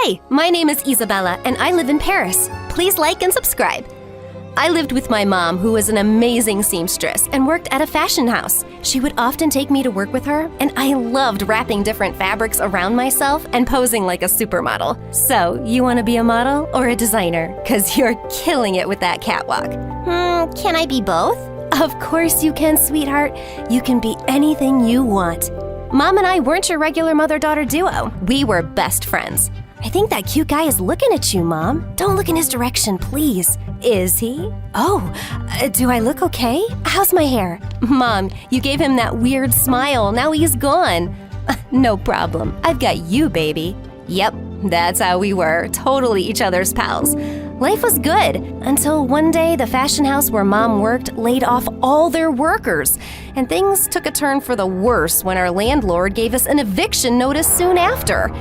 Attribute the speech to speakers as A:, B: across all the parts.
A: Hi, my name is Isabella and I live in Paris. Please like and subscribe. I lived with my mom, who was an amazing seamstress and worked at a fashion house. She would often take me to work with her, and I loved wrapping different fabrics around myself and posing like a supermodel. So, you want to be a model or a designer? 'Cause you're killing it with that catwalk. Can I be both? Of course you can, sweetheart. You can be anything you want. Mom and I weren't your regular mother-daughter duo. We were best friends. I think that cute guy is looking at you, Mom. Don't look in his direction, please. Is he? Oh, do I look okay? How's my hair? Mom, you gave him that weird smile. Now he's gone. No problem. I've got you, baby. Yep, that's how we were. Totally each other's pals. Life was good until one day the fashion house where Mom worked laid off all their workers. And things took a turn for the worse when our landlord gave us an eviction notice soon after.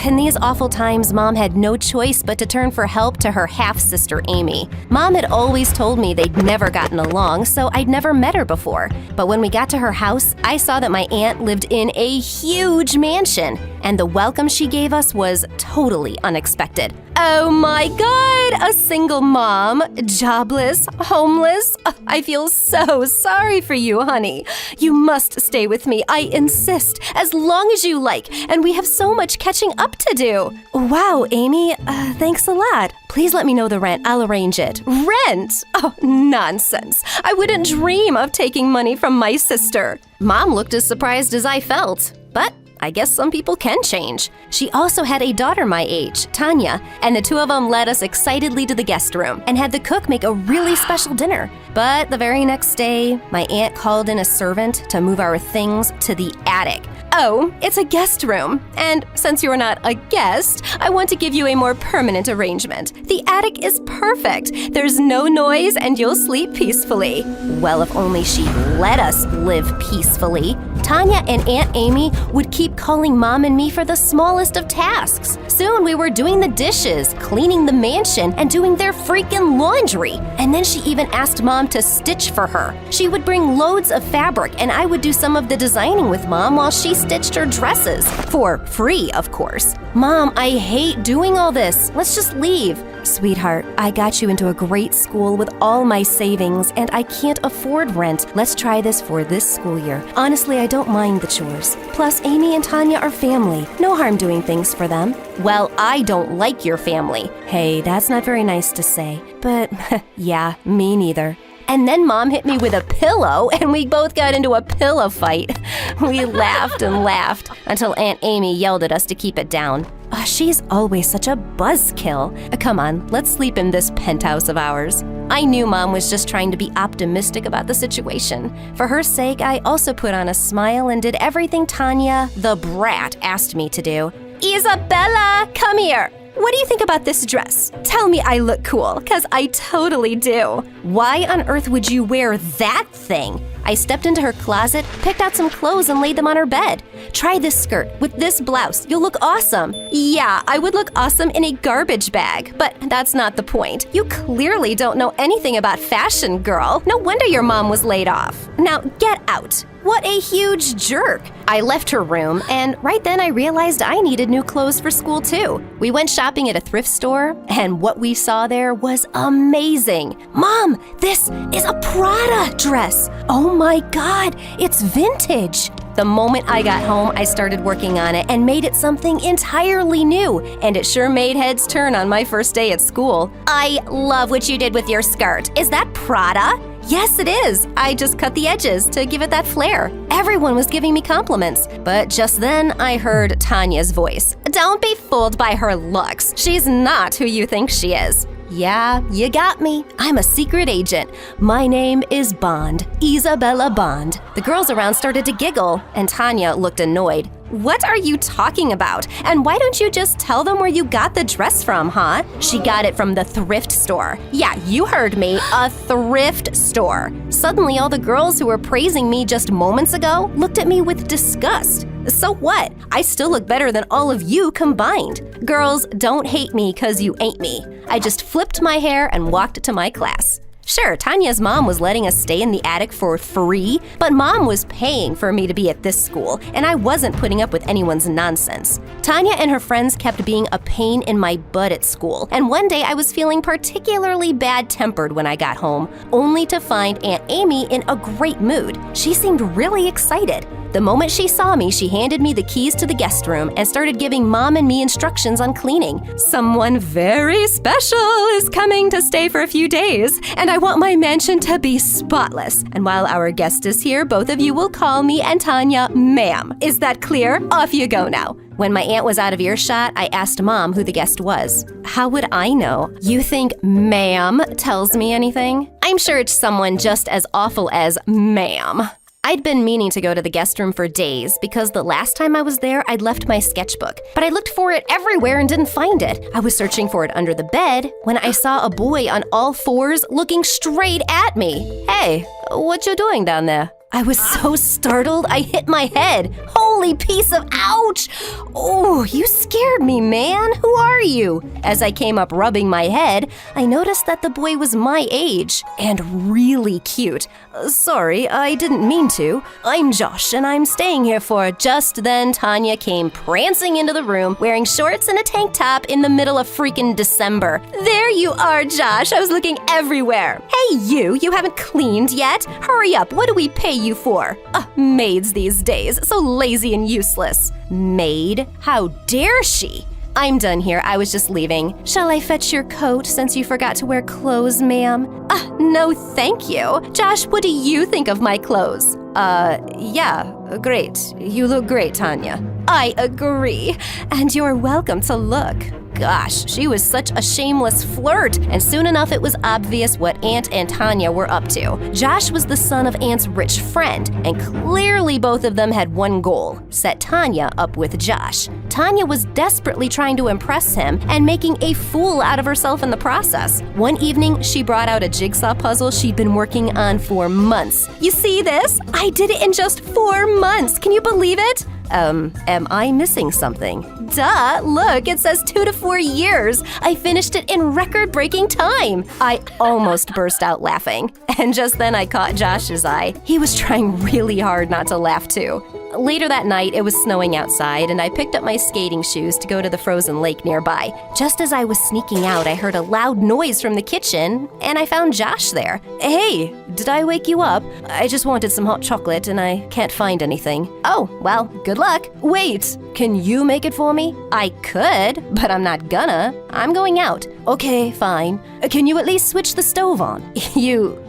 A: In these awful times, Mom had no choice but to turn for help to her half-sister Amy. Mom had always told me they'd never gotten along, so I'd never met her before. But when we got to her house, I saw that my aunt lived in a huge mansion, and the welcome she gave us was totally unexpected. Oh my God! A single mom, jobless, homeless. I feel so sorry for you, honey. You must stay with me, I insist, as long as you like, and we have so much catching up to do. Wow, Amy, thanks a lot. Please let me know the rent, I'll arrange it. Rent? Oh, nonsense. I wouldn't dream of taking money from my sister. Mom looked as surprised as I felt, but I guess some people can change. She also had a daughter my age, Tanya, and the two of them led us excitedly to the guest room and had the cook make a really special dinner. But the very next day, my aunt called in a servant to move our things to the attic. Oh, it's a guest room. And since you're not a guest, I want to give you a more permanent arrangement. The attic is perfect. There's no noise and you'll sleep peacefully. Well, if only she'd let us live peacefully. Tanya and Aunt Amy would keep calling Mom and me for the smallest of tasks. Soon we were doing the dishes, cleaning the mansion, and doing their freaking laundry. And then she even asked Mom to stitch for her. She would bring loads of fabric and I would do some of the designing with Mom while she stitched her dresses. For free, of course. Mom, I hate doing all this. Let's just leave. Sweetheart, I got you into a great school with all my savings and I can't afford rent. Let's try this for this school year. Honestly, I don't mind the chores. Plus, Amy and Tanya are family. No harm doing things for them. Well, I don't like your family. Hey, that's not very nice to say. But, yeah, me neither. And then Mom hit me with a pillow, and we both got into a pillow fight. We laughed and laughed until Aunt Amy yelled at us to keep it down. She's always such a buzzkill. Come on, let's sleep in this penthouse of ours. I knew Mom was just trying to be optimistic about the situation. For her sake, I also put on a smile and did everything Tanya, the brat, asked me to do. Isabella, come here. What do you think about this dress? Tell me I look cool, 'cause I totally do. Why on earth would you wear that thing? I stepped into her closet, picked out some clothes, and laid them on her bed. Try this skirt with this blouse. You'll look awesome. Yeah, I would look awesome in a garbage bag, but that's not the point. You clearly don't know anything about fashion, girl. No wonder your mom was laid off. Now get out. What a huge jerk! I left her room, and right then I realized I needed new clothes for school too. We went shopping at a thrift store, and what we saw there was amazing. Mom, this is a Prada dress! Oh my God, it's vintage! The moment I got home, I started working on it and made it something entirely new, and it sure made heads turn on my first day at school. I love what you did with your skirt. Is that Prada? Yes, it is. I just cut the edges to give it that flair. Everyone was giving me compliments, but just then I heard Tanya's voice. Don't be fooled by her looks. She's not who you think she is. Yeah, you got me. I'm a secret agent. My name is Bond, Isabella Bond. The girls around started to giggle, and Tanya looked annoyed. What are you talking about? And why don't you just tell them where you got the dress from, huh? She got it from the thrift store. Yeah, you heard me, a thrift store. Suddenly, all the girls who were praising me just moments ago looked at me with disgust. So what? I still look better than all of you combined. Girls, don't hate me 'cause you ain't me. I just flipped my hair and walked to my class. Sure, Tanya's mom was letting us stay in the attic for free, but Mom was paying for me to be at this school, and I wasn't putting up with anyone's nonsense. Tanya and her friends kept being a pain in my butt at school, and one day I was feeling particularly bad-tempered when I got home, only to find Aunt Amy in a great mood. She seemed really excited. The moment she saw me, she handed me the keys to the guest room and started giving Mom and me instructions on cleaning. Someone very special is coming to stay for a few days, and I want my mansion to be spotless. And while our guest is here, both of you will call me and Tanya ma'am. Is that clear? Off you go now. When my aunt was out of earshot, I asked Mom who the guest was. How would I know? You think ma'am tells me anything? I'm sure it's someone just as awful as ma'am. I'd been meaning to go to the guest room for days because the last time I was there, I'd left my sketchbook. But I looked for it everywhere and didn't find it. I was searching for it under the bed when I saw a boy on all fours looking straight at me. Hey, what you doing down there? I was so startled, I hit my head. Holy piece of ouch! Oh, you scared me, man. Who are you? As I came up rubbing my head, I noticed that the boy was my age and really cute. Sorry, I didn't mean to. I'm Josh, and I'm staying here for... Just then, Tanya came prancing into the room, wearing shorts and a tank top in the middle of freaking December. There you are, Josh. I was looking everywhere. Hey, you haven't cleaned yet? Hurry up. What do we pay you for? Maids these days, so lazy and useless. Maid? How dare she? I'm done here. I was just leaving. Shall I fetch your coat since you forgot to wear clothes, ma'am? No, thank you. Josh, what do you think of my clothes? Yeah, great. You look great, Tanya. I agree. And you're welcome to look. Gosh, she was such a shameless flirt, and soon enough it was obvious what Aunt and Tanya were up to. Josh was the son of Aunt's rich friend, and clearly both of them had one goal: set Tanya up with Josh. Tanya was desperately trying to impress him and making a fool out of herself in the process. One evening, she brought out a jigsaw puzzle she'd been working on for months. You see this? I did it in just 4 months. Can you believe it? Am I missing something? Duh, look, it says 2 to 4 years. I finished it in record-breaking time. I almost burst out laughing. And just then I caught Josh's eye. He was trying really hard not to laugh too. Later that night, it was snowing outside, and I picked up my skating shoes to go to the frozen lake nearby. Just as I was sneaking out, I heard a loud noise from the kitchen, and I found Josh there. Hey, did I wake you up? I just wanted some hot chocolate, and I can't find anything. Oh, well, good luck. Wait, can you make it for me? I could, but I'm not gonna. I'm going out. Okay, fine. Can you at least switch the stove on? You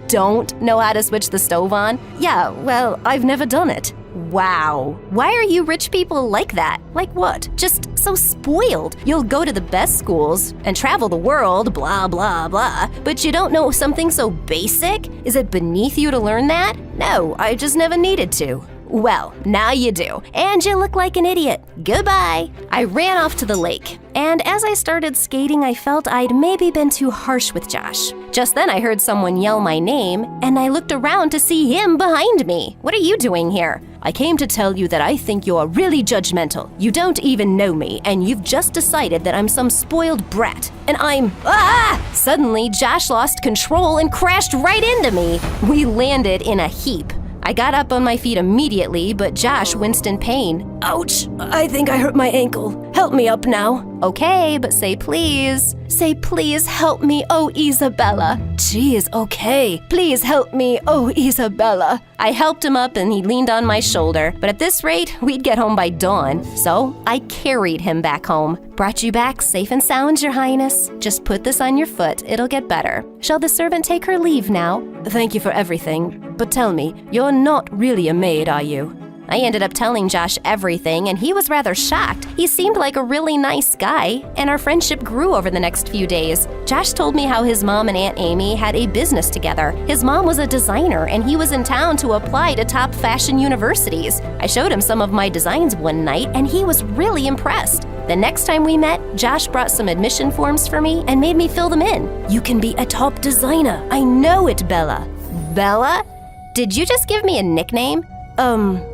A: don't know how to switch the stove on? Yeah, well, I've never done it. Wow. Why are you rich people like that? Like what? Just so spoiled. You'll go to the best schools and travel the world, blah, blah, blah, but you don't know something so basic? Is it beneath you to learn that? No, I just never needed to. Well, now you do, and you look like an idiot. Goodbye. I ran off to the lake, and as I started skating, I felt I'd maybe been too harsh with Josh. Just then I heard someone yell my name, and I looked around to see him behind me. What are you doing here? I came to tell you that I think you're really judgmental. You don't even know me, and you've just decided that I'm some spoiled brat. And I'm... Suddenly, Josh lost control and crashed right into me. We landed in a heap. I got up on my feet immediately, but Josh winced in pain. Ouch! I think I hurt my ankle. Help me up now. Okay, but say please. Say please help me, oh Isabella. Geez, okay. Please help me, oh Isabella. I helped him up and he leaned on my shoulder, but at this rate, we'd get home by dawn. So I carried him back home. Brought you back safe and sound, Your Highness. Just put this on your foot, it'll get better. Shall the servant take her leave now? Thank you for everything, but tell me, you're not really a maid, are you? I ended up telling Josh everything, and he was rather shocked. He seemed like a really nice guy, and our friendship grew over the next few days. Josh told me how his mom and Aunt Amy had a business together. His mom was a designer, and he was in town to apply to top fashion universities. I showed him some of my designs one night, and he was really impressed. The next time we met, Josh brought some admission forms for me and made me fill them in. You can be a top designer. I know it, Bella. Bella? Did you just give me a nickname?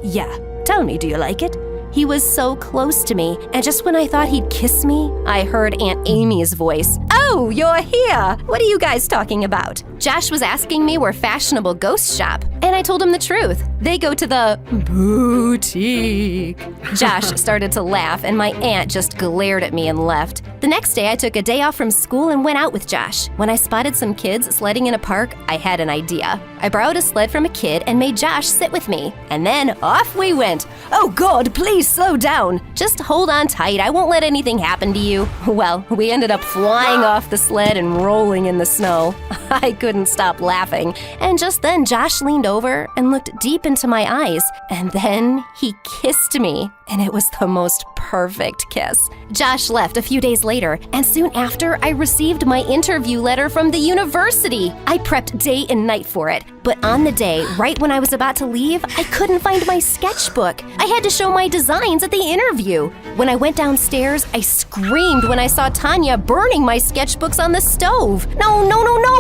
A: Yeah. Tell me, do you like it? He was so close to me, and just when I thought he'd kiss me, I heard Aunt Amy's voice. Oh, Oh, you're here. What are you guys talking about? Josh was asking me where fashionable ghosts shop, and I told him the truth. They go to the boutique. Josh started to laugh, and my aunt just glared at me and left. The next day, I took a day off from school and went out with Josh. When I spotted some kids sledding in a park, I had an idea. I borrowed a sled from a kid and made Josh sit with me. And then off we went. Oh God, please slow down. Just hold on tight. I won't let anything happen to you. Well, we ended up flying off the sled and rolling in the snow. I couldn't stop laughing. And just then, Josh leaned over and looked deep into my eyes. And then he kissed me. And it was the most perfect kiss. Josh left a few days later, and soon after, I received my interview letter from the university. I prepped day and night for it, but on the day, right when I was about to leave, I couldn't find my sketchbook. I had to show my designs at the interview. When I went downstairs, I screamed when I saw Tanya burning my sketchbooks on the stove. No,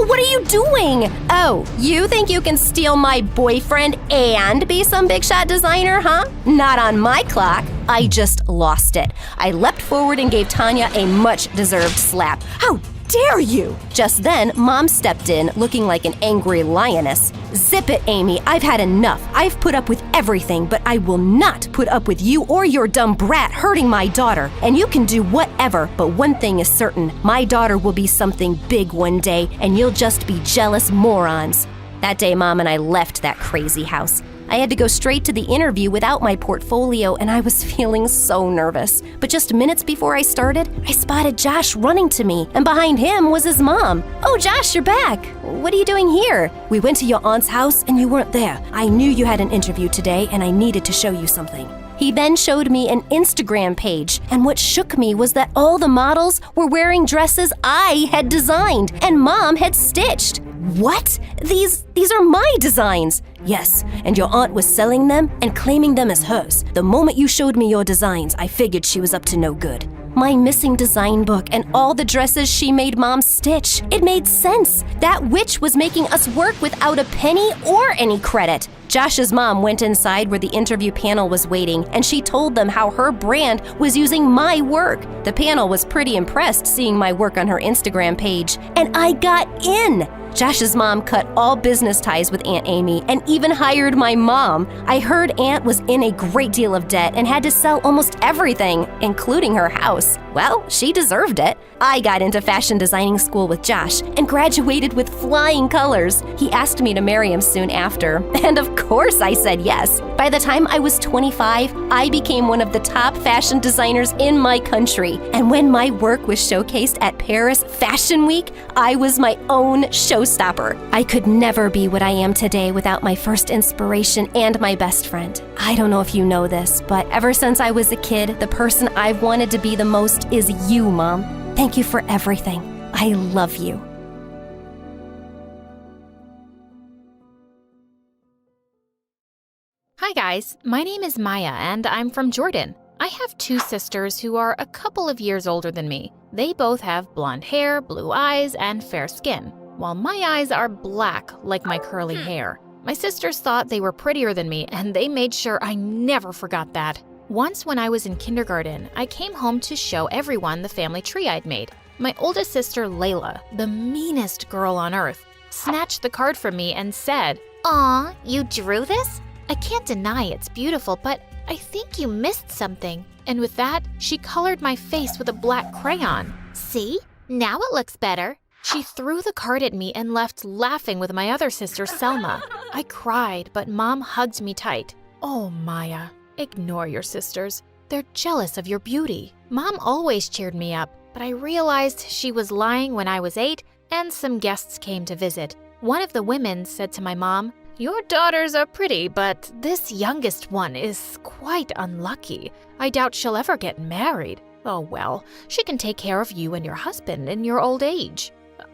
A: what are you doing? Oh, you think you can steal my boyfriend and be some big shot designer, huh? Not on my clock. I just lost it. I leapt forward and gave Tanya a much-deserved slap. How dare you? Just then, Mom stepped in, looking like an angry lioness. Zip it, Amy. I've had enough. I've put up with everything, but I will not put up with you or your dumb brat hurting my daughter. And you can do whatever, but one thing is certain. My daughter will be something big one day, and you'll just be jealous morons. That day, Mom and I left that crazy house. I had to go straight to the interview without my portfolio, and I was feeling so nervous. But just minutes before I started, I spotted Josh running to me, and behind him was his mom. Oh, Josh, you're back. What are you doing here? We went to your aunt's house, and you weren't there. I knew you had an interview today, and I needed to show you something. He then showed me an Instagram page, and what shook me was that all the models were wearing dresses I had designed and Mom had stitched. What? These are my designs. Yes, and your aunt was selling them and claiming them as hers. The moment you showed me your designs, I figured she was up to no good. My missing design book and all the dresses she made Mom stitch. It made sense. That witch was making us work without a penny or any credit. Josh's mom went inside where the interview panel was waiting, and she told them how her brand was using my work. The panel was pretty impressed seeing my work on her Instagram page, and I got in. Josh's mom cut all business ties with Aunt Amy and even hired my mom. I heard Aunt was in a great deal of debt and had to sell almost everything, including her house. Well, she deserved it. I got into fashion designing school with Josh and graduated with flying colors. He asked me to marry him soon after, and of course I said yes. By the time I was 25, I became one of the top fashion designers in my country. And when my work was showcased at Paris Fashion Week, I was my own showstopper. I could never be what I am today without my first inspiration and my best friend. I don't know if you know this, but ever since I was a kid, the person I've wanted to be the most is you, Mom. Thank you for everything. I love you.
B: Hi guys, my name is Maya and I'm from Jordan. I have two sisters who are a couple of years older than me. They both have blonde hair, blue eyes, and fair skin, while my eyes are black like my curly hair. My sisters thought they were prettier than me, and they made sure I never forgot that. Once when I was in kindergarten, I came home to show everyone the family tree I'd made. My oldest sister, Layla, the meanest girl on earth, snatched the card from me and said, "Aw, you drew this? I can't deny it's beautiful, but I think you missed something." And with that, she colored my face with a black crayon. "See? Now it looks better." She threw the card at me and left laughing with my other sister, Selma. I cried, but Mom hugged me tight. "Oh, Maya, ignore your sisters. They're jealous of your beauty." Mom always cheered me up, but I realized she was lying when I was 8 and some guests came to visit. One of the women said to my mom, "Your daughters are pretty, but this youngest one is quite unlucky. I doubt she'll ever get married. Oh well, she can take care of you and your husband in your old age."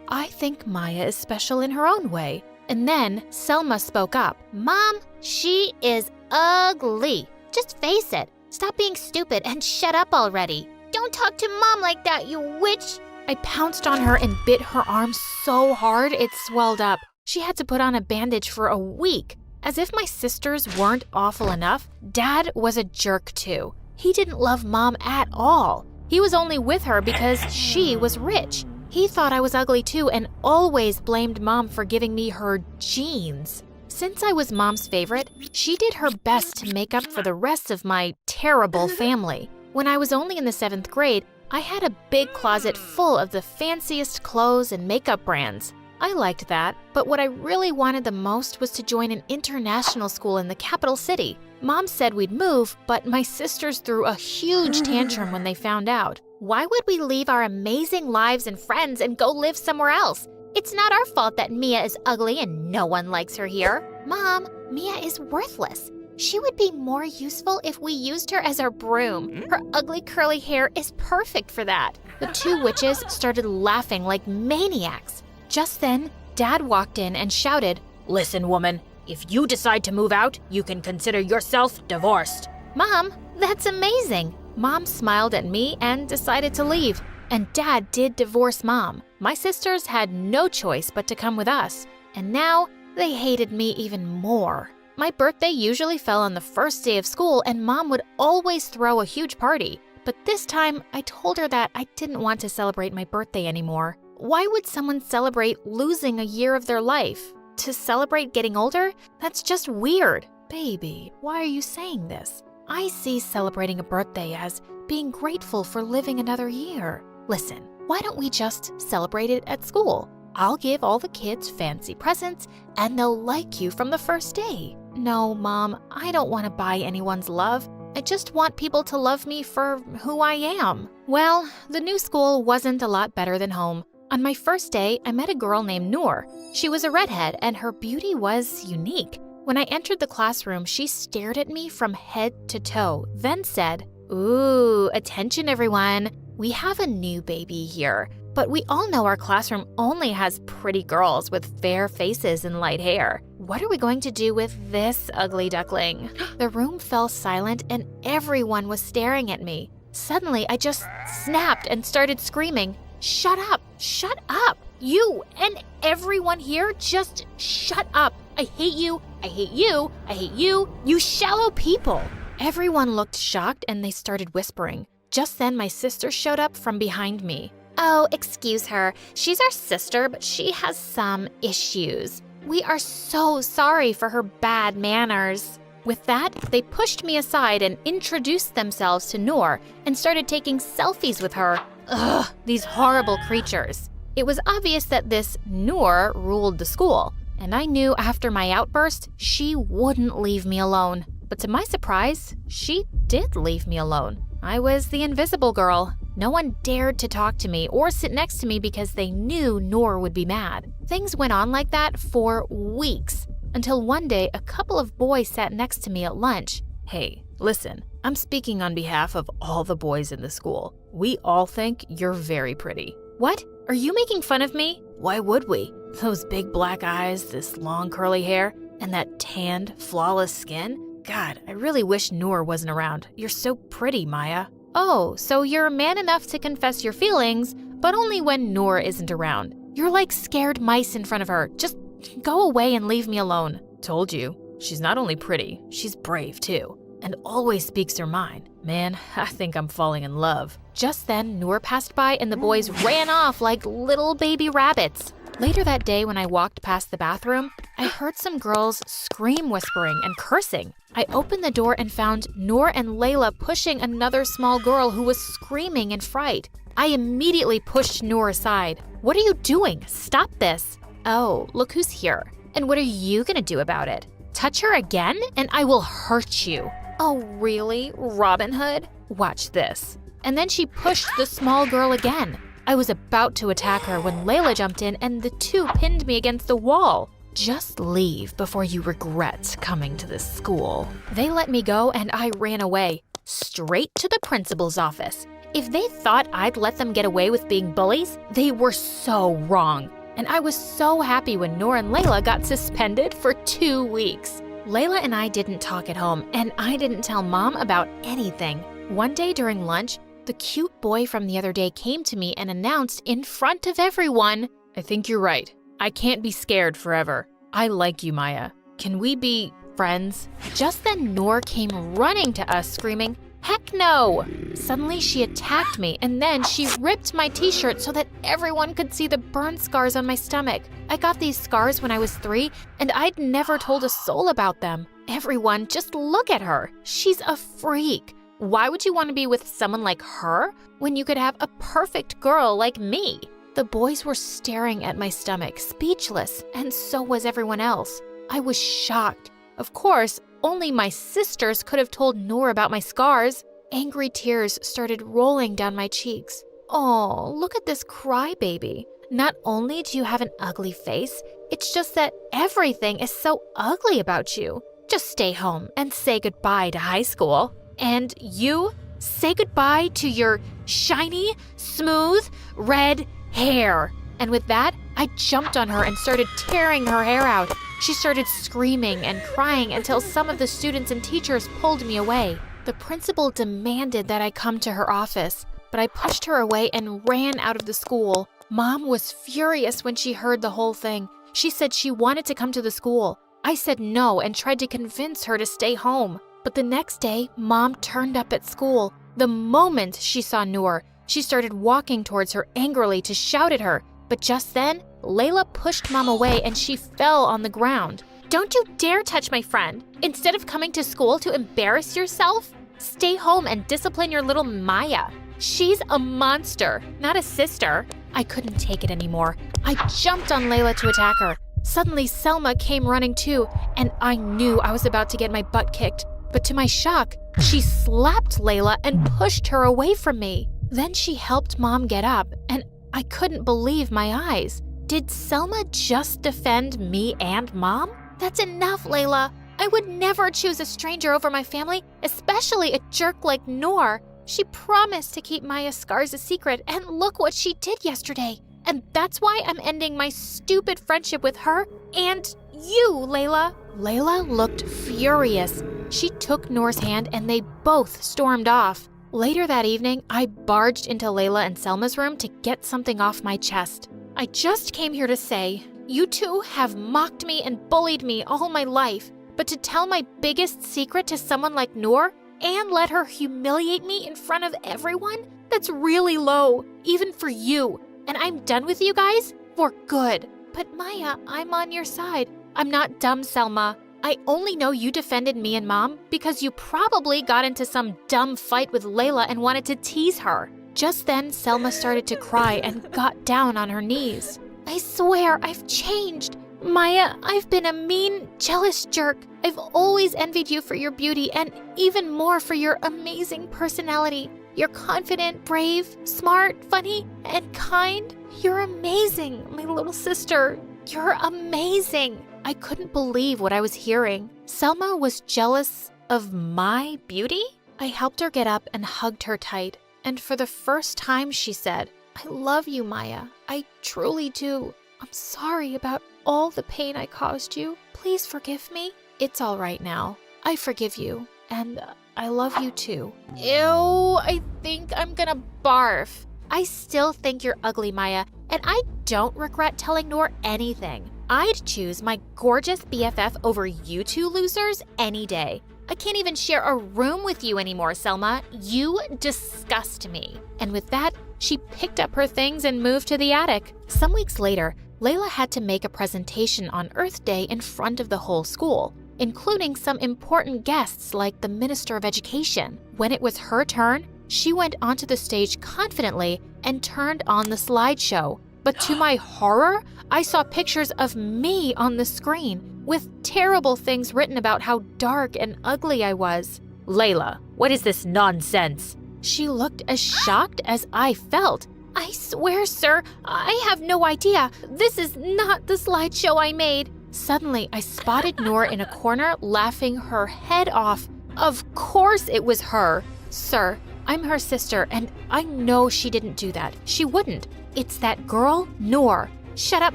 B: I think Maya is special in her own way. And then Selma spoke up. "Mom, she is ugly. Just face it. Stop being stupid and shut up already. Don't talk to Mom like that, you witch." I pounced on her and bit her arm so hard it swelled up. She had to put on a bandage for a week. As if my sisters weren't awful enough, Dad was a jerk too. He didn't love Mom at all. He was only with her because she was rich. He thought I was ugly too and always blamed Mom for giving me her genes. Since I was Mom's favorite, she did her best to make up for the rest of my terrible family. When I was only in the 7th grade, I had a big closet full of the fanciest clothes and makeup brands. I liked that, but what I really wanted the most was to join an international school in the capital city. Mom said we'd move, but my sisters threw a huge tantrum when they found out. Why would we leave our amazing lives and friends and go live somewhere else? It's not our fault that Mia is ugly and no one likes her here. Mom, Mia is worthless. She would be more useful if we used her as our broom. Her ugly curly hair is perfect for that. The two witches started laughing like maniacs. Just then, Dad walked in and shouted,
C: "Listen, woman, if you decide to move out, you can consider yourself divorced."
B: Mom, that's amazing. Mom smiled at me and decided to leave. And Dad did divorce Mom. My sisters had no choice but to come with us. And now, they hated me even more. My birthday usually fell on the first day of school and Mom would always throw a huge party. But this time, I told her that I didn't want to celebrate my birthday anymore. Why would someone celebrate losing a year of their life? To celebrate getting older? That's just weird. Baby, why are you saying this? I see celebrating a birthday as being grateful for living another year. Listen, why don't we just celebrate it at school? I'll give all the kids fancy presents and they'll like you from the first day. No, Mom, I don't want to buy anyone's love. I just want people to love me for who I am. Well, the new school wasn't a lot better than home. On my first day, I met a girl named Noor. She was a redhead and her beauty was unique. When I entered the classroom, she stared at me from head to toe, then said, "Ooh, attention everyone. We have a new baby here, but we all know our classroom only has pretty girls with fair faces and light hair. What are we going to do with this ugly duckling?" The room fell silent and everyone was staring at me. Suddenly, I just snapped and started screaming, "Shut up! Shut up! You and everyone here, just shut up! I hate you! I hate you! I hate you! You shallow people!" Everyone looked shocked and they started whispering. Just then, my sister showed up from behind me. "Oh, excuse her. She's our sister, but she has some issues. We are so sorry for her bad manners." With that, they pushed me aside and introduced themselves to Noor and started taking selfies with her. Ugh, these horrible creatures. It was obvious that this Noor ruled the school, and I knew after my outburst, she wouldn't leave me alone. But to my surprise, she did leave me alone. I was the invisible girl. No one dared to talk to me or sit next to me because they knew Noor would be mad. Things went on like that for weeks, until one day a couple of boys sat next to me at lunch. "Hey, listen, I'm speaking on behalf of all the boys in the school. We all think you're very pretty." "What? Are you making fun of me?" "Why would we? Those big black eyes, this long curly hair, and that tanned, flawless skin. God, I really wish Noor wasn't around. You're so pretty, Maya." "Oh, so you're man enough to confess your feelings, but only when Noor isn't around. You're like scared mice in front of her. Just go away and leave me alone." "Told you. She's not only pretty, she's brave too, and always speaks her mind. Man, I think I'm falling in love." Just then, Noor passed by and the boys ran off like little baby rabbits. Later that day, when I walked past the bathroom, I heard some girls scream whispering and cursing. I opened the door and found Noor and Layla pushing another small girl who was screaming in fright. I immediately pushed Noor aside. "What are you doing? Stop this." "Oh, look who's here. And what are you gonna do about it? Touch her again and I will hurt you." "Oh, really, Robin Hood? Watch this." And then she pushed the small girl again. I was about to attack her when Layla jumped in and the two pinned me against the wall. "Just leave before you regret coming to this school." They let me go and I ran away, straight to the principal's office. If they thought I'd let them get away with being bullies, they were so wrong. And I was so happy when Noor and Layla got suspended for 2 weeks. Layla and I didn't talk at home, and I didn't tell Mom about anything. One day during lunch, the cute boy from the other day came to me and announced in front of everyone, "I think you're right. I can't be scared forever. I like you, Maya. Can we be friends?" Just then, Noor came running to us screaming, Heck no! Suddenly she attacked me and then she ripped my t-shirt so that everyone could see the burn scars on my stomach. I got these scars when I was 3 and I'd never told a soul about them. Everyone, just look at her. She's a freak. Why would you want to be with someone like her when you could have a perfect girl like me? The boys were staring at my stomach, speechless, and so was everyone else. I was shocked. Of course, only my sisters could have told Noor about my scars. Angry tears started rolling down my cheeks. Oh, look at this crybaby. Not only do you have an ugly face, it's just that everything is so ugly about you. Just stay home and say goodbye to high school. And you, say goodbye to your shiny, smooth, red hair. And with that, I jumped on her and started tearing her hair out. She started screaming and crying until some of the students and teachers pulled me away. The principal demanded that I come to her office, but I pushed her away and ran out of the school. Mom was furious when she heard the whole thing. She said she wanted to come to the school. I said no and tried to convince her to stay home. But the next day, Mom turned up at school. The moment she saw Noor, she started walking towards her angrily to shout at her. But just then, Layla pushed Mom away and she fell on the ground. Don't you dare touch my friend. Instead of coming to school to embarrass yourself, stay home and discipline your little Maya. She's a monster, not a sister. I couldn't take it anymore. I jumped on Layla to attack her. Suddenly, Selma came running too, and I knew I was about to get my butt kicked. But to my shock, she slapped Layla and pushed her away from me. Then she helped Mom get up, and I couldn't believe my eyes. Did Selma just defend me and Mom? That's enough, Layla. I would never choose a stranger over my family, especially a jerk like Noor. She promised to keep Maya's scars a secret, and look what she did yesterday. And that's why I'm ending my stupid friendship with her and you, Layla. Layla looked furious. She took Noor's hand and they both stormed off. Later that evening, I barged into Layla and Selma's room to get something off my chest. I just came here to say, you two have mocked me and bullied me all my life, but to tell my biggest secret to someone like Noor and let her humiliate me in front of everyone, that's really low, even for you. And I'm done with you guys for good. But Maya, I'm on your side. I'm not dumb, Selma. I only know you defended me and Mom because you probably got into some dumb fight with Layla and wanted to tease her. Just then, Selma started to cry and got down on her knees. I swear I've changed. Maya, I've been a mean, jealous jerk. I've always envied you for your beauty and even more for your amazing personality. You're confident, brave, smart, funny, and kind. You're amazing, my little sister. You're amazing. I couldn't believe what I was hearing. Selma was jealous of my beauty? I helped her get up and hugged her tight. And for the first time, she said, I love you, Maya. I truly do. I'm sorry about all the pain I caused you. Please forgive me. It's all right now. I forgive you. And I love you too. Ew, I think I'm gonna barf. I still think you're ugly, Maya, and I don't regret telling Noor anything. I'd choose my gorgeous BFF over you two losers any day. I can't even share a room with you anymore, Selma. You disgust me. And with that, she picked up her things and moved to the attic. Some weeks later, Layla had to make a presentation on Earth Day in front of the whole school, including some important guests like the Minister of Education. When it was her turn, she went onto the stage confidently and turned on the slideshow. But to my horror, I saw pictures of me on the screen with terrible things written about how dark and ugly I was.
C: Layla, what is this nonsense?
B: She looked as shocked as I felt. I swear, sir, I have no idea. This is not the slideshow I made. Suddenly, I spotted Noor in a corner laughing her head off. Of course it was her. Sir, I'm her sister, and I know she didn't do that. She wouldn't. It's that girl, Noor. Shut up,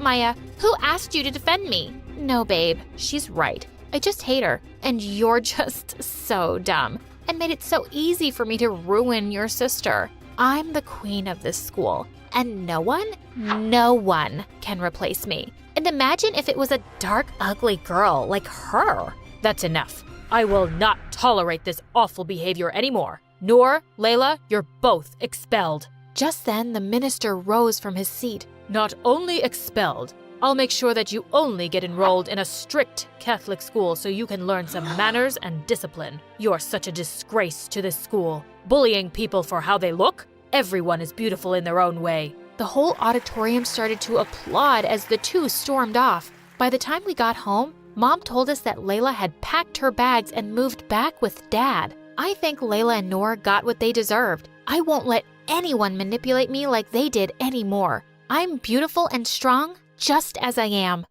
B: Maya. Who asked you to defend me? No, babe. She's right. I just hate her. And you're just so dumb and made it so easy for me to ruin your sister. I'm the queen of this school, and no one can replace me. And imagine if it was a dark, ugly girl like her.
C: That's enough. I will not tolerate this awful behavior anymore. Noor, Layla, you're both expelled.
B: Just then, the minister rose from his seat.
C: Not only expelled, I'll make sure that you only get enrolled in a strict Catholic school so you can learn some manners and discipline. You're such a disgrace to this school. Bullying people for how they look? Everyone is beautiful in their own way.
B: The whole auditorium started to applaud as the two stormed off. By the time we got home, Mom told us that Layla had packed her bags and moved back with Dad. I think Layla and Noor got what they deserved. I won't let anyone manipulate me like they did anymore. I'm beautiful and strong, just as I am.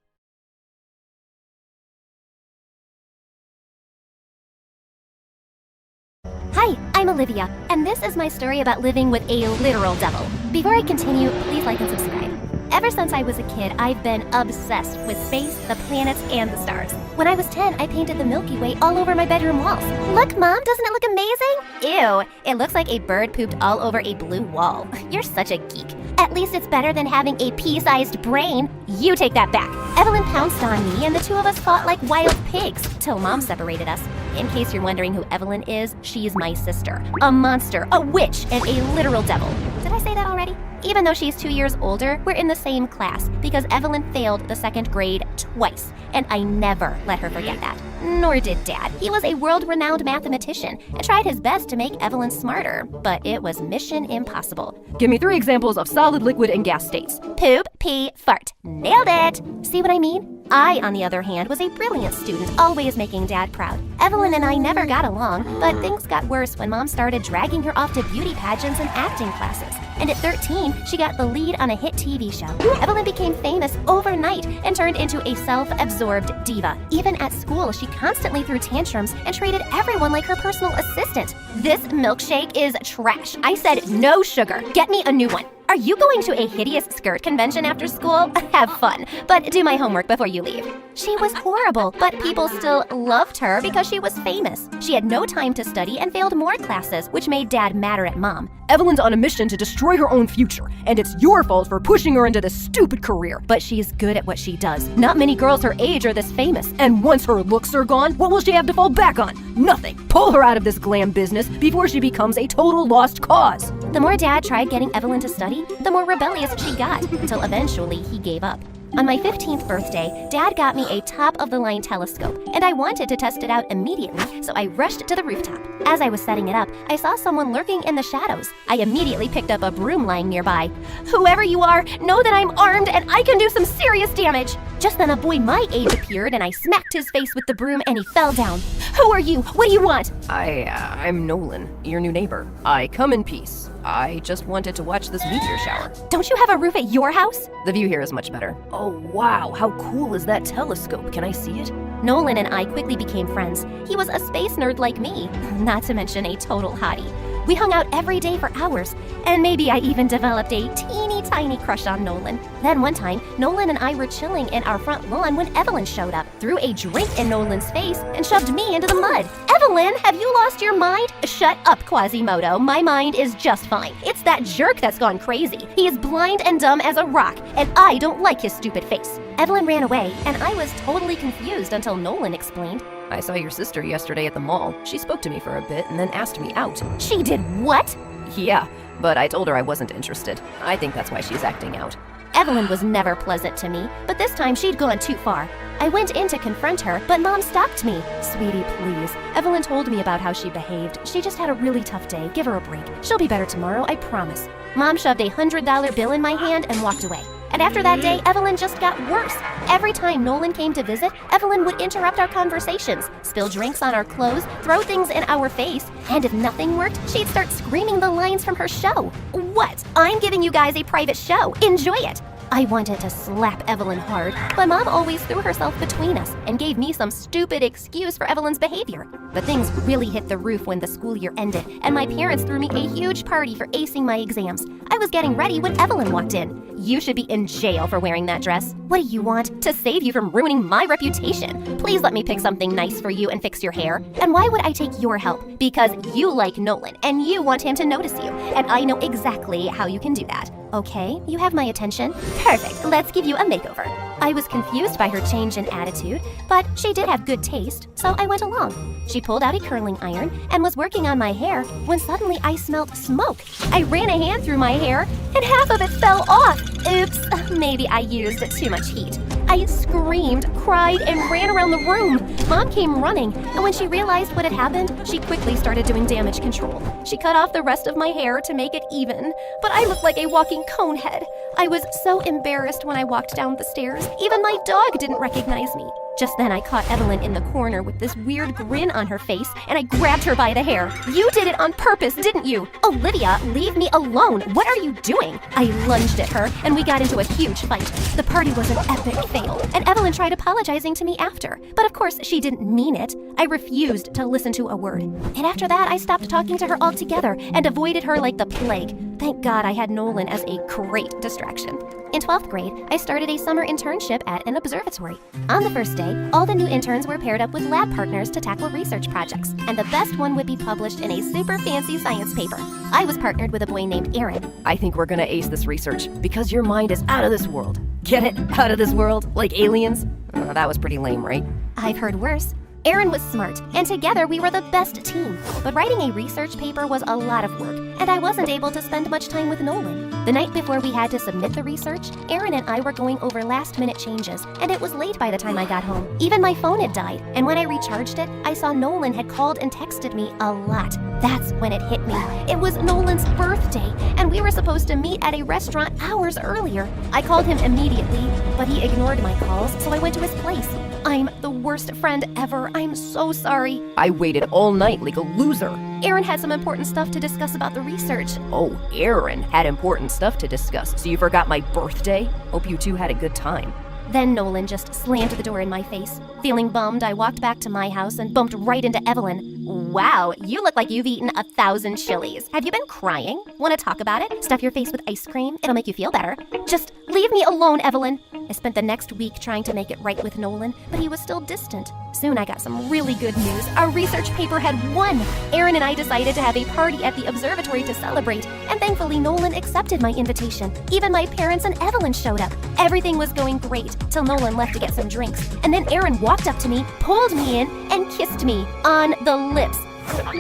A: Hi, I'm Olivia, and this is my story about living with a literal devil. Before I continue, please like and subscribe. Ever since I was a kid, I've been obsessed with space, the planets, and the stars. When I was 10, I painted the Milky Way all over my bedroom walls. Look, Mom, doesn't it look amazing? Ew, it looks like a bird pooped all over a blue wall. You're such a geek. At least it's better than having a pea-sized brain. You take that back. Evelyn pounced on me, and the two of us fought like wild pigs, till Mom separated us. In case you're wondering who Evelyn is, she's my sister. A monster, a witch, and a literal devil. Did I say that already? Even though she's 2 years older, we're in the same class because Evelyn failed the second grade twice, and I never let her forget that. Nor did Dad. He was a world-renowned mathematician and tried his best to make Evelyn smarter, but it was mission impossible.
D: Give me 3 examples of solid, liquid, and gas states.
A: Poop, pee, fart. Nailed it! See what I mean? I, on the other hand, was a brilliant student, always making Dad proud. Evelyn and I never got along, but things got worse when Mom started dragging her off to beauty pageants and acting classes. And at 13, she got the lead on a hit TV show. Evelyn became famous overnight and turned into a self-absorbed diva. Even at school, she constantly threw tantrums and treated everyone like her personal assistant. This milkshake is trash. I said no sugar. Get me a new one. Are you going to a hideous skirt convention after school? Have fun, but do my homework before you leave. She was horrible, but people still loved her because she was famous. She had no time to study and failed more classes, which made Dad madder at Mom.
D: Evelyn's on a mission to destroy her own future, and it's your fault for pushing her into this stupid career.
A: But she's good at what she does. Not many girls her age are this famous.
D: And once her looks are gone, what will she have to fall back on? Nothing. Pull her out of this glam business before she becomes a total lost cause.
A: The more Dad tried getting Evelyn to study, the more rebellious she got, until eventually he gave up. On my 15th birthday, Dad got me a top-of-the-line telescope, and I wanted to test it out immediately, so I rushed to the rooftop. As I was setting it up, I saw someone lurking in the shadows. I immediately picked up a broom lying nearby. Whoever you are, know that I'm armed and I can do some serious damage! Just then a boy my age appeared, and I smacked his face with the broom and he fell down. Who are you? What do you want?
D: I'm Nolan, your new neighbor. I come in peace. I just wanted to watch this meteor shower.
A: Don't you have a roof at your house?
D: The view here is much better. Oh wow, how cool is that telescope? Can I see it?
A: Nolan and I quickly became friends. He was a space nerd like me, not to mention a total hottie. We hung out every day for hours, and maybe I even developed a teeny tiny crush on Nolan. Then one time, Nolan and I were chilling in our front lawn when Evelyn showed up, threw a drink in Nolan's face, and shoved me into the mud. Evelyn, have you lost your mind? Shut up, Quasimodo. My mind is just fine. It's that jerk that's gone crazy. He is blind and dumb as a rock, and I don't like his stupid face. Evelyn ran away, and I was totally confused until Nolan explained.
D: I saw your sister yesterday at the mall. She spoke to me for a bit and then asked me out.
A: She did what?
D: Yeah, but I told her I wasn't interested. I think that's why she's acting out.
A: Evelyn was never pleasant to me, but this time she'd gone too far. I went in to confront her, but Mom stopped me. Sweetie, please. Evelyn told me about how she behaved. She just had a really tough day. Give her a break. She'll be better tomorrow, I promise. Mom shoved a $100 bill in my hand and walked away. And after that day, Evelyn just got worse. Every time Nolan came to visit, Evelyn would interrupt our conversations, spill drinks on our clothes, throw things in our face, and if nothing worked, she'd start screaming the lines from her show. What? I'm giving you guys a private show. Enjoy it. I wanted to slap Evelyn hard, but Mom always threw herself between us and gave me some stupid excuse for Evelyn's behavior. But things really hit the roof when the school year ended, and my parents threw me a huge party for acing my exams. I was getting ready when Evelyn walked in. You should be in jail for wearing that dress. What do you want? To save you from ruining my reputation. Please let me pick something nice for you and fix your hair. And why would I take your help? Because you like Nolan, and you want him to notice you, and I know exactly how you can do that. Okay, you have my attention? Perfect, let's give you a makeover. I was confused by her change in attitude, but she did have good taste, so I went along. She pulled out a curling iron and was working on my hair when suddenly I smelled smoke. I ran a hand through my hair and half of it fell off. Oops, maybe I used too much heat. I screamed, cried, and ran around the room. Mom came running, and when she realized what had happened, she quickly started doing damage control. She cut off the rest of my hair to make it even, but I looked like a walking cone head. I was so embarrassed when I walked down the stairs. Even my dog didn't recognize me. Just then I caught Evelyn in the corner with this weird grin on her face, and I grabbed her by the hair. You did it on purpose, didn't you? Olivia, leave me alone. What are you doing? I lunged at her, and we got into a huge fight. The party was an epic fail, and Evelyn tried apologizing to me after. But of course, she didn't mean it. I refused to listen to a word. And after that, I stopped talking to her altogether and avoided her like the plague. Thank God I had Nolan as a great distraction. In 12th grade, I started a summer internship at an observatory. On the first day, all the new interns were paired up with lab partners to tackle research projects, and the best one would be published in a super fancy science paper. I was partnered with a boy named Aaron.
D: I think we're gonna ace this research because your mind is out of this world. Get it? Out of this world? Like aliens? That was pretty lame, right?
A: I've heard worse. Aaron was smart, and together we were the best team. But writing a research paper was a lot of work, and I wasn't able to spend much time with Nolan. The night before we had to submit the research, Aaron and I were going over last-minute changes, and it was late by the time I got home. Even my phone had died, and when I recharged it, I saw Nolan had called and texted me a lot. That's when it hit me. It was Nolan's birthday, and we were supposed to meet at a restaurant hours earlier. I called him immediately, but he ignored my calls, so I went to his place. I'm the worst friend ever. I'm so sorry.
D: I waited all night like a loser.
A: Aaron had some important stuff to discuss about the research.
D: Oh, Aaron had important stuff to discuss, so you forgot my birthday? Hope you two had a good time.
A: Then Nolan just slammed the door in my face. Feeling bummed, I walked back to my house and bumped right into Evelyn. Wow, you look like you've eaten 1,000 chilies. Have you been crying? Want to talk about it? Stuff your face with ice cream. It'll make you feel better. Just leave me alone, Evelyn. I spent the next week trying to make it right with Nolan, but he was still distant. Soon I got some really good news. Our research paper had won. Aaron and I decided to have a party at the observatory to celebrate, and thankfully Nolan accepted my invitation. Even my parents and Evelyn showed up. Everything was going great till Nolan left to get some drinks, and then Aaron walked up to me, pulled me in, and kissed me on the lips.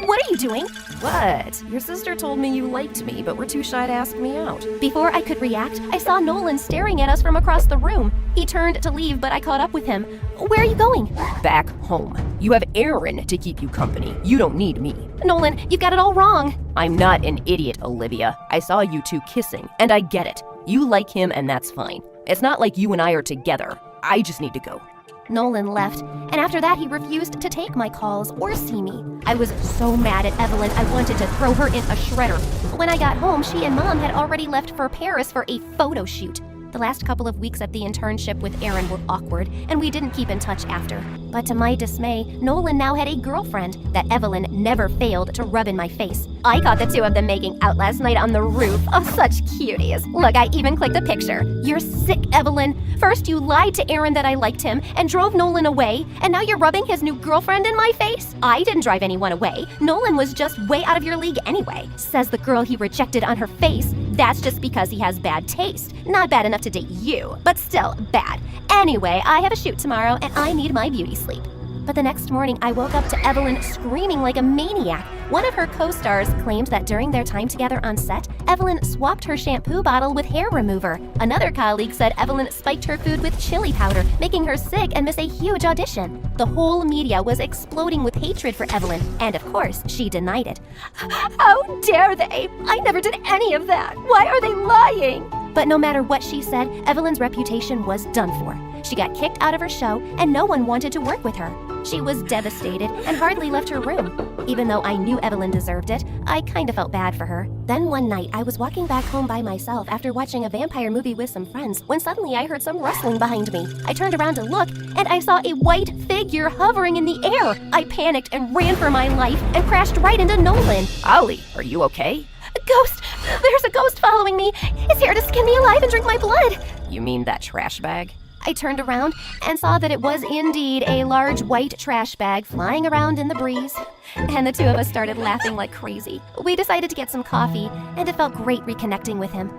A: What are you doing?
D: What? Your sister told me you liked me, but were too shy to ask me out.
A: Before I could react, I saw Nolan staring at us from across the room. He turned to leave, but I caught up with him. Where are you going?
D: Back home. You have Aaron to keep you company. You don't need me.
A: Nolan, you've got it all wrong.
D: I'm not an idiot, Olivia. I saw you two kissing, and I get it. You like him, and that's fine. It's not like you and I are together. I just need to go.
A: Nolan left, and after that he refused to take my calls or see me. I was so mad at Evelyn, I wanted to throw her in a shredder. When I got home, she and Mom had already left for Paris for a photo shoot. The last couple of weeks at the internship with Aaron were awkward, and we didn't keep in touch after. But to my dismay, Nolan now had a girlfriend that Evelyn never failed to rub in my face. I caught the two of them making out last night on the roof. Oh, such cuties. Look, I even clicked a picture. You're sick, Evelyn. First you lied to Aaron that I liked him and drove Nolan away, and now you're rubbing his new girlfriend in my face? I didn't drive anyone away. Nolan was just way out of your league anyway. Says the girl he rejected on her face. That's just because he has bad taste. Not bad enough to date you, but still bad. Anyway, I have a shoot tomorrow and I need my beauty sleep. But the next morning, I woke up to Evelyn screaming like a maniac. One of her co-stars claimed that during their time together on set, Evelyn swapped her shampoo bottle with hair remover. Another colleague said Evelyn spiked her food with chili powder, making her sick and miss a huge audition. The whole media was exploding with hatred for Evelyn, and of course, she denied it. How dare they? I never did any of that. Why are they lying? But no matter what she said, Evelyn's reputation was done for. She got kicked out of her show, and no one wanted to work with her. She was devastated and hardly left her room. Even though I knew Evelyn deserved it, I kind of felt bad for her. Then one night, I was walking back home by myself after watching a vampire movie with some friends when suddenly I heard some rustling behind me. I turned around to look, and I saw a white figure hovering in the air. I panicked and ran for my life and crashed right into Nolan.
D: Ollie, are you okay?
A: A ghost! There's a ghost following me. It's here to skin me alive and drink my blood.
D: You mean that trash bag?
A: I turned around and saw that it was indeed a large white trash bag flying around in the breeze. And the two of us started laughing like crazy. We decided to get some coffee, and it felt great reconnecting with him.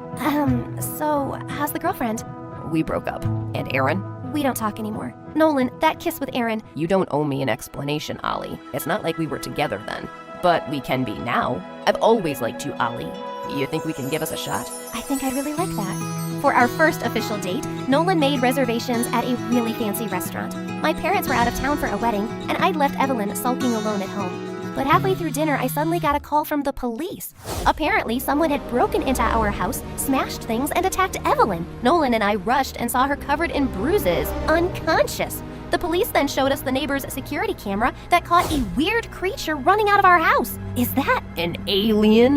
A: So how's the girlfriend?
D: We broke up. And Aaron?
A: We don't talk anymore. Nolan, that kiss with Aaron.
D: You don't owe me an explanation, Ollie. It's not like we were together then. But we can be now. I've always liked you, Ollie. You think we can give us a shot?
A: I think I'd really like that. For our first official date, Nolan made reservations at a really fancy restaurant. My parents were out of town for a wedding, and I'd left Evelyn sulking alone at home. But halfway through dinner, I suddenly got a call from the police. Apparently, someone had broken into our house, smashed things, and attacked Evelyn. Nolan and I rushed and saw her covered in bruises, unconscious. The police then showed us the neighbor's security camera that caught a weird creature running out of our house. Is that
D: An alien?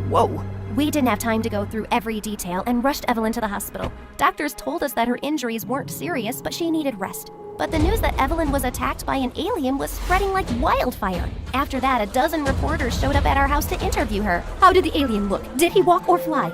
D: Whoa.
A: We didn't have time to go through every detail and rushed Evelyn to the hospital. Doctors told us that her injuries weren't serious, but she needed rest. But the news that Evelyn was attacked by an alien was spreading like wildfire. After that, a dozen reporters showed up at our house to interview her. How did the alien look? Did he walk or fly?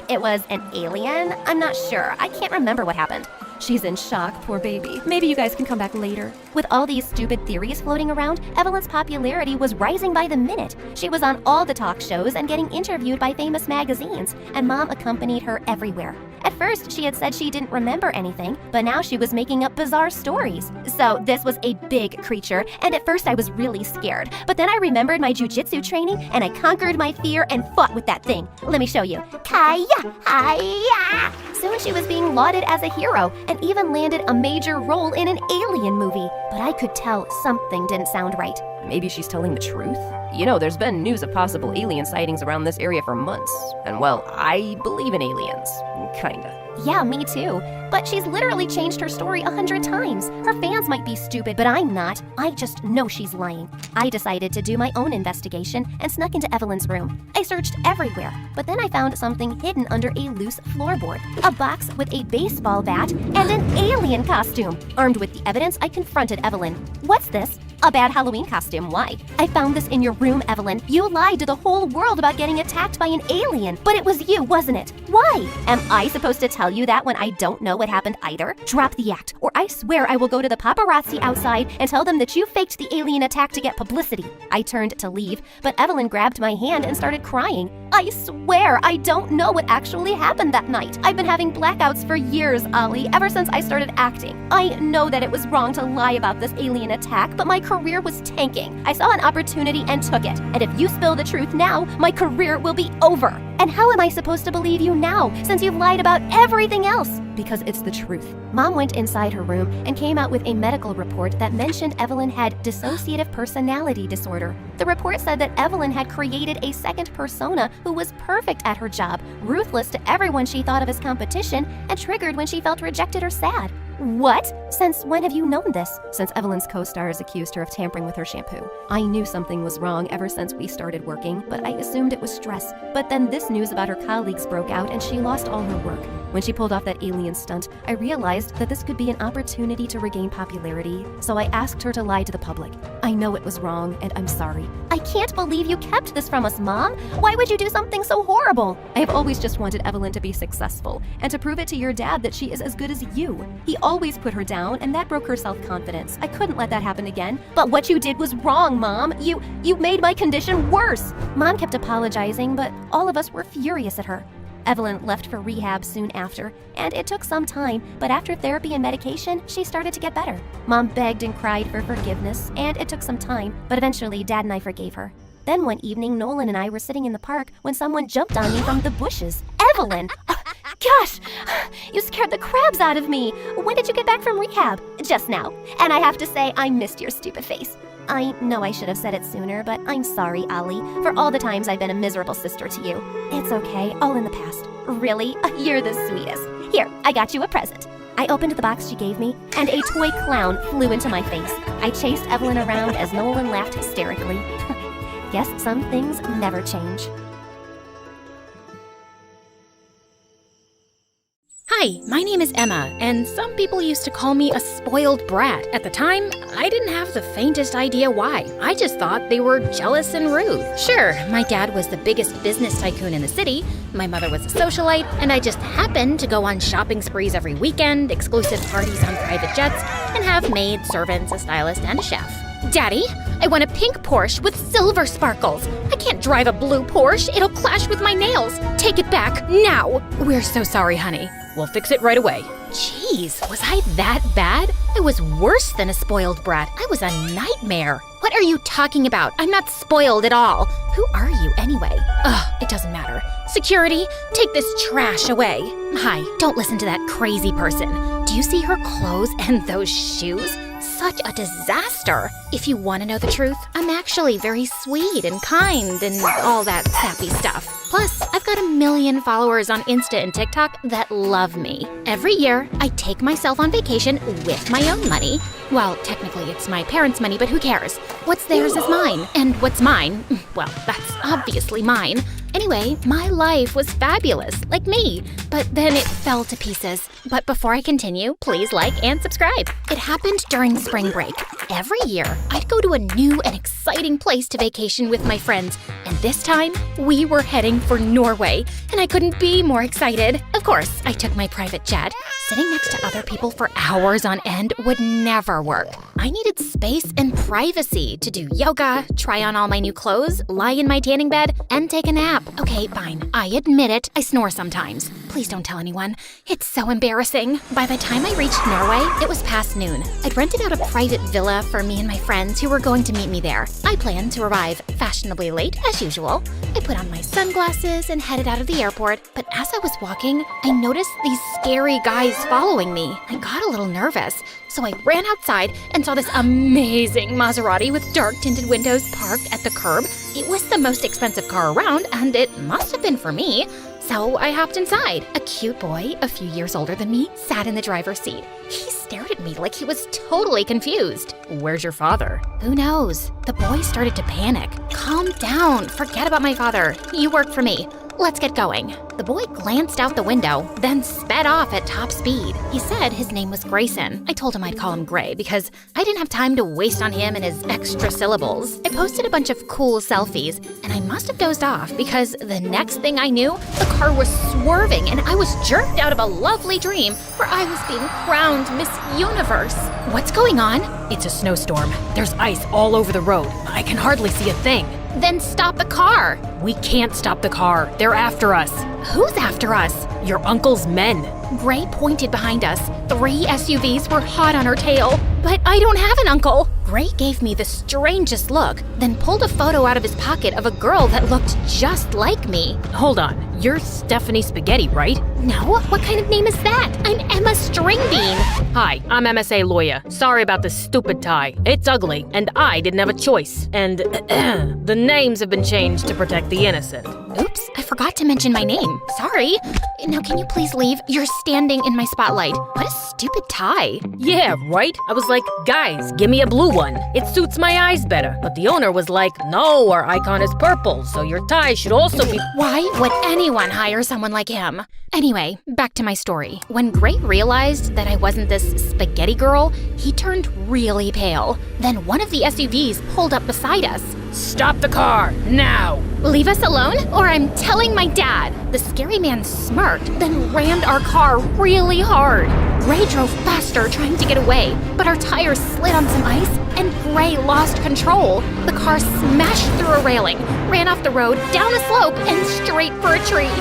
A: It was an alien? I'm not sure. I can't remember what happened. She's in shock, poor baby. Maybe you guys can come back later. With all these stupid theories floating around, Evelyn's popularity was rising by the minute. She was on all the talk shows and getting interviewed by famous magazines, and Mom accompanied her everywhere. At first, she had said she didn't remember anything, but now she was making up bizarre stories. So this was a big creature, and at first I was really scared. But then I remembered my jujitsu training, and I conquered my fear and fought with that thing. Let me show you. Kaya! Hiya! Soon she was being lauded as a hero, and even landed a major role in an alien movie. But I could tell something didn't sound right.
D: Maybe she's telling the truth? You know, there's been news of possible alien sightings around this area for months. And well, I believe in aliens. Kinda.
A: Yeah, me too. But she's literally changed her story 100 times. Her fans might be stupid, but I'm not. I just know she's lying. I decided to do my own investigation and snuck into Evelyn's room. I searched everywhere, but then I found something hidden under a loose floorboard. A box with a baseball bat and an alien costume. Armed with the evidence, I confronted Evelyn. What's this? A bad Halloween costume. Why? I found this in your room, Evelyn. You lied to the whole world about getting attacked by an alien. But it was you, wasn't it? Why? Am I supposed to tell you that when I don't know what happened either? Drop the act, or I swear I will go to the paparazzi outside and tell them that you faked the alien attack to get publicity. I turned to leave, but Evelyn grabbed my hand and started crying. I swear I don't know what actually happened that night. I've been having blackouts for years, Ollie, ever since I started acting. I know that it was wrong to lie about this alien attack, but my career was tanking. I saw an opportunity and took it. And if you spill the truth now, my career will be over. And how am I supposed to believe you now, since you've lied about everything else? Because it's the truth. Mom went inside her room and came out with a medical report that mentioned Evelyn had dissociative personality disorder. The report said that Evelyn had created a second persona who was perfect at her job, ruthless to everyone she thought of as competition, and triggered when she felt rejected or sad. What? Since when have you known this? Since Evelyn's co-stars accused her of tampering with her shampoo. I knew something was wrong ever since we started working, but I assumed it was stress. But then this news about her colleagues broke out and she lost all her work. When she pulled off that alien stunt, I realized that this could be an opportunity to regain popularity, so I asked her to lie to the public. I know it was wrong, and I'm sorry. I can't believe you kept this from us, Mom. Why would you do something so horrible? I have always just wanted Evelyn to be successful, and to prove it to your dad that she is as good as you. He always put her down, and that broke her self-confidence. I couldn't let that happen again. But what you did was wrong, Mom. You made my condition worse. Mom kept apologizing, but all of us were furious at her. Evelyn left for rehab soon after, and it took some time, but after therapy and medication, she started to get better. Mom begged and cried for forgiveness, and it took some time, but eventually Dad and I forgave her. Then one evening, Nolan and I were sitting in the park when someone jumped on me from the bushes. Evelyn! Gosh, you scared the crabs out of me. When did you get back from rehab? Just now. And I have to say, I missed your stupid face. I know I should have said it sooner, but I'm sorry, Ollie, for all the times I've been a miserable sister to you. It's okay, all in the past. Really? You're the sweetest. Here, I got you a present. I opened the box she gave me, and a toy clown flew into my face. I chased Evelyn around as Nolan laughed hysterically. Guess some things never change.
B: Hi, my name is Emma, and some people used to call me a spoiled brat. At the time, I didn't have the faintest idea why. I just thought they were jealous and rude. Sure, my dad was the biggest business tycoon in the city, my mother was a socialite, and I just happened to go on shopping sprees every weekend, exclusive parties on private jets, and have maids, servants, a stylist, and a chef. Daddy, I want a pink Porsche with silver sparkles. I can't drive a blue Porsche. It'll clash with my nails. Take it back now. We're so sorry, honey.
C: We'll fix it right away.
B: Jeez, was I that bad? I was worse than a spoiled brat. I was a nightmare. What are you talking about? I'm not spoiled at all. Who are you anyway? Ugh, it doesn't matter. Security, take this trash away. Hi, don't listen to that crazy person. Do you see her clothes and those shoes? Such a disaster. If you want to know the truth, I'm actually very sweet and kind and all that sappy stuff. Plus, I've got 1 million followers on Insta and TikTok that love me. Every year, I take myself on vacation with my own money. Well, technically it's my parents' money, but who cares? What's theirs is mine. And what's mine, well, that's obviously mine. Anyway, my life was fabulous, like me, but then it fell to pieces. But before I continue, please like and subscribe. It happened during spring break. Every year, I'd go to a new and exciting place to vacation with my friends, and this time, we were heading for Norway, and I couldn't be more excited. Of course, I took my private jet. Sitting next to other people for hours on end would never work. I needed space and privacy to do yoga, try on all my new clothes, lie in my tanning bed, and take a nap. Okay, fine. I admit it. I snore sometimes. Please don't tell anyone. It's so embarrassing. By the time I reached Norway, it was past noon. I'd rented out a private villa for me and my friends who were going to meet me there. I planned to arrive fashionably late, as usual. I put on my sunglasses and headed out of the airport, but as I was walking, I noticed these scary guys following me. I got a little nervous, so I ran outside and saw this amazing Maserati with dark tinted windows parked at the curb. It was the most expensive car around, and it must have been for me. So I hopped inside. A cute boy, a few years older than me, sat in the driver's seat. He stared at me like he was totally confused.
C: Where's your father?
B: Who knows? The boy started to panic. Calm down. Forget about my father. You work for me. Let's get going. The boy glanced out the window, then sped off at top speed. He said his name was Grayson. I told him I'd call him Gray because I didn't have time to waste on him and his extra syllables. I posted a bunch of cool selfies, and I must have dozed off because the next thing I knew, the car was swerving and I was jerked out of a lovely dream where I was being crowned Miss Universe. What's going on?
C: It's a snowstorm. There's ice all over the road. I can hardly see a thing.
B: Then stop the car.
C: We can't stop the car. They're after us.
B: Who's after us?
C: Your uncle's men.
B: Gray pointed behind us. 3 SUVs were hot on her tail. But I don't have an uncle. Gray gave me the strangest look, then pulled a photo out of his pocket of a girl that looked just like me.
C: Hold on. You're Stephanie Spaghetti, right?
B: No? What kind of name is that? I'm Emma Stringbean.
C: Hi, I'm MSA lawyer. Sorry about the stupid tie. It's ugly, and I didn't have a choice. And the names have been changed to protect the innocent.
B: Oops, I forgot to mention my name. Sorry. Now can you please leave? You're standing in my spotlight. What a stupid tie.
C: Yeah, right? I was like, guys, give me a blue one. It suits my eyes better. But the owner was like, no, our icon is purple, so your tie should also be...
B: Why would anyone hire someone like him? Anyway, back to my story. When Gray realized that I wasn't this spaghetti girl, he turned really pale. Then one of the SUVs pulled up beside us.
C: Stop the car, now!
B: Leave us alone, or I'm telling my dad. The scary man smirked, then rammed our car really hard. Gray drove faster, trying to get away, but our tires slid on some ice, and Gray lost control. The car smashed through a railing, ran off the road, down a slope, and straight for a tree.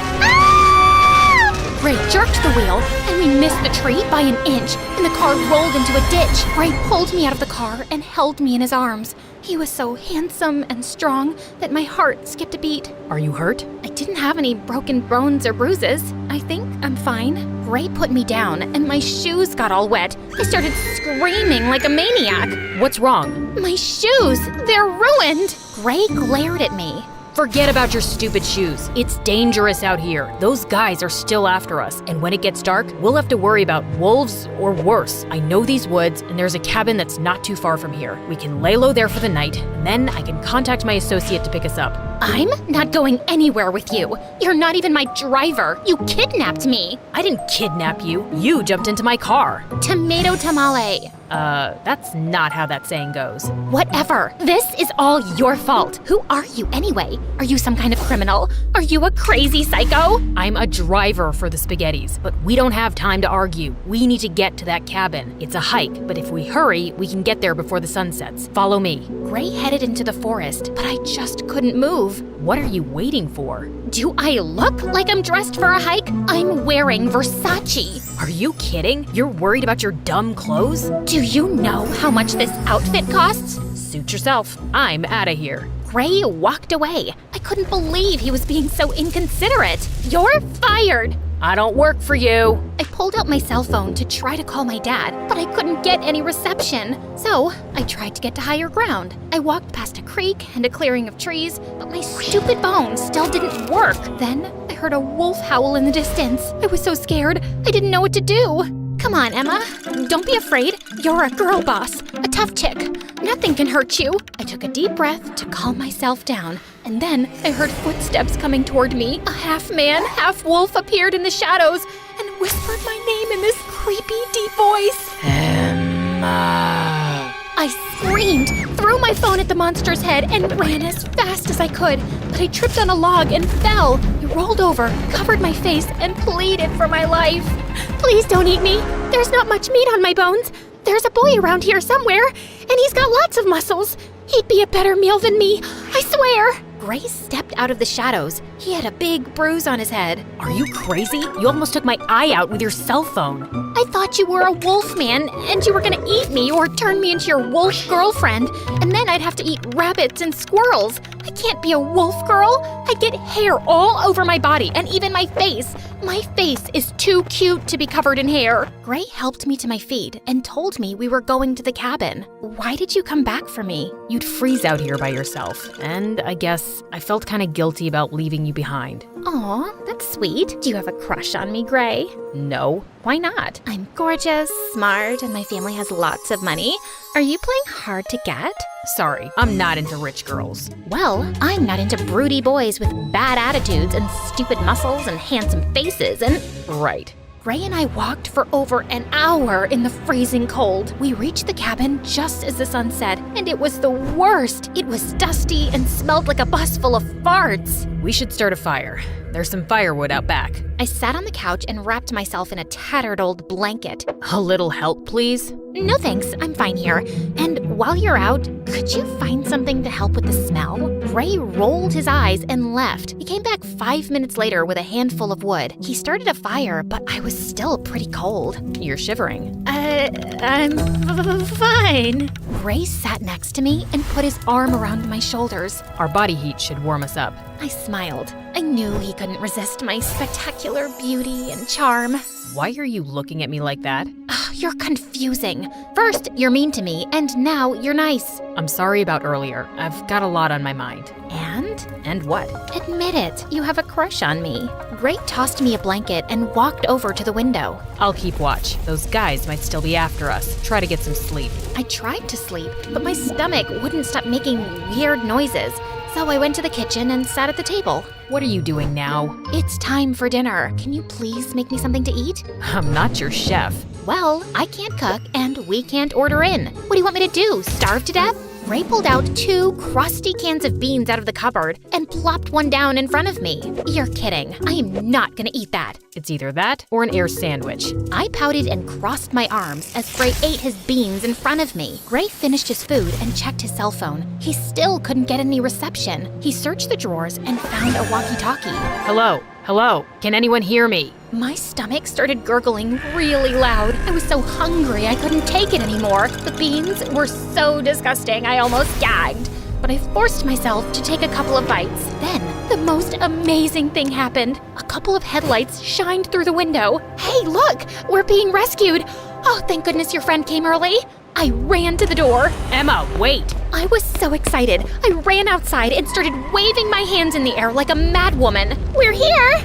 B: Gray jerked the wheel, and we missed the tree by an inch, and the car rolled into a ditch. Gray pulled me out of the car and held me in his arms. He was so handsome and strong that my heart skipped a beat.
C: Are you hurt?
B: I didn't have any broken bones or bruises. I think I'm fine. Gray put me down, and my shoes got all wet. I started screaming like a maniac.
C: What's wrong?
B: My shoes! They're ruined! Gray glared at me.
C: Forget about your stupid shoes. It's dangerous out here. Those guys are still after us, and when it gets dark, we'll have to worry about wolves or worse. I know these woods, and there's a cabin that's not too far from here. We can lay low there for the night, and then I can contact my associate to pick us up.
B: I'm not going anywhere with you. You're not even my driver. You kidnapped me.
C: I didn't kidnap you. You jumped into my car.
B: Tomato tamale.
C: That's not how that saying goes.
B: Whatever. This is all your fault. Who are you anyway? Are you some kind of criminal? Are you a crazy psycho?
C: I'm a driver for the Spaghettis, but we don't have time to argue. We need to get to that cabin. It's a hike, but if we hurry, we can get there before the sun sets. Follow me.
B: Gray headed into the forest, but I just couldn't move. move.
C: What are you waiting for?
B: Do I look like I'm dressed for a hike? I'm wearing Versace.
C: Are you kidding? You're worried about your dumb clothes?
B: Do you know how much this outfit costs?
C: Suit yourself. I'm out of here.
B: Gray walked away. I couldn't believe he was being so inconsiderate. You're fired.
C: I don't work for you.
B: I pulled out my cell phone to try to call my dad, but I couldn't get any reception. So I tried to get to higher ground. I walked past a creek and a clearing of trees, but my stupid phone still didn't work. Then I heard a wolf howl in the distance. I was so scared, I didn't know what to do. Come on, Emma. Don't be afraid. You're a girl boss, a tough chick. Nothing can hurt you. I took a deep breath to calm myself down, and then I heard footsteps coming toward me. A half-man, half-wolf appeared in the shadows and whispered my name in this creepy, deep voice.
C: Emma.
B: I screamed, threw my phone at the monster's head, and ran as fast as I could. But I tripped on a log and fell. I rolled over, covered my face, and pleaded for my life. Please don't eat me. There's not much meat on my bones. There's a boy around here somewhere, and he's got lots of muscles. He'd be a better meal than me, I swear. Gray stepped out of the shadows. He had a big bruise on his head.
C: Are you crazy? You almost took my eye out with your cell phone.
B: I thought you were a wolf man, and you were gonna eat me or turn me into your wolf girlfriend, and then I'd have to eat rabbits and squirrels. I can't be a wolf girl. I get hair all over my body and even my face. My face is too cute to be covered in hair. Gray helped me to my feet and told me we were going to the cabin. Why did you come back for me?
C: You'd freeze out here by yourself, and I guess I felt kind of guilty about leaving you behind.
B: Aw, that's sweet. Do you have a crush on me, Gray?
C: No. Why not?
B: I'm gorgeous, smart, and my family has lots of money. Are you playing hard to get?
C: Sorry, I'm not into rich girls.
B: Well, I'm not into broody boys with bad attitudes and stupid muscles and handsome faces and…
C: Right.
B: Gray and I walked for over an hour in the freezing cold. We reached the cabin just as the sun set, and it was the worst. It was dusty and smelled like a bus full of farts.
C: We should start a fire. There's some firewood out back.
B: I sat on the couch and wrapped myself in a tattered old blanket.
C: A little help, please?
B: No thanks, I'm fine here. And while you're out, could you find something to help with the smell? Gray rolled his eyes and left. He came back 5 minutes later with a handful of wood. He started a fire, but I was still pretty cold.
C: You're shivering.
B: I'm fine. Gray sat next to me and put his arm around my shoulders.
C: Our body heat should warm us up.
B: I smiled. I knew he couldn't resist my spectacular beauty and charm.
C: Why are you looking at me like that?
B: You're confusing. First, you're mean to me, and now you're nice.
C: I'm sorry about earlier. I've got a lot on my mind.
B: And?
C: And what?
B: Admit it, you have a crush on me. Gray tossed me a blanket and walked over to the window.
C: I'll keep watch. Those guys might still be after us. Try to get some sleep.
B: I tried to sleep, but my stomach wouldn't stop making weird noises. So I went to the kitchen and sat at the table.
C: What are you doing now?
B: It's time for dinner. Can you please make me something to eat?
C: I'm not your chef.
B: Well, I can't cook and we can't order in. What do you want me to do, starve to death? Ray pulled out 2 crusty cans of beans out of the cupboard and plopped one down in front of me. You're kidding. I am not gonna eat that.
C: It's either that or an air sandwich.
B: I pouted and crossed my arms as Gray ate his beans in front of me. Gray finished his food and checked his cell phone. He still couldn't get any reception. He searched the drawers and found a walkie-talkie.
C: Hello? Hello? Can anyone hear me?
B: My stomach started gurgling really loud. I was so hungry I couldn't take it anymore. The beans were so disgusting I almost gagged. But I forced myself to take a couple of bites. Then, the most amazing thing happened. A couple of headlights shined through the window. Hey, look! We're being rescued! Oh, thank goodness your friend came early. I ran to the door.
C: Emma, wait!
B: I was so excited. I ran outside and started waving my hands in the air like a madwoman. We're here!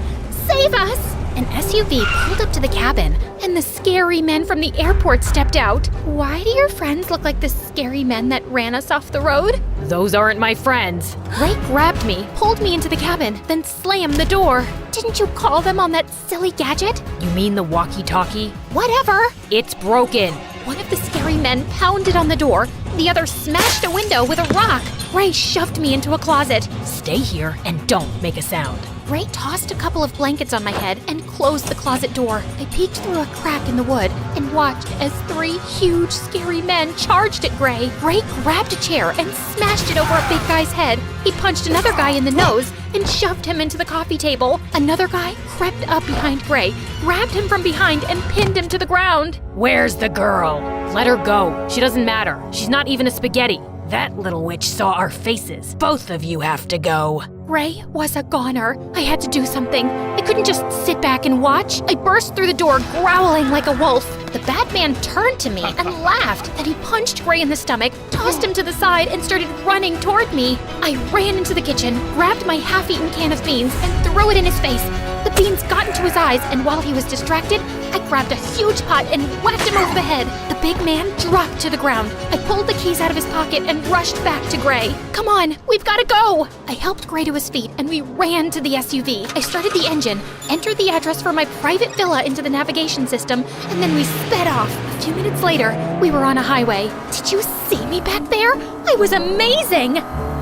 B: Save us! An SUV pulled up to the cabin, and the scary men from the airport stepped out. Why do your friends look like the scary men that ran us off the road?
C: Those aren't my friends.
B: Ray grabbed me, pulled me into the cabin, then slammed the door. Didn't you call them on that silly gadget?
C: You mean the walkie-talkie?
B: Whatever.
C: It's broken.
B: One of the scary men pounded on the door. The other smashed a window with a rock. Ray shoved me into a closet.
C: Stay here and don't make a sound.
B: Ray tossed a couple of blankets on my head and closed the closet door. I peeked through a crack in the wood and watched as 3 huge, scary men charged at Gray. Ray grabbed a chair and smashed it over a big guy's head. He punched another guy in the nose and shoved him into the coffee table. Another guy crept up behind Gray, grabbed him from behind, and pinned him to the ground.
C: Where's the girl? Let her go. She doesn't matter. She's not even a spaghetti. That little witch saw our faces. Both of you have to go.
B: Ray was a goner. I had to do something. I couldn't just sit back and watch. I burst through the door, growling like a wolf. The bad man turned to me and laughed. Then he punched Ray in the stomach, tossed him to the side, and started running toward me. I ran into the kitchen, grabbed my half-eaten can of beans, and threw it in his face. The beans got into his eyes, and while he was distracted, I grabbed a huge pot and whacked him over the head. The big man dropped to the ground. I pulled the keys out of his pocket and rushed back to Gray. Come on, we've got to go! I helped Gray to his feet, and we ran to the SUV. I started the engine, entered the address for my private villa into the navigation system, and then we sped off. A few minutes later, we were on a highway. Did you see me back there? I was amazing!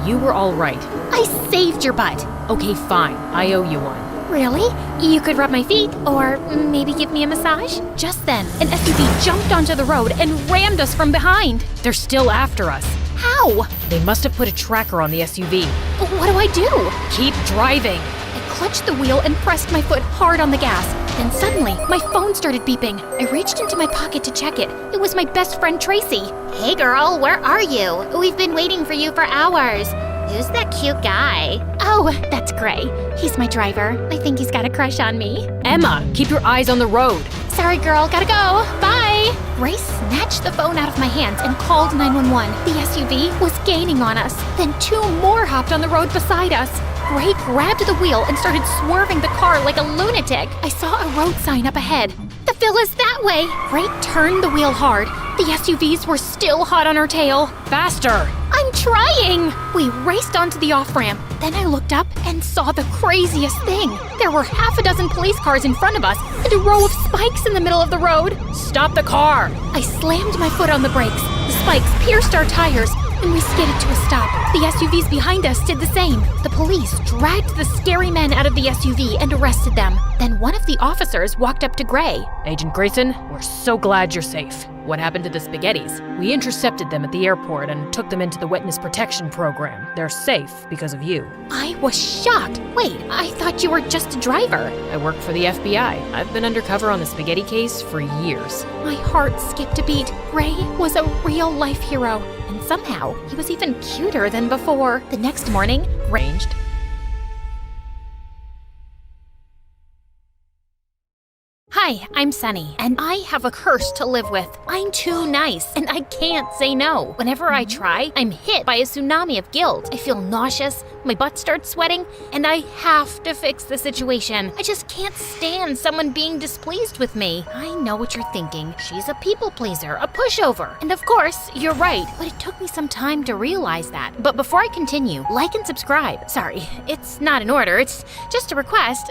C: You were all right.
B: I saved your butt.
C: Okay, fine. I owe you one.
B: Really? You could rub my feet, or maybe give me a massage? Just then, an SUV jumped onto the road and rammed us from behind.
C: They're still after us.
B: How?
C: They must have put a tracker on the SUV.
B: What do I do?
C: Keep driving.
B: I clutched the wheel and pressed my foot hard on the gas. Then suddenly, my phone started beeping. I reached into my pocket to check it. It was my best friend, Tracy.
E: Hey girl, where are you? We've been waiting for you for hours. Who's that cute guy?
B: Oh, that's Gray. He's my driver. I think he's got a crush on me.
C: Emma, keep your eyes on the road.
B: Sorry, girl, gotta go. Bye. Ray snatched the phone out of my hands and called 911. The SUV was gaining on us. Then 2 more hopped on the road beside us. Ray grabbed the wheel and started swerving the car like a lunatic. I saw a road sign up ahead. The villa's that way. Ray turned the wheel hard. The SUVs were still hot on our tail.
C: Faster.
B: I'm trying! We raced onto the off-ramp. Then I looked up and saw the craziest thing. There were half a dozen police cars in front of us and a row of spikes in the middle of the road.
C: Stop the car.
B: I slammed my foot on the brakes. The spikes pierced our tires, and we skidded to a stop. The SUVs behind us did the same. The police dragged the scary men out of the SUV and arrested them. Then one of the officers walked up to Gray.
C: Agent Grayson, we're so glad you're safe. What happened to the spaghettis? We intercepted them at the airport and took them into the witness protection program. They're safe because of you.
B: I was shocked. Wait, I thought you were just a driver.
C: I work for the FBI. I've been undercover on the spaghetti case for years.
B: My heart skipped a beat. Ray was a real-life hero. And somehow, he was even cuter than before. The next morning,
C: Ranged.
B: Hi, I'm Sunny, and I have a curse to live with. I'm too nice, and I can't say no. Whenever I try, I'm hit by a tsunami of guilt. I feel nauseous, my butt starts sweating, and I have to fix the situation. I just can't stand someone being displeased with me. I know what you're thinking. She's a people pleaser, a pushover. And of course, you're right, but it took me some time to realize that. But before I continue, like and subscribe. Sorry, it's not an order, it's just a request.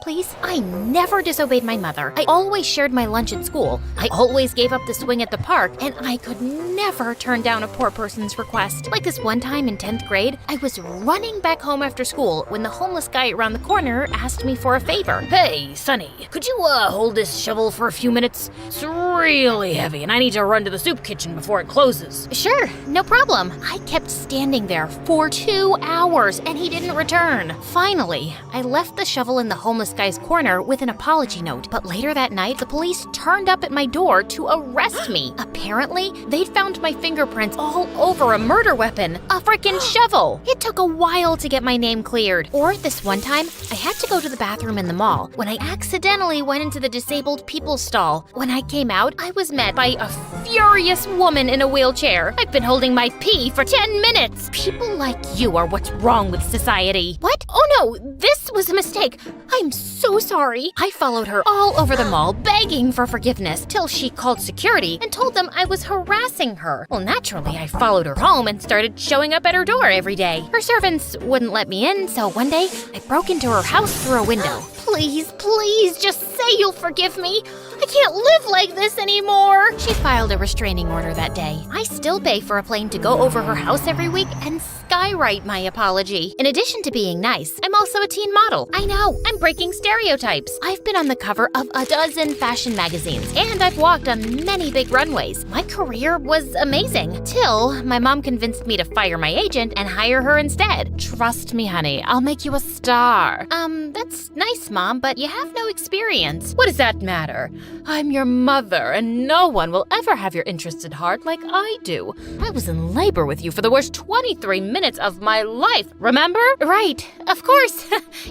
B: Please, I never disobeyed my mother. I always shared my lunch at school. I always gave up the swing at the park, and I could never turn down a poor person's request. Like this one time in 10th grade, I was running back home after school when the homeless guy around the corner asked me for a favor.
C: Hey, Sonny, could you hold this shovel for a few minutes? It's really heavy, and I need to run to the soup kitchen before it closes.
B: Sure, no problem. I kept standing there for 2 hours, and he didn't return. Finally, I left the shovel in the homeless guy's corner with an apology note, but later that night, the police turned up at my door to arrest me. Apparently, they'd found my fingerprints all over a murder weapon, a frickin' shovel. It took a while to get my name cleared. Or this one time, I had to go to the bathroom in the mall when I accidentally went into the disabled people's stall. When I came out, I was met by a furious woman in a wheelchair. I've been holding my pee for 10 minutes. People like you are what's wrong with society. What? Oh no, this was a mistake. I'm so sorry. I followed her all over the mall begging for forgiveness till she called security and told them I was harassing her. Well, naturally, I followed her home and started showing up at her door every day. Her servants wouldn't let me in, so one day I broke into her house through a window. Please, please, just say you'll forgive me. I can't live like this anymore. She filed a restraining order that day. I still pay for a plane to go over her house every week and skywrite my apology. In addition to being nice, I'm also also a teen model. I know, I'm breaking stereotypes. I've been on the cover of a dozen fashion magazines, and I've walked on many big runways. My career was amazing, till my mom convinced me to fire my agent and hire her instead. Trust me, honey, I'll make you a star. That's nice, Mom, but you have no experience.
C: What does that matter? I'm your mother, and no one will ever have your interests at heart like I do. I was in labor with you for the worst 23 minutes of my life, remember?
B: Right, of course.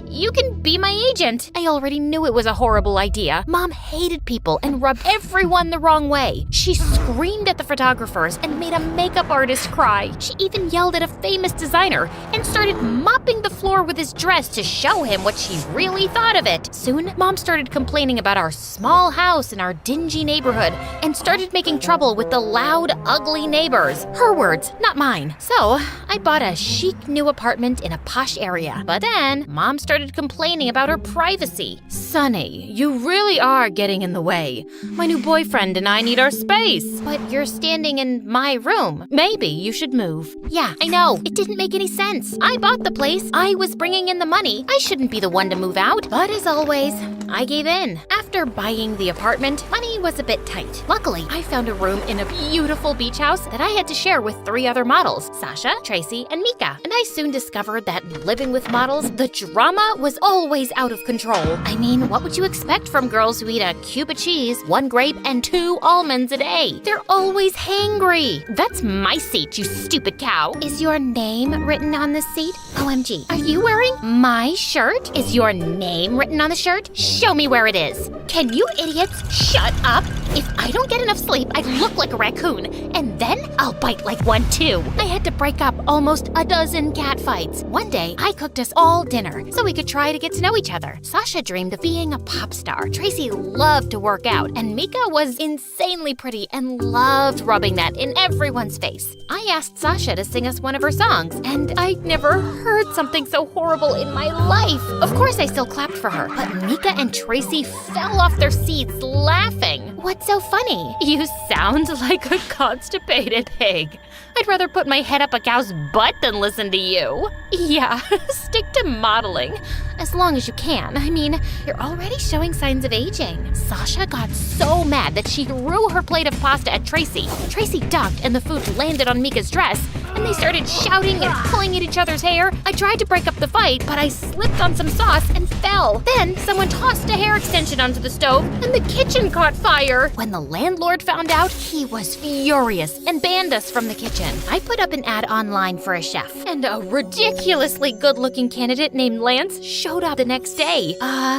B: You can be my agent. I already knew it was a horrible idea. Mom hated people and rubbed everyone the wrong way. She screamed at the photographers and made a makeup artist cry. She even yelled at a famous designer and started mopping the floor with his dress to show him what she really thought of it. Soon, Mom started complaining about our small house in our dingy neighborhood and started making trouble with the loud, ugly neighbors. Her words, not mine. So, I bought a chic new apartment in a posh area. But then, Mom started complaining about her privacy.
C: Sonny, you really are getting in the way. My new boyfriend and I need our space.
B: But you're standing in my room.
C: Maybe you should move.
B: Yeah, I know. It didn't make any sense. I bought the place. I was bringing in the money. I shouldn't be the one to move out. But as always, I gave in. After buying the apartment, money was a bit tight. Luckily, I found a room in a beautiful beach house that I had to share with 3 other models, Sasha, Tracy, and Mika. And I soon discovered that living with models, the drama was always out of control. I mean, what would you expect from girls who eat a cube of cheese, 1 grape, and 2 almonds a day? They're always hangry. That's my seat, you stupid cow. Is your name written on this seat? OMG, are you wearing my shirt? Is your name written on the shirt? Show me where it is. Can you idiots shut up? If I don't get enough sleep, I look like a raccoon, and then I'll bite like one too. I had to break up almost a dozen cat fights. One day, I cooked us all dinner so we could try to get to know each other. Sasha dreamed of being a pop star. Tracy loved to work out, and Mika was insanely pretty and loved rubbing that in everyone's face. I asked Sasha to sing us one of her songs, and I'd never heard something so horrible in my life. Of course, I still clapped for her, but Mika and Tracy fell off their seats laughing. What's so funny?
C: You sound like a constipated pig. I'd rather put my head up a cow's butt than listen to you.
B: Yeah, stick to modeling. As long as you can. I mean, you're already showing signs of aging. Sasha got so mad that she threw her plate of pasta at Tracy. Tracy ducked and the food landed on Mika's dress, and they started shouting and pulling at each other's hair. I tried to break up the fight, but I slipped on some sauce and fell. Then someone tossed a hair extension onto the stove, and the kitchen caught fire. When the landlord found out, he was furious and banned us from the kitchen. I put up an ad online for a chef, and a ridiculously good-looking candidate named Lance showed up the next day.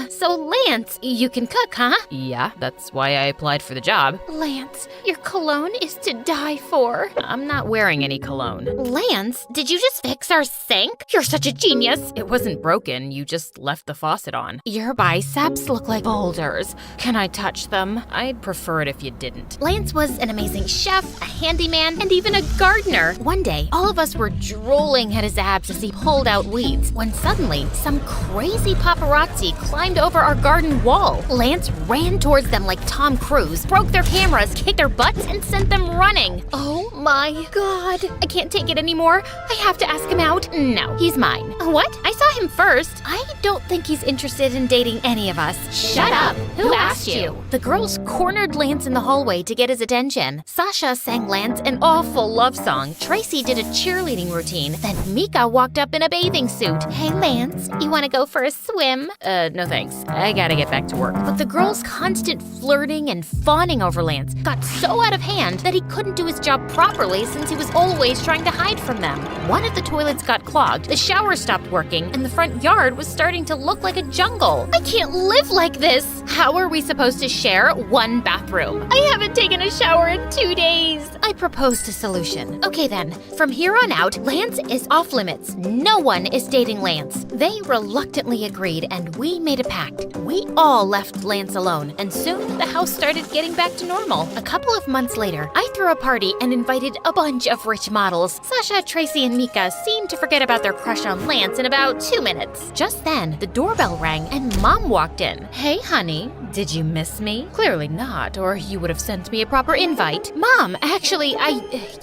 B: So Lance, you can cook, huh?
C: Yeah, that's why I applied for the job.
B: Lance, your cologne is to die for.
C: I'm not wearing any cologne.
B: Lance, did you just fix our sink? You're such a genius.
C: It wasn't broken, you just left the faucet on.
B: Your biceps look like boulders. Can I touch them?
C: I'd prefer it if you didn't.
B: Lance was an amazing chef, a handyman, and even a gardener. One day, all of us were drooling at his abs as he pulled out weeds, when suddenly, some crazy paparazzi climbed over our garden wall. Lance ran towards them like Tom Cruise, broke their cameras, kicked their butts, and sent them running. Oh my God. I can't take it anymore. I have to ask him out. No, he's mine. What? I saw him first. I don't think he's interested in dating any of us. Shut up. Who asked you? The girls cornered Lance in the hallway to get his attention. Sasha sang Lance an awful love song. Tracy did a cheerleading routine. Then Mika walked up in a bathing suit. Hey, Lance, you want to go for a swim?
C: No thanks. I gotta get back to work.
B: But the girls' constant flirting and fawning over Lance got so out of hand that he couldn't do his job properly since he was always trying to hide from them. One of the toilets got clogged, the shower stopped working, and the front yard was starting to look like a jungle. I can't live like this! How are we supposed to share one bathroom? I haven't taken a shower in 2 days. I proposed a solution. Okay then, from here on out, Lance is off limits. No one is dating Lance. They reluctantly agreed, and we made a pact. We all left Lance alone, and soon the house started getting back to normal. A couple of months later, I threw a party and invited a bunch of rich models. Sasha, Tracy, and Mika seemed to forget about their crush on Lance in about 2 minutes. Just then, the doorbell rang and Mom walked in. Hey, honey, Did you miss me? Clearly not, or you would have sent me a proper invite. Mom, actually,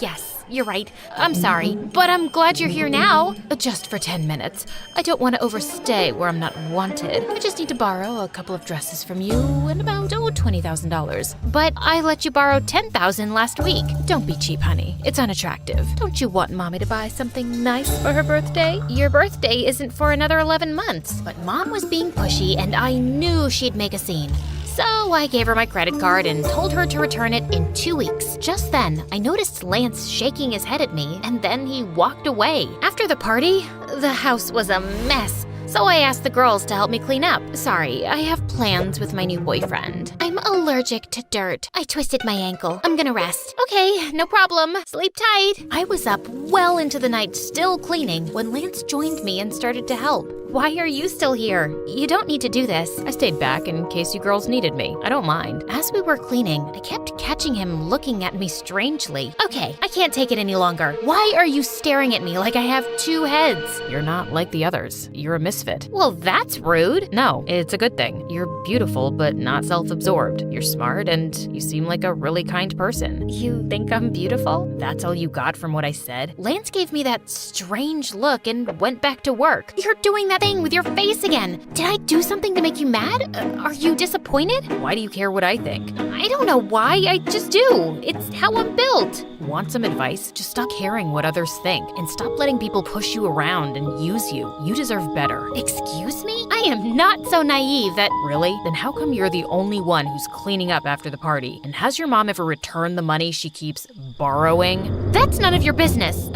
B: yes. You're right. I'm sorry, but I'm glad you're here now. Just for 10 minutes. I don't want to overstay where I'm not wanted. I just need to borrow a couple of dresses from you and about, $20,000. But I let you borrow $10,000 last week. Don't be cheap, honey. It's unattractive. Don't you want Mommy to buy something nice for her birthday? Your birthday isn't for another 11 months. But Mom was being pushy, and I knew she'd make a scene. So I gave her my credit card and told her to return it in 2 weeks. Just then, I noticed Lance shaking his head at me, and then he walked away. After the party, the house was a mess. So I asked the girls to help me clean up. Sorry, I have plans with my new boyfriend. I'm allergic to dirt. I twisted my ankle. I'm gonna rest. Okay, no problem. Sleep tight. I was up well into the night still cleaning when Lance joined me and started to help. Why are you still here? You don't need to do this. I stayed back in case you girls needed me. I don't mind. As we were cleaning, I kept catching him looking at me strangely. Okay, I can't take it any longer. Why are you staring at me like I have 2 heads?
C: You're not like the others. You're a misfit.
B: Well, that's rude.
C: No, it's a good thing. You're beautiful, but not self-absorbed. You're smart, and you seem like a really kind person.
B: You think I'm beautiful?
C: That's all you got from what I said?
B: Lance gave me that strange look and went back to work. You're doing that thing with your face again. Did I do something to make you mad? Are you disappointed?
C: Why do you care what I think?
B: I don't know why, I just do. It's how I'm built.
C: Want some advice? Just stop caring what others think and stop letting people push you around and use you. You deserve better.
B: Excuse me? I am not so naive that—
C: Really? Then how come you're the only one who's cleaning up after the party? And has your mom ever returned the money she keeps borrowing?
B: That's none of your business.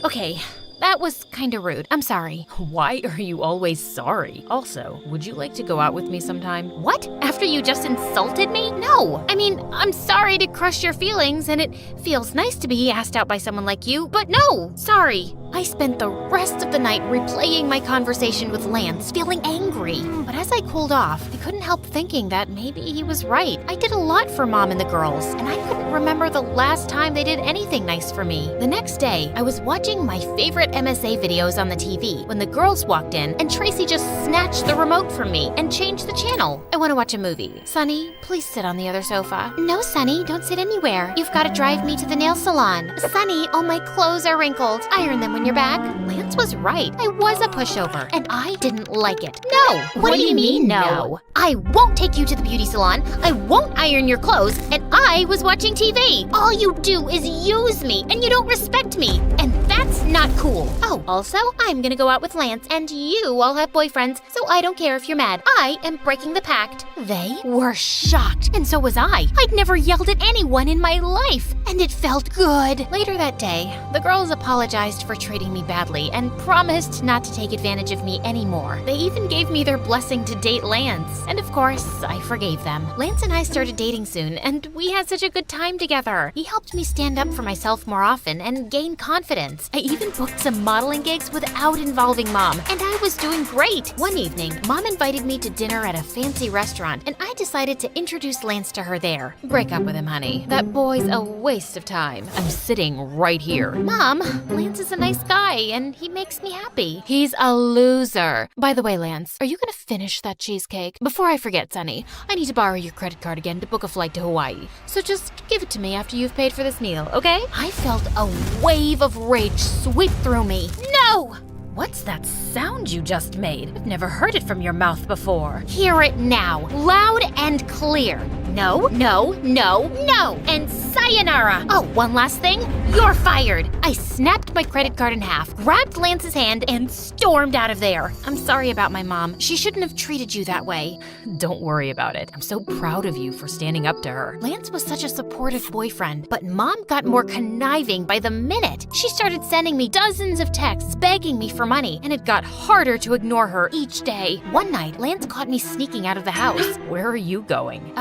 B: Okay. That was kinda rude. I'm sorry.
C: Why are you always sorry? Also, would you like to go out with me sometime?
B: What? After you just insulted me? No. I mean, I'm sorry to crush your feelings, and it feels nice to be asked out by someone like you, but no, sorry. I spent the rest of the night replaying my conversation with Lance, feeling angry. But as I cooled off, I couldn't help thinking that maybe he was right. I did a lot for Mom and the girls, and I couldn't remember the last time they did anything nice for me. The next day, I was watching my favorite MSA videos on the TV when the girls walked in and Tracy just snatched the remote from me and changed the channel. I want to watch a movie. Sunny, please sit on the other sofa. No, Sunny, don't sit anywhere. You've got to drive me to the nail salon. Sunny, all my clothes are wrinkled. Iron them when you're back. Lance was right. I was a pushover, and I didn't like it. No! What do you mean, no? I won't take you to the beauty salon. I won't iron your clothes, and I was watching TV. All you do is use me, and you don't respect me, and that's not cool. Oh, also, I'm gonna go out with Lance, and you all have boyfriends, so I don't care if you're mad. I am breaking the pact. They were shocked, and so was I. I'd never yelled at anyone in my life, and it felt good. Later that day, the girls apologized for treating me badly and promised not to take advantage of me anymore. They even gave me their blessing to date Lance, and of course, I forgave them. Lance and I started dating soon, and we had such a good time together. He helped me stand up for myself more often and gain confidence. I even booked some modeling gigs without involving Mom, and I was doing great. One evening, Mom invited me to dinner at a fancy restaurant, and I decided to introduce Lance to her there.
C: Break up with him, honey. That boy's a waste of time. I'm sitting right here.
B: Mom, Lance is a nice guy, and he makes me happy. He's a loser. By the way, Lance, are you gonna finish that cheesecake? Before I forget, Sunny, I need to borrow your credit card again to book a flight to Hawaii. So just give it to me after you've paid for this meal, okay? I felt a wave of rage sweep through me. No!
C: What's that sound you just made? I've never heard it from your mouth before.
B: Hear it now, loud and clear. No, no, no, no, and sayonara. Oh, one last thing, you're fired. I snapped my credit card in half, grabbed Lance's hand, and stormed out of there. I'm sorry about my mom. She shouldn't have treated you that way.
C: Don't worry about it. I'm so proud of you for standing up to her.
B: Lance was such a supportive boyfriend, but Mom got more conniving by the minute. She started sending me dozens of texts begging me for money, and it got harder to ignore her each day. One night, Lance caught me sneaking out of the house.
C: Where are you going?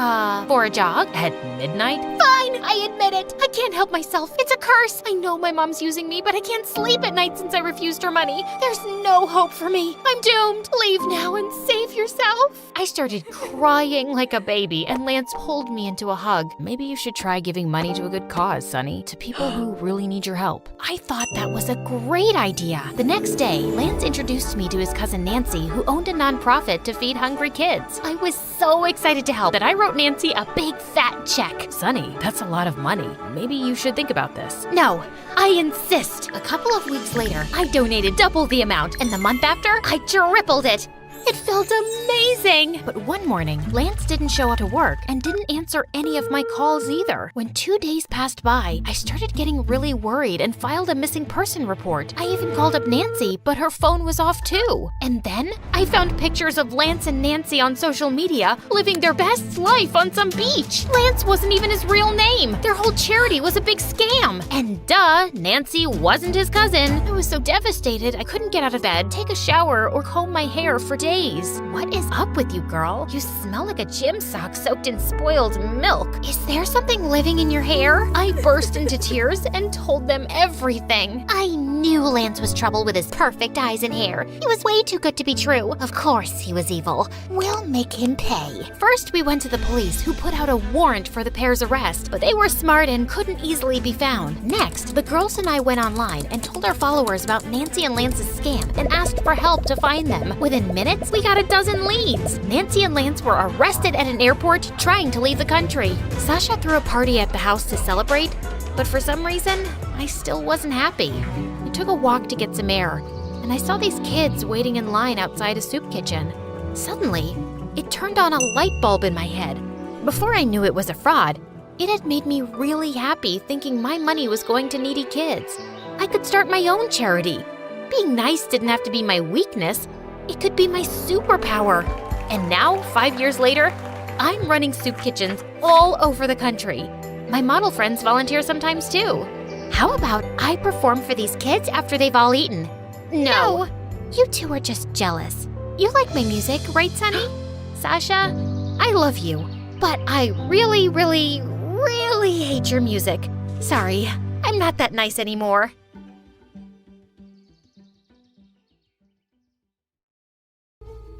B: For a jog?
C: At midnight?
B: Fine! I admit it. I can't help myself. It's a curse. I know my mom's using me, but I can't sleep at night since I refused her money. There's no hope for me. I'm doomed. Leave now and save yourself. I started crying like a baby, and Lance pulled me into a hug.
D: Maybe you should try giving money to a good cause, Sonny, to people who really need your help.
B: I thought that was a great idea. The next day, Lance introduced me to his cousin Nancy, who owned a nonprofit to feed hungry kids. I was so excited to help that I wrote Nancy a big fat check.
D: Sonny, that's a lot of money. Maybe you should think about this.
B: No, I insist. A couple of weeks later, I donated double the amount, and the month after, I tripled it. It felt amazing! But one morning, Lance didn't show up to work and didn't answer any of my calls either. When 2 days passed by, I started getting really worried and filed a missing person report. I even called up Nancy, but her phone was off too. And then, I found pictures of Lance and Nancy on social media living their best life on some beach. Lance wasn't even his real name. Their whole charity was a big scam. And duh, Nancy wasn't his cousin. I was so devastated I couldn't get out of bed, take a shower, or comb my hair for days. What is up with you, girl? You smell like a gym sock soaked in spoiled milk. Is there something living in your hair? I burst into tears and told them everything. I knew Lance was trouble with his perfect eyes and hair. He was way too good to be true. Of course he was evil. We'll make him pay. First, we went to the police, who put out a warrant for the pair's arrest, but they were smart and couldn't easily be found. Next, the girls and I went online and told our followers about Nancy and Lance's scam and asked for help to find them. Within minutes, we got a dozen leads. Nancy and Lance were arrested at an airport trying to leave the country. Sasha threw a party at the house to celebrate, but for some reason, I still wasn't happy. I took a walk to get some air, and I saw these kids waiting in line outside a soup kitchen. Suddenly, it turned on a light bulb in my head. Before I knew it was a fraud, it had made me really happy thinking my money was going to needy kids. I could start my own charity. Being nice didn't have to be my weakness. It could be my superpower. And now, 5 years later, I'm running soup kitchens all over the country. My model friends volunteer sometimes too. How about I perform for these kids after they've all eaten? No. You two are just jealous. You like my music, right, Sonny? Sasha, I love you, but I really, really, really hate your music. Sorry, I'm not that nice anymore.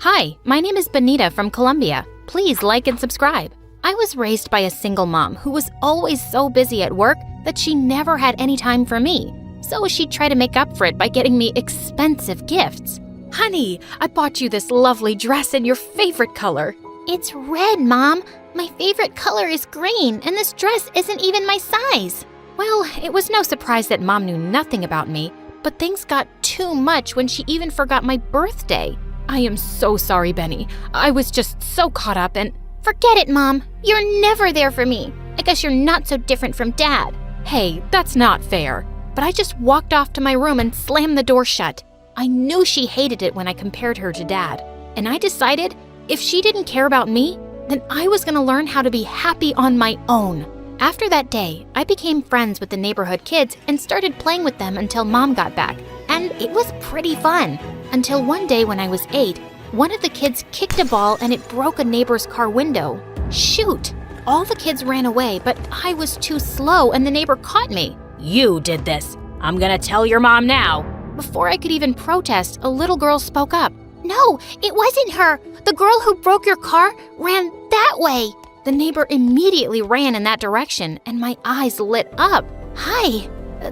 B: Hi, my name is Benita from Colombia. Please like and subscribe. I was raised by a single mom who was always so busy at work that she never had any time for me. So she'd try to make up for it by getting me expensive gifts. Honey, I bought you this lovely dress in your favorite color. It's red, Mom. My favorite color is green, and this dress isn't even my size. Well, it was no surprise that Mom knew nothing about me, but things got too much when she even forgot my birthday. I am so sorry, Benny. I was just so caught up and... Forget it, Mom. You're never there for me. I guess you're not so different from Dad. Hey, that's not fair. But I just walked off to my room and slammed the door shut. I knew she hated it when I compared her to Dad. And I decided if she didn't care about me, then I was going to learn how to be happy on my own. After that day, I became friends with the neighborhood kids and started playing with them until Mom got back. And it was pretty fun. Until one day when I was 8, one of the kids kicked a ball and it broke a neighbor's car window. Shoot! All the kids ran away, but I was too slow and the neighbor caught me.
D: You did this. I'm gonna tell your mom now.
B: Before I could even protest, a little girl spoke up. No, it wasn't her. The girl who broke your car ran that way. The neighbor immediately ran in that direction and my eyes lit up. Hi,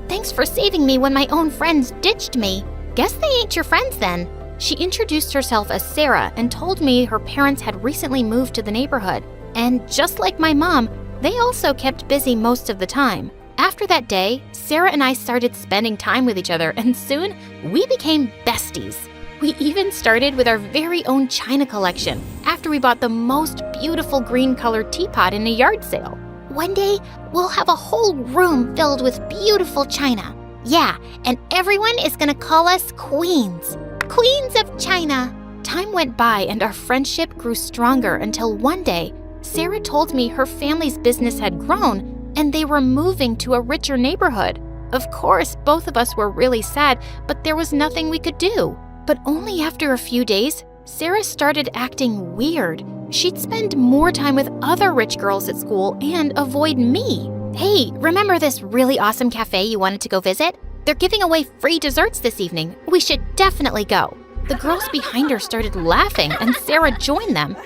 B: thanks for saving me when my own friends ditched me. Guess they ain't your friends then. She introduced herself as Sarah and told me her parents had recently moved to the neighborhood. And just like my mom, they also kept busy most of the time. After that day, Sarah and I started spending time with each other, and soon we became besties. We even started with our very own china collection after we bought the most beautiful green-colored teapot in a yard sale. One day, we'll have a whole room filled with beautiful china. Yeah, and everyone is gonna call us queens. Queens of China. Time went by and our friendship grew stronger until one day, Sarah told me her family's business had grown and they were moving to a richer neighborhood. Of course, both of us were really sad, but there was nothing we could do. But only after a few days, Sarah started acting weird. She'd spend more time with other rich girls at school and avoid me. Hey, remember this really awesome cafe you wanted to go visit? They're giving away free desserts this evening. We should definitely go. The girls behind her started laughing, and Sarah joined them.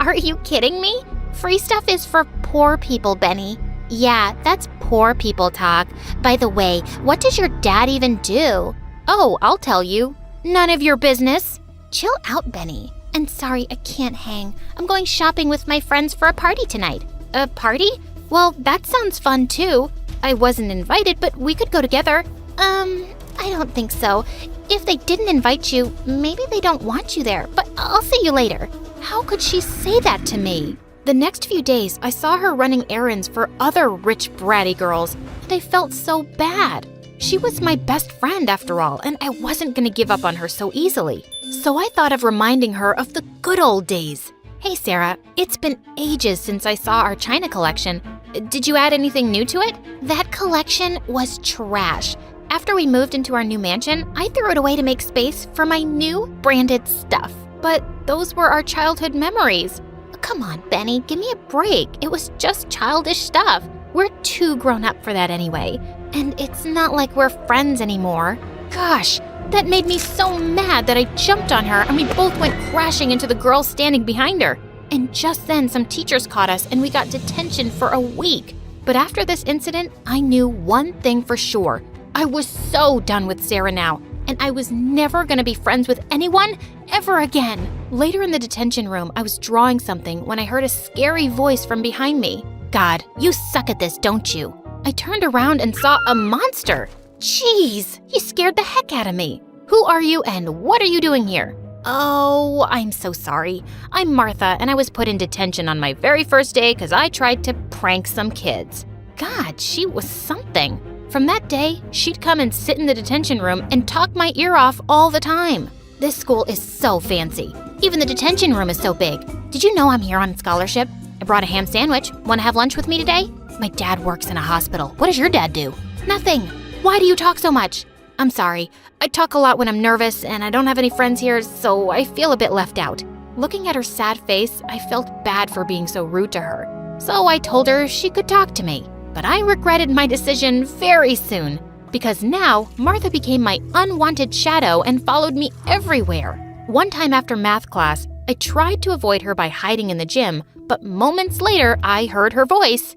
E: Are you kidding me? Free stuff is for poor people, Benny. Yeah, that's poor people talk. By the way, what does your dad even do?
B: Oh, I'll tell you. None of your business.
E: Chill out, Benny. And sorry, I can't hang. I'm going shopping with my friends for a party tonight.
B: A party? Well, that sounds fun too. I wasn't invited, but we could go together.
E: I don't think so. If they didn't invite you, maybe they don't want you there, but I'll see you later.
B: How could she say that to me? The next few days, I saw her running errands for other rich, bratty girls, and I felt so bad. She was my best friend after all, and I wasn't gonna give up on her so easily. So I thought of reminding her of the good old days. Hey Sarah, it's been ages since I saw our China collection. Did you add anything new to it?
E: That collection was trash. After we moved into our new mansion, I threw it away to make space for my new branded stuff.
B: But those were our childhood memories.
E: Come on, Benny, give me a break. It was just childish stuff.
B: We're too grown up for that anyway.
E: And it's not like we're friends anymore.
B: Gosh, that made me so mad that I jumped on her and we both went crashing into the girl standing behind her. And just then some teachers caught us and we got detention for a week. But after this incident, I knew one thing for sure. I was so done with Sarah now, and I was never gonna be friends with anyone ever again. Later in the detention room, I was drawing something when I heard a scary voice from behind me.
E: God, you suck at this, don't you?
B: I turned around and saw a monster. Jeez, you scared the heck out of me. Who are you and what are you doing here? Oh, I'm so sorry. I'm Martha, and I was put in detention on my very first day because I tried to prank some kids. God, she was something. From that day, she'd come and sit in the detention room and talk my ear off all the time. This school is so fancy. Even the detention room is so big. Did you know I'm here on scholarship? I brought a ham sandwich. Want to have lunch with me today? My dad works in a hospital. What does your dad do? Nothing. Why do you talk so much? I'm sorry. I talk a lot when I'm nervous and I don't have any friends here, so I feel a bit left out. Looking at her sad face, I felt bad for being so rude to her. So I told her she could talk to me. But I regretted my decision very soon, because now Martha became my unwanted shadow and followed me everywhere. One time after math class, I tried to avoid her by hiding in the gym, but moments later I heard her voice.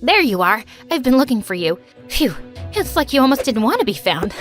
B: There you are. I've been looking for you. Phew, it's like you almost didn't want to be found.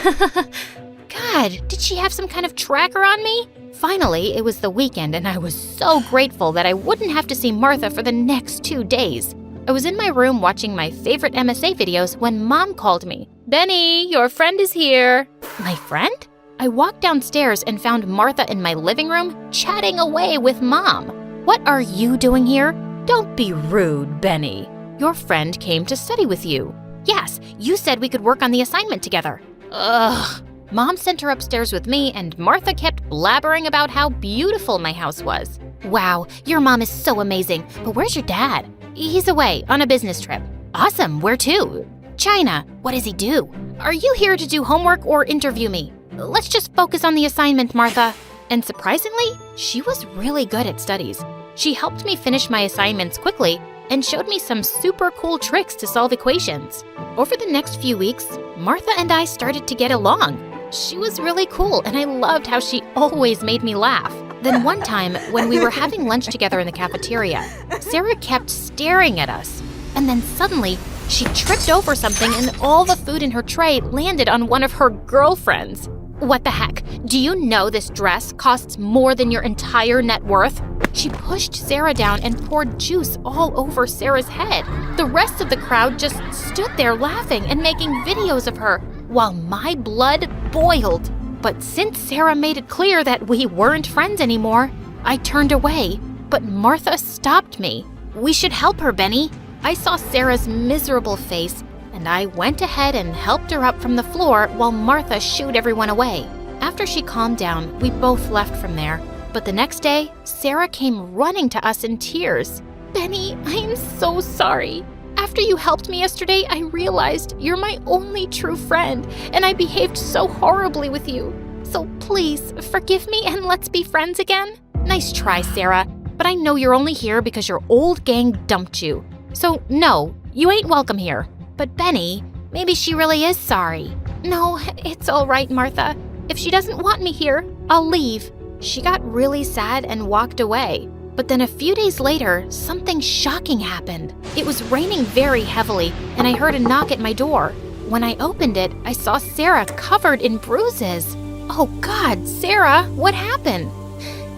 B: God, did she have some kind of tracker on me? Finally, it was the weekend and I was so grateful that I wouldn't have to see Martha for the next 2 days. I was in my room watching my favorite MSA videos when Mom called me. Benny, your friend is here. My friend? I walked downstairs and found Martha in my living room chatting away with Mom. What are you doing here? Don't be rude, Benny. Your friend came to study with you. Yes, you said we could work on the assignment together. Ugh. Mom sent her upstairs with me and Martha kept blabbering about how beautiful my house was.
E: Wow, your mom is so amazing. But where's your dad?
B: He's away on a business trip.
E: Awesome, where to?
B: China.
E: What does he do?
B: Are you here to do homework or interview me? Let's just focus on the assignment, Martha. And surprisingly, she was really good at studies. She helped me finish my assignments quickly and showed me some super cool tricks to solve equations. Over the next few weeks, Martha and I started to get along. She was really cool and I loved how she always made me laugh. Then one time, when we were having lunch together in the cafeteria, Sarah kept staring at us. And then suddenly, she tripped over something and all the food in her tray landed on one of her girlfriends. What the heck? Do you know this dress costs more than your entire net worth? She pushed Sarah down and poured juice all over Sarah's head. The rest of the crowd just stood there laughing and making videos of her, while my blood boiled. But since Sarah made it clear that we weren't friends anymore, I turned away, but Martha stopped me. We should help her, Benny. I saw Sarah's miserable face, and I went ahead and helped her up from the floor while Martha shooed everyone away. After she calmed down, we both left from there. But the next day, Sarah came running to us in tears. Benny, I'm so sorry. After you helped me yesterday, I realized you're my only true friend, and I behaved so horribly with you. So please, forgive me and let's be friends again. Nice try, Sarah, but I know you're only here because your old gang dumped you. So no, you ain't welcome here. But Benny, maybe she really is sorry. No, it's all right, Martha. If she doesn't want me here, I'll leave. She got really sad and walked away. But then a few days later, something shocking happened. It was raining very heavily, and I heard a knock at my door. When I opened it, I saw Sarah covered in bruises. Oh God, Sarah, what happened?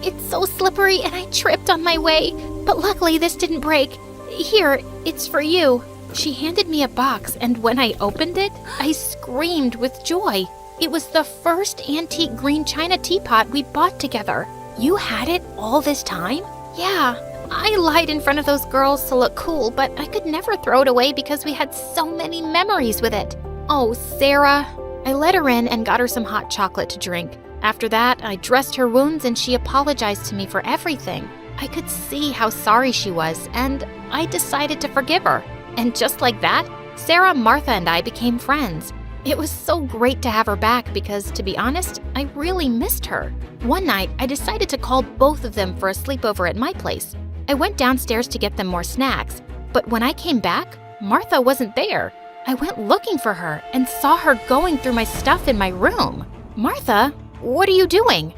B: It's so slippery and I tripped on my way, but luckily this didn't break. Here, it's for you. She handed me a box, and when I opened it, I screamed with joy. It was the first antique green china teapot we bought together. You had it all this time? Yeah, I lied in front of those girls to look cool, but I could never throw it away because we had so many memories with it. Oh, Sarah. I let her in and got her some hot chocolate to drink. After that, I dressed her wounds and she apologized to me for everything. I could see how sorry she was, and I decided to forgive her. And just like that, Sarah, Martha, and I became friends. It was so great to have her back because, to be honest, I really missed her. One night, I decided to call both of them for a sleepover at my place. I went downstairs to get them more snacks, but when I came back, Martha wasn't there. I went looking for her and saw her going through my stuff in my room. Martha, what are you doing?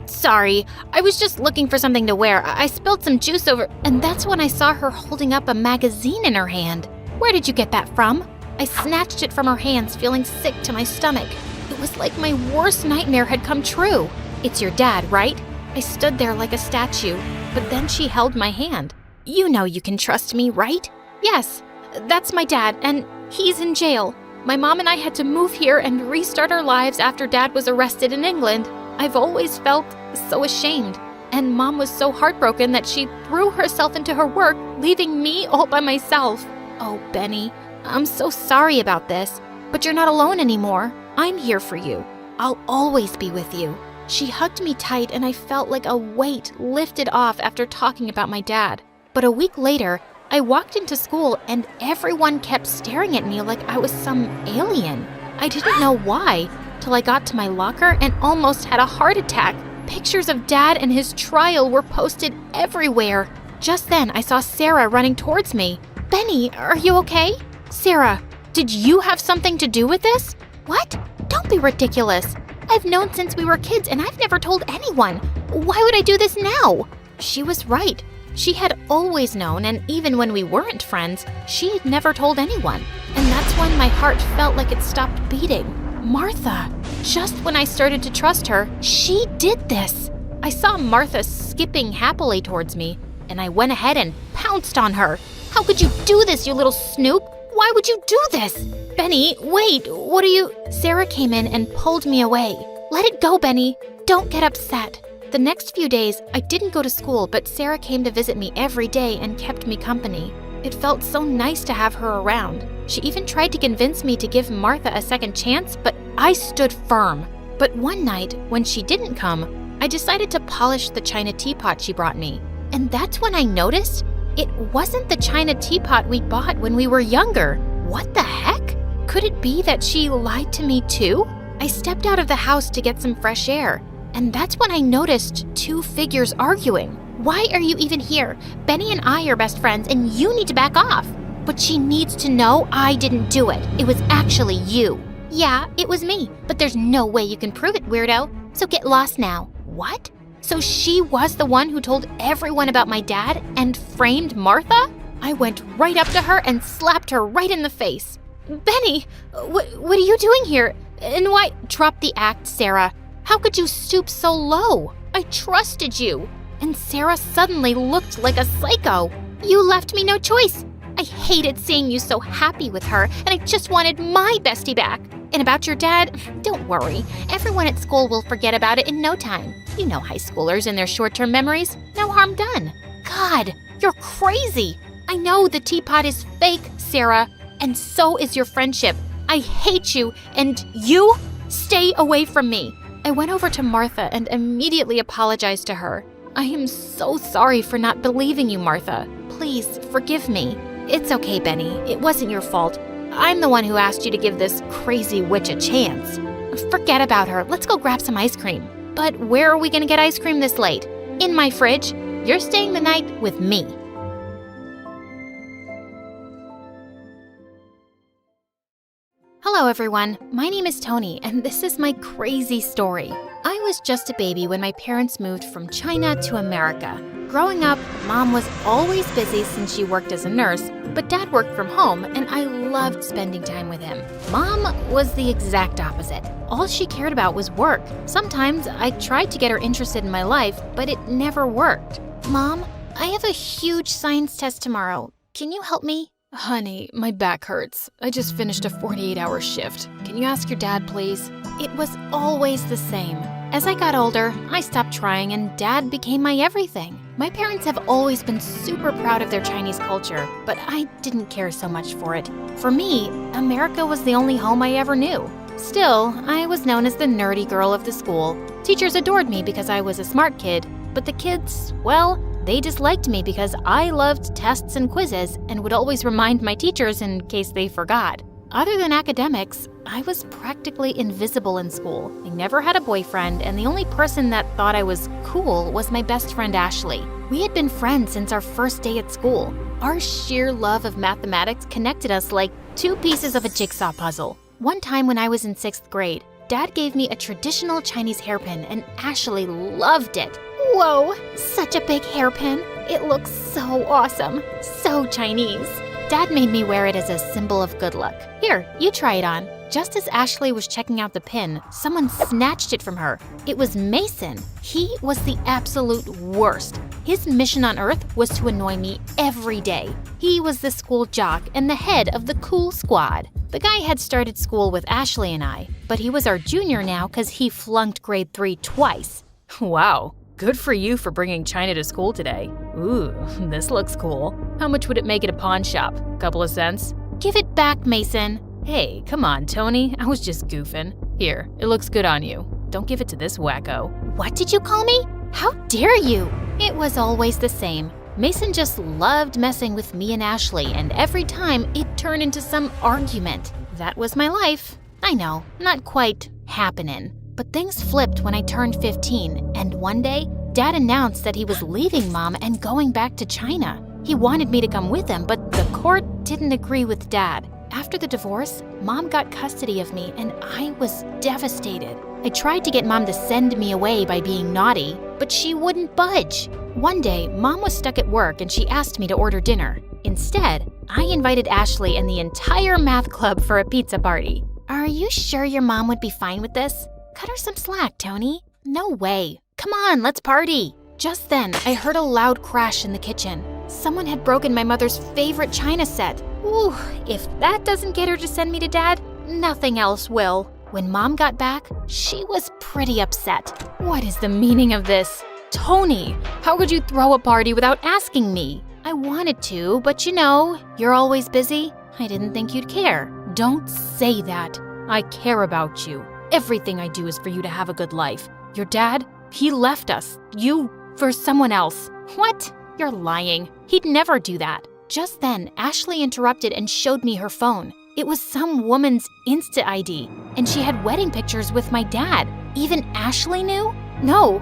B: Sorry. I was just looking for something to wear. I spilled some juice over, and that's when I saw her holding up a magazine in her hand. Where did you get that from? I snatched it from her hands, feeling sick to my stomach. It was like my worst nightmare had come true. It's your dad, right? I stood there like a statue, but then she held my hand. You know you can trust me, right? Yes, that's my dad, and he's in jail. My mom and I had to move here and restart our lives after Dad was arrested in England. I've always felt so ashamed, and Mom was so heartbroken that she threw herself into her work, leaving me all by myself. Oh, Benny, I'm so sorry about this, but you're not alone anymore. I'm here for you. I'll always be with you. She hugged me tight, and I felt like a weight lifted off after talking about my dad. But a week later, I walked into school and everyone kept staring at me like I was some alien. I didn't know why, till I got to my locker and almost had a heart attack. Pictures of Dad and his trial were posted everywhere. Just then, I saw Sarah running towards me. Benny, are you okay? Sarah, did you have something to do with this? What? Don't be ridiculous. I've known since we were kids and I've never told anyone. Why would I do this now? She was right. She had always known, and even when we weren't friends, she had never told anyone. And that's when my heart felt like it stopped beating. Martha! Just when I started to trust her, she did this. I saw Martha skipping happily towards me, and I went ahead and pounced on her. How could you do this, you little snoop? Why would you do this? Benny, wait, what are you? Sarah came in and pulled me away. Let it go, Benny. Don't get upset. The next few days, I didn't go to school, but Sarah came to visit me every day and kept me company. It felt so nice to have her around. She even tried to convince me to give Martha a second chance, but I stood firm. But one night, when she didn't come, I decided to polish the china teapot she brought me. And that's when I noticed it wasn't the china teapot we bought when we were younger. What the heck? Could it be that she lied to me too? I stepped out of the house to get some fresh air. And that's when I noticed two figures arguing. Why are you even here? Benny and I are best friends and you need to back off. But she needs to know I didn't do it. It was actually you. Yeah, it was me, but there's no way you can prove it, weirdo. So get lost now. What? So she was the one who told everyone about my dad and framed Martha? I went right up to her and slapped her right in the face. Benny, what are you doing here? And why? Drop the act, Sarah. How could you stoop so low? I trusted you. And Sarah suddenly looked like a psycho. You left me no choice. I hated seeing you so happy with her, and I just wanted my bestie back. And about your dad, don't worry. Everyone at school will forget about it in no time. You know high schoolers and their short-term memories. No harm done. God, you're crazy. I know the teapot is fake, Sarah, and so is your friendship. I hate you, and you stay away from me. I went over to Martha and immediately apologized to her. I am so sorry for not believing you, Martha. Please, forgive me. It's okay, Benny. It wasn't your fault. I'm the one who asked you to give this crazy witch a chance. Forget about her. Let's go grab some ice cream. But where are we going to get ice cream this late? In my fridge. You're staying the night with me. Hello everyone, my name is Tony and this is my crazy story. I was just a baby when my parents moved from China to America. Growing up, Mom was always busy since she worked as a nurse, but Dad worked from home and I loved spending time with him. Mom was the exact opposite. All she cared about was work. Sometimes I tried to get her interested in my life, but it never worked. Mom, I have a huge science test tomorrow. Can you help me?
C: Honey, my back hurts. I just finished a 48-hour shift. Can you ask your dad, please?
B: It was always the same. As I got older, I stopped trying and Dad became my everything. My parents have always been super proud of their Chinese culture, but I didn't care so much for it. For me, America was the only home I ever knew. Still, I was known as the nerdy girl of the school. Teachers adored me because I was a smart kid, but the kids, well, they disliked me because I loved tests and quizzes and would always remind my teachers in case they forgot. Other than academics, I was practically invisible in school. I never had a boyfriend, and the only person that thought I was cool was my best friend Ashley. We had been friends since our first day at school. Our sheer love of mathematics connected us like two pieces of a jigsaw puzzle. One time when I was in 6th grade, Dad gave me a traditional Chinese hairpin, and Ashley loved it. Whoa, such a big hairpin. It looks so awesome, so Chinese. Dad made me wear it as a symbol of good luck. Here, you try it on. Just as Ashley was checking out the pin, someone snatched it from her. It was Mason. He was the absolute worst. His mission on Earth was to annoy me every day. He was the school jock and the head of the cool squad. The guy had started school with Ashley and I, but he was our junior now because he flunked grade 3 twice.
C: Wow, good for you for bringing China to school today. Ooh, this looks cool. How much would it make at a pawn shop? Couple of cents?
B: Give it back, Mason.
C: Hey, come on, Tony. I was just goofing. Here, it looks good on you. Don't give it to this wacko.
B: What did you call me? How dare you? It was always the same. Mason just loved messing with me and Ashley, and every time it turned into some argument. That was my life. I know, not quite happening. But things flipped when I turned 15, and one day, Dad announced that he was leaving Mom and going back to China. He wanted me to come with him, but the court didn't agree with Dad. After the divorce, Mom got custody of me, and I was devastated. I tried to get Mom to send me away by being naughty, but she wouldn't budge. One day, Mom was stuck at work and she asked me to order dinner. Instead, I invited Ashley and the entire math club for a pizza party. Are you sure your mom would be fine with this? Cut her some slack, Tony. No way. Come on, let's party. Just then, I heard a loud crash in the kitchen. Someone had broken my mother's favorite china set. Ooh, if that doesn't get her to send me to Dad, nothing else will. When Mom got back, she was pretty upset. What is the meaning of this?
C: Tony, how could you throw a party without asking me?
B: I wanted to, but you know, you're always busy. I didn't think you'd care.
C: Don't say that. I care about you. Everything I do is for you to have a good life. Your dad, he left us. You, for someone else.
B: What? You're lying. He'd never do that. Just then, Ashley interrupted and showed me her phone. It was some woman's Insta ID, and she had wedding pictures with my dad. Even Ashley knew? No.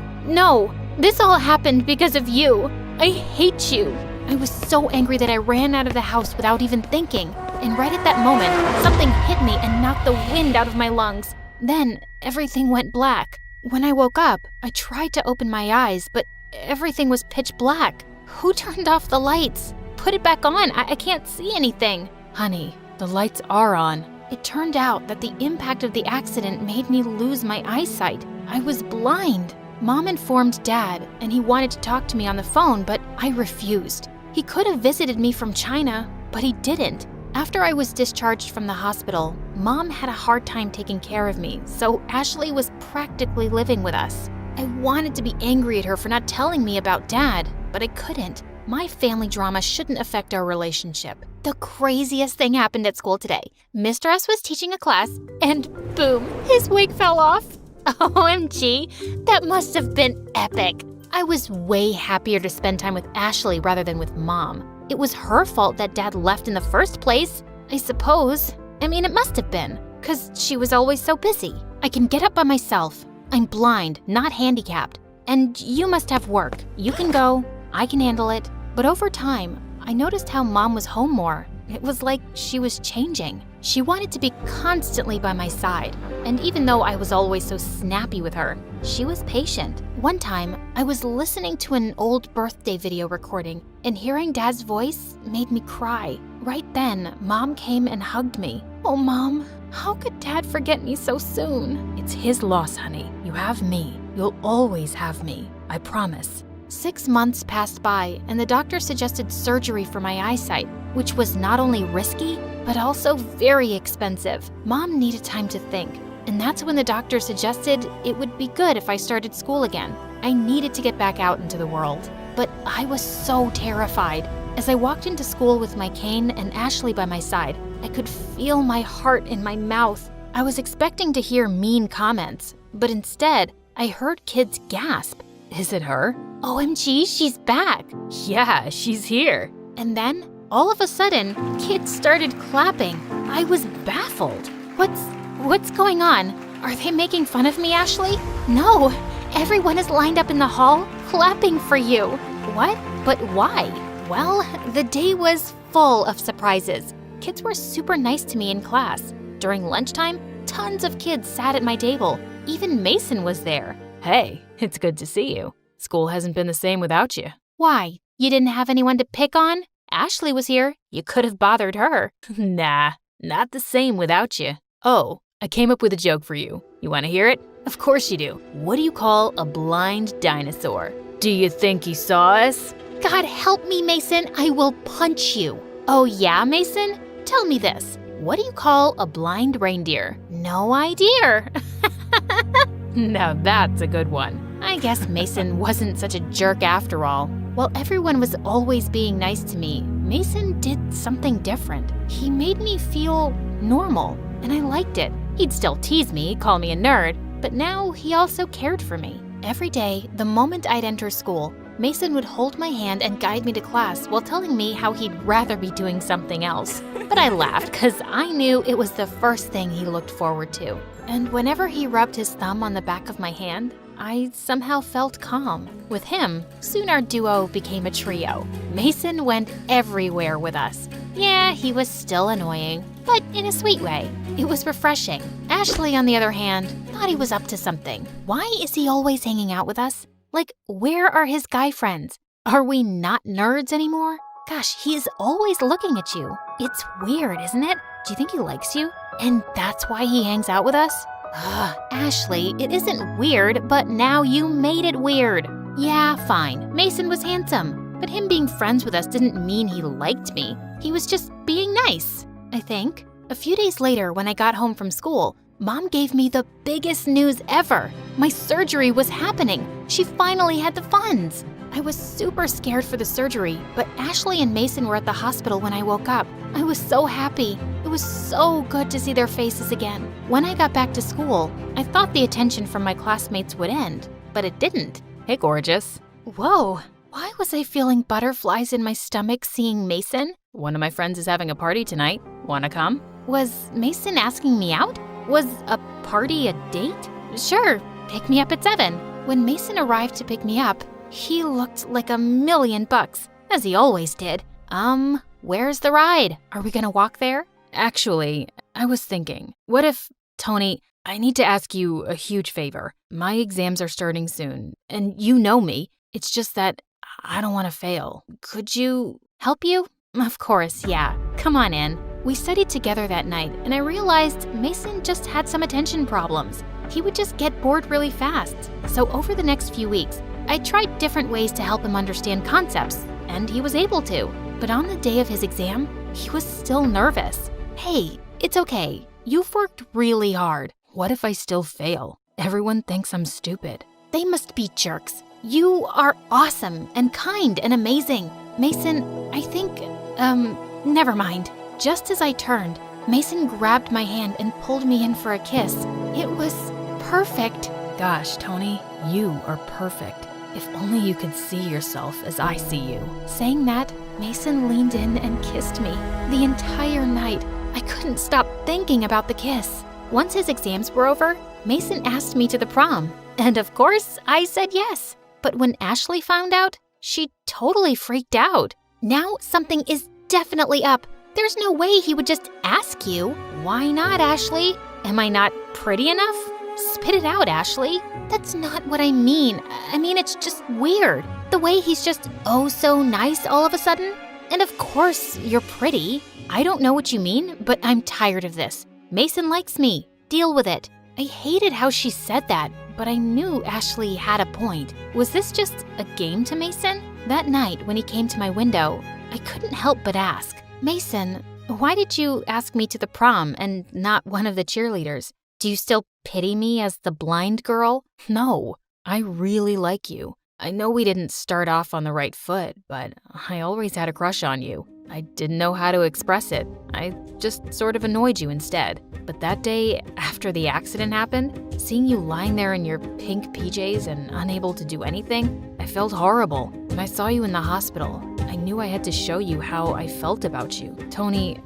B: This all happened because of you. I hate you. I was so angry that I ran out of the house without even thinking. And right at that moment, something hit me and knocked the wind out of my lungs. Then, everything went black. When I woke up, I tried to open my eyes, but everything was pitch black. Who turned off the lights? Put it back on. I can't see anything.
C: Honey, the lights are on.
B: It turned out that the impact of the accident made me lose my eyesight. I was blind. Mom informed Dad, and he wanted to talk to me on the phone, but I refused. He could have visited me from China, but he didn't. After I was discharged from the hospital, Mom had a hard time taking care of me, so Ashley was practically living with us. I wanted to be angry at her for not telling me about Dad, but I couldn't. My family drama shouldn't affect our relationship. The craziest thing happened at school today. Mr. S was teaching a class, and boom, his wig fell off. OMG, that must have been epic. I was way happier to spend time with Ashley rather than with Mom. It was her fault that Dad left in the first place, I suppose. I mean, it must have been, because she was always so busy. I can get up by myself. I'm blind, not handicapped. And you must have work. You can go. I can handle it. But over time, I noticed how Mom was home more. It was like she was changing. She wanted to be constantly by my side. And even though I was always so snappy with her, she was patient. One time, I was listening to an old birthday video recording, and hearing Dad's voice made me cry. Right then, Mom came and hugged me. Oh, Mom, how could Dad forget me so soon?
C: It's his loss, honey. You have me. You'll always have me. I promise.
B: 6 months passed by, and the doctor suggested surgery for my eyesight, which was not only risky, but also very expensive. Mom needed time to think, and that's when the doctor suggested it would be good if I started school again. I needed to get back out into the world. But I was so terrified. As I walked into school with my cane and Ashley by my side, I could feel my heart in my mouth. I was expecting to hear mean comments, but instead, I heard kids gasp.
C: Is it her?
B: OMG, she's back.
C: Yeah, she's here.
B: And then, all of a sudden, kids started clapping. I was baffled. What's going on? Are they making fun of me, Ashley? No, everyone is lined up in the hall, clapping for you. What? But why? Well, the day was full of surprises. Kids were super nice to me in class. During lunchtime, tons of kids sat at my table. Even Mason was there.
C: Hey, it's good to see you. School hasn't been the same without you.
B: Why? You didn't have anyone to pick on? Ashley was here. You could have bothered her.
C: Nah, not the same without you. Oh, I came up with a joke for you. You want to hear it? Of course you do. What do you call a blind dinosaur? Do you think he saw us?
B: God help me, Mason. I will punch you. Oh yeah, Mason? Tell me this. What do you call a blind reindeer? No idea.
C: Now that's a good one.
B: I guess Mason wasn't such a jerk after all. While everyone was always being nice to me, Mason did something different. He made me feel normal, and I liked it. He'd still tease me, call me a nerd, but now he also cared for me. Every day, the moment I'd enter school, Mason would hold my hand and guide me to class while telling me how he'd rather be doing something else. But I laughed because I knew it was the first thing he looked forward to. And whenever he rubbed his thumb on the back of my hand, I somehow felt calm. With him, soon our duo became a trio. Mason went everywhere with us. Yeah, he was still annoying, but in a sweet way. It was refreshing. Ashley, on the other hand, thought he was up to something. Why is he always hanging out with us? Like, where are his guy friends? Are we not nerds anymore? Gosh, he's always looking at you. It's weird, isn't it? Do you think he likes you? And that's why he hangs out with us? Ashley, it isn't weird, but now you made it weird. Yeah, fine. Mason was handsome, but him being friends with us didn't mean he liked me. He was just being nice, I think. A few days later, when I got home from school, Mom gave me the biggest news ever. My surgery was happening. She finally had the funds. I was super scared for the surgery, but Ashley and Mason were at the hospital when I woke up. I was so happy. It was so good to see their faces again. When I got back to school, I thought the attention from my classmates would end, but it didn't.
C: Hey, gorgeous.
B: Whoa, why was I feeling butterflies in my stomach seeing Mason?
C: One of my friends is having a party tonight. Wanna come?
B: Was Mason asking me out? Was a party a date? Sure, pick me up at 7. When Mason arrived to pick me up, he looked like $1,000,000, as he always did. Where's the ride? Are we gonna walk there?
C: Actually, I was thinking, what if, Tony, I need to ask you a huge favor. My exams are starting soon, and you know me. It's just that I don't want to fail. Could you
B: help you? Of course, yeah. Come on in. We studied together that night, and I realized Mason just had some attention problems. He would just get bored really fast. So over the next few weeks, I tried different ways to help him understand concepts, and he was able to. But on the day of his exam, he was still nervous. Hey, it's okay. You've worked really hard.
C: What if I still fail? Everyone thinks I'm stupid.
B: They must be jerks. You are awesome and kind and amazing. Mason, I think, never mind. Just as I turned, Mason grabbed my hand and pulled me in for a kiss. It was perfect.
C: Gosh, Tony, you are perfect. If only you could see yourself as I see you.
B: Saying that, Mason leaned in and kissed me. The entire night, I couldn't stop thinking about the kiss. Once his exams were over, Mason asked me to the prom. And of course, I said yes. But when Ashley found out, she totally freaked out. Now something is definitely up. There's no way he would just ask you. Why not, Ashley? Am I not pretty enough? Spit it out, Ashley. That's not what I mean. I mean, it's just weird. The way he's just oh so nice all of a sudden. And of course, you're pretty. I don't know what you mean, but I'm tired of this. Mason likes me. Deal with it. I hated how she said that, but I knew Ashley had a point. Was this just a game to Mason? That night, when he came to my window, I couldn't help but ask, Mason, why did you ask me to the prom and not one of the cheerleaders? Do you still pity me as the blind girl? No, I really like you. I know we didn't start off on the right foot, but I always had a crush on you. I didn't know how to express it. I just sort of annoyed you instead. But that day, after the accident happened, seeing you lying there in your pink PJs and unable to do anything, I felt horrible. When I saw you in the hospital, I knew I had to show you how I felt about you. Tony,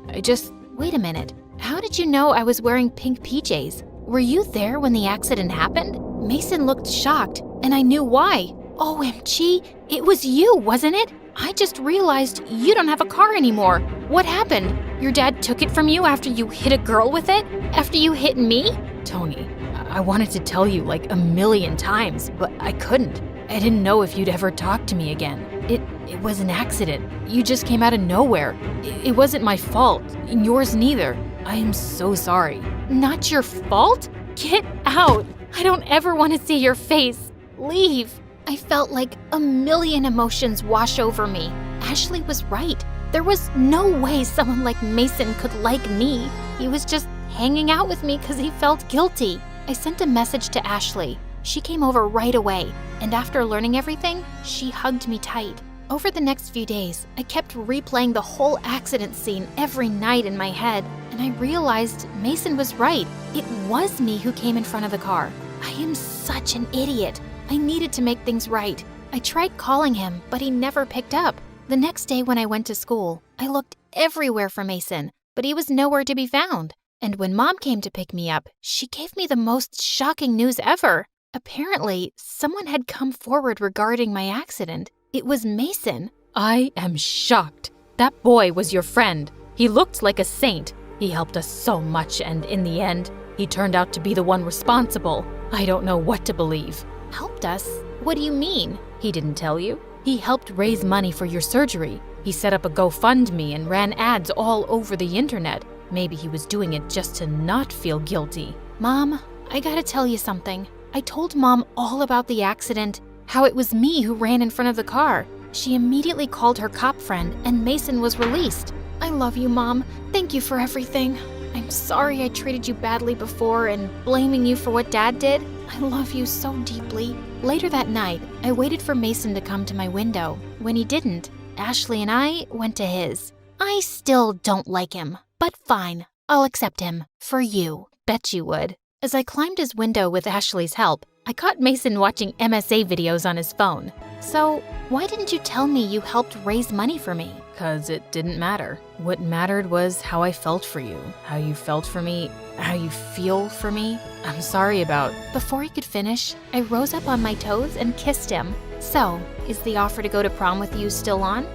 B: Wait a minute. How did you know I was wearing pink PJs? Were you there when the accident happened? Mason looked shocked, and I knew why. OMG, it was you, wasn't it? I just realized you don't have a car anymore. What happened? Your dad took it from you after you hit a girl with it? After you hit me? Tony, I wanted to tell you like a million times, but I couldn't. I didn't know if you'd ever talk to me again. It was an accident. You just came out of nowhere. It wasn't my fault, and yours neither. I am so sorry. Not your fault? Get out. I don't ever want to see your face. Leave. I felt like a million emotions wash over me. Ashley was right. There was no way someone like Mason could like me. He was just hanging out with me because he felt guilty. I sent a message to Ashley. She came over right away, and after learning everything, she hugged me tight. Over the next few days, I kept replaying the whole accident scene every night in my head, and I realized Mason was right. It was me who came in front of the car. I am such an idiot. I needed to make things right. I tried calling him, but he never picked up. The next day when I went to school, I looked everywhere for Mason, but he was nowhere to be found. And when Mom came to pick me up, she gave me the most shocking news ever. Apparently, someone had come forward regarding my accident. It was Mason.
C: I am shocked. That boy was your friend. He looked like a saint. He helped us so much, and in the end, he turned out to be the one responsible. I don't know what to believe.
B: Helped us? What do you mean?
C: He didn't tell you? He helped raise money for your surgery. He set up a GoFundMe and ran ads all over the internet. Maybe he was doing it just to not feel guilty.
B: Mom, I gotta tell you something. I told Mom all about the accident, how it was me who ran in front of the car. She immediately called her cop friend, and Mason was released. I love you, Mom. Thank you for everything. I'm sorry I treated you badly before and blaming you for what Dad did. I love you so deeply. Later that night, I waited for Mason to come to my window. When he didn't, Ashley and I went to his. I still don't like him, but fine. I'll accept him. For you.
C: Bet you would.
B: As I climbed his window with Ashley's help, I caught Mason watching MSA videos on his phone. So, why didn't you tell me you helped raise money for me?
C: 'Cause it didn't matter. What mattered was how I felt for you, how you felt for me, how you feel for me. I'm sorry about...
B: Before he could finish, I rose up on my toes and kissed him. So, is the offer to go to prom with you still on?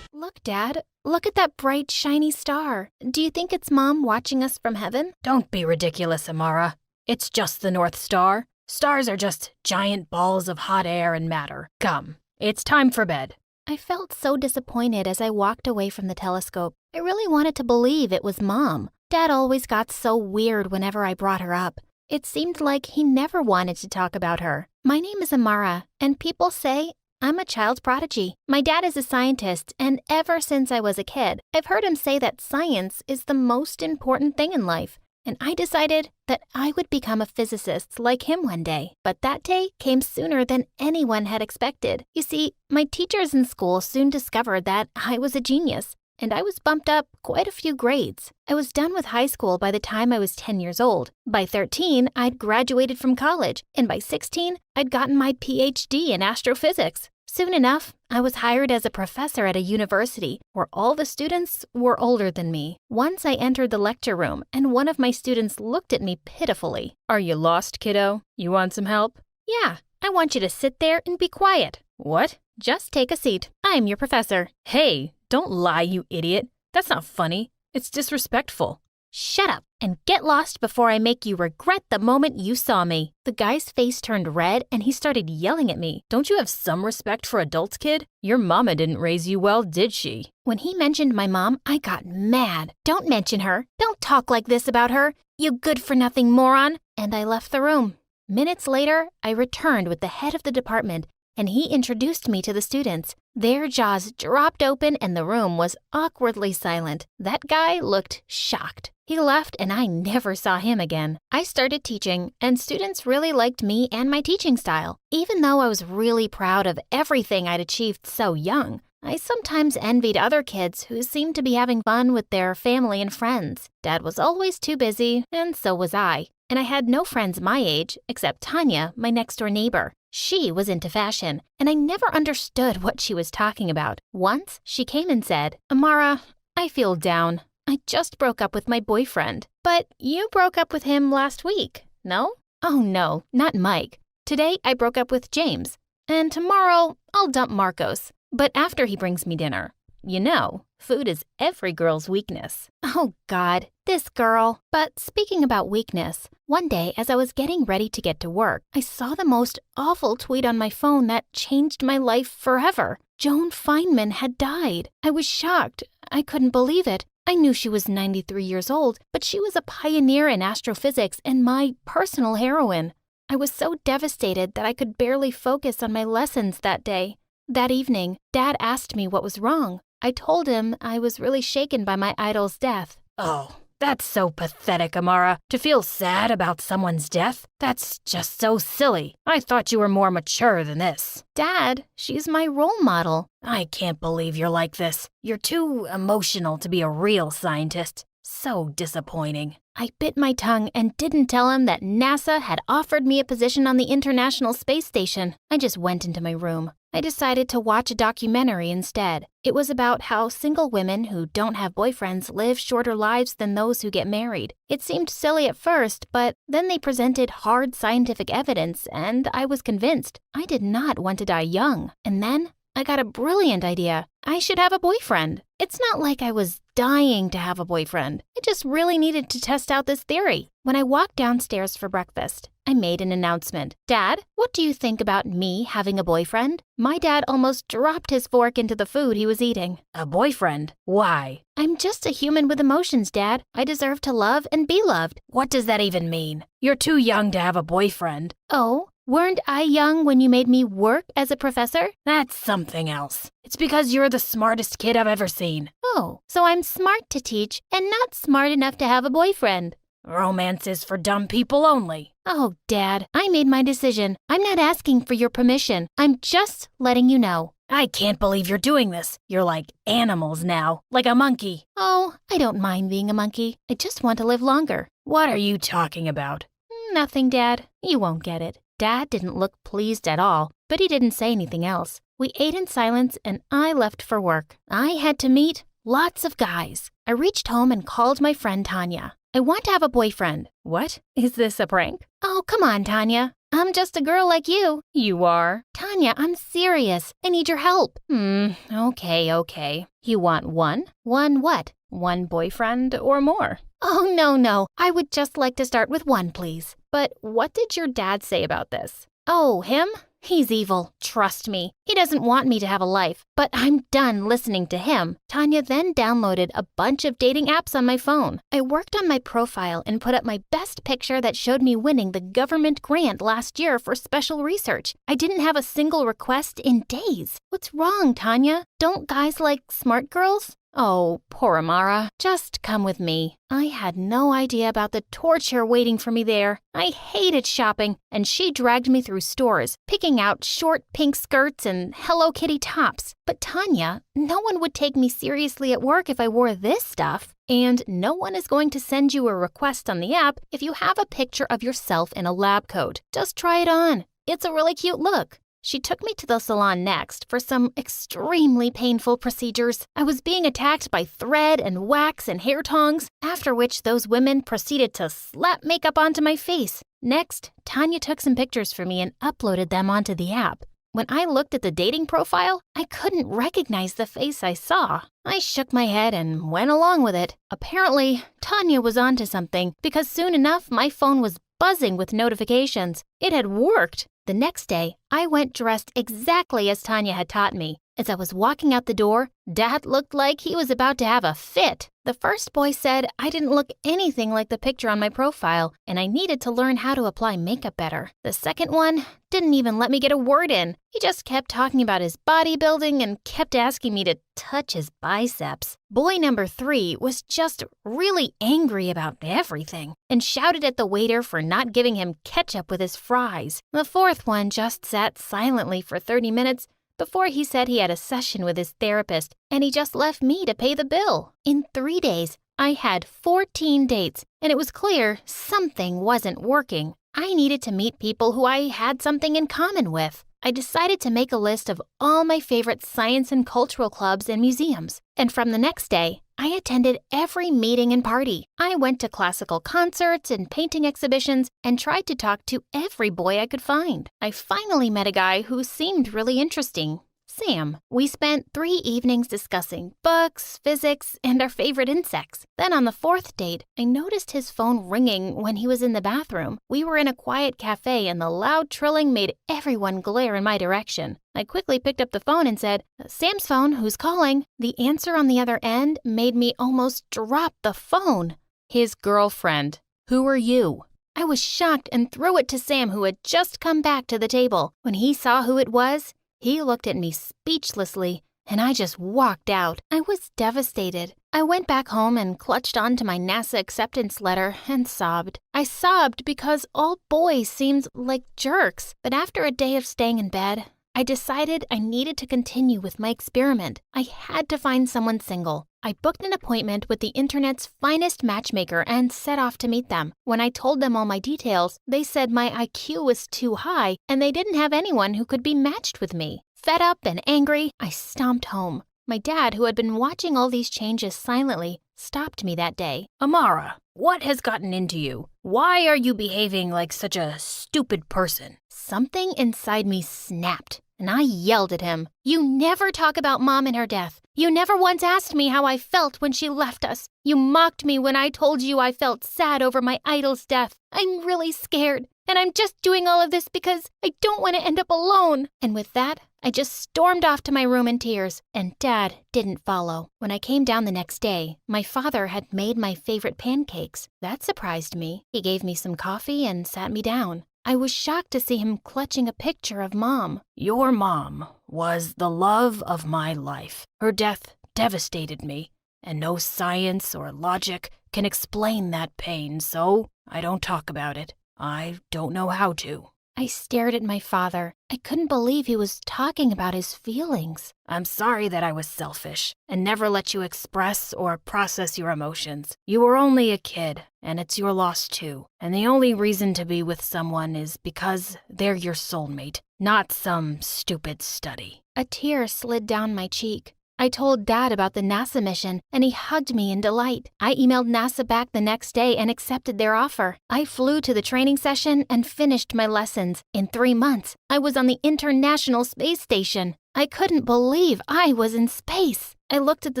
B: Look, Dad. Look at that bright, shiny star. Do you think it's Mom watching us from heaven?
C: Don't be ridiculous, Amara. It's just the North Star. Stars are just giant balls of hot air and matter. Come, it's time for bed.
B: I felt so disappointed as I walked away from the telescope. I really wanted to believe it was Mom. Dad always got so weird whenever I brought her up. It seemed like he never wanted to talk about her. My name is Amara, and people say I'm a child prodigy. My dad is a scientist, and ever since I was a kid, I've heard him say that science is the most important thing in life. And I decided that I would become a physicist like him one day. But that day came sooner than anyone had expected. You see, my teachers in school soon discovered that I was a genius, and I was bumped up quite a few grades. I was done with high school by the time I was 10 years old. By 13, I'd graduated from college, and by 16, I'd gotten my PhD in astrophysics. Soon enough, I was hired as a professor at a university where all the students were older than me. Once I entered the lecture room and one of my students looked at me pitifully.
C: Are you lost, kiddo? You want some help?
B: Yeah, I want you to sit there and be quiet.
C: What?
B: Just take a seat. I'm your professor.
C: Hey, don't lie, you idiot. That's not funny. It's disrespectful.
B: Shut up and get lost before I make you regret the moment you saw me. The guy's face turned red and he started yelling at me.
C: Don't you have some respect for adults, kid? Your mama didn't raise you well, did she?
B: When he mentioned my mom, I got mad. Don't mention her. Don't talk like this about her, you good-for-nothing moron. And I left the room. Minutes later, I returned with the head of the department and he introduced me to the students. Their jaws dropped open and the room was awkwardly silent. That guy looked shocked. He left and I never saw him again. I started teaching and students really liked me and my teaching style. Even though I was really proud of everything I'd achieved so young, I sometimes envied other kids who seemed to be having fun with their family and friends. Dad was always too busy, and so was I. And I had no friends my age except Tanya, my next-door neighbor. She was into fashion, and I never understood what she was talking about. Once, she came and said, "Amara, I feel down. I just broke up with my boyfriend." "But you broke up with him last week, no?" "Oh no, not Mike. Today I broke up with James, and tomorrow I'll dump Marcos. But after he brings me dinner. You know, food is every girl's weakness." Oh God, this girl. But speaking about weakness, one day as I was getting ready to get to work, I saw the most awful tweet on my phone that changed my life forever. Joan Feynman had died. I was shocked. I couldn't believe it. I knew she was 93 years old, but she was a pioneer in astrophysics and my personal heroine. I was so devastated that I could barely focus on my lessons that day. That evening, Dad asked me what was wrong. I told him I was really shaken by my idol's death.
C: Oh, that's so pathetic, Amara. To feel sad about someone's death? That's just so silly. I thought you were more mature than this.
B: Dad, she's my role model.
C: I can't believe you're like this. You're too emotional to be a real scientist. So disappointing.
B: I bit my tongue and didn't tell him that NASA had offered me a position on the International Space Station. I just went into my room. I decided to watch a documentary instead. It was about how single women who don't have boyfriends live shorter lives than those who get married. It seemed silly at first, but then they presented hard scientific evidence, and I was convinced I did not want to die young. And then I got a brilliant idea. I should have a boyfriend. It's not like I was dying to have a boyfriend. I just really needed to test out this theory. When I walked downstairs for breakfast, I made an announcement. "Dad, what do you think about me having a boyfriend?" My dad almost dropped his fork into the food he was eating.
C: A boyfriend? Why?
B: "I'm just a human with emotions, Dad. I deserve to love and be loved."
C: What does that even mean? You're too young to have a boyfriend.
B: Oh? Weren't I young when you made me work as a professor?
C: That's something else. It's because you're the smartest kid I've ever seen.
B: Oh, so I'm smart to teach and not smart enough to have a boyfriend.
C: Romance is for dumb people only.
B: Oh, Dad, I made my decision. I'm not asking for your permission. I'm just letting you know.
C: I can't believe you're doing this. You're like animals now, like a monkey.
B: Oh, I don't mind being a monkey. I just want to live longer.
C: What are you talking about?
B: Nothing, Dad. You won't get it. Dad didn't look pleased at all, but he didn't say anything else. We ate in silence and I left for work. I had to meet lots of guys. I reached home and called my friend Tanya. "I want to have a boyfriend."
C: What? Is this a prank?
B: "Oh, come on, Tanya. I'm just a girl like you."
C: You are?
B: "Tanya, I'm serious. I need your help."
C: Okay.
B: You want one? One what?
C: One boyfriend or more?
B: Oh, no. I would just like to start with one, please.
C: But what did your dad say about this?
B: Oh, him? He's evil. Trust me. He doesn't want me to have a life. But I'm done listening to him. Tanya then downloaded a bunch of dating apps on my phone. I worked on my profile and put up my best picture that showed me winning the government grant last year for special research. I didn't have a single request in days. What's wrong, Tanya? Don't guys like smart girls? Oh, poor Amara. Just come with me. I had no idea about the torture waiting for me there. I hated shopping, and she dragged me through stores, picking out short pink skirts and Hello Kitty tops. But Tanya, no one would take me seriously at work if I wore this stuff. And no one is going to send you a request on the app if you have a picture of yourself in a lab coat. Just try it on. It's a really cute look. She took me to the salon next for some extremely painful procedures. I was being attacked by thread and wax and hair tongs, after which those women proceeded to slap makeup onto my face. Next, Tanya took some pictures for me and uploaded them onto the app. When I looked at the dating profile, I couldn't recognize the face I saw. I shook my head and went along with it. Apparently, Tanya was onto something because soon enough my phone was buzzing with notifications. It had worked. The next day, I went dressed exactly as Tanya had taught me. As I was walking out the door, Dad looked like he was about to have a fit. The first boy said I didn't look anything like the picture on my profile, and I needed to learn how to apply makeup better. The second one didn't even let me get a word in. He just kept talking about his bodybuilding and kept asking me to touch his biceps. Boy number 3 was just really angry about everything and shouted at the waiter for not giving him ketchup with his fries. The fourth one just sat silently for 30 minutes before he said he had a session with his therapist and he just left me to pay the bill. In 3 days, I had 14 dates, and it was clear something wasn't working. I needed to meet people who I had something in common with. I decided to make a list of all my favorite science and cultural clubs and museums, and from the next day, I attended every meeting and party. I went to classical concerts and painting exhibitions and tried to talk to every boy I could find. I finally met a guy who seemed really interesting. Sam. We spent 3 evenings discussing books, physics, and our favorite insects. Then on the 4th date, I noticed his phone ringing when he was in the bathroom. We were in a quiet cafe and the loud trilling made everyone glare in my direction. I quickly picked up the phone and said, "Sam's phone, who's calling?" The answer on the other end made me almost drop the phone. His girlfriend. Who are you? I was shocked and threw it to Sam, who had just come back to the table. When he saw who it was, he looked at me speechlessly, and I just walked out. I was devastated. I went back home and clutched onto my NASA acceptance letter and sobbed. I sobbed because all boys seemed like jerks, but after a day of staying in bed, I decided I needed to continue with my experiment. I had to find someone single. I booked an appointment with the internet's finest matchmaker and set off to meet them. When I told them all my details, they said my IQ was too high and they didn't have anyone who could be matched with me. Fed up and angry, I stomped home. My dad, who had been watching all these changes silently, stopped me that day.
C: Amara, what has gotten into you? Why are you behaving like such a stupid person?
B: Something inside me snapped, and I yelled at him. You never talk about Mom and her death. You never once asked me how I felt when she left us. You mocked me when I told you I felt sad over my idol's death. I'm really scared, and I'm just doing all of this because I don't want to end up alone. And with that, I just stormed off to my room in tears, and Dad didn't follow. When I came down the next day, my father had made my favorite pancakes. That surprised me. He gave me some coffee and sat me down. I was shocked to see him clutching a picture of Mom.
C: Your mom was the love of my life. Her death devastated me, and no science or logic can explain that pain, so I don't talk about it. I don't know how to.
B: I stared at my father. I couldn't believe he was talking about his feelings.
C: I'm sorry that I was selfish and never let you express or process your emotions. You were only a kid, and it's your loss too. And the only reason to be with someone is because they're your soulmate, not some stupid study.
B: A tear slid down my cheek. I told Dad about the NASA mission, and he hugged me in delight. I emailed NASA back the next day and accepted their offer. I flew to the training session and finished my lessons. In 3 months, I was on the International Space Station. I couldn't believe I was in space. I looked at the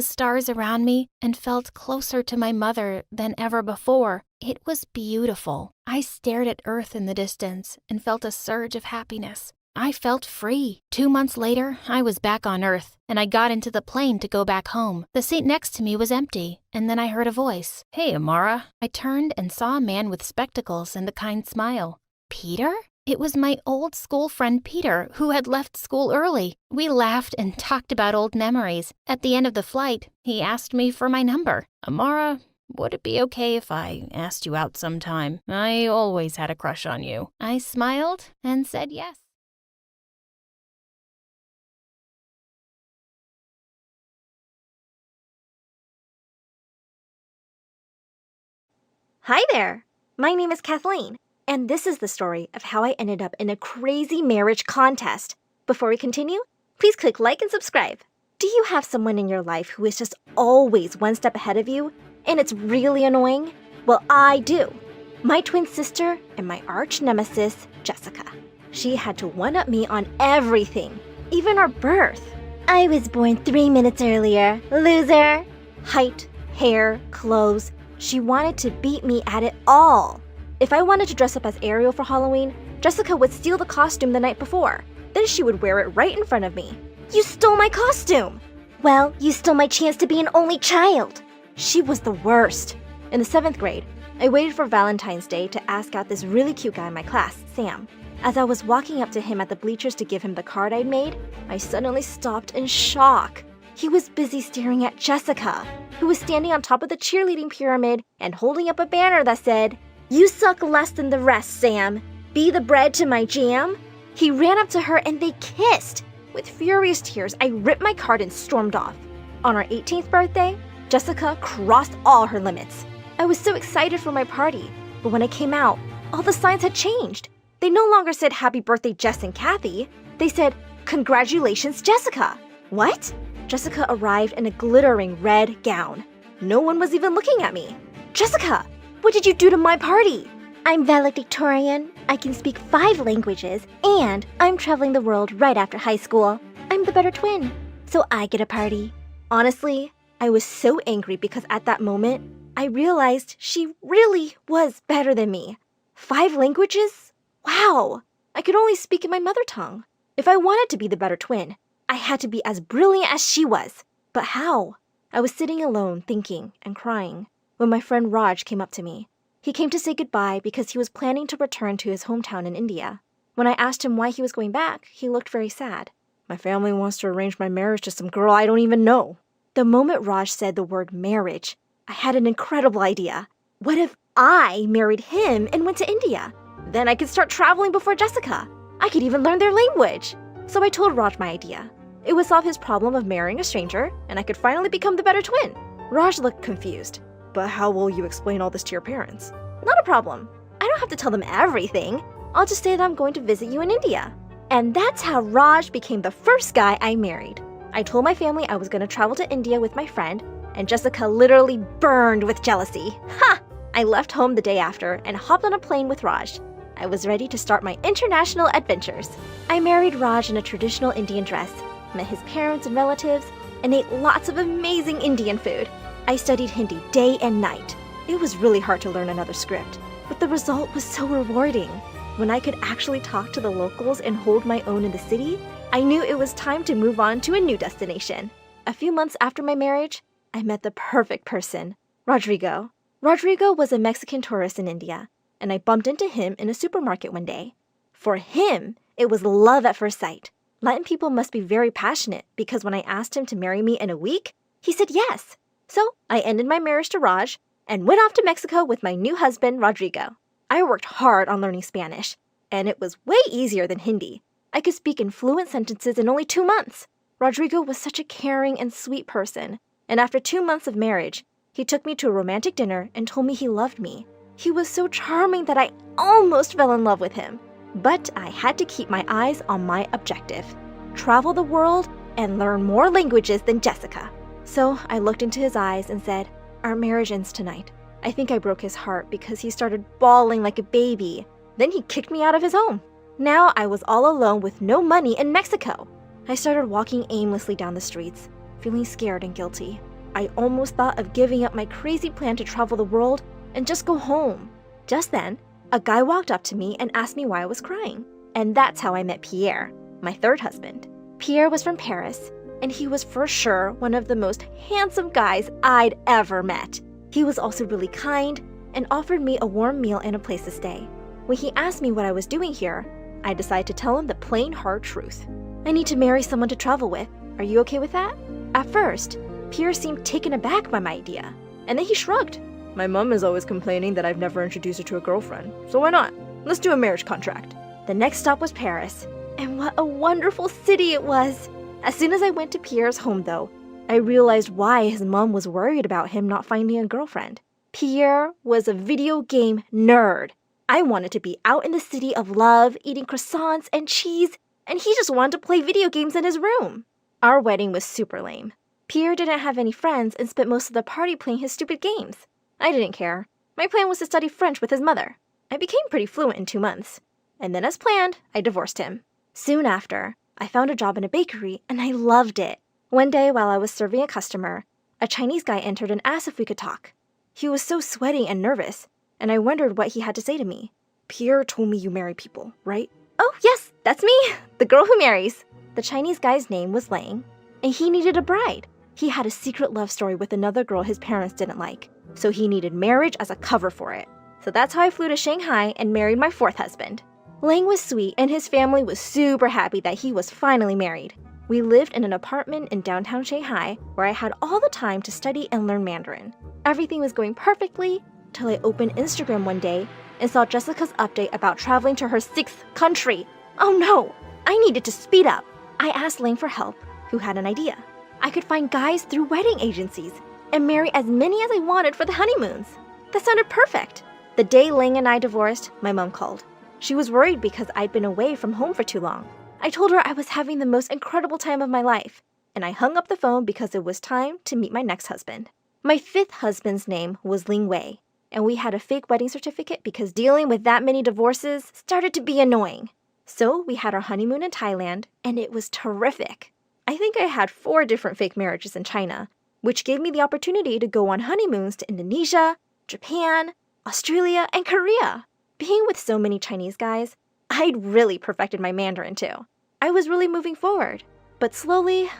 B: stars around me and felt closer to my mother than ever before. It was beautiful. I stared at Earth in the distance and felt a surge of happiness. I felt free. 2 months later, I was back on Earth, and I got into the plane to go back home. The seat next to me was empty, and then I heard a voice.
C: Hey, Amara.
B: I turned and saw a man with spectacles and a kind smile. Peter? It was my old school friend Peter, who had left school early. We laughed and talked about old memories. At the end of the flight, he asked me for my number.
C: Amara, would it be okay if I asked you out sometime? I always had a crush on you.
B: I smiled and said yes.
F: Hi there! My name is Kathleen, and this is the story of how I ended up in a crazy marriage contest. Before we continue, please click like and subscribe. Do you have someone in your life who is just always one step ahead of you, and it's really annoying? Well, I do. My twin sister and my arch nemesis, Jessica. She had to one-up me on everything, even our birth. I was born 3 minutes earlier, loser. Height, hair, clothes. She wanted to beat me at it all. If I wanted to dress up as Ariel for Halloween, Jessica would steal the costume the night before. Then she would wear it right in front of me. You stole my costume! Well, you stole my chance to be an only child. She was the worst. In the 7th grade, I waited for Valentine's Day to ask out this really cute guy in my class, Sam. As I was walking up to him at the bleachers to give him the card I'd made, I suddenly stopped in shock. He was busy staring at Jessica, who was standing on top of the cheerleading pyramid and holding up a banner that said, "You suck less than the rest, Sam. Be the bread to my jam." He ran up to her and they kissed. With furious tears, I ripped my card and stormed off. On our 18th birthday, Jessica crossed all her limits. I was so excited for my party, but when I came out, all the signs had changed. They no longer said happy birthday Jess and Kathy. They said, congratulations Jessica. What? Jessica arrived in a glittering red gown. No one was even looking at me. Jessica, what did you do to my party? I'm valedictorian. I can speak 5 languages, and I'm traveling the world right after high school. I'm the better twin, so I get a party. Honestly, I was so angry because at that moment, I realized she really was better than me. 5 languages? Wow! I could only speak in my mother tongue. If I wanted to be the better twin, I had to be as brilliant as she was. But how? I was sitting alone, thinking and crying, when my friend Raj came up to me. He came to say goodbye because he was planning to return to his hometown in India. When I asked him why he was going back, he looked very sad. My family wants to arrange my marriage to some girl I don't even know. The moment Raj said the word marriage, I had an incredible idea. What if I married him and went to India? Then I could start traveling before Jessica. I could even learn their language. So I told Raj my idea. It would solve his problem of marrying a stranger, and I could finally become the better twin. Raj looked confused. But how will you explain all this to your parents? Not a problem. I don't have to tell them everything. I'll just say that I'm going to visit you in India. And that's how Raj became the first guy I married. I told my family I was going to travel to India with my friend, and Jessica literally burned with jealousy. Ha! I left home the day after and hopped on a plane with Raj. I was ready to start my international adventures. I married Raj in a traditional Indian dress, met his parents and relatives, and ate lots of amazing Indian food. I studied Hindi day and night. It was really hard to learn another script, but the result was so rewarding. When I could actually talk to the locals and hold my own in the city, I knew it was time to move on to a new destination. A few months after my marriage, I met the perfect person, Rodrigo. Rodrigo was a Mexican tourist in India, and I bumped into him in a supermarket one day. For him, it was love at first sight. Latin people must be very passionate because when I asked him to marry me in a week, he said yes. So I ended my marriage to Raj and went off to Mexico with my new husband, Rodrigo. I worked hard on learning Spanish, and it was way easier than Hindi. I could speak in fluent sentences in only 2 months. Rodrigo was such a caring and sweet person, and after 2 months of marriage, he took me to a romantic dinner and told me he loved me. He was so charming that I almost fell in love with him. But I had to keep my eyes on my objective: travel the world and learn more languages than Jessica. So I looked into his eyes and said, "Our marriage ends tonight." I think I broke his heart because he started bawling like a baby. Then he kicked me out of his home. Now I was all alone with no money in Mexico. I started walking aimlessly down the streets, feeling scared and guilty. I almost thought of giving up my crazy plan to travel the world and just go home. Just then, a guy walked up to me and asked me why I was crying. And that's how I met Pierre, my 3rd husband. Pierre was from Paris, and he was for sure one of the most handsome guys I'd ever met. He was also really kind and offered me a warm meal and a place to stay. When he asked me what I was doing here, I decided to tell him the plain hard truth. I need to marry someone to travel with. Are you okay with that? At first, Pierre seemed taken aback by my idea, and then he shrugged. My mom is always complaining that I've never introduced her to a girlfriend, so why not? Let's do a marriage contract. The next stop was Paris, and what a wonderful city it was. As soon as I went to Pierre's home, though, I realized why his mom was worried about him not finding a girlfriend. Pierre was a video game nerd. I wanted to be out in the city of love, eating croissants and cheese and he just wanted to play video games in his room. Our wedding was super lame. Pierre didn't have any friends and spent most of the party playing his stupid games. I didn't care. My plan was to study French with his mother. I became pretty fluent in 2 months. And then as planned, I divorced him. Soon after, I found a job in a bakery and I loved it. One day while I was serving a customer, a Chinese guy entered and asked if we could talk. He was so sweaty and nervous, and I wondered what he had to say to me. Pierre told me you marry people, right? Oh, yes, that's me, the girl who marries. The Chinese guy's name was Lang, and he needed a bride. He had a secret love story with another girl his parents didn't like, so he needed marriage as a cover for it. So that's how I flew to Shanghai and married my 4th husband. Lang was sweet, and his family was super happy that he was finally married. We lived in an apartment in downtown Shanghai where I had all the time to study and learn Mandarin. Everything was going perfectly till I opened Instagram one day and saw Jessica's update about traveling to her 6th country. Oh no! I needed to speed up. I asked Lang for help, who had an idea. I could find guys through wedding agencies and marry as many as I wanted for the honeymoons. That sounded perfect. The day Lang and I divorced, my mom called. She was worried because I'd been away from home for too long. I told her I was having the most incredible time of my life, and I hung up the phone because it was time to meet my next husband. My 5th husband's name was Ling Wei, and we had a fake wedding certificate because dealing with that many divorces started to be annoying. So we had our honeymoon in Thailand, and it was terrific. I think I had 4 different fake marriages in China, which gave me the opportunity to go on honeymoons to Indonesia, Japan, Australia, and Korea. Being with so many Chinese guys, I'd really perfected my Mandarin too. I was really moving forward, but slowly,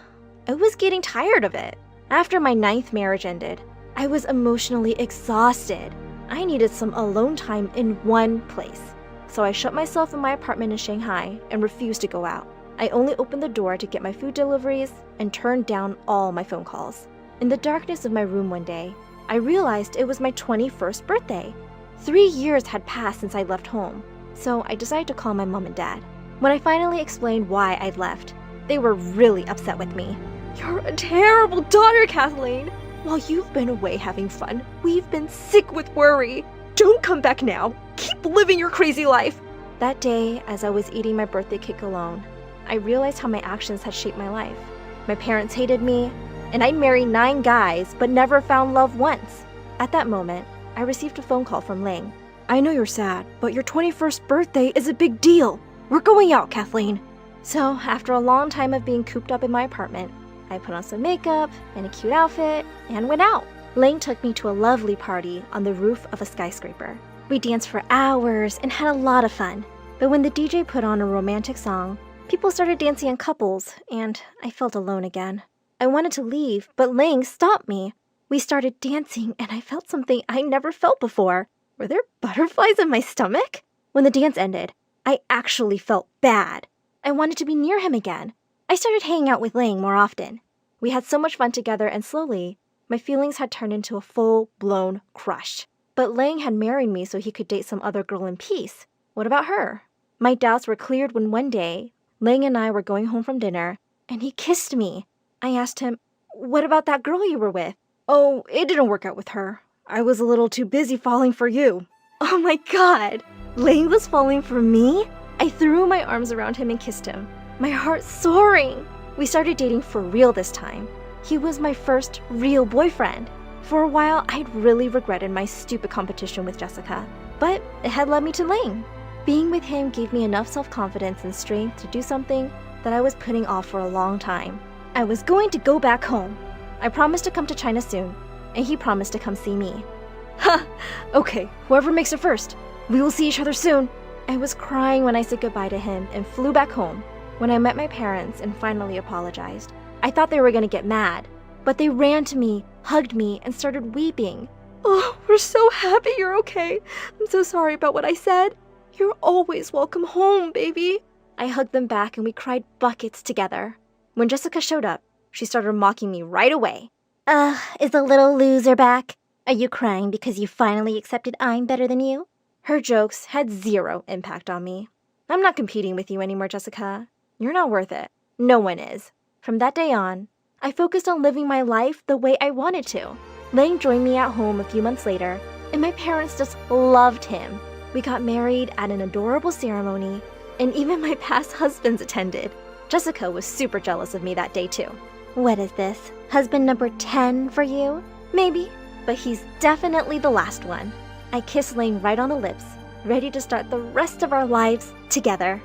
F: I was getting tired of it. After my 9th marriage ended, I was emotionally exhausted. I needed some alone time in one place. So I shut myself in my apartment in Shanghai and refused to go out. I only opened the door to get my food deliveries and turned down all my phone calls. In the darkness of my room one day, I realized it was my 21st birthday. 3 years had passed since I left home, so I decided to call my mom and dad. When I finally explained why I'd left, they were really upset with me. You're a terrible daughter, Kathleen. While you've been away having fun, we've been sick with worry. Don't come back now. Keep living your crazy life. That day, as I was eating my birthday cake alone, I realized how my actions had shaped my life. My parents hated me, and I'd married 9 guys but never found love once. At that moment, I received a phone call from Lang. I know you're sad, but your 21st birthday is a big deal. We're going out, Kathleen. So, after a long time of being cooped up in my apartment, I put on some makeup and a cute outfit and went out. Lang took me to a lovely party on the roof of a skyscraper. We danced for hours and had a lot of fun. But when the DJ put on a romantic song, people started dancing in couples, and I felt alone again. I wanted to leave, but Lang stopped me. We started dancing, and I felt something I never felt before. Were there butterflies in my stomach? When the dance ended, I actually felt bad. I wanted to be near him again. I started hanging out with Lang more often. We had so much fun together, and slowly, my feelings had turned into a full-blown crush. But Lang had married me so he could date some other girl in peace. What about her? My doubts were cleared when one day, Lang and I were going home from dinner, and he kissed me. I asked him, "What about that girl you were with?" "Oh, it didn't work out with her. I was a little too busy falling for you." Oh my God! Lang was falling for me? I threw my arms around him and kissed him, my heart soaring. We started dating for real this time. He was my first real boyfriend. For a while, I'd really regretted my stupid competition with Jessica, but it had led me to Lang. Being with him gave me enough self-confidence and strength to do something that I was putting off for a long time. I was going to go back home. I promised to come to China soon, and he promised to come see me. Ha! Okay, whoever makes it first. We will see each other soon. I was crying when I said goodbye to him and flew back home. When I met my parents and finally apologized, I thought they were going to get mad, but they ran to me, hugged me, and started weeping. "Oh, we're so happy you're okay. I'm so sorry about what I said. You're always welcome home, baby." I hugged them back and we cried buckets together. When Jessica showed up, she started mocking me right away. Is the little loser back? Are you crying because you finally accepted I'm better than you?" Her jokes had zero impact on me. "I'm not competing with you anymore, Jessica. You're not worth it. No one is." From that day on, I focused on living my life the way I wanted to. Lang joined me at home a few months later, and my parents just loved him. We got married at an adorable ceremony, and even my past husbands attended. Jessica was super jealous of me that day too. What is this? Husband number 10 for you? Maybe, but he's definitely the last one. I kissed Lane right on the lips, ready to start the rest of our lives together.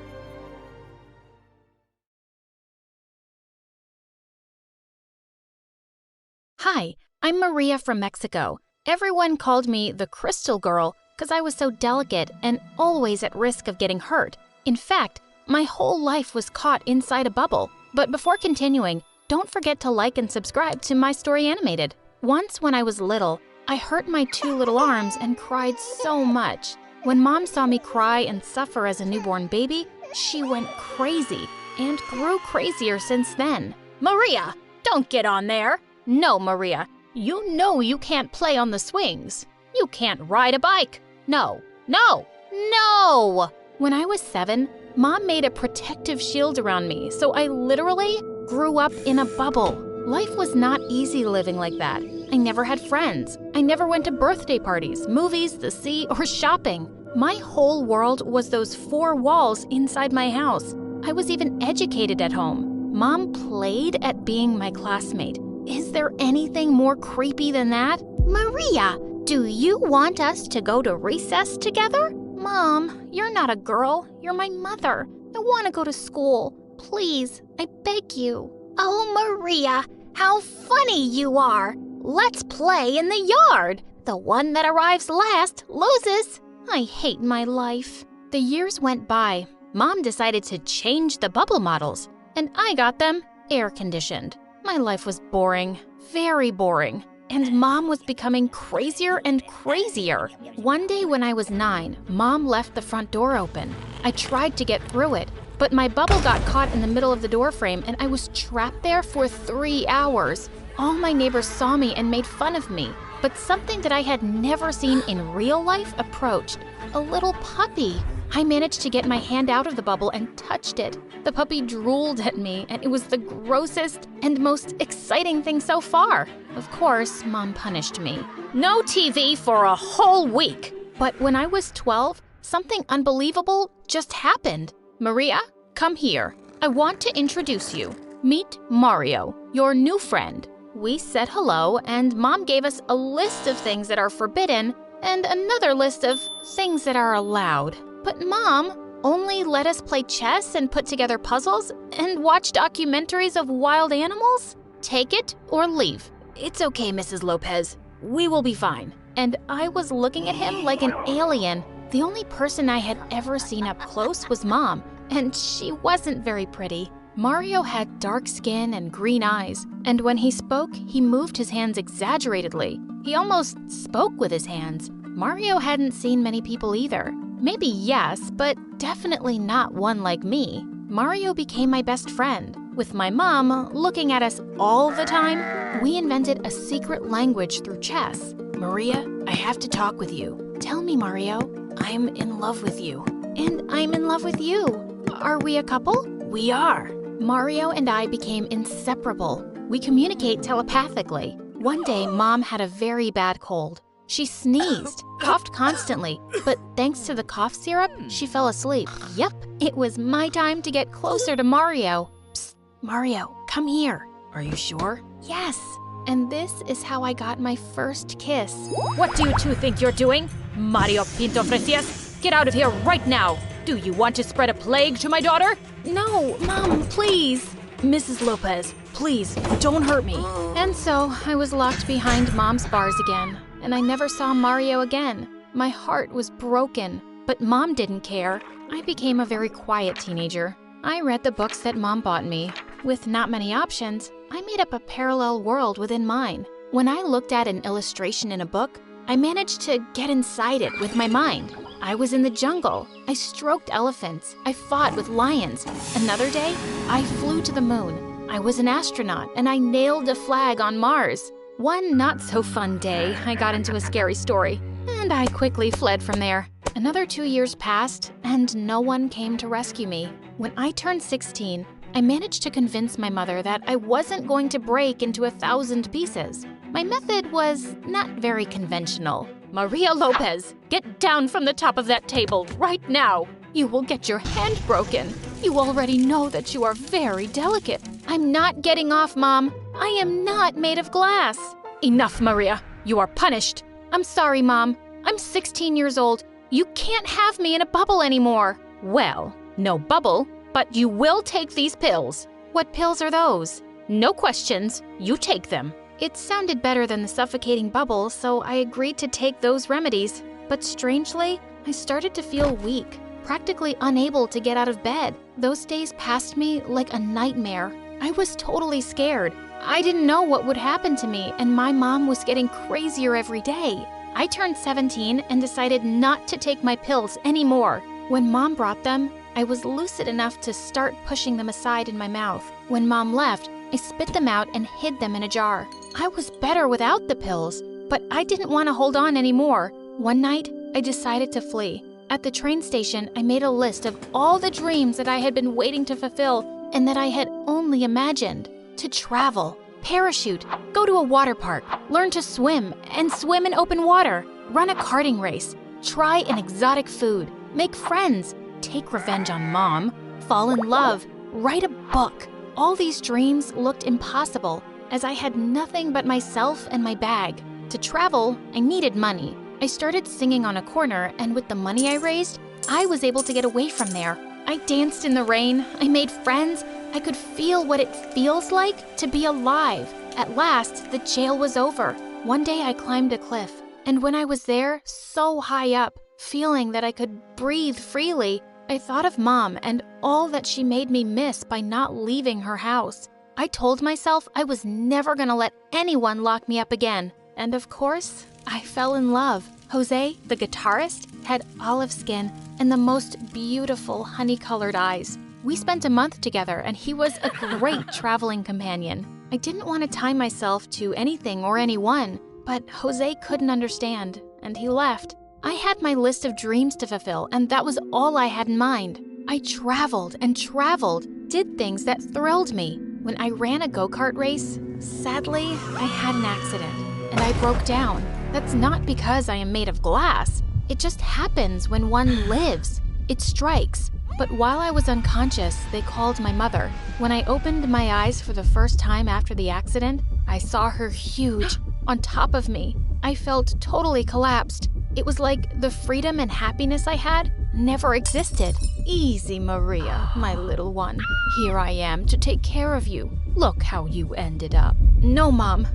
B: Hi, I'm Maria from Mexico. Everyone called me the Crystal Girl because I was so delicate and always at risk of getting hurt. In fact, my whole life was caught inside a bubble. But before continuing, don't forget to like and subscribe to My Story Animated. Once when I was little, I hurt my 2 little arms and cried so much. When Mom saw me cry and suffer as a newborn baby, she went crazy and grew crazier since then. Maria, don't get on there! No, Maria, you know you can't play on the swings. You can't ride a bike. No, no, no! When I was 7, Mom made a protective shield around me, so I literally grew up in a bubble. Life was not easy living like that. I never had friends. I never went to birthday parties, movies, the sea, or shopping. My whole world was those 4 walls inside my house. I was even educated at home. Mom played at being my classmate. Is there anything more creepy than that?
E: Maria, do you want us to go to recess together?
B: Mom, you're not a girl. You're my mother. I want to go to school. Please, I beg you.
E: Oh, Maria, how funny you are. Let's play in the yard. The one that arrives last loses.
B: I hate my life. The years went by. Mom decided to change the bubble models, and I got them air-conditioned. My life was boring, very boring, and Mom was becoming crazier and crazier. One day when I was 9, Mom left the front door open. I tried to get through it, but my bubble got caught in the middle of the door frame and I was trapped there for 3 hours. All my neighbors saw me and made fun of me, but something that I had never seen in real life approached. A little puppy. I managed to get my hand out of the bubble and touched it. The puppy drooled at me, and it was the grossest and most exciting thing so far. Of course, Mom punished me. No TV for a whole week! But when I was 12, something unbelievable just happened. Maria, come here. I want to introduce you. Meet Mario, your new friend. We said hello, and Mom gave us a list of things that are forbidden and another list of things that are allowed. But Mom only let us play chess and put together puzzles and watch documentaries of wild animals? Take it or leave. It's okay, Mrs. Lopez. We will be fine. And I was looking at him like an alien. The only person I had ever seen up close was Mom, and she wasn't very pretty. Mario had dark skin and green eyes, and when he spoke, he moved his hands exaggeratedly. He almost spoke with his hands. Mario hadn't seen many people either. Maybe yes, but definitely not one like me. Mario became my best friend. With my mom looking at us all the time, we invented a secret language through chess. Maria, I have to talk with you. Tell me, Mario, I'm in love with you. And I'm in love with you. Are we a couple? We are. Mario and I became inseparable. We communicate telepathically. One day, Mom had a very bad cold. She sneezed, coughed constantly, but thanks to the cough syrup, she fell asleep. Yep, it was my time to get closer to Mario. Psst, Mario, come here. Are you sure? Yes. And this is how I got my first kiss.
C: What do you two think you're doing? Mario Pinto Fresias, get out of here right now! Do you want to spread a plague to my daughter?
B: No, Mom, please. Mrs. Lopez, please, don't hurt me. And so I was locked behind Mom's bars again, and I never saw Mario again. My heart was broken, but Mom didn't care. I became a very quiet teenager. I read the books that Mom bought me. With not many options, I made up a parallel world within mine. When I looked at an illustration in a book, I managed to get inside it with my mind. I was in the jungle. I stroked elephants. I fought with lions. Another day, I flew to the moon. I was an astronaut and I nailed a flag on Mars. One not-so-fun day, I got into a scary story, and I quickly fled from there. Another 2 years passed, and no one came to rescue me. When I turned 16, I managed to convince my mother that I wasn't going to break into 1,000 pieces. My method was not very conventional.
C: Maria Lopez, get down from the top of that table right now!
B: You will get your hand broken. You already know that you are very delicate. I'm not getting off, Mom. I am not made of glass.
C: Enough, Maria. You are punished.
B: I'm sorry, Mom. I'm 16 years old. You can't have me in a bubble anymore.
C: Well, no bubble, but you will take these pills.
B: What pills are those?
C: No questions. You take them.
B: It sounded better than the suffocating bubble, so I agreed to take those remedies. But strangely, I started to feel weak, practically unable to get out of bed. Those days passed me like a nightmare. I was totally scared. I didn't know what would happen to me, and my mom was getting crazier every day. I turned 17 and decided not to take my pills anymore. When Mom brought them, I was lucid enough to start pushing them aside in my mouth. When Mom left, I spit them out and hid them in a jar. I was better without the pills, but I didn't want to hold on anymore. One night, I decided to flee. At the train station, I made a list of all the dreams that I had been waiting to fulfill and that I had only imagined. To travel, parachute, go to a water park, learn to swim, and swim in open water, run a karting race, try an exotic food, make friends, take revenge on Mom, fall in love, write a book. All these dreams looked impossible, as I had nothing but myself and my bag. To travel, I needed money. I started singing on a corner, and with the money I raised, I was able to get away from there. I danced in the rain, I made friends, I could feel what it feels like to be alive. At last, the jail was over. One day I climbed a cliff, and when I was there, so high up, feeling that I could breathe freely, I thought of Mom and all that she made me miss by not leaving her house. I told myself I was never gonna let anyone lock me up again. And of course, I fell in love. Jose, the guitarist, had olive skin and the most beautiful honey-colored eyes. We spent a month together, and he was a great traveling companion. I didn't want to tie myself to anything or anyone, but Jose couldn't understand, and he left. I had my list of dreams to fulfill, and that was all I had in mind. I traveled and traveled, did things that thrilled me. When I ran a go-kart race, sadly, I had an accident, and I broke down. That's not because I am made of glass. It just happens when one lives. It strikes. But while I was unconscious, they called my mother. When I opened my eyes for the first time after the accident, I saw her huge, on top of me. I felt totally collapsed. It was like the freedom and happiness I had never existed. Easy, Maria, my little one. Here I am to take care of you. Look how you ended up. No, Mom.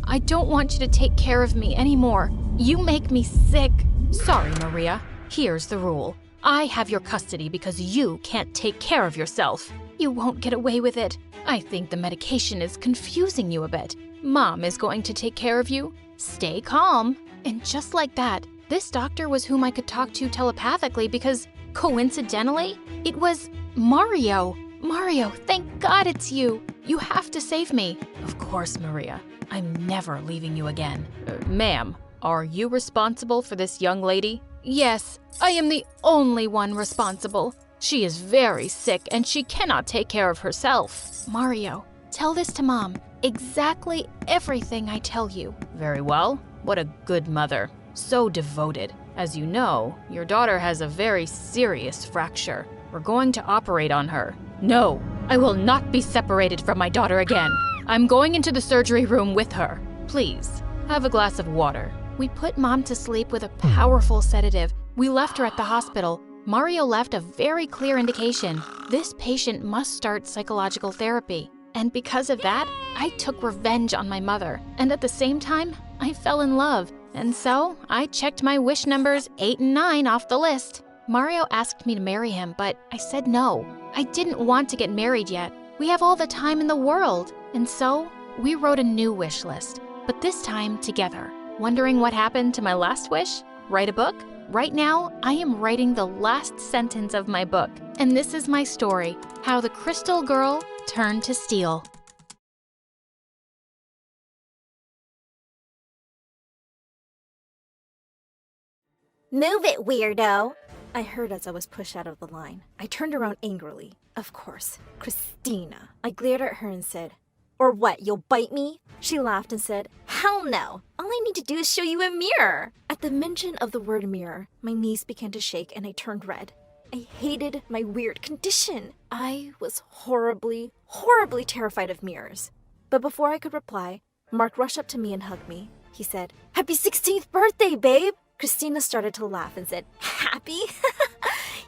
B: I don't want you to take care of me anymore. You make me sick.
C: Sorry, Maria. Here's the rule. I have your custody because you can't take care of yourself.
B: You won't get away with it.
C: I think the medication is confusing you a bit. Mom is going to take care of you. Stay calm.
B: And just like that, this doctor was whom I could talk to telepathically because, coincidentally, it was Mario. Mario, thank God it's you. You have to save me.
C: Of course, Maria. I'm never leaving you again. Ma'am, are you responsible for this young lady?
B: Yes, I am the only one responsible.
C: She is very sick and she cannot take care of herself.
B: Mario, tell this to Mom. Exactly everything I tell you.
C: Very well. What a good mother. So devoted. As you know, your daughter has a very serious fracture. We're going to operate on her. No, I will not be separated from my daughter again. I'm going into the surgery room with her. Please, have a glass of water.
B: We put Mom to sleep with a powerful sedative. We left her at the hospital. Mario left a very clear indication. This patient must start psychological therapy. And because of that, I took revenge on my mother. And at the same time, I fell in love. And so, I checked my wish numbers 8 and 9 off the list. Mario asked me to marry him, but I said no. I didn't want to get married yet. We have all the time in the world. And so, we wrote a new wish list, but this time together. Wondering what happened to my last wish? Write a book? Right now, I am writing the last sentence of my book. And this is my story, how the crystal girl turned to steel.
F: Move it, weirdo! I heard as I was pushed out of the line. I turned around angrily. Of course, Christina. I glared at her and said, "Or what, you'll bite me?" She laughed and said, "Hell no! All I need to do is show you a mirror!" At the mention of the word mirror, my knees began to shake and I turned red. I hated my weird condition. I was horribly, horribly terrified of mirrors. But before I could reply, Mark rushed up to me and hugged me. He said, "Happy 16th birthday, babe!" Christina started to laugh and said, "Happy?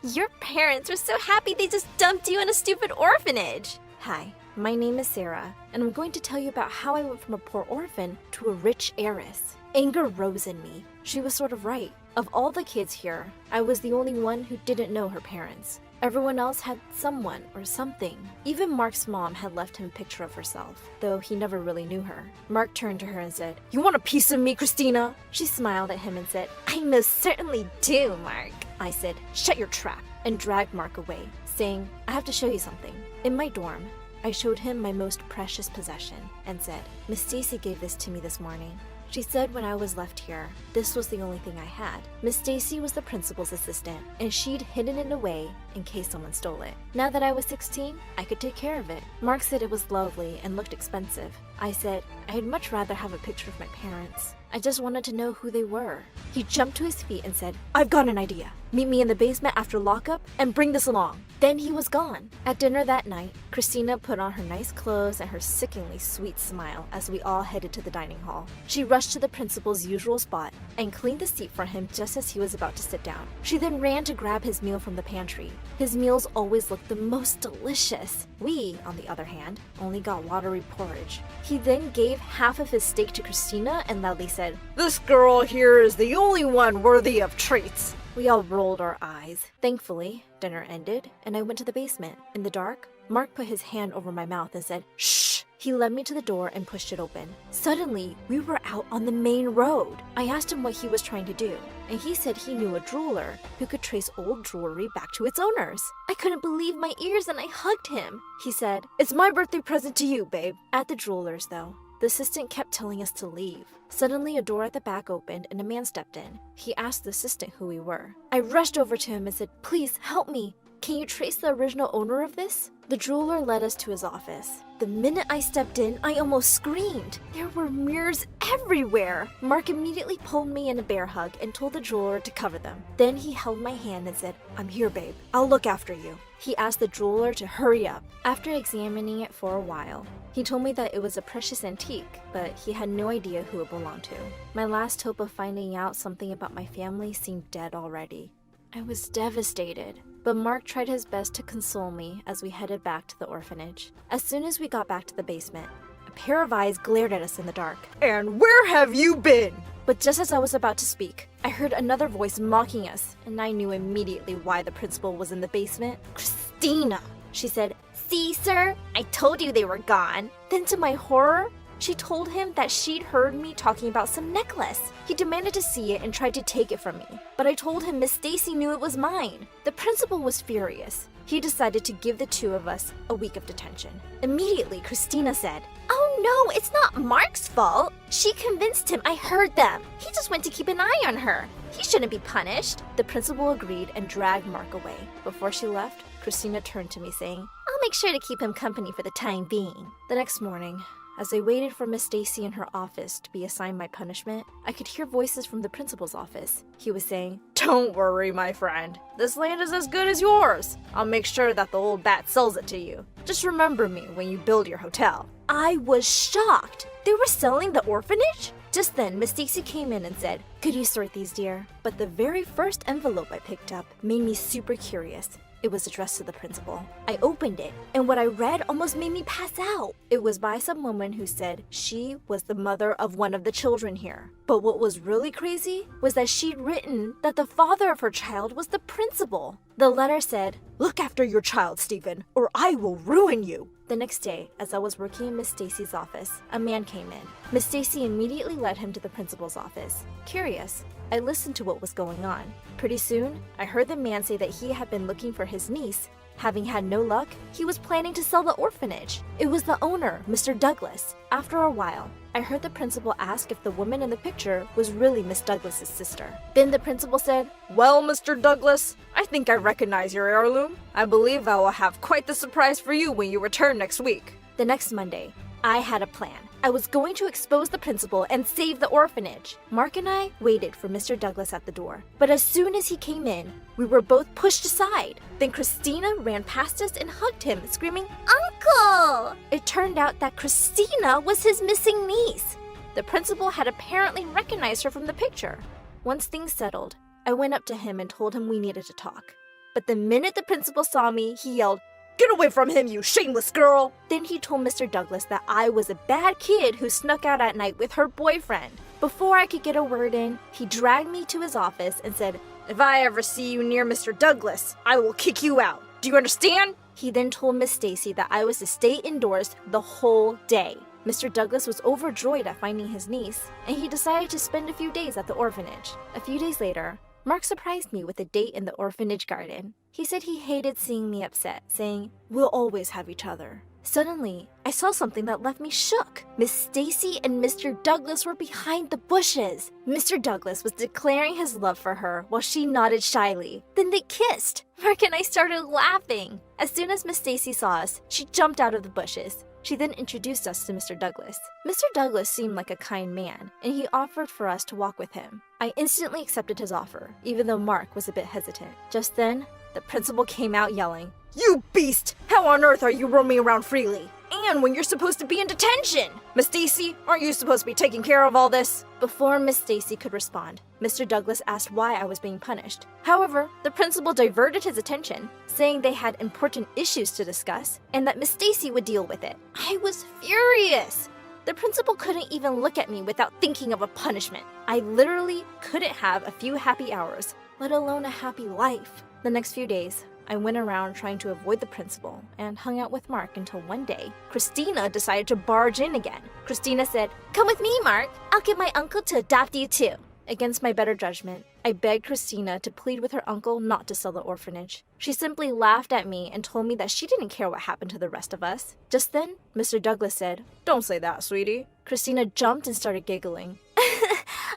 F: Your parents were so happy they just dumped you in a stupid orphanage." Hi, my name is Sarah, and I'm going to tell you about how I went from a poor orphan to a rich heiress. Anger rose in me. She was sort of right. Of all the kids here, I was the only one who didn't know her parents. Everyone else had someone or something. Even Mark's mom had left him a picture of herself, though he never really knew her. Mark turned to her and said, "You want a piece of me, Christina?" She smiled at him and said, "I most certainly do, Mark." I said, "Shut your trap," and dragged Mark away, saying, "I have to show you something." In my dorm, I showed him my most precious possession and said, "Miss Stacy gave this to me this morning. She said when I was left here, this was the only thing I had." Miss Stacy was the principal's assistant, and she'd hidden it away in case someone stole it. Now that I was 16, I could take care of it. Mark said it was lovely and looked expensive. I said, I'd much rather have a picture of my parents. I just wanted to know who they were. He jumped to his feet and said, "I've got an idea. Meet me in the basement after lockup and bring this along." Then he was gone. At dinner that night, Christina put on her nice clothes and her sickeningly sweet smile as we all headed to the dining hall. She rushed to the principal's usual spot and cleaned the seat for him just as he was about to sit down. She then ran to grab his meal from the pantry. His meals always looked the most delicious. We, on the other hand, only got watery porridge. He then gave half of his steak to Christina and loudly said, "This girl here is the only one worthy of treats." We all rolled our eyes. Thankfully, dinner ended, and I went to the basement. In the dark, Mark put his hand over my mouth and said, "Shh!" He led me to the door and pushed it open. Suddenly, we were out on the main road. I asked him what he was trying to do, and he said he knew a jeweler who could trace old jewelry back to its owners. I couldn't believe my ears and I hugged him. He said, "It's my birthday present to you, babe." At the jeweler's, though, the assistant kept telling us to leave. Suddenly, a door at the back opened and a man stepped in. He asked the assistant who we were. I rushed over to him and said, "Please help me. Can you trace the original owner of this?" The jeweler led us to his office. The minute I stepped in, I almost screamed. There were mirrors everywhere. Mark immediately pulled me in a bear hug and told the jeweler to cover them. Then he held my hand and said, "I'm here, babe. I'll look after you." He asked the jeweler to hurry up. After examining it for a while, he told me that it was a precious antique, but he had no idea who it belonged to. My last hope of finding out something about my family seemed dead already. I was devastated, but Mark tried his best to console me as we headed back to the orphanage. As soon as we got back to the basement, a pair of eyes glared at us in the dark. "And where have you been?" But just as I was about to speak, I heard another voice mocking us, and I knew immediately why the principal was in the basement. "Christina!" She said, "See, sir? I told you they were gone." Then to my horror, she told him that she'd heard me talking about some necklace. He demanded to see it and tried to take it from me, but I told him Miss Stacy knew it was mine. The principal was furious. He decided to give the two of us a week of detention. Immediately, Christina said, "Oh no, it's not Mark's fault. She convinced him. I heard them. He just went to keep an eye on her. He shouldn't be punished." The principal agreed and dragged Mark away. Before she left, Christina turned to me saying, "I'll make sure to keep him company for the time being." The next morning, as I waited for Miss Stacy in her office to be assigned my punishment, I could hear voices from the principal's office. He was saying, "Don't worry, my friend. This land is as good as yours. I'll make sure that the old bat sells it to you. Just remember me when you build your hotel." I was shocked. They were selling the orphanage? Just then, Miss Stacy came in and said, "Could you sort these, dear?" But the very first envelope I picked up made me super curious. It was addressed to the principal. I opened it, and what I read almost made me pass out. It was by some woman who said she was the mother of one of the children here. But what was really crazy was that she'd written that the father of her child was the principal. The letter said, "Look after your child, Stephen, or I will ruin you." The next day, as I was working in Miss Stacy's office, a man came in. Miss Stacy immediately led him to the principal's office. Curious, I listened to what was going on. Pretty soon, I heard the man say that he had been looking for his niece. Having had no luck, he was planning to sell the orphanage. It was the owner, Mr. Douglas. After a while, I heard the principal ask if the woman in the picture was really Miss Douglas's sister. Then the principal said, "Well, Mr. Douglas, I think I recognize your heirloom. I believe I will have quite the surprise for you when you return next week." The next Monday, I had a plan. I was going to expose the principal and save the orphanage. Mark and I waited for Mr. Douglas at the door, but as soon as he came in, we were both pushed aside. Then Christina ran past us and hugged him, screaming, "Uncle!" It turned out that Christina was his missing niece. The principal had apparently recognized her from the picture. Once things settled, I went up to him and told him we needed to talk. But the minute the principal saw me, he yelled, "Get away from him, you shameless girl!" Then he told Mr. Douglas that I was a bad kid who snuck out at night with her boyfriend. Before I could get a word in, he dragged me to his office and said, "If I ever see you near Mr. Douglas, I will kick you out. Do you understand?" He then told Miss Stacy that I was to stay indoors the whole day. Mr. Douglas was overjoyed at finding his niece, and he decided to spend a few days at the orphanage. A few days later, Mark surprised me with a date in the orphanage garden. He said he hated seeing me upset, saying, "We'll always have each other." Suddenly, I saw something that left me shook. Miss Stacy and Mr. Douglas were behind the bushes. Mr. Douglas was declaring his love for her while she nodded shyly. Then they kissed. Mark and I started laughing. As soon as Miss Stacy saw us, she jumped out of the bushes. She then introduced us to Mr. Douglas. Mr. Douglas seemed like a kind man, and he offered for us to walk with him. I instantly accepted his offer, even though Mark was a bit hesitant. Just then, the principal came out yelling, "You beast! How on earth are you roaming around freely? And when you're supposed to be in detention? Miss Stacy, aren't you supposed to be taking care of all this?" Before Miss Stacy could respond, Mr. Douglas asked why I was being punished. However, the principal diverted his attention, saying they had important issues to discuss and that Miss Stacy would deal with it. I was furious. The principal couldn't even look at me without thinking of a punishment. I literally couldn't have a few happy hours, let alone a happy life. The next few days, I went around trying to avoid the principal and hung out with Mark until one day, Christina decided to barge in again. Christina said, "Come with me, Mark. I'll get my uncle to adopt you too." Against my better judgment, I begged Christina to plead with her uncle not to sell the orphanage. She simply laughed at me and told me that she didn't care what happened to the rest of us. Just then, Mr. Douglas said, "Don't say that, sweetie." Christina jumped and started giggling.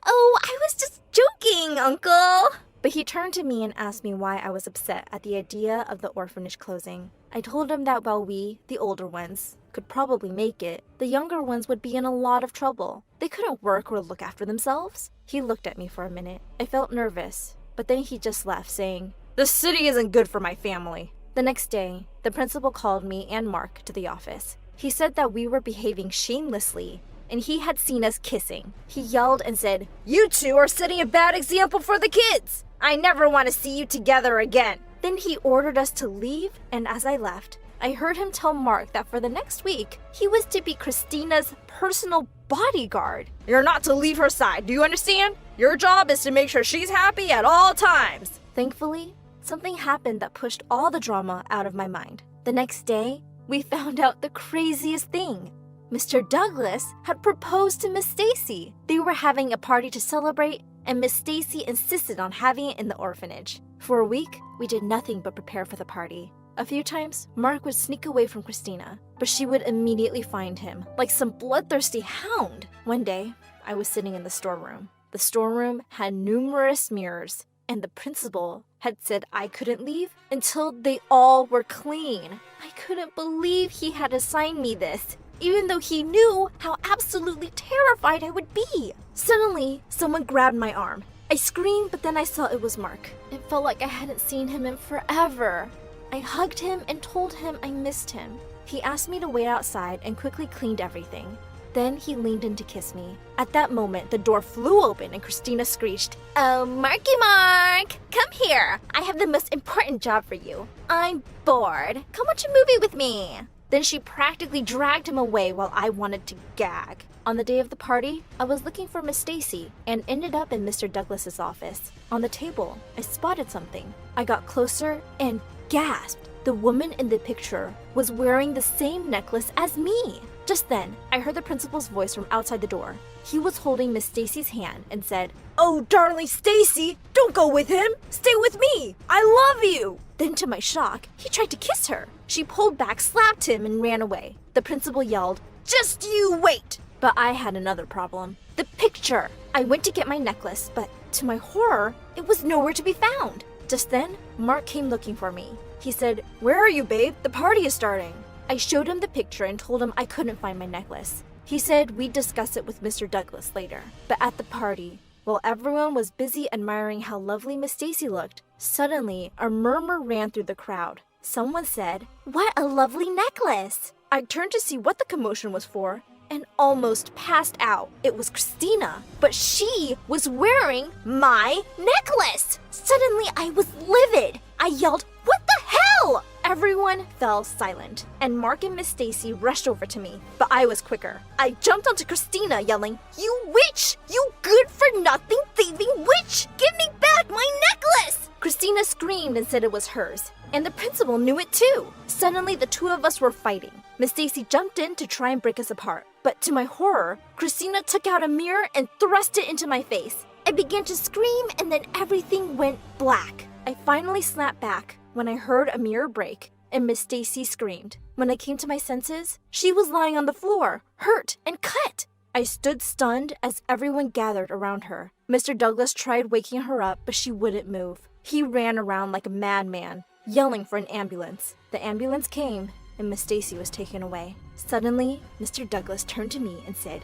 F: "Oh, I was just joking, Uncle." But he turned to me and asked me why I was upset at the idea of the orphanage closing. I told him that while we, the older ones, could probably make it, the younger ones would be in a lot of trouble. They couldn't work or look after themselves. He looked at me for a minute. I felt nervous, but then he just left, saying, "The city isn't good for my family." The next day, the principal called me and Mark to the office. He said that we were behaving shamelessly, and he had seen us kissing. He yelled and said, "You two are setting a bad example for the kids. I never want to see you together again." Then he ordered us to leave, and as I left, I heard him tell Mark that for the next week, he was to be Christina's personal bodyguard. "You're not to leave her side, do you understand? Your job is to make sure she's happy at all times." Thankfully, something happened that pushed all the drama out of my mind. The next day, we found out the craziest thing. Mr. Douglas had proposed to Miss Stacy. They were having a party to celebrate, and Miss Stacy insisted on having it in the orphanage. For a week, we did nothing but prepare for the party. A few times, Mark would sneak away from Christina, but she would immediately find him, like some bloodthirsty hound. One day, I was sitting in the storeroom. The storeroom had numerous mirrors, and the principal had said I couldn't leave until they all were clean. I couldn't believe he had assigned me this, even though he knew how absolutely terrified I would be. Suddenly, someone grabbed my arm. I screamed, but then I saw it was Mark. It felt like I hadn't seen him in forever. I hugged him and told him I missed him. He asked me to wait outside and quickly cleaned everything. Then he leaned in to kiss me. At that moment, the door flew open and Christina screeched, "Oh, Marky Mark, come here. I have the most important job for you. I'm bored. Come watch a movie with me." Then she practically dragged him away while I wanted to gag. On the day of the party, I was looking for Miss Stacy and ended up in Mr. Douglas's office. On the table, I spotted something. I got closer and gasped. The woman in the picture was wearing the same necklace as me. Just then, I heard the principal's voice from outside the door. He was holding Miss Stacy's hand and said, "Oh, darling Stacy, don't go with him. Stay with me. I love you." Then to my shock, he tried to kiss her. She pulled back, slapped him, and ran away. The principal yelled, "Just you wait!" But I had another problem. The picture. I went to get my necklace, but to my horror, it was nowhere to be found. Just then, Mark came looking for me. He said, "Where are you, babe? The party is starting." I showed him the picture and told him I couldn't find my necklace. He said we'd discuss it with Mr. Douglas later. But at the party, while everyone was busy admiring how lovely Miss Stacy looked, suddenly a murmur ran through the crowd. Someone said, "What a lovely necklace!" I turned to see what the commotion was for and almost passed out. It was Christina, but she was wearing my necklace! Suddenly, I was livid. I yelled, "What the hell?" Everyone fell silent, and Mark and Miss Stacy rushed over to me, but I was quicker. I jumped onto Christina, yelling, "You witch! You good-for-nothing thieving witch! Give me back my necklace!" Christina screamed and said it was hers, and the principal knew it too. Suddenly, the two of us were fighting. Miss Stacy jumped in to try and break us apart, but to my horror, Christina took out a mirror and thrust it into my face. I began to scream, and then everything went black. I finally snapped back when I heard a mirror break, and Miss Stacy screamed. When I came to my senses, she was lying on the floor, hurt and cut. I stood stunned as everyone gathered around her. Mr. Douglas tried waking her up, but she wouldn't move. He ran around like a madman, yelling for an ambulance. The ambulance came, and Miss Stacy was taken away. Suddenly, Mr. Douglas turned to me and said,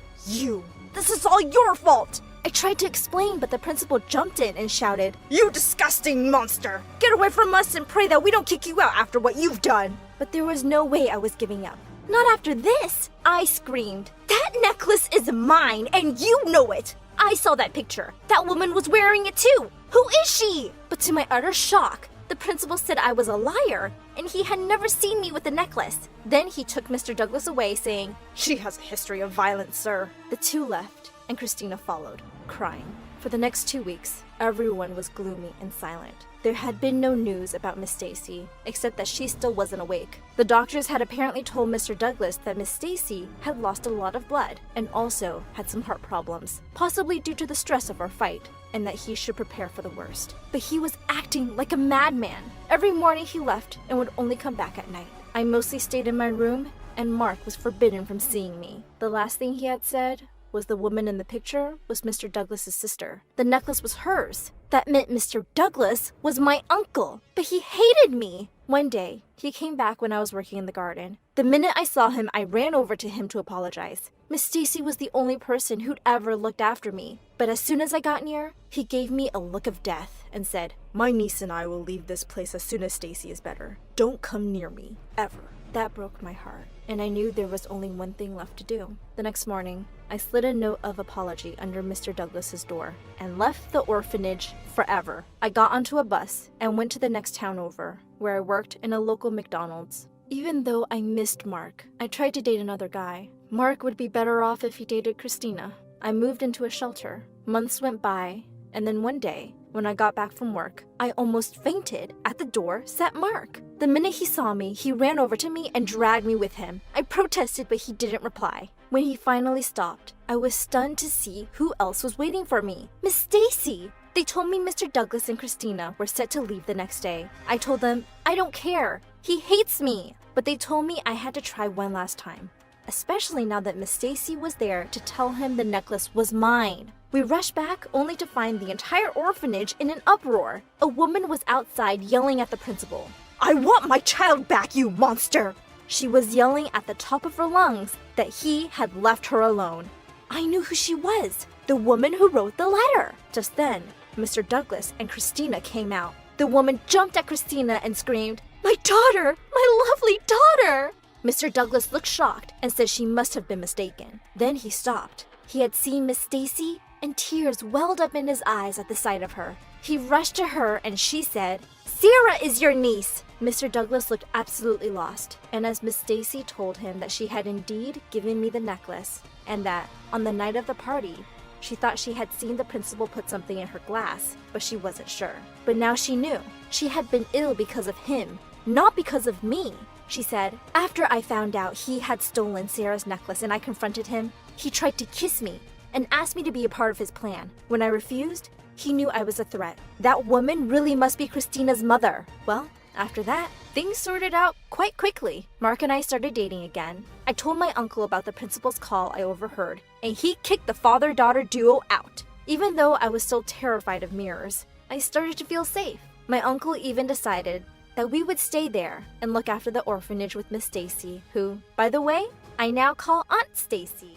F: This is all your fault!" I tried to explain, but the principal jumped in and shouted, "You disgusting monster! Get away from us and pray that we don't kick you out after what you've done!" But there was no way I was giving up. "Not after this!" I screamed. "That necklace is mine, and you know it! I saw that picture. That woman was wearing it too! Who is she?" But to my utter shock, the principal said I was a liar, and he had never seen me with the necklace. Then he took Mr. Douglas away, saying, "She has a history of violence, sir." The two left, and Christina followed, crying. For the next 2 weeks, everyone was gloomy and silent. There had been no news about Miss Stacy, except that she still wasn't awake. The doctors had apparently told Mr. Douglas that Miss Stacy had lost a lot of blood and also had some heart problems, possibly due to the stress of our fight, and that he should prepare for the worst. But he was acting like a madman. Every morning he left and would only come back at night. I mostly stayed in my room, and Mark was forbidden from seeing me. The last thing he had said was the woman in the picture was Mr. Douglas's sister. The necklace was hers. That meant Mr. Douglas was my uncle, but he hated me. One day, he came back when I was working in the garden. The minute I saw him, I ran over to him to apologize. Miss Stacy was the only person who'd ever looked after me, but as soon as I got near, he gave me a look of death and said, "My niece and I will leave this place as soon as Stacy is better. Don't come near me, ever." That broke my heart, and I knew there was only one thing left to do. The next morning, I slid a note of apology under Mr. Douglas's door and left the orphanage forever. I got onto a bus and went to the next town over, where I worked in a local McDonald's. Even though I missed Mark, I tried to date another guy. Mark would be better off if he dated Christina. I moved into a shelter. Months went by, and then one day, when I got back from work, I almost fainted. At the door sat Mark. The minute he saw me, he ran over to me and dragged me with him. I protested, but he didn't reply. When he finally stopped, I was stunned to see who else was waiting for me. Miss Stacy! They told me Mr. Douglas and Christina were set to leave the next day. I told them, I don't care. He hates me. But they told me I had to try one last time, especially now that Miss Stacy was there to tell him the necklace was mine. We rushed back only to find the entire orphanage in an uproar. A woman was outside yelling at the principal. "I want my child back, you monster!" She was yelling at the top of her lungs that he had left her alone. I knew who she was, the woman who wrote the letter. Just then, Mr. Douglas and Christina came out. The woman jumped at Christina and screamed, "My daughter! My lovely daughter!" Mr. Douglas looked shocked and said she must have been mistaken. Then he stopped. He had seen Miss Stacy, and tears welled up in his eyes at the sight of her. He rushed to her and she said, "Sarah is your niece!" Mr. Douglas looked absolutely lost, and as Miss Stacy told him that she had indeed given me the necklace, and that, on the night of the party, she thought she had seen the principal put something in her glass, but she wasn't sure. But now she knew. She had been ill because of him, not because of me. She said, "After I found out he had stolen Sarah's necklace and I confronted him, he tried to kiss me and asked me to be a part of his plan. When I refused, he knew I was a threat. That woman really must be Christina's mother." Well, after that, things sorted out quite quickly. Mark and I started dating again. I told my uncle about the principal's call I overheard, and he kicked the father-daughter duo out. Even though I was still terrified of mirrors, I started to feel safe. My uncle even decided that we would stay there and look after the orphanage with Miss Stacy, who, by the way, I now call Aunt Stacy.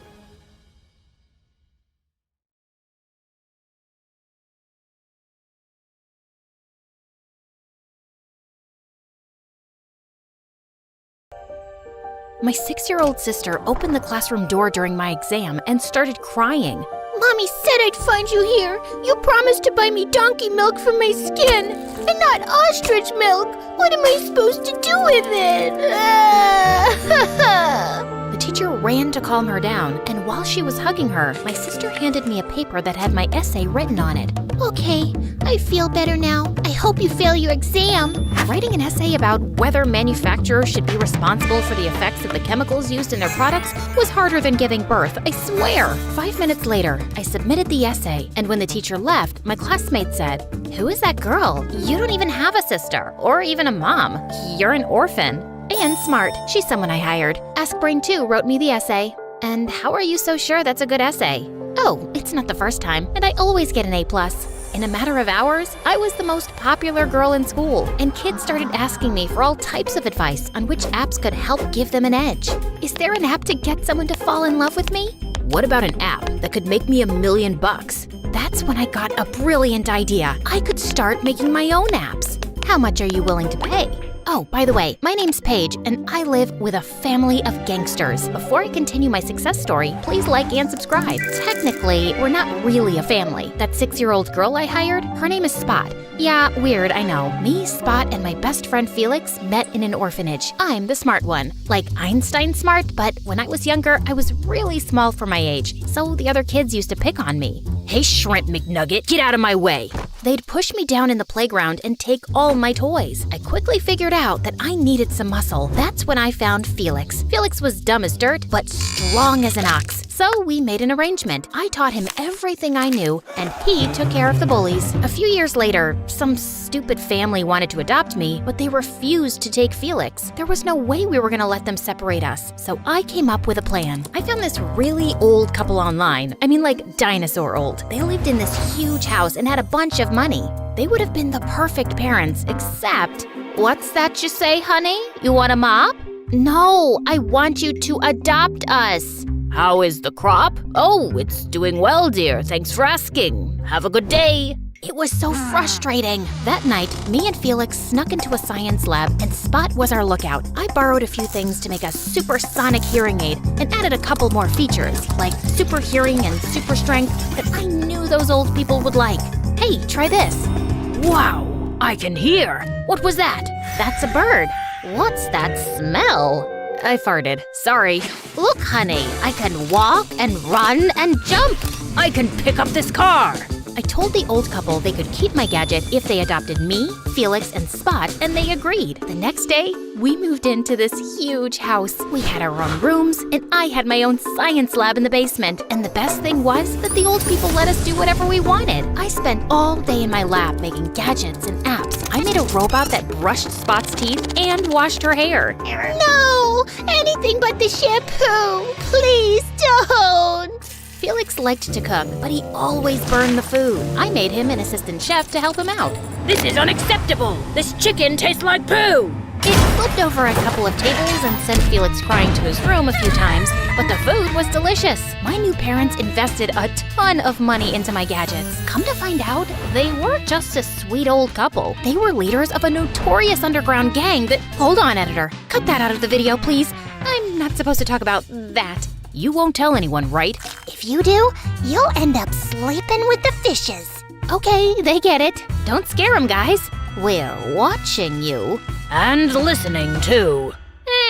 B: My 6-year-old sister opened the classroom door during my exam and started crying.
E: Mommy said I'd find you here. You promised to buy me donkey milk for my skin, and not ostrich milk. What am I supposed to do with it?
B: The teacher ran to calm her down, and while she was hugging her, my sister handed me a paper that had my essay written on it.
E: Okay, I feel better now. I hope you fail your exam.
B: Writing an essay about whether manufacturers should be responsible for the effects of the chemicals used in their products was harder than giving birth, I swear. 5 minutes later, I submitted the essay, and when the teacher left, my classmate said, "Who is that girl? You don't even have a sister, or even a mom. You're an orphan." And smart, she's someone I hired. Ask Brain 2 wrote me the essay. And how are you so sure that's a good essay? Oh, it's not the first time, and I always get an A+. In a matter of hours, I was the most popular girl in school, and kids started asking me for all types of advice on which apps could help give them an edge. Is there an app to get someone to fall in love with me? What about an app that could make me $1 million? That's when I got a brilliant idea. I could start making my own apps. How much are you willing to pay? Oh, by the way, my name's Paige, and I live with a family of gangsters. Before I continue my success story, please like and subscribe. Technically, we're not really a family. That 6-year-old girl I hired, her name is Spot. Yeah, weird, I know. Me, Spot, and my best friend Felix met in an orphanage. I'm the smart one. Like Einstein smart, but when I was younger, I was really small for my age, so the other kids used to pick on me. Hey, Shrimp McNugget, get out of my way. They'd push me down in the playground and take all my toys. I quickly figured out that I needed some muscle. That's when I found Felix. Felix was dumb as dirt, but strong as an ox. So we made an arrangement. I taught him everything I knew, and he took care of the bullies. A few years later, some stupid family wanted to adopt me, but they refused to take Felix. There was no way we were gonna let them separate us, so I came up with a plan. I found this really old couple online. I mean, like dinosaur old. They lived in this huge house and had a bunch of money. They would have been the perfect parents, except... What's that you say, honey? You want a mop? No, I want you to adopt us. How is the crop? Oh, it's doing well, dear. Thanks for asking. Have a good day. It was so frustrating. That night, me and Felix snuck into a science lab, and Spot was our lookout. I borrowed a few things to make a supersonic hearing aid and added a couple more features, like super hearing and super strength, that I knew those old people would like. Hey, try this. Wow, I can hear. What was that? That's a bird. What's that smell? I farted. Sorry. Look, honey, I can walk and run and jump. I can pick up this car. I told the old couple they could keep my gadget if they adopted me, Felix, and Spot, and they agreed. The next day, we moved into this huge house. We had our own rooms, and I had my own science lab in the basement. And the best thing was that the old people let us do whatever we wanted. I spent all day in my lab making gadgets and apps. I made a robot that brushed Spot's teeth and washed her hair.
E: No, anything but the shampoo. Please don't.
B: Felix liked to cook, but he always burned the food. I made him an assistant chef to help him out.
C: This is unacceptable! This chicken tastes like poo!
B: It flipped over a couple of tables and sent Felix crying to his room a few times, but the food was delicious. My new parents invested a ton of money into my gadgets. Come to find out, they weren't just a sweet old couple. They were leaders of a notorious underground gang that... Hold on, editor. Cut that out of the video, please. I'm not supposed to talk about that. You won't tell anyone, right?
E: If you do, you'll end up sleeping with the fishes.
B: Okay, they get it. Don't scare them, guys. We're watching you.
C: And listening, too.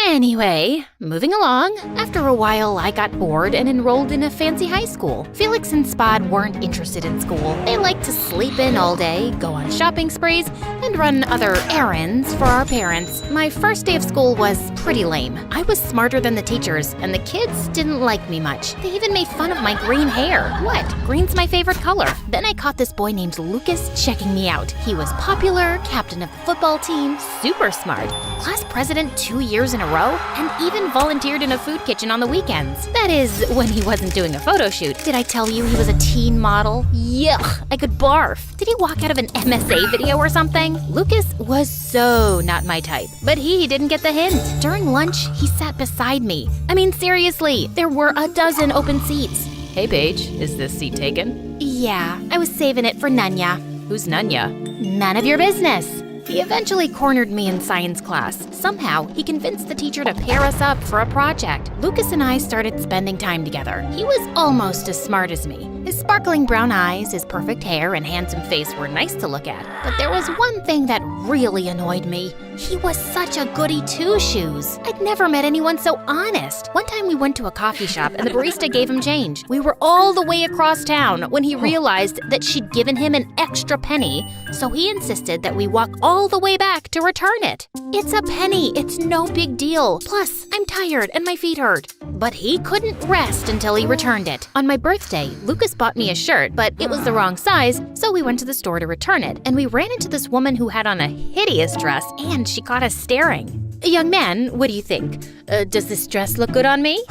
B: Anyway, moving along. After a while, I got bored and enrolled in a fancy high school. Felix and Spot weren't interested in school. They liked to sleep in all day, go on shopping sprees, and run other errands for our parents. My first day of school was pretty lame. I was smarter than the teachers, and the kids didn't like me much. They even made fun of my green hair. What? Green's my favorite color. Then I caught this boy named Lucas checking me out. He was popular, captain of the football team, super smart, class president 2 years in a row, and even volunteered in a food kitchen on the weekends. That is, when he wasn't doing a photo shoot. Did I tell you he was a teen model? Yuck, I could barf. Did he walk out of an MSA video or something? Lucas was so not my type, but he didn't get the hint. During lunch, he sat beside me. I mean, seriously, there were a dozen open seats.
D: Hey, Paige, is this seat taken?
B: Yeah, I was saving it for Nunya.
D: Who's Nunya?
B: None of your business. He eventually cornered me in science class. Somehow, he convinced the teacher to pair us up for a project. Lucas and I started spending time together. He was almost as smart as me. His sparkling brown eyes, his perfect hair, and handsome face were nice to look at. But there was one thing that really annoyed me. He was such a goody two-shoes. I'd never met anyone so honest. One time we went to a coffee shop and the barista gave him change. We were all the way across town when he realized that she'd given him an extra penny, so he insisted that we walk all the way back to return it. It's a penny, it's no big deal. Plus, I'm tired and my feet hurt. But he couldn't rest until he returned it. On my birthday, Lucas bought me a shirt, but it was the wrong size, so we went to the store to return it, and we ran into this woman who had on a hideous dress, and she caught us staring. Young man, what do you think? Does this dress look good on me?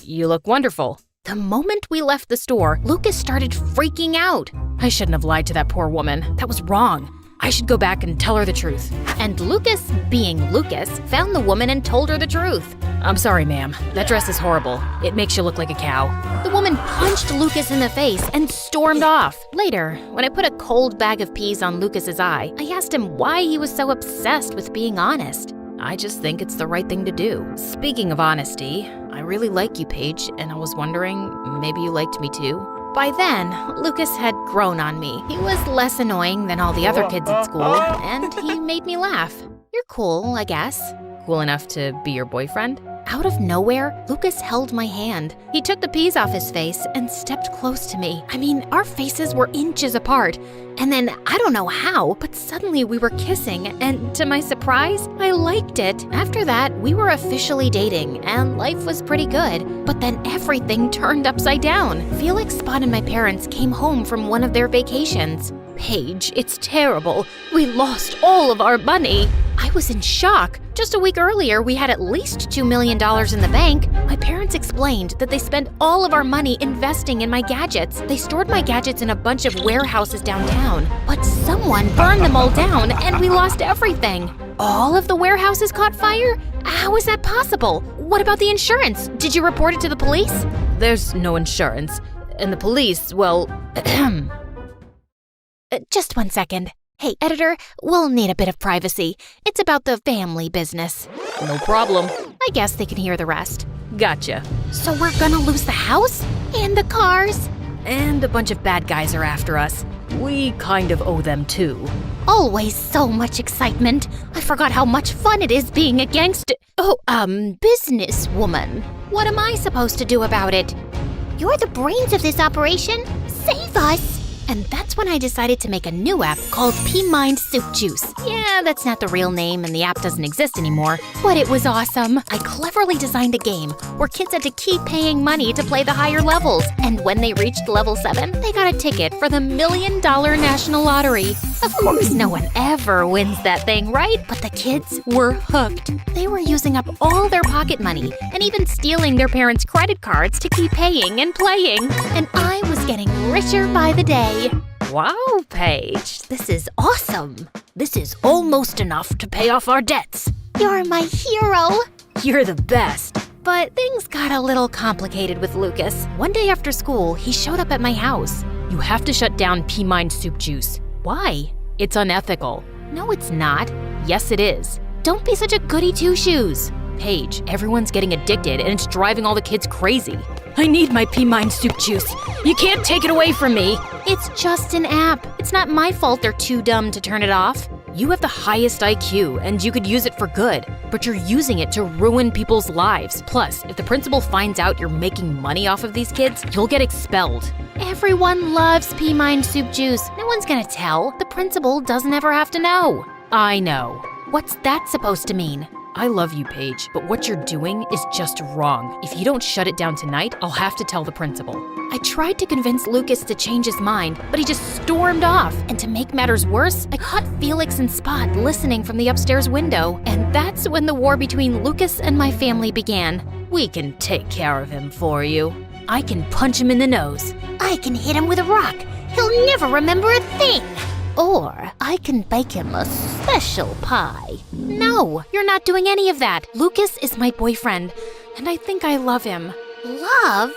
D: You look wonderful.
B: The moment we left the store, Lucas started freaking out.
D: I shouldn't have lied to that poor woman. That was wrong. I should go back and tell her the truth.
B: And Lucas, being Lucas, found the woman and told her the truth.
D: I'm sorry, ma'am. That dress is horrible. It makes you look like a cow.
B: The woman punched Lucas in the face and stormed off. Later, when I put a cold bag of peas on Lucas's eye, I asked him why he was so obsessed with being honest.
D: I just think it's the right thing to do. Speaking of honesty, I really like you, Paige, and I was wondering, maybe you liked me too?
B: By then, Lucas had grown on me. He was less annoying than all the other kids at school, and he made me laugh. You're cool, I guess.
D: Cool enough to be your boyfriend?
B: Out of nowhere, Lucas held my hand. He took the peas off his face and stepped close to me. I mean, our faces were inches apart. And then, I don't know how, but suddenly we were kissing, and to my surprise, I liked it. After that, we were officially dating, and life was pretty good. But then everything turned upside down. Felix Spot and my parents came home from one of their vacations. Paige, it's terrible. We lost all of our money. I was in shock. Just a week earlier, we had at least $2 million in the bank. My parents explained that they spent all of our money investing in my gadgets. They stored my gadgets in a bunch of warehouses downtown. But someone burned them all down, and we lost everything. All of the warehouses caught fire? How is that possible? What about the insurance? Did you report it to the police?
D: There's no insurance. And the police, well,
B: Just 1 second. Hey, editor, we'll need a bit of privacy. It's about the family business.
D: No problem.
B: I guess they can hear the rest.
D: Gotcha.
B: So we're gonna lose the house? And the cars?
D: And a bunch of bad guys are after us. We kind of owe them too.
B: Always so much excitement. I forgot how much fun it is being a businesswoman. What am I supposed to do about it?
E: You're the brains of this operation. Save us!
B: And that's when I decided to make a new app called P-Mind Soup Juice. Yeah, that's not the real name and the app doesn't exist anymore, but it was awesome. I cleverly designed a game where kids had to keep paying money to play the higher levels. And when they reached level 7, they got a ticket for the $1 Million National Lottery. Of course, no one ever wins that thing, right? But the kids were hooked. They were using up all their pocket money and even stealing their parents' credit cards to keep paying and playing. And I was getting richer by the day.
D: Wow, Paige.
B: This is awesome. This is almost enough to pay off our debts.
E: You're my hero.
D: You're the best.
B: But things got a little complicated with Lucas. One day after school, he showed up at my house.
D: You have to shut down P-Mind Soup Juice.
B: Why?
D: It's unethical.
B: No, it's not.
D: Yes, it is.
B: Don't be such a goody two-shoes.
D: Paige, everyone's getting addicted and it's driving all the kids crazy. I need my P-Mind Soup Juice. You can't take it away from me.
B: It's just an app. It's not my fault they're too dumb to turn it off.
D: You have the highest IQ and you could use it for good, but you're using it to ruin people's lives. Plus, if the principal finds out you're making money off of these kids, you'll get expelled.
B: Everyone loves P-Mind Soup Juice. No one's gonna tell. The principal doesn't ever have to know.
D: I know.
B: What's that supposed to mean?
D: I love you, Paige, but what you're doing is just wrong. If you don't shut it down tonight, I'll have to tell the principal. I tried to convince Lucas to change his mind, but he just stormed off. And to make matters worse, I caught Felix and Spot listening from the upstairs window. And that's when the war between Lucas and my family began. We can take care of him for you. I can punch him in the nose.
E: I can hit him with a rock. He'll never remember a thing. Or I can bake him a special pie.
B: No, you're not doing any of that. Lucas is my boyfriend, and I think I love him.
E: Love?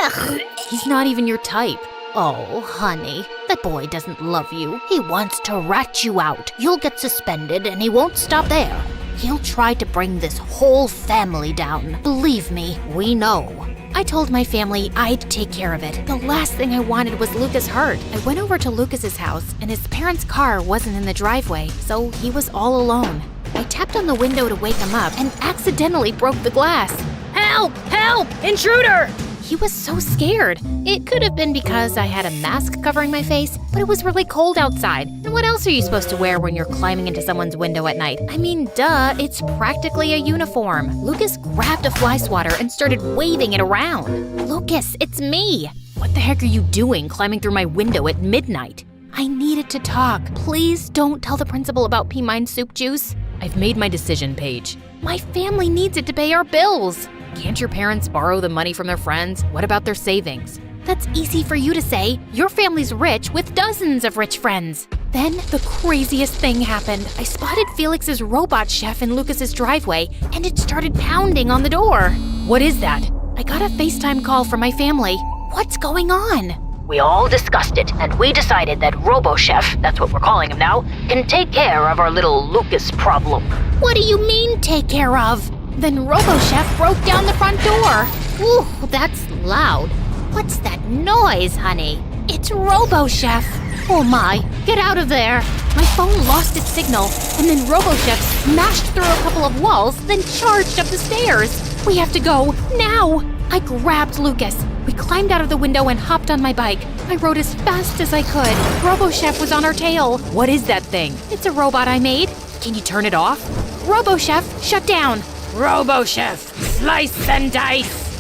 E: Yuck.
B: He's not even your type.
E: Oh, honey, that boy doesn't love you. He wants to rat you out. You'll get suspended, and he won't stop there. He'll try to bring this whole family down. Believe me, we know.
B: I told my family I'd take care of it. The last thing I wanted was Lucas hurt. I went over to Lucas's house, and his parents' car wasn't in the driveway, so he was all alone. I tapped on the window to wake him up and accidentally broke the glass.
C: Help! Help! Intruder!
B: He was so scared. It could have been because I had a mask covering my face, but it was really cold outside. And what else are you supposed to wear when you're climbing into someone's window at night? I mean, duh, it's practically a uniform. Lucas grabbed a fly swatter and started waving it around. Lucas, it's me.
D: What the heck are you doing climbing through my window at midnight?
B: I needed to talk. Please don't tell the principal about pea mine soup juice.
D: I've made my decision, Paige.
B: My family needs it to pay our bills.
D: Can't your parents borrow the money from their friends? What about their savings?
B: That's easy for you to say. Your family's rich with dozens of rich friends. Then the craziest thing happened. I spotted Felix's robot chef in Lucas's driveway, and it started pounding on the door.
D: What is that?
B: I got a FaceTime call from my family. What's going on?
G: We all discussed it, and we decided that RoboChef, that's what we're calling him now, can take care of our little Lucas problem.
B: What do you mean, take care of? Then RoboChef broke down the front door.
E: Ooh, that's loud. What's that noise, honey?
B: It's RoboChef.
E: Oh my, get out of there.
B: My phone lost its signal, and then RoboChef smashed through a couple of walls, then charged up the stairs. We have to go, now. I grabbed Lucas. We climbed out of the window and hopped on my bike. I rode as fast as I could. RoboChef was on our tail.
D: What is that thing?
B: It's a robot I made.
D: Can you turn it off?
B: RoboChef, shut down.
C: RoboChef, slice and dice!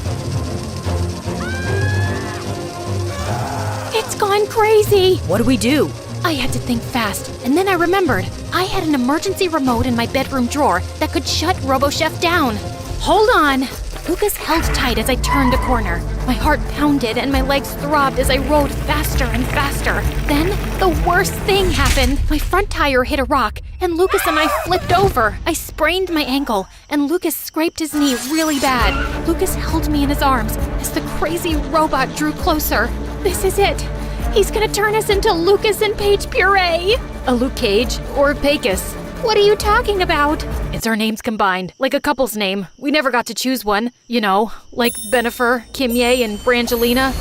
B: It's gone crazy.
D: What do we do?
B: I had to think fast, and then I remembered. I had an emergency remote in my bedroom drawer that could shut RoboChef down. Hold on. Lucas held tight as I turned a corner. My heart pounded and my legs throbbed as I rode faster and faster. Then, the worst thing happened. My front tire hit a rock, and Lucas and I flipped over. I sprained my ankle, and Lucas scraped his knee really bad. Lucas held me in his arms as the crazy robot drew closer. This is it. He's gonna turn us into Lucas and Paige puree.
D: A Luke Cage or a Pecos?
B: What are you talking about?
D: It's our names combined, like a couple's name. We never got to choose one. You know, like Benifer, Kimye, and Brangelina.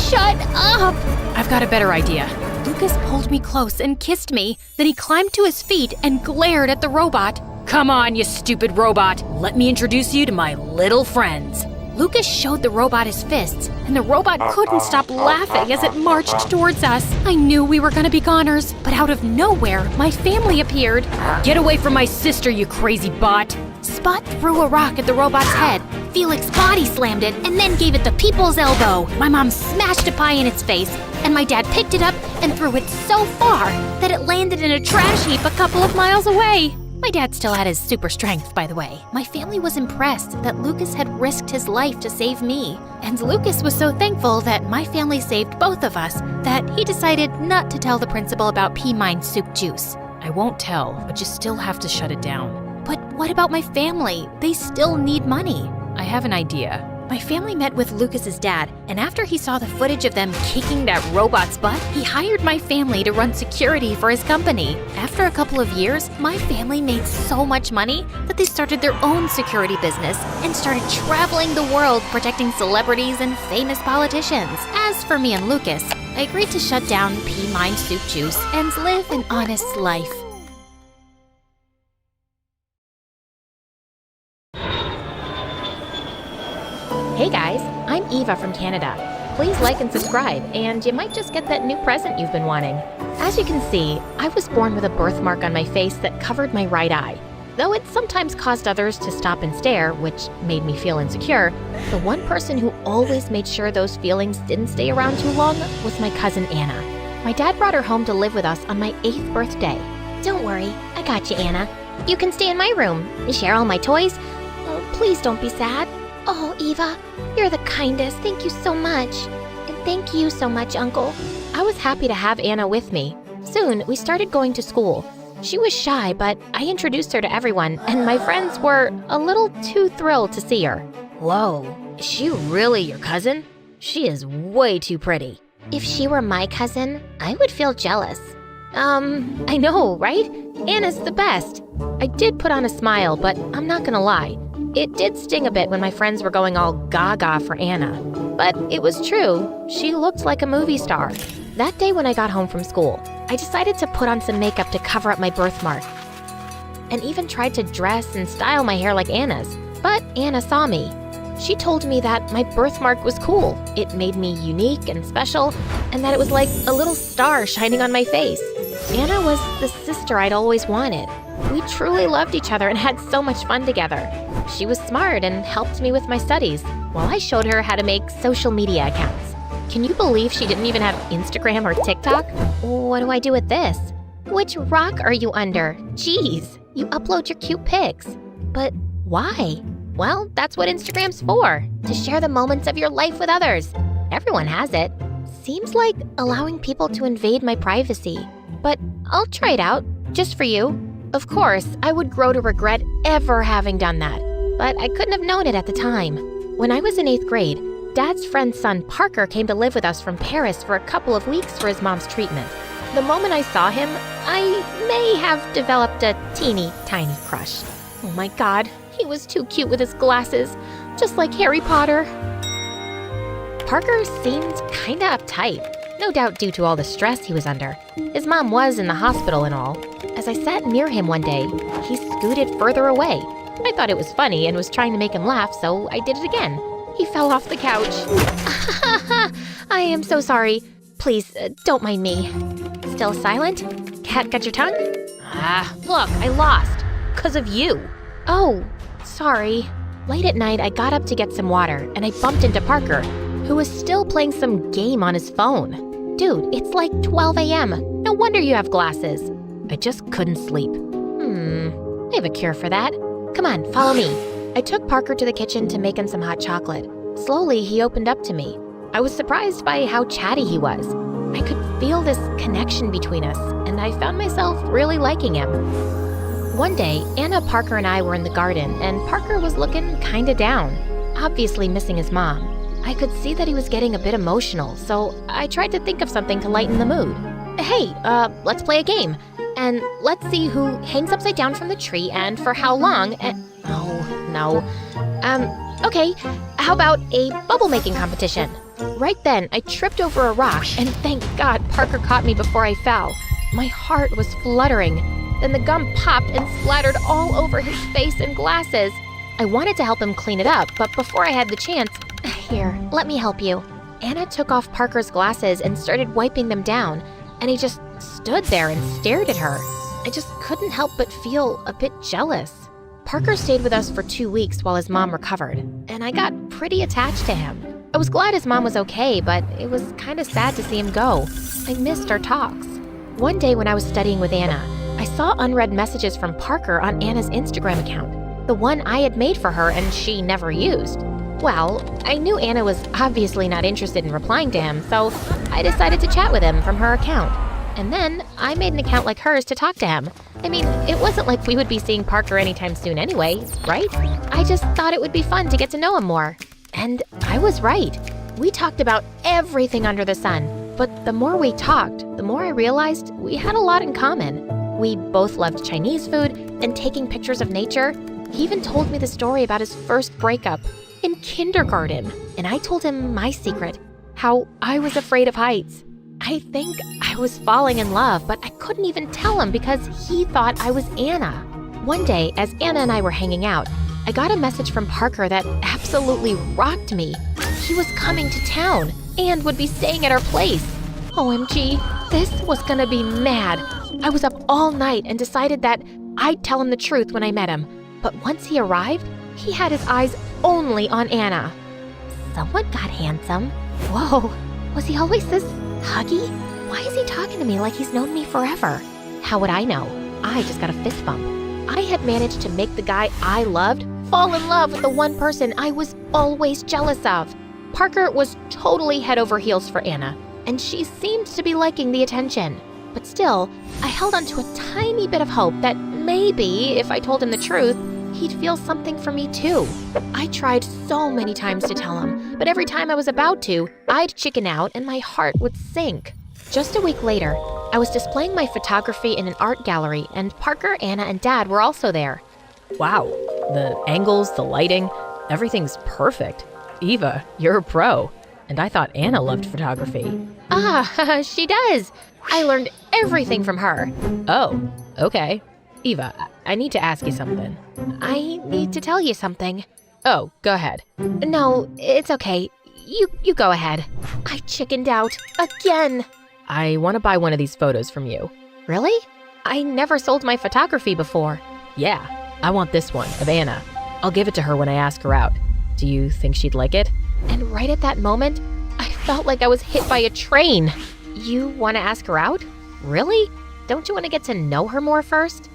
B: Shut up!
D: I've got a better idea.
B: Lucas pulled me close and kissed me. Then he climbed to his feet and glared at the robot.
D: Come on, you stupid robot. Let me introduce you to my little friends.
B: Lucas showed the robot his fists, and the robot couldn't stop laughing as it marched towards us. I knew we were gonna be goners, but out of nowhere, my family appeared.
D: Get away from my sister, you crazy bot.
B: Spot threw a rock at the robot's head. Felix body slammed it and then gave it the people's elbow. My mom smashed a pie in its face, and my dad picked it up and threw it so far that it landed in a trash heap a couple of miles away. My dad still had his super strength, by the way. My family was impressed that Lucas had risked his life to save me. And Lucas was so thankful that my family saved both of us that he decided not to tell the principal about pea mine soup juice.
D: I won't tell, but you still have to shut it down.
B: But what about my family? They still need money.
D: I have an idea.
B: My family met with Lucas's dad, and after he saw the footage of them kicking that robot's butt, he hired my family to run security for his company. After a couple of years, my family made so much money that they started their own security business and started traveling the world protecting celebrities and famous politicians. As for me and Lucas, I agreed to shut down pea mine soup juice and live an honest life. Hey guys, I'm Eva from Canada. Please like and subscribe, and you might just get that new present you've been wanting. As you can see, I was born with a birthmark on my face that covered my right eye. Though it sometimes caused others to stop and stare, which made me feel insecure, the one person who always made sure those feelings didn't stay around too long was my cousin Anna. My dad brought her home to live with us on my 8th birthday.
E: Don't worry, I got you, Anna. You can stay in my room and share all my toys. Oh, please don't be sad. Oh, Eva, you're the kindest. Thank you so much. And thank you so much, Uncle.
B: I was happy to have Anna with me. Soon, we started going to school. She was shy, but I introduced her to everyone, and my friends were a little too thrilled to see her.
G: Whoa, is she really your cousin? She is way too pretty.
E: If she were my cousin, I would feel jealous.
B: I know, right? Anna's the best. I did put on a smile, but I'm not gonna lie. It did sting a bit when my friends were going all gaga for Anna. But it was true. She looked like a movie star. That day when I got home from school, I decided to put on some makeup to cover up my birthmark, and even tried to dress and style my hair like Anna's. But Anna saw me. She told me that my birthmark was cool. It made me unique and special, and that it was like a little star shining on my face. Anna was the sister I'd always wanted. We truly loved each other and had so much fun together. She was smart and helped me with my studies, while I showed her how to make social media accounts. Can you believe she didn't even have Instagram or TikTok?
E: What do I do with this?
B: Which rock are you under? Jeez, you upload your cute pics. But why? Well, that's what Instagram's for, to share the moments of your life with others. Everyone has it. Seems like allowing people to invade my privacy. But I'll try it out, just for you. Of course, I would grow to regret ever having done that, but I couldn't have known it at the time. When I was in 8th grade, Dad's friend's son Parker came to live with us from Paris for a couple of weeks for his mom's treatment. The moment I saw him, I may have developed a teeny tiny crush. Oh my God, he was too cute with his glasses, just like Harry Potter. Parker seemed kinda uptight, no doubt due to all the stress he was under. His mom was in the hospital and all. As I sat near him one day, he scooted further away. I thought it was funny and was trying to make him laugh, so I did it again. He fell off the couch. I am so sorry. Please, don't mind me. Still silent? Cat got your tongue? Look, I lost. 'Cause of you. Oh, sorry. Late at night, I got up to get some water, and I bumped into Parker, who was still playing some game on his phone. Dude, it's like 12 a.m. No wonder you have glasses. I just couldn't sleep. I have a cure for that. Come on, follow me. I took Parker to the kitchen to make him some hot chocolate. Slowly, he opened up to me. I was surprised by how chatty he was. I could feel this connection between us, and I found myself really liking him. One day, Anna, Parker, and I were in the garden, and Parker was looking kinda down, obviously missing his mom. I could see that he was getting a bit emotional, so I tried to think of something to lighten the mood. Hey, let's play a game. And let's see who hangs upside down from the tree and for how long, and... Oh, no. Okay, how about a bubble making competition? Right then, I tripped over a rock, and thank God Parker caught me before I fell. My heart was fluttering. Then the gum popped and splattered all over his face and glasses. I wanted to help him clean it up, but before I had the chance... Here, let me help you. Anna took off Parker's glasses and started wiping them down, and he just stood there and stared at her. I just couldn't help but feel a bit jealous. Parker stayed with us for 2 weeks while his mom recovered, and I got pretty attached to him. I was glad his mom was okay, but it was kind of sad to see him go. I missed our talks. One day when I was studying with Anna, I saw unread messages from Parker on Anna's Instagram account, the one I had made for her and she never used. Well, I knew Anna was obviously not interested in replying to him, so I decided to chat with him from her account. And then I made an account like hers to talk to him. I mean, it wasn't like we would be seeing Parker anytime soon anyway, right? I just thought it would be fun to get to know him more. And I was right. We talked about everything under the sun. But the more we talked, the more I realized we had a lot in common. We both loved Chinese food and taking pictures of nature. He even told me the story about his first breakup in kindergarten. And I told him my secret, how I was afraid of heights. I think I was falling in love, but I couldn't even tell him because he thought I was Anna. One day, as Anna and I were hanging out, I got a message from Parker that absolutely rocked me. He was coming to town and would be staying at our place. OMG, this was gonna be mad. I was up all night and decided that I'd tell him the truth when I met him. But once he arrived, he had his eyes only on Anna.
E: Someone got handsome. Whoa, was he always this huggy? Why is he talking to me like he's known me forever?
B: How would I know? I just got a fist bump. I had managed to make the guy I loved fall in love with the one person I was always jealous of. Parker was totally head over heels for Anna, and she seemed to be liking the attention. But still, I held on to a tiny bit of hope that maybe, if I told him the truth, he'd feel something for me too. I tried so many times to tell him, but every time I was about to, I'd chicken out and my heart would sink. Just a week later, I was displaying my photography in an art gallery, and Parker, Anna, and Dad were also there.
D: Wow, the angles, the lighting, everything's perfect. Eva, you're a pro. And I thought Anna loved photography.
B: Ah, she does. I learned everything from her.
D: Oh, okay. Eva, I need to ask you something.
B: I need to tell you something.
D: Oh, go ahead.
B: No, it's okay. You go ahead. I chickened out again.
D: I want to buy one of these photos from you.
B: Really? I never sold my photography before.
D: Yeah, I want this one of Anna. I'll give it to her when I ask her out. Do you think she'd like it?
B: And right at that moment, I felt like I was hit by a train. You want to ask her out? Really? Don't you want to get to know her more first?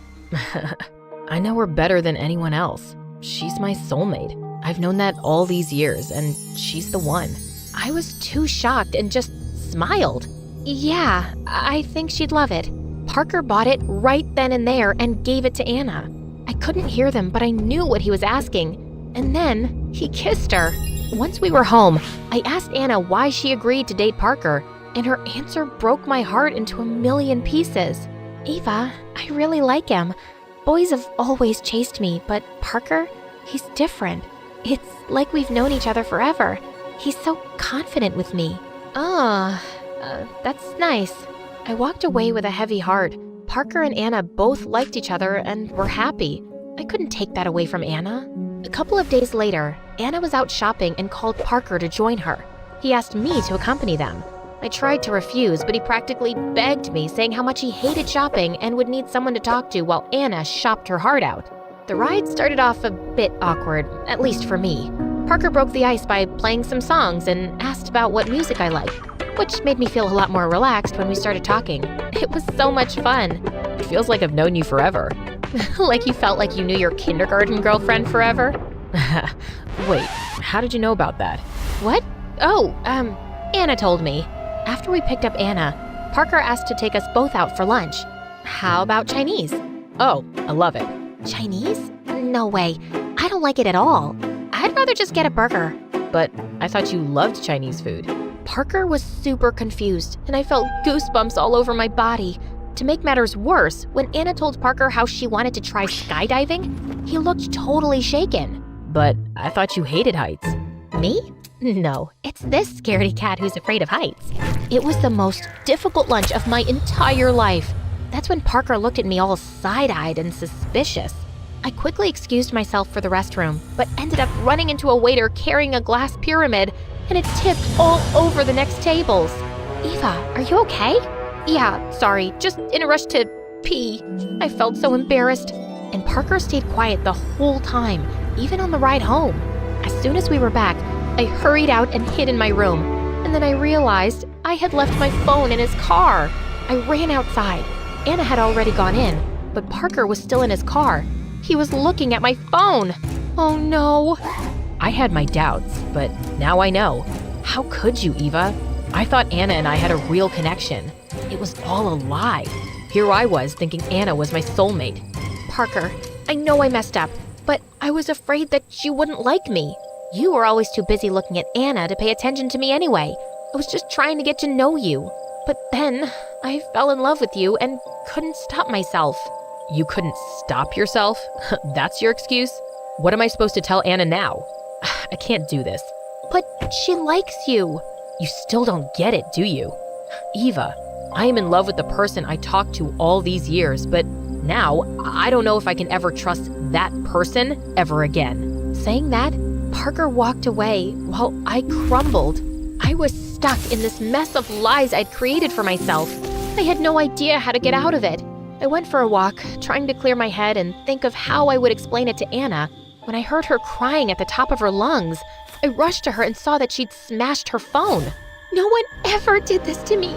D: I know her better than anyone else. She's my soulmate. I've known that all these years, and she's the one.
B: I was too shocked and just smiled. Yeah, I think she'd love it. Parker bought it right then and there and gave it to Anna. I couldn't hear them, but I knew what he was asking. And then he kissed her. Once we were home, I asked Anna why she agreed to date Parker, and her answer broke my heart into a million pieces. Eva, I really like him. Boys have always chased me, but Parker, he's different. It's like we've known each other forever. He's so confident with me. That's nice. I walked away with a heavy heart. Parker and Anna both liked each other and were happy. I couldn't take that away from Anna. A couple of days later, Anna was out shopping and called Parker to join her. He asked me to accompany them. I tried to refuse, but he practically begged me, saying how much he hated shopping and would need someone to talk to while Anna shopped her heart out. The ride started off a bit awkward, at least for me. Parker broke the ice by playing some songs and asked about what music I liked, which made me feel a lot more relaxed when we started talking. It was so much fun.
D: It feels like I've known you forever.
B: Like you felt like you knew your kindergarten girlfriend forever?
D: Wait, how did you know about that?
B: What? Oh, Anna told me. After we picked up Anna, Parker asked to take us both out for lunch. How about Chinese?
D: Oh, I love it.
B: Chinese? No way. I don't like it at all. I'd rather just get a burger.
D: But I thought you loved Chinese food.
B: Parker was super confused, and I felt goosebumps all over my body. To make matters worse, when Anna told Parker how she wanted to try skydiving, he looked totally shaken.
D: But I thought you hated heights.
B: Me? No, it's this scaredy cat who's afraid of heights. It was the most difficult lunch of my entire life. That's when Parker looked at me all side-eyed and suspicious. I quickly excused myself for the restroom, but ended up running into a waiter carrying a glass pyramid, and it tipped all over the next tables. Eva, are you okay? Yeah, sorry, just in a rush to pee. I felt so embarrassed. And Parker stayed quiet the whole time, even on the ride home. As soon as we were back, I hurried out and hid in my room. And then I realized I had left my phone in his car. I ran outside. Anna had already gone in, but Parker was still in his car. He was looking at my phone. Oh no.
D: I had my doubts, but now I know. How could you, Eva? I thought Anna and I had a real connection. It was all a lie. Here I was thinking Anna was my soulmate.
B: Parker, I know I messed up, but I was afraid that you wouldn't like me. You were always too busy looking at Anna to pay attention to me anyway. I was just trying to get to know you. But then I fell in love with you and couldn't stop myself.
D: You couldn't stop yourself? That's your excuse? What am I supposed to tell Anna now? I can't do this.
B: But she likes you.
D: You still don't get it, do you? Eva, I am in love with the person I talked to all these years, but now I don't know if I can ever trust that person ever again.
B: Saying that, Parker walked away while I crumbled. I was stuck in this mess of lies I'd created for myself. I had no idea how to get out of it. I went for a walk, trying to clear my head and think of how I would explain it to Anna, when I heard her crying at the top of her lungs. I rushed to her and saw that she'd smashed her phone.
H: No one ever did this to me.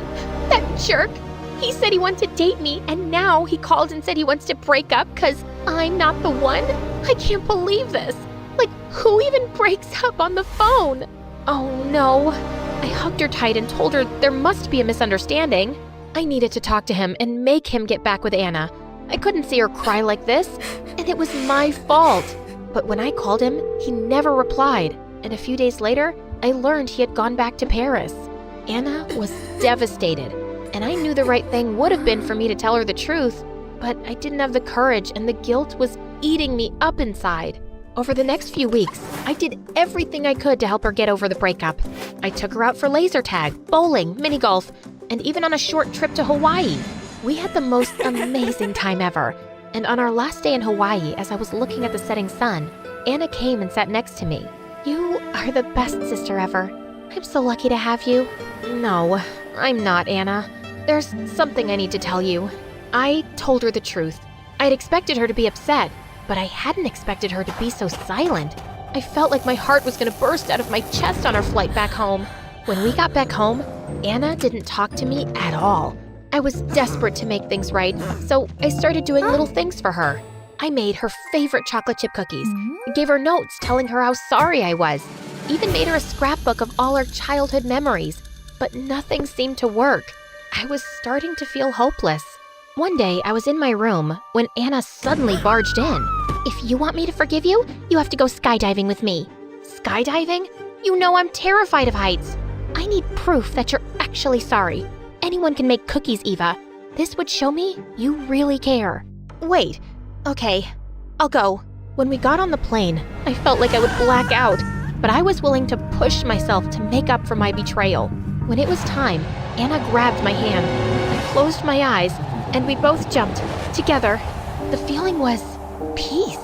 H: That jerk. He said he wanted to date me, and now he called and said he wants to break up because I'm not the one? I can't believe this. Like, who even breaks up on the phone?
B: Oh no. I hugged her tight and told her there must be a misunderstanding. I needed to talk to him and make him get back with Anna. I couldn't see her cry like this, and it was my fault. But when I called him, he never replied, and a few days later, I learned he had gone back to Paris. Anna was devastated, and I knew the right thing would have been for me to tell her the truth, but I didn't have the courage, and the guilt was eating me up inside. Over the next few weeks, I did everything I could to help her get over the breakup. I took her out for laser tag, bowling, mini golf, and even on a short trip to Hawaii. We had the most amazing time ever. And on our last day in Hawaii, as I was looking at the setting sun, Anna came and sat next to me. You are the best sister ever. I'm so lucky to have you. No, I'm not, Anna. There's something I need to tell you. I told her the truth. I'd expected her to be upset, but I hadn't expected her to be so silent. I felt like my heart was going to burst out of my chest on our flight back home. When we got back home, Anna didn't talk to me at all. I was desperate to make things right, so I started doing little things for her. I made her favorite chocolate chip cookies, gave her notes telling her how sorry I was, even made her a scrapbook of all our childhood memories, but nothing seemed to work. I was starting to feel hopeless. One day, I was in my room when Anna suddenly barged in.
E: If you want me to forgive you, you have to go skydiving with me.
B: Skydiving? You know I'm terrified of heights.
E: I need proof that you're actually sorry. Anyone can make cookies, Eva. This would show me you really care.
B: Wait. Okay, I'll go. When we got on the plane, I felt like I would black out, but I was willing to push myself to make up for my betrayal. When it was time, Anna grabbed my hand. I closed my eyes, and we both jumped together. The feeling was peace.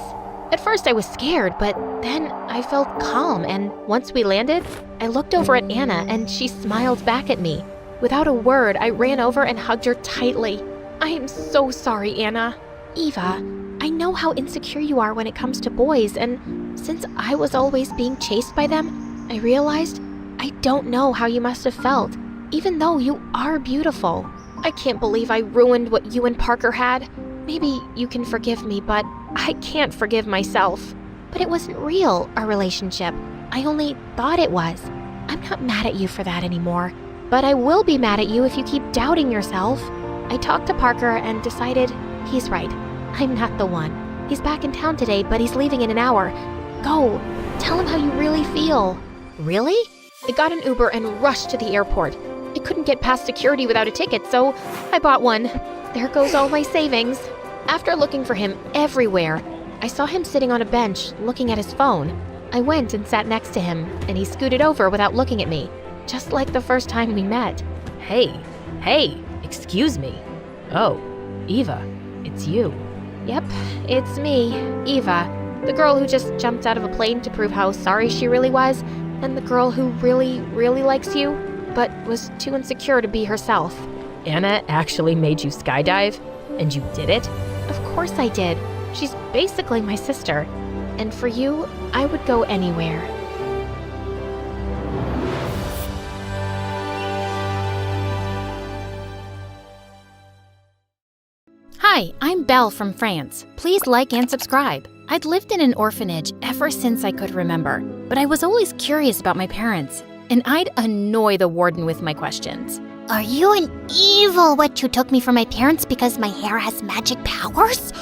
B: At first I was scared, but then I felt calm, and once we landed, I looked over at Anna and she smiled back at me. Without a word, I ran over and hugged her tightly. I am so sorry, Anna.
E: Eva, I know how insecure you are when it comes to boys, and since I was always being chased by them, I realized I don't know how you must have felt, even though you are beautiful.
B: I can't believe I ruined what you and Parker had. Maybe you can forgive me, but I can't forgive myself.
E: But it wasn't real, our relationship. I only thought it was. I'm not mad at you for that anymore.
B: But I will be mad at you if you keep doubting yourself. I talked to Parker and decided he's right. I'm not the one. He's back in town today, but he's leaving in an hour. Go, tell him how you really feel.
E: Really?
B: I got an Uber and rushed to the airport. I couldn't get past security without a ticket, so I bought one. There goes all my savings. After looking for him everywhere, I saw him sitting on a bench looking at his phone. I went and sat next to him, and he scooted over without looking at me, just like the first time we met.
D: Hey, excuse me. Oh, Eva, it's you.
B: Yep, it's me, Eva, the girl who just jumped out of a plane to prove how sorry she really was, and the girl who really, really likes you, but was too insecure to be herself.
D: Anna actually made you skydive, and you did it?
B: Of course I did. She's basically my sister. And for you, I would go anywhere.
H: Hi, I'm Belle from France. Please like and subscribe. I'd lived in an orphanage ever since I could remember, but I was always curious about my parents, and I'd annoy the warden with my questions.
E: Are you an evil witch who took me from my parents because my hair has magic powers?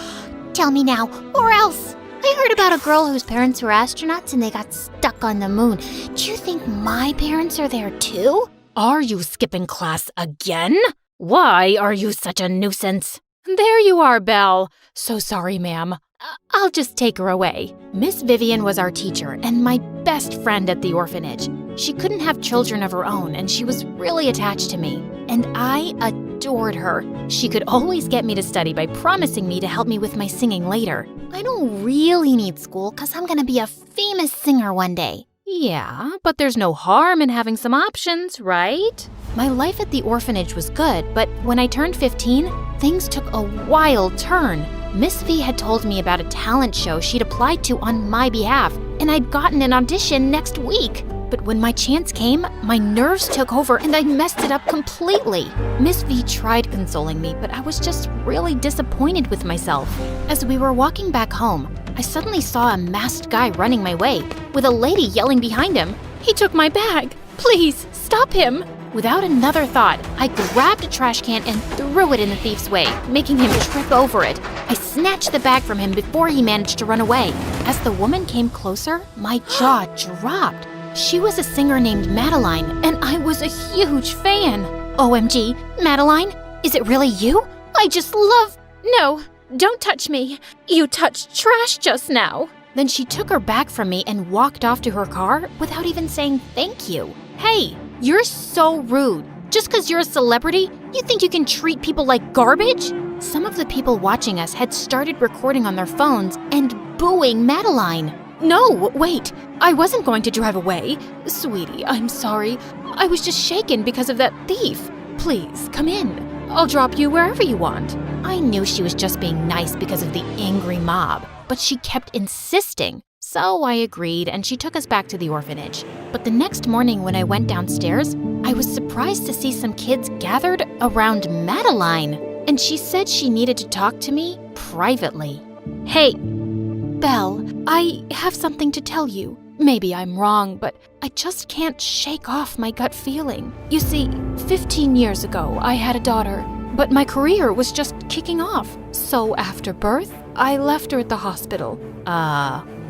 E: Tell me now, or else. I heard about a girl whose parents were astronauts and they got stuck on the moon. Do you think my parents are there too?
H: Are you skipping class again? Why are you such a nuisance? There you are, Belle. So sorry, ma'am. I'll just take her away. Miss Vivian was our teacher and my best friend at the orphanage. She couldn't have children of her own, and she was really attached to me. And I adored her. She could always get me to study by promising me to help me with my singing later.
E: I don't really need school because I'm going to be a famous singer one day.
H: Yeah, but there's no harm in having some options, right? My life at the orphanage was good, but when I turned 15,
B: things took a wild turn. Miss V had told me about a talent show she'd applied to on my behalf, and I'd gotten an audition next week. But when my chance came, my nerves took over and I messed it up completely. Miss V tried consoling me, but I was just really disappointed with myself. As we were walking back home, I suddenly saw a masked guy running my way, with a lady yelling behind him, "He took my bag! Please, stop him!" Without another thought, I grabbed a trash can and threw it in the thief's way, making him trip over it. I snatched the bag from him before he managed to run away. As the woman came closer, my jaw dropped. She was a singer named Madeline, and I was a huge fan. OMG, Madeline, is it really you? I just love—
H: No, don't touch me. You touched trash just now.
B: Then she took her bag from me and walked off to her car without even saying thank you. Hey, you're so rude. Just because you're a celebrity, you think you can treat people like garbage? Some of the people watching us had started recording on their phones and booing Madeline.
H: No, wait. I wasn't going to drive away. Sweetie, I'm sorry. I was just shaken because of that thief. Please, come in. I'll drop you wherever you want.
B: I knew she was just being nice because of the angry mob, but she kept insisting. So I agreed, and she took us back to the orphanage. But the next morning when I went downstairs, I was surprised to see some kids gathered around Madeline, and she said she needed to talk to me privately.
H: Hey, Belle, I have something to tell you. Maybe I'm wrong, but I just can't shake off my gut feeling. You see, 15 years ago, I had a daughter, but my career was just kicking off. So after birth, I left her at the hospital.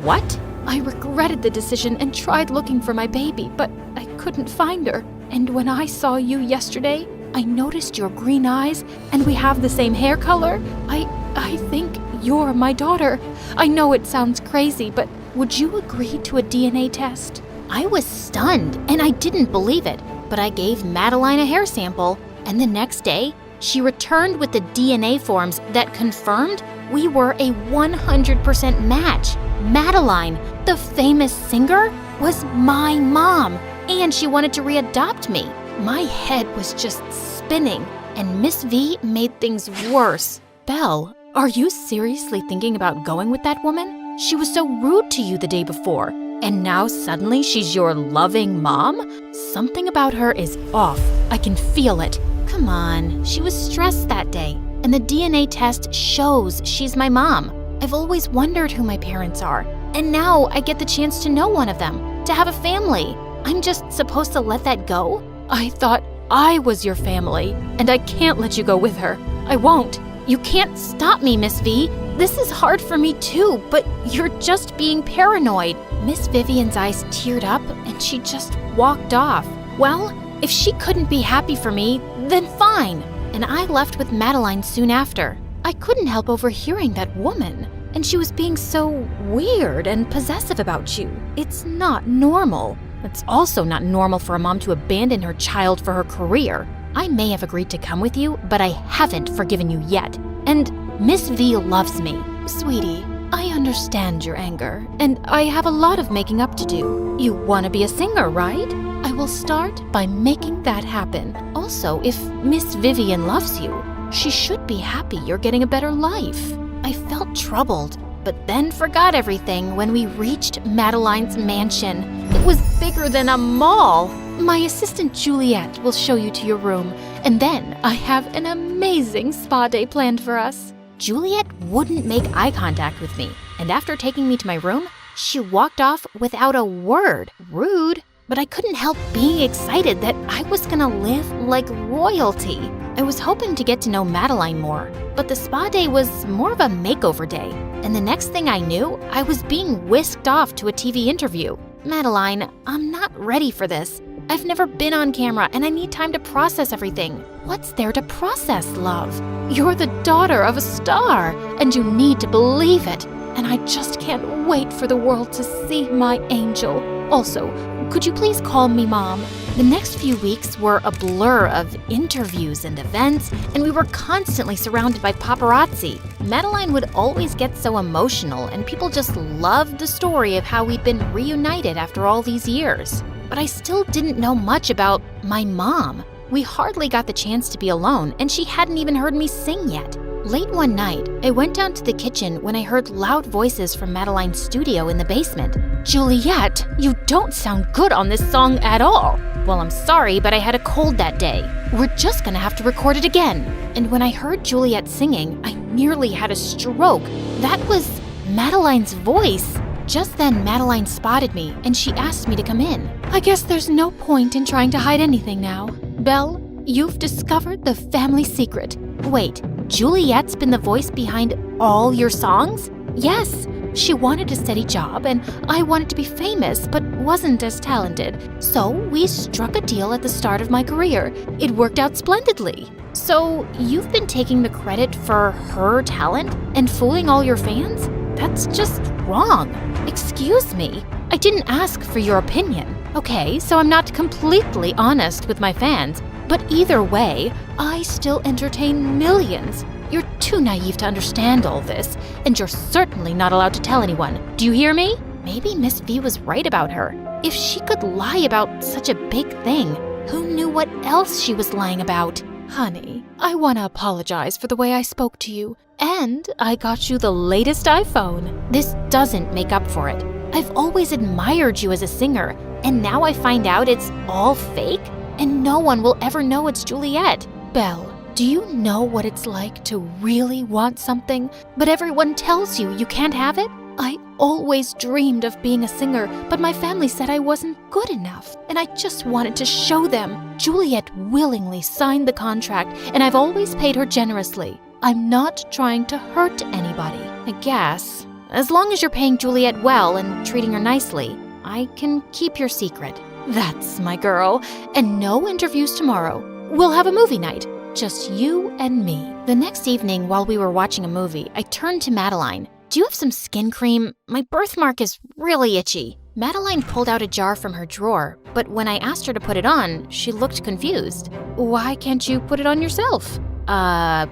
B: What?
H: I regretted the decision and tried looking for my baby, but I couldn't find her. And when I saw you yesterday, I noticed your green eyes, and we have the same hair color. I think you're my daughter. I know it sounds crazy, but would you agree to a DNA test?
B: I was stunned, and I didn't believe it, but I gave Madeline a hair sample, and the next day, she returned with the DNA forms that confirmed we were a 100% match. Madeline, the famous singer, was my mom, and she wanted to readopt me. My head was just spinning, and Miss V made things worse.
H: Belle, are you seriously thinking about going with that woman? She was so rude to you the day before, and now suddenly she's your loving mom? Something about her is off. I can feel it.
B: Come on, she was stressed that day, and the DNA test shows she's my mom. I've always wondered who my parents are, and now I get the chance to know one of them, to have a family. I'm just supposed to let that go?
H: I thought I was your family, and I can't let you go with her. I won't.
B: You can't stop me, Miss V. This is hard for me too, but you're just being paranoid. Miss Vivian's eyes teared up, and she just walked off. Well, if she couldn't be happy for me, then fine. And I left with Madeline soon after. I couldn't help overhearing that woman, and she was being so weird and possessive about you. It's not normal.
H: It's also not normal for a mom to abandon her child for her career.
B: I may have agreed to come with you, but I haven't forgiven you yet. And Miss V loves me.
H: Sweetie, I understand your anger, and I have a lot of making up to do. You want to be a singer, right? I will start by making that happen.
B: Also, if Miss Vivian loves you, she should be happy you're getting a better life. I felt troubled, but then forgot everything when we reached Madeline's mansion. It was bigger than a mall.
H: My assistant Juliet will show you to your room, and then I have an amazing spa day planned for us.
B: Juliet wouldn't make eye contact with me, and after taking me to my room, she walked off without a word. Rude. But I couldn't help being excited that I was gonna live like royalty. I was hoping to get to know Madeline more, but the spa day was more of a makeover day. And the next thing I knew, I was being whisked off to a TV interview. Madeline, I'm not ready for this. I've never been on camera, and I need time to process everything. What's there to process, love?
H: You're the daughter of a star, and you need to believe it. And I just can't wait for the world to see my angel. Also, could you please call me Mom?
B: The next few weeks were a blur of interviews and events, and we were constantly surrounded by paparazzi. Madeline would always get so emotional, and people just loved the story of how we'd been reunited after all these years. But I still didn't know much about my mom. We hardly got the chance to be alone, and she hadn't even heard me sing yet. Late one night, I went down to the kitchen when I heard loud voices from Madeline's studio in the basement. "Juliet, you don't sound good on this song at all." "Well, I'm sorry, but I had a cold that day. We're just gonna have to record it again." And when I heard Juliet singing, I nearly had a stroke. That was Madeline's voice. Just then, Madeline spotted me, and she asked me to come in. "I guess there's no point in trying to hide anything now. Belle, you've discovered the family secret." "Wait, Juliet's been the voice behind all your songs?" "Yes. She wanted a steady job, and I wanted to be famous, but wasn't as talented. So we struck a deal at the start of my career. It worked out splendidly." "So you've been taking the credit for her talent and fooling all your fans? That's just wrong." "Excuse me, I didn't ask for your opinion." "Okay, so I'm not completely honest with my fans, but either way, I still entertain millions. You're too naive to understand all this, and you're certainly not allowed to tell anyone. Do you hear me?" Maybe Miss V was right about her. If she could lie about such a big thing, who knew what else she was lying about? "Honey, I want to apologize for the way I spoke to you, and I got you the latest iPhone." This doesn't make up for it. I've always admired you as a singer, and now I find out it's all fake, and no one will ever know it's Juliet. "Belle, do you know what it's like to really want something, but everyone tells you you can't have it? I always dreamed of being a singer, but my family said I wasn't good enough, and I just wanted to show them. Juliet willingly signed the contract, and I've always paid her generously. I'm not trying to hurt anybody." "I guess. As long as you're paying Juliet well and treating her nicely, I can keep your secret." "That's my girl. And no interviews tomorrow. We'll have a movie night. Just you and me." The next evening, while we were watching a movie, I turned to Madeline. "Do you have some skin cream? My birthmark is really itchy." Madeline pulled out a jar from her drawer, but when I asked her to put it on, she looked confused. "Why can't you put it on yourself?"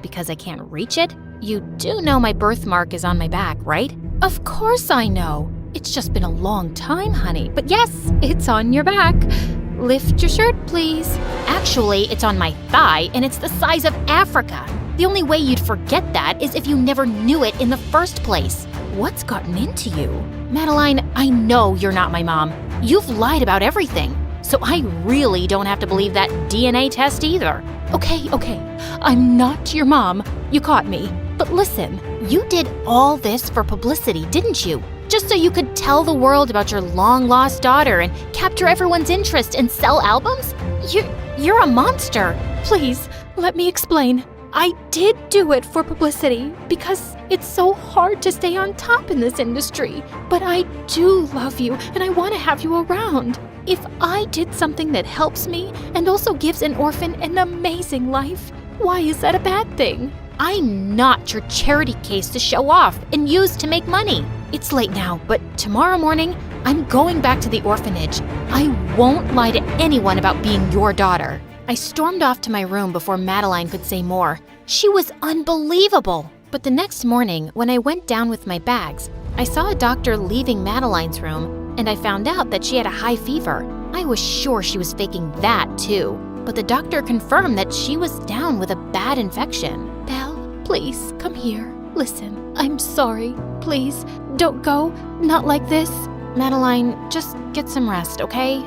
B: Because I can't reach it? You do know my birthmark is on my back, right?" "Of course I know. It's just been a long time, honey. But yes, it's on your back. Lift your shirt, please." "Actually, it's on my thigh, and it's the size of Africa. The only way you'd forget that is if you never knew it in the first place." "What's gotten into you?" "Madeline, I know you're not my mom. You've lied about everything. So I really don't have to believe that DNA test either." Okay, I'm not your mom. You caught me. But listen, you did all this for publicity, didn't you? Just so you could tell the world about your long-lost daughter and capture everyone's interest and sell albums? You're a monster. Please, let me explain. I did do it for publicity because it's so hard to stay on top in this industry. But I do love you and I want to have you around. If I did something that helps me and also gives an orphan an amazing life, why is that a bad thing? I'm not your charity case to show off and use to make money. It's late now, but tomorrow morning, I'm going back to the orphanage. I won't lie to anyone about being your daughter. I stormed off to my room before Madeline could say more. She was unbelievable. But the next morning, when I went down with my bags, I saw a doctor leaving Madeline's room, and I found out that she had a high fever. I was sure she was faking that too, but the doctor confirmed that she was down with a bad infection. "Belle, please come here. Listen, I'm sorry. Please, don't go. Not like this." "Madeline, just get some rest, okay?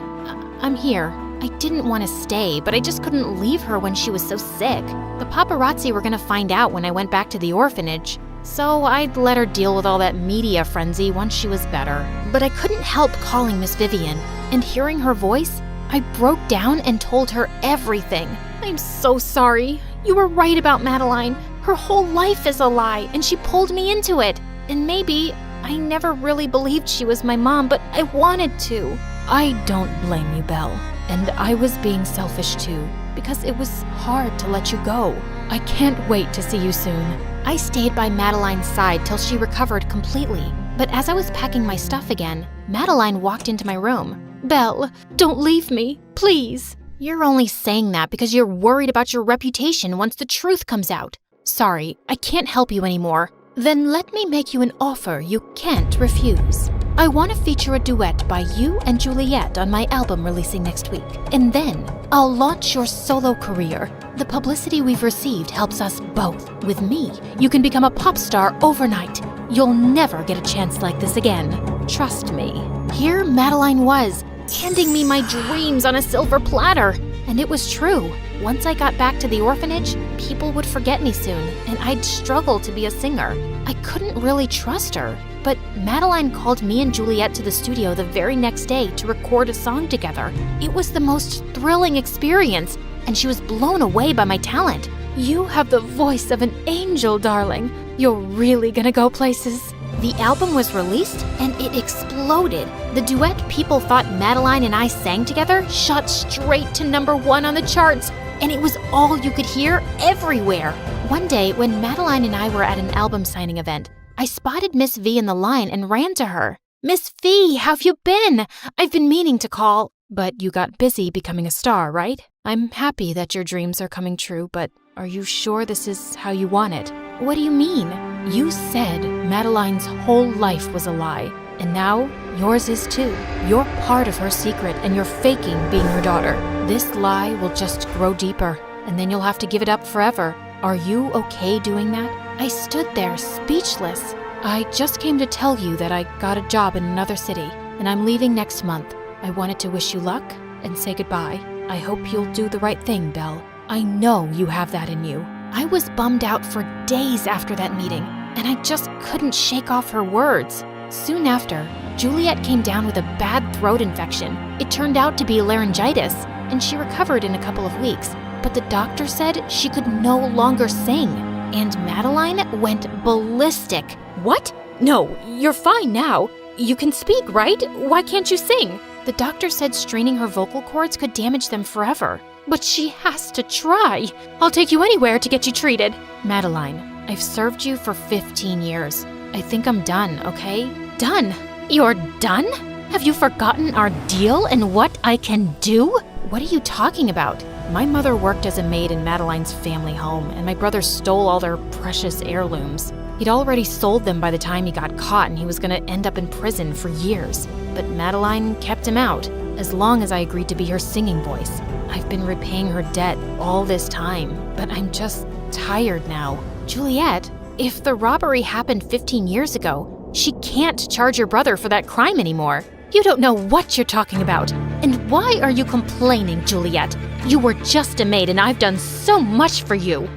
B: I'm here." I didn't want to stay, but I just couldn't leave her when she was so sick. The paparazzi were going to find out when I went back to the orphanage, so I'd let her deal with all that media frenzy once she was better. But I couldn't help calling Miss Vivian, and hearing her voice, I broke down and told her everything. "I'm so sorry. You were right about Madeline. Her whole life is a lie, and she pulled me into it. And maybe I never really believed she was my mom, but I wanted to." "I don't blame you, Belle. And I was being selfish too, because it was hard to let you go. I can't wait to see you soon." I stayed by Madeline's side till she recovered completely. But as I was packing my stuff again, Madeline walked into my room. "Belle, don't leave me, please." "You're only saying that because you're worried about your reputation once the truth comes out. Sorry, I can't help you anymore." "Then let me make you an offer you can't refuse.
H: I want to feature a duet by you and Juliet on my album releasing next week. And then I'll launch your solo career. The publicity we've received helps us both. With me, you can become a pop star overnight. You'll never get a chance like this again. Trust me." Here Madeline was, handing me my dreams on a silver platter. And it was true. Once I got back to the orphanage, people would forget me soon, and I'd struggle to be a singer. I couldn't really trust her. But Madeline called me and Juliet to the studio the very next day to record a song together. It was the most thrilling experience, and she was blown away by my talent. "You have the voice of an angel, darling. You're really gonna go places." The album was released, and it exploded. The duet people thought Madeline and I sang together shot straight to #1 on the charts, and it was all you could hear everywhere. One day, when Madeline and I were at an album signing event, I spotted Miss V in the line and ran to her. "Miss V, how've you been? I've been meaning to call." "But you got busy becoming a star, right? I'm happy that your dreams are coming true, but are you sure this is how you want it?" "What do you mean?" "You said Madeline's whole life was a lie, and now yours is too. You're part of her secret, and you're faking being her daughter. This lie will just grow deeper, and then you'll have to give it up forever. Are you okay doing that?" I stood there speechless. "I just came to tell you that I got a job in another city, and I'm leaving next month. I wanted to wish you luck and say goodbye. I hope you'll do the right thing, Belle. I know you have that in you." I was bummed out for days after that meeting, and I just couldn't shake off her words. Soon after, Juliet came down with a bad throat infection. It turned out to be laryngitis, and she recovered in a couple of weeks, but the doctor said she could no longer sing. And Madeline went ballistic. "What? No, you're fine now. You can speak, right? Why can't you sing?" The doctor said straining her vocal cords could damage them forever. "But she has to try. I'll take you anywhere to get you treated." "Madeline, I've served you for 15 years. I think I'm done, okay?" "Done? You're done? Have you forgotten our deal and what I can do?" "What are you talking about?" "My mother worked as a maid in Madeline's family home, and my brother stole all their precious heirlooms. He'd already sold them by the time he got caught, and he was going to end up in prison for years. But Madeline kept him out, as long as I agreed to be her singing voice. I've been repaying her debt all this time, but I'm just tired now." "Juliet, if the robbery happened 15 years ago, she can't charge your brother for that crime anymore. You don't know what you're talking about. And why are you complaining, Juliet? You were just a maid, and I've done so much for you."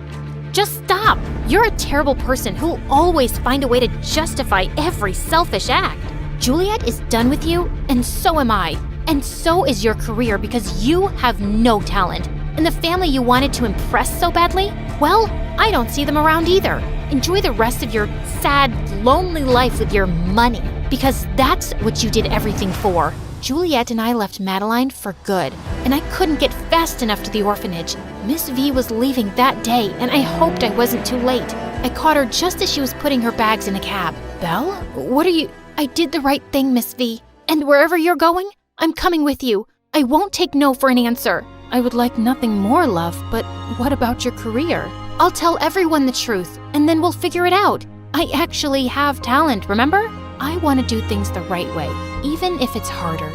H: "Just stop. You're a terrible person who'll always find a way to justify every selfish act. Juliet is done with you, and so am I. And so is your career, because you have no talent. And the family you wanted to impress so badly, well, I don't see them around either. Enjoy the rest of your sad, lonely life with your money, because that's what you did everything for." Juliet and I left Madeline for good, and I couldn't get fast enough to the orphanage. Miss V was leaving that day, and I hoped I wasn't too late. I caught her just as she was putting her bags in a cab. "Belle, what are you—" "I did the right thing, Miss V. And wherever you're going, I'm coming with you. I won't take no for an answer." "I would like nothing more, love, but what about your career?" "I'll tell everyone the truth, and then we'll figure it out. I actually have talent, remember? I want to do things the right way, even if it's harder."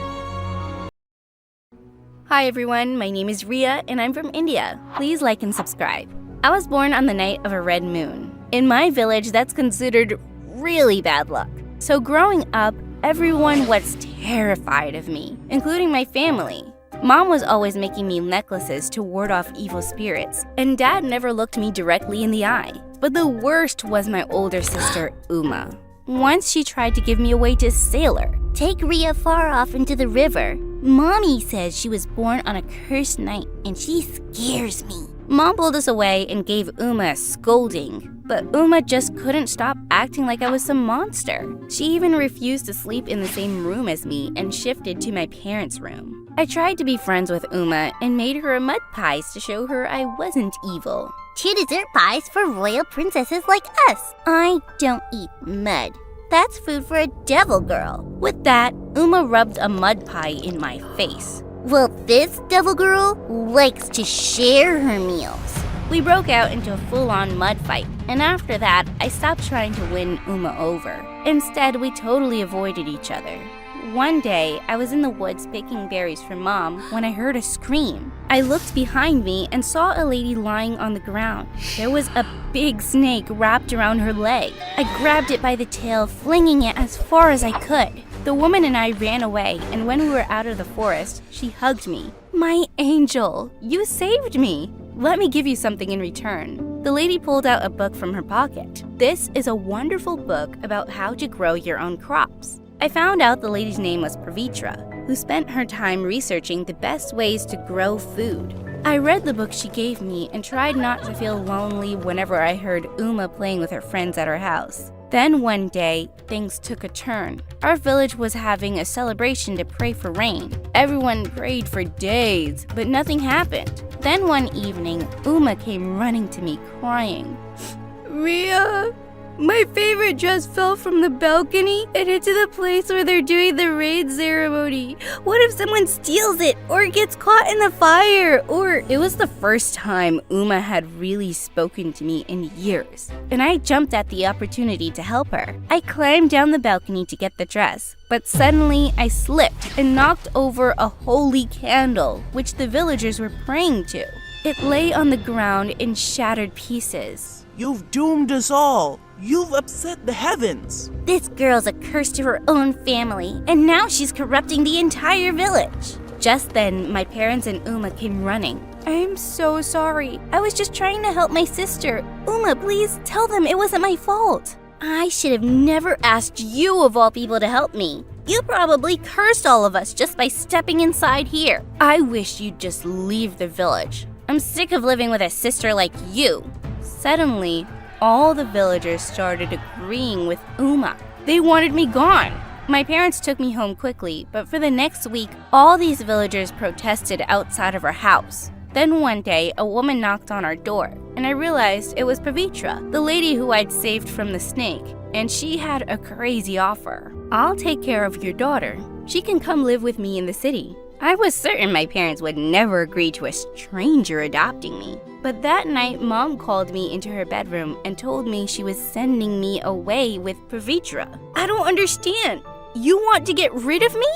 I: Hi everyone, my name is Ria and I'm from India. Please like and subscribe. I was born on the night of a red moon. In my village, that's considered really bad luck. So growing up, everyone was terrified of me, including my family. Mom was always making me necklaces to ward off evil spirits, and Dad never looked me directly in the eye. But the worst was my older sister, Uma. Once she tried to give me away to a sailor. "Take Ria far off into the river. Mommy says she was born on a cursed night and she scares me." Mom pulled us away and gave Uma a scolding, but Uma just couldn't stop acting like I was some monster. She even refused to sleep in the same room as me and shifted to my parents' room. I tried to be friends with Uma and made her a mud pies to show her I wasn't evil.
J: "Two dessert pies for royal princesses like us."
I: "I don't eat mud. That's food for a devil girl." With that, Uma rubbed a mud pie in my face.
J: "Well, this devil girl likes to share her meals."
I: We broke out into a full-on mud fight, and after that, I stopped trying to win Uma over. Instead, we totally avoided each other. One day, I was in the woods picking berries for Mom when I heard a scream. I looked behind me and saw a lady lying on the ground. There was a big snake wrapped around her leg. I grabbed it by the tail, flinging it as far as I could. The woman and I ran away, and when we were out of the forest, she hugged me. My angel, you saved me. Let me give you something in return. The lady pulled out a book from her pocket. This is a wonderful book about how to grow your own crops. I found out the lady's name was Pavitra, who spent her time researching the best ways to grow food. I read the book she gave me and tried not to feel lonely whenever I heard Uma playing with her friends at her house. Then one day, things took a turn. Our village was having a celebration to pray for rain. Everyone prayed for days, but nothing happened. Then one evening, Uma came running to me crying. Ria, my favorite dress fell from the balcony and into the place where they're doing the rain ceremony. What if someone steals it or gets caught in the fire? It was the first time Uma had really spoken to me in years, and I jumped at the opportunity to help her. I climbed down the balcony to get the dress, but suddenly I slipped and knocked over a holy candle, which the villagers were praying to. It lay on the ground in shattered pieces.
K: You've doomed us all. You've upset the heavens.
J: This girl's a curse to her own family, and now she's corrupting the entire village.
I: Just then, my parents and Uma came running. I'm so sorry. I was just trying to help my sister. Uma, please tell them it wasn't my fault.
J: I should have never asked you of all people to help me. You probably cursed all of us just by stepping inside here.
I: I wish you'd just leave the village. I'm sick of living with a sister like you. Suddenly, all the villagers started agreeing with Uma. They wanted me gone. My parents took me home quickly, but for the next week, all these villagers protested outside of our house. Then one day, a woman knocked on our door, and I realized it was Pavitra, the lady who I'd saved from the snake, and she had a crazy offer. I'll take care of your daughter. She can come live with me in the city. I was certain my parents would never agree to a stranger adopting me. But that night, Mom called me into her bedroom and told me she was sending me away with Pavitra. I don't understand. You want to get rid of me?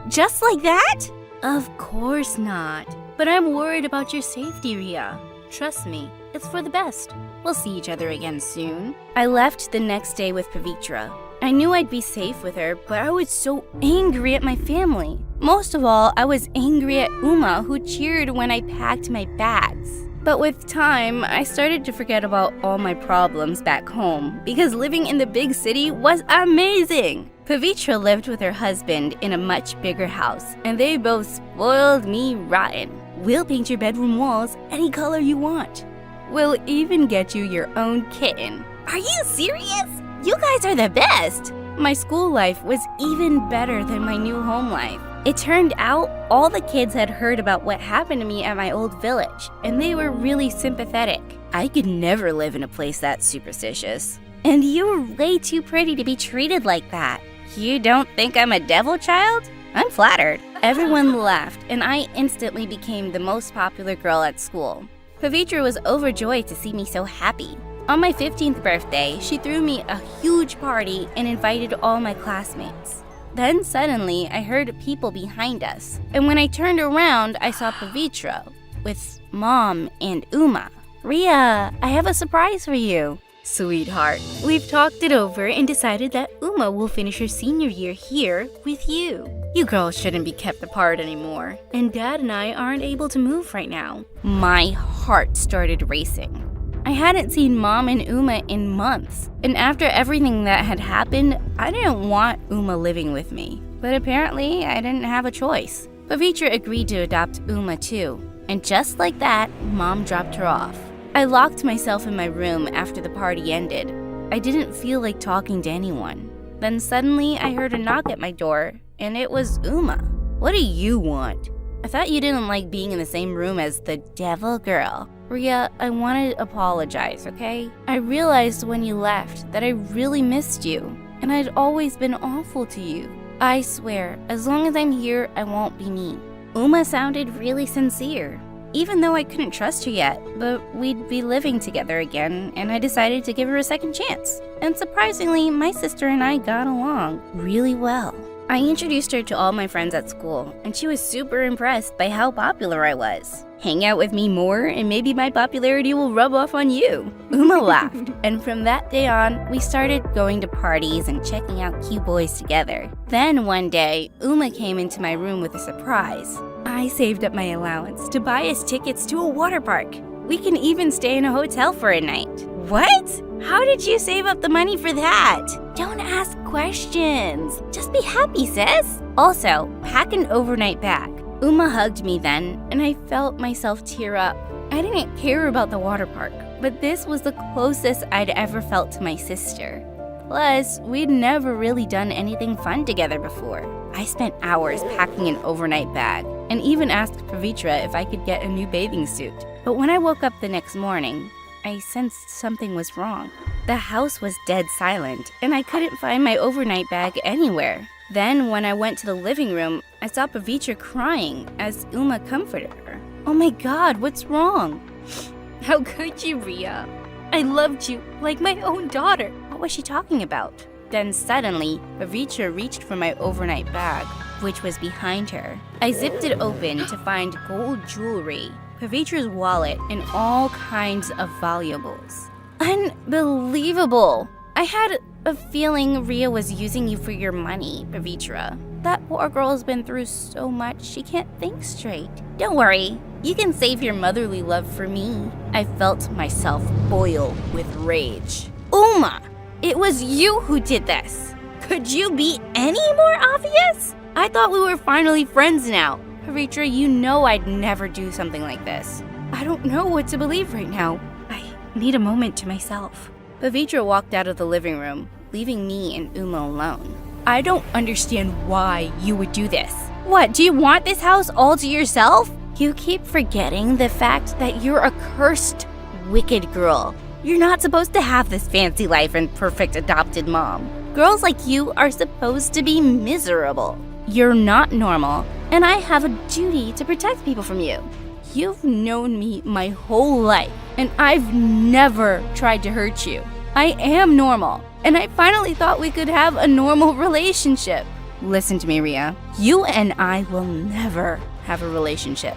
I: Just like that? Of course not. But I'm worried about your safety, Ria. Trust me, it's for the best. We'll see each other again soon. I left the next day with Pavitra. I knew I'd be safe with her, but I was so angry at my family. Most of all, I was angry at Uma, who cheered when I packed my bags. But with time, I started to forget about all my problems back home, because living in the big city was amazing. Pavitra lived with her husband in a much bigger house, and they both spoiled me rotten. We'll paint your bedroom walls any color you want. We'll even get you your own kitten.
J: Are you serious? You guys are the best.
I: My school life was even better than my new home life. It turned out all the kids had heard about what happened to me at my old village, and they were really sympathetic. I could never live in a place that superstitious. And you're way too pretty to be treated like that. You don't think I'm a devil child? I'm flattered. Everyone laughed, and I instantly became the most popular girl at school. Pavitra was overjoyed to see me so happy. On my 15th birthday, she threw me a huge party and invited all my classmates. Then suddenly, I heard people behind us, and when I turned around, I saw Pavitra with Mom and Uma. Ria, I have a surprise for you. Sweetheart, we've talked it over and decided that Uma will finish her senior year here with you. You girls shouldn't be kept apart anymore, and Dad and I aren't able to move right now. My heart started racing. I hadn't seen Mom and Uma in months, and after everything that had happened, I didn't want Uma living with me. But apparently, I didn't have a choice. Pavitra agreed to adopt Uma too, and just like that, Mom dropped her off. I locked myself in my room after the party ended. I didn't feel like talking to anyone. Then suddenly, I heard a knock at my door, and it was Uma. What do you want? I thought you didn't like being in the same room as the devil girl. Ria, I want to apologize, okay? I realized when you left that I really missed you, and I'd always been awful to you. I swear, as long as I'm here, I won't be mean. Uma sounded really sincere. even though I couldn't trust her yet, but we'd be living together again, and I decided to give her a second chance. And surprisingly, my sister and I got along really well. I introduced her to all my friends at school, and she was super impressed by how popular I was. Hang out with me more, and maybe my popularity will rub off on you. Uma laughed, and from that day on, we started going to parties and checking out cute boys together. Then one day, Uma came into my room with a surprise. I saved up my allowance to buy us tickets to a water park. We can even stay in a hotel for a night. What? How did you save up the money for that? Don't ask questions. Just be happy, sis. Also, pack an overnight bag. Uma hugged me then, and I felt myself tear up. I didn't care about the water park, but this was the closest I'd ever felt to my sister. Plus, we'd never really done anything fun together before. I spent hours packing an overnight bag, and even asked Pavitra if I could get a new bathing suit. But when I woke up the next morning, I sensed something was wrong. The house was dead silent, and I couldn't find my overnight bag anywhere. Then, when I went to the living room, I saw Pavitra crying as Uma comforted her. Oh my god, what's wrong? How could you, Ria? I loved you like my own daughter. What was she talking about? Then suddenly, Pavitra reached for my overnight bag, which was behind her. I zipped it open to find gold jewelry, Pavitra's wallet, and all kinds of valuables. Unbelievable! I had a feeling Ria was using you for your money, Pavitra. That poor girl's been through so much she can't think straight. Don't worry, you can save your motherly love for me. I felt myself boil with rage. Uma! It was you who did this! Could you be any more obvious? I thought we were finally friends now. Pavitra, you know I'd never do something like this. I don't know what to believe right now. I need a moment to myself. Pavitra walked out of the living room, leaving me and Uma alone. I don't understand why you would do this. What, do you want this house all to yourself? You keep forgetting the fact that you're a cursed, wicked girl. You're not supposed to have this fancy life and perfect adopted mom. Girls like you are supposed to be miserable. You're not normal, and I have a duty to protect people from you. You've known me my whole life, and I've never tried to hurt you. I am normal, and I finally thought we could have a normal relationship. Listen to me, Ria. You and I will never have a relationship.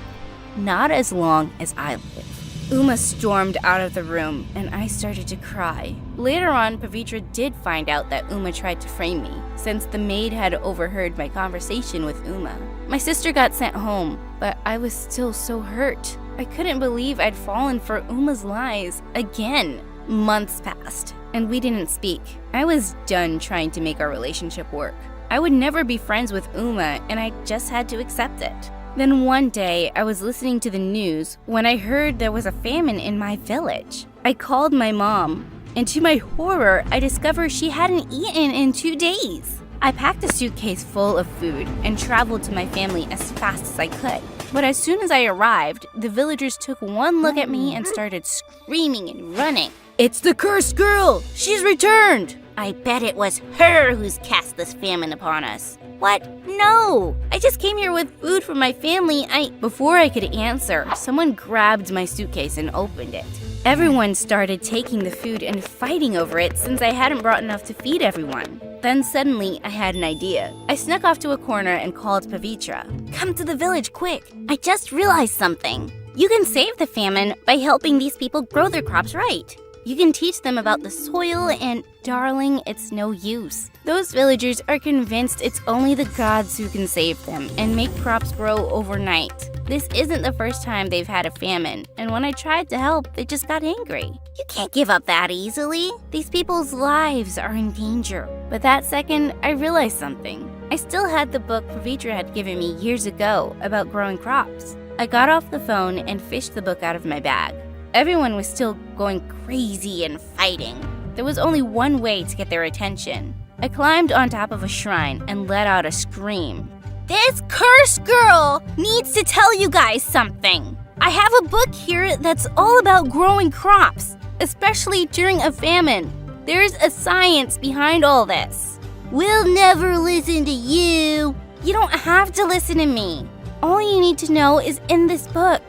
I: Not as long as I live. Uma stormed out of the room, and I started to cry. Later on, Pavitra did find out that Uma tried to frame me, since the maid had overheard my conversation with Uma. My sister got sent home, but I was still so hurt. I couldn't believe I'd fallen for Uma's lies again. Months passed, and we didn't speak. I was done trying to make our relationship work. I would never be friends with Uma, and I just had to accept it. Then one day, I was listening to the news when I heard there was a famine in my village. I called my mom, and to my horror, I discovered she hadn't eaten in 2 days. I packed a suitcase full of food and traveled to my family as fast as I could. But as soon as I arrived, the villagers took one look at me and started screaming and running. It's the cursed girl! She's returned! I bet it was her who's cast this famine upon us. What? No! I just came here with food for my family. Before I could answer, someone grabbed my suitcase and opened it. Everyone started taking the food and fighting over it since I hadn't brought enough to feed everyone. Then suddenly, I had an idea. I snuck off to a corner and called Pavitra. Come to the village, quick! I just realized something. You can save the famine by helping these people grow their crops right. You can teach them about the soil and, darling, it's no use. Those villagers are convinced it's only the gods who can save them and make crops grow overnight. This isn't the first time they've had a famine, and when I tried to help, they just got angry. You can't give up that easily. These people's lives are in danger. But that second, I realized something. I still had the book Pavitra had given me years ago about growing crops. I got off the phone and fished the book out of my bag. Everyone was still going crazy and fighting. There was only one way to get their attention. I climbed on top of a shrine and let out a scream. This cursed girl needs to tell you guys something. I have a book here that's all about growing crops, especially during a famine. There's a science behind all this. We'll never listen to you. You don't have to listen to me. All you need to know is in this book.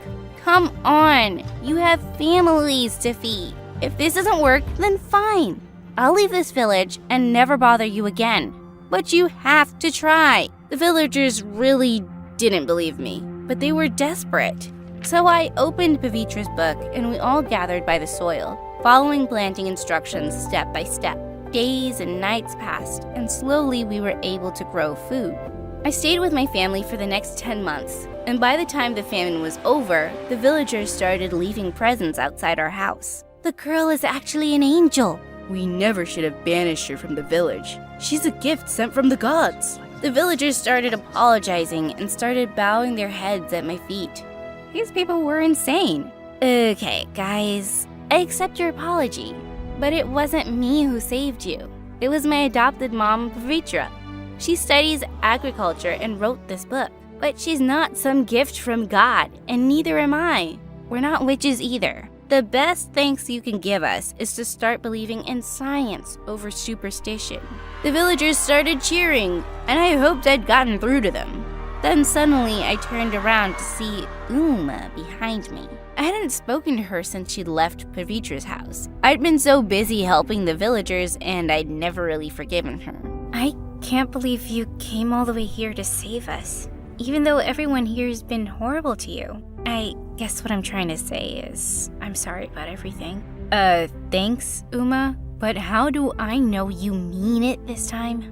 I: Come on, you have families to feed. If this doesn't work, then fine. I'll leave this village and never bother you again. But you have to try. The villagers really didn't believe me, but they were desperate. So I opened Pavitra's book and we all gathered by the soil, following planting instructions step by step. Days and nights passed, and slowly we were able to grow food. I stayed with my family for the next 10 months, and by the time the famine was over, the villagers started leaving presents outside our house.
J: The girl is actually an angel.
I: We never should have banished her from the village. She's a gift sent from the gods. The villagers started apologizing and started bowing their heads at my feet. These people were insane.
J: Okay, guys, I accept your apology, but it wasn't me who saved you.
I: It was my adopted mom, Pavitra. She studies agriculture and wrote this book, but she's not some gift from God, and neither am I. We're not witches either. The best thanks you can give us is to start believing in science over superstition. The villagers started cheering, and I hoped I'd gotten through to them. Then suddenly I turned around to see Uma behind me. I hadn't spoken to her since she'd left Pavitra's house. I'd been so busy helping the villagers, and I'd never really forgiven her.
B: I can't believe you came all the way here to save us, even though everyone here has been horrible to you. I guess what I'm trying to say is, I'm sorry about everything. Thanks, Uma, but how do I know you mean it this time?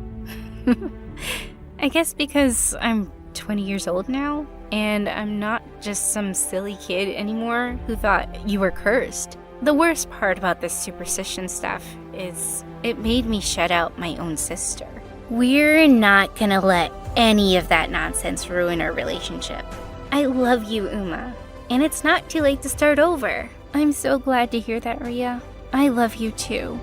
B: I guess because I'm 20 years old now, and I'm not just some silly kid anymore who thought you were cursed. The worst part about this superstition stuff is it made me shut out my own sister.
J: We're not gonna let any of that nonsense ruin our relationship.
B: I love you, Uma, and it's not too late to start over. I'm so glad to hear that, Ria. I love you too.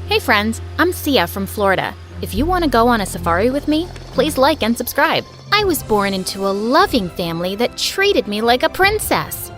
H: Hey friends, I'm Sia from Florida. If you want to go on a safari with me, please like and subscribe. I was born into a loving family that treated me like a princess.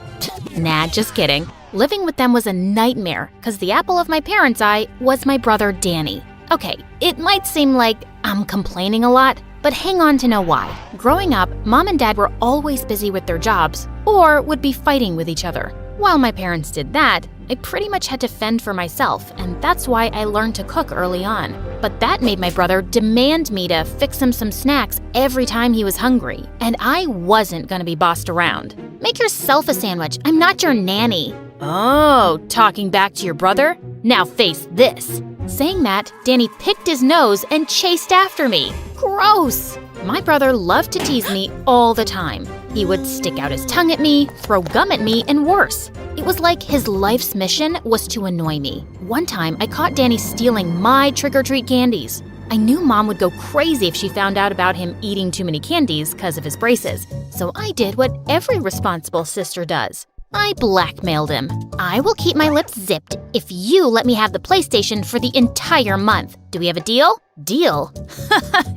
H: Nah, just kidding. Living with them was a nightmare because the apple of my parents' eye was my brother Danny. Okay, it might seem like I'm complaining a lot, but hang on to know why. Growing up, Mom and Dad were always busy with their jobs or would be fighting with each other. While my parents did that, I pretty much had to fend for myself, and that's why I learned to cook early on. But that made my brother demand me to fix him some snacks every time he was hungry, and I wasn't gonna be bossed around. Make yourself a sandwich, I'm not your nanny. Oh, talking back to your brother? Now face this. Saying that, Danny picked his nose and chased after me. Gross! My brother loved to tease me all the time. He would stick out his tongue at me, throw gum at me, and worse. It was like his life's mission was to annoy me. One time, I caught Danny stealing my trick-or-treat candies. I knew Mom would go crazy if she found out about him eating too many candies because of his braces. So I did what every responsible sister does. I blackmailed him. I will keep my lips zipped if you let me have the PlayStation for the entire month. Do we have a deal? Deal?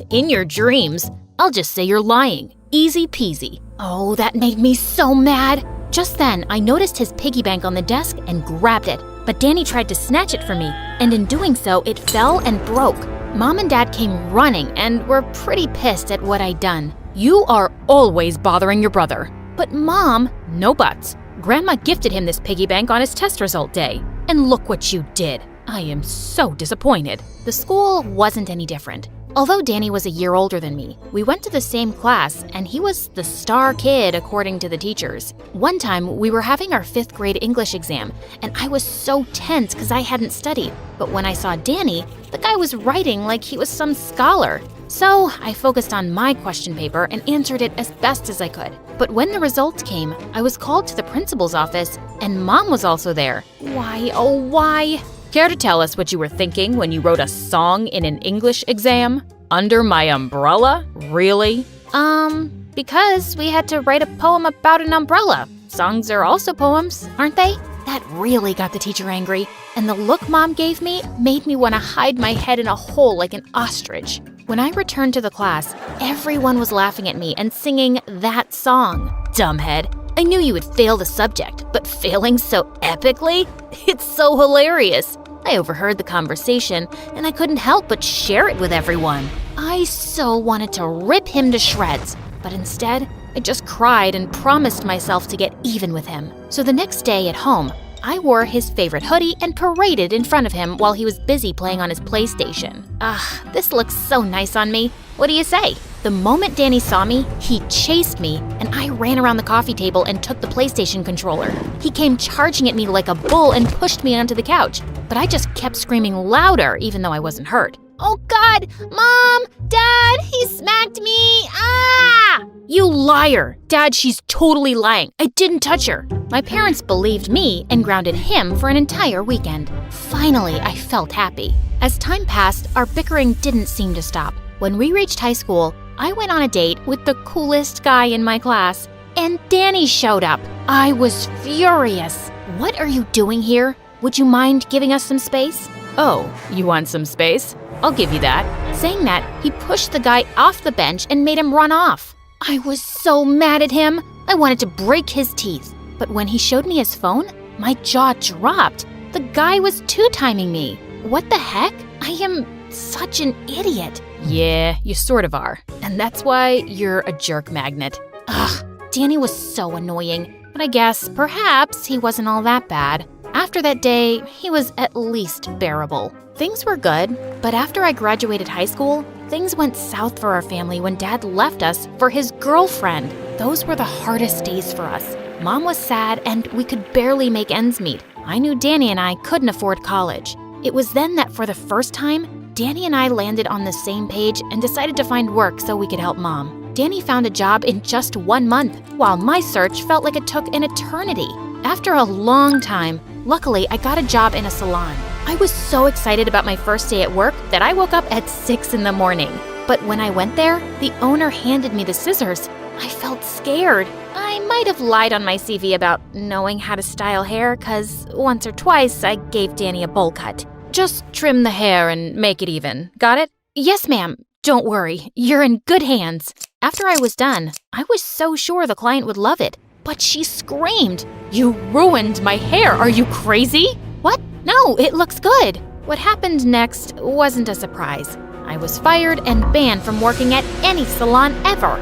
H: In your dreams. I'll just say you're lying. Easy peasy. Oh, that made me so mad. Just then, I noticed his piggy bank on the desk and grabbed it. But Danny tried to snatch it from me, and in doing so, it fell and broke. Mom and Dad came running and were pretty pissed at what I'd done. You are always bothering your brother. But Mom, no buts. Grandma gifted him this piggy bank on his test result day. And look what you did. I am so disappointed. The school wasn't any different. Although Danny was a year older than me, we went to the same class, and he was the star kid according to the teachers. One time, we were having our 5th grade English exam, and I was so tense because I hadn't studied. But when I saw Danny, the guy was writing like he was some scholar. So I focused on my question paper and answered it as best as I could. But when the results came, I was called to the principal's office, and Mom was also there. Why, oh why? Care to tell us what you were thinking when you wrote a song in an English exam? Under my umbrella? Really? Because we had to write a poem about an umbrella. Songs are also poems, aren't they? That really got the teacher angry, and the look Mom gave me made me want to hide my head in a hole like an ostrich. When I returned to the class, everyone was laughing at me and singing that song. Dumbhead. I knew you would fail the subject, but failing so epically? It's so hilarious. I overheard the conversation, and I couldn't help but share it with everyone. I so wanted to rip him to shreds, but instead, I just cried and promised myself to get even with him. So the next day at home, I wore his favorite hoodie and paraded in front of him while he was busy playing on his PlayStation. This looks so nice on me. What do you say? The moment Danny saw me, he chased me, and I ran around the coffee table and took the PlayStation controller. He came charging at me like a bull and pushed me onto the couch, but I just kept screaming louder even though I wasn't hurt. Oh God! Mom! Dad! He smacked me! Ah! You liar! Dad, she's totally lying. I didn't touch her. My parents believed me and grounded him for an entire weekend. Finally, I felt happy. As time passed, our bickering didn't seem to stop. When we reached high school, I went on a date with the coolest guy in my class, and Danny showed up. I was furious. What are you doing here? Would you mind giving us some space?
B: Oh, you want some space? I'll give you that.
H: Saying that, he pushed the guy off the bench and made him run off. I was so mad at him. I wanted to break his teeth. But when he showed me his phone, my jaw dropped. The guy was two-timing me. What the heck? I am such an idiot.
B: Yeah, you sort of are. And that's why you're a jerk magnet.
H: Ugh, Danny was so annoying. But I guess perhaps he wasn't all that bad. After that day, he was at least bearable. Things were good, but after I graduated high school, things went south for our family when Dad left us for his girlfriend. Those were the hardest days for us. Mom was sad and we could barely make ends meet. I knew Danny and I couldn't afford college. It was then that for the first time, Danny and I landed on the same page and decided to find work so we could help Mom. Danny found a job in just 1 month, while my search felt like it took an eternity. After a long time, luckily I got a job in a salon. I was so excited about my first day at work that I woke up at 6 in the morning. But when I went there, the owner handed me the scissors. I felt scared. I might have lied on my CV about knowing how to style hair, cause once or twice I gave Danny a bowl cut.
B: Just trim the hair and make it even. Got it?
H: Yes, ma'am. Don't worry. You're in good hands. After I was done, I was so sure the client would love it. But she screamed.
B: You ruined my hair. Are you crazy?
H: What? No, it looks good. What happened next wasn't a surprise. I was fired and banned from working at any salon ever.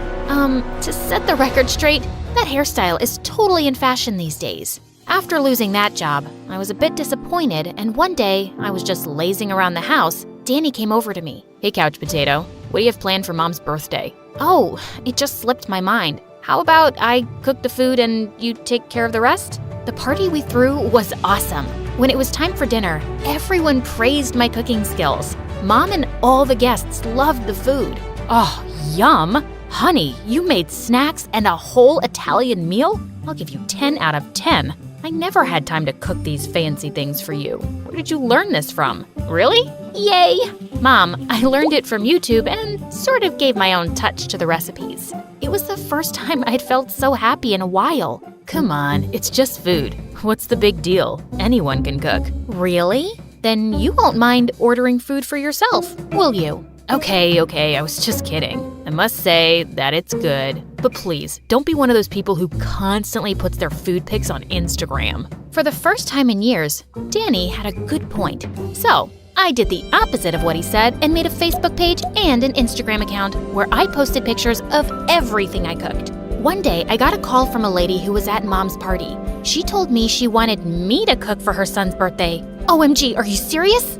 H: To set the record straight, that hairstyle is totally in fashion these days. After losing that job, I was a bit disappointed, and one day, I was just lazing around the house. Danny came over to me.
B: Hey, couch potato. What do you have planned for Mom's birthday?
H: Oh, it just slipped my mind. How about I cook the food and you take care of the rest? The party we threw was awesome. When it was time for dinner, everyone praised my cooking skills. Mom and all the guests loved the food.
B: Oh, yum! Honey, you made snacks and a whole Italian meal? I'll give you 10 out of 10. I never had time to cook these fancy things for you. Where did you learn this from? Really?
H: Yay! Mom, I learned it from YouTube and sort of gave my own touch to the recipes. It was the first time I'd felt so happy in a while.
B: Come on, it's just food. What's the big deal? Anyone can cook.
H: Really? Then you won't mind ordering food for yourself, will you?
B: Okay, I was just kidding. I must say that it's good. But please, don't be one of those people who constantly puts their food pics on Instagram.
H: For the first time in years, Danny had a good point. So, I did the opposite of what he said and made a Facebook page and an Instagram account where I posted pictures of everything I cooked. One day, I got a call from a lady who was at Mom's party. She told me she wanted me to cook for her son's birthday. OMG, are you serious?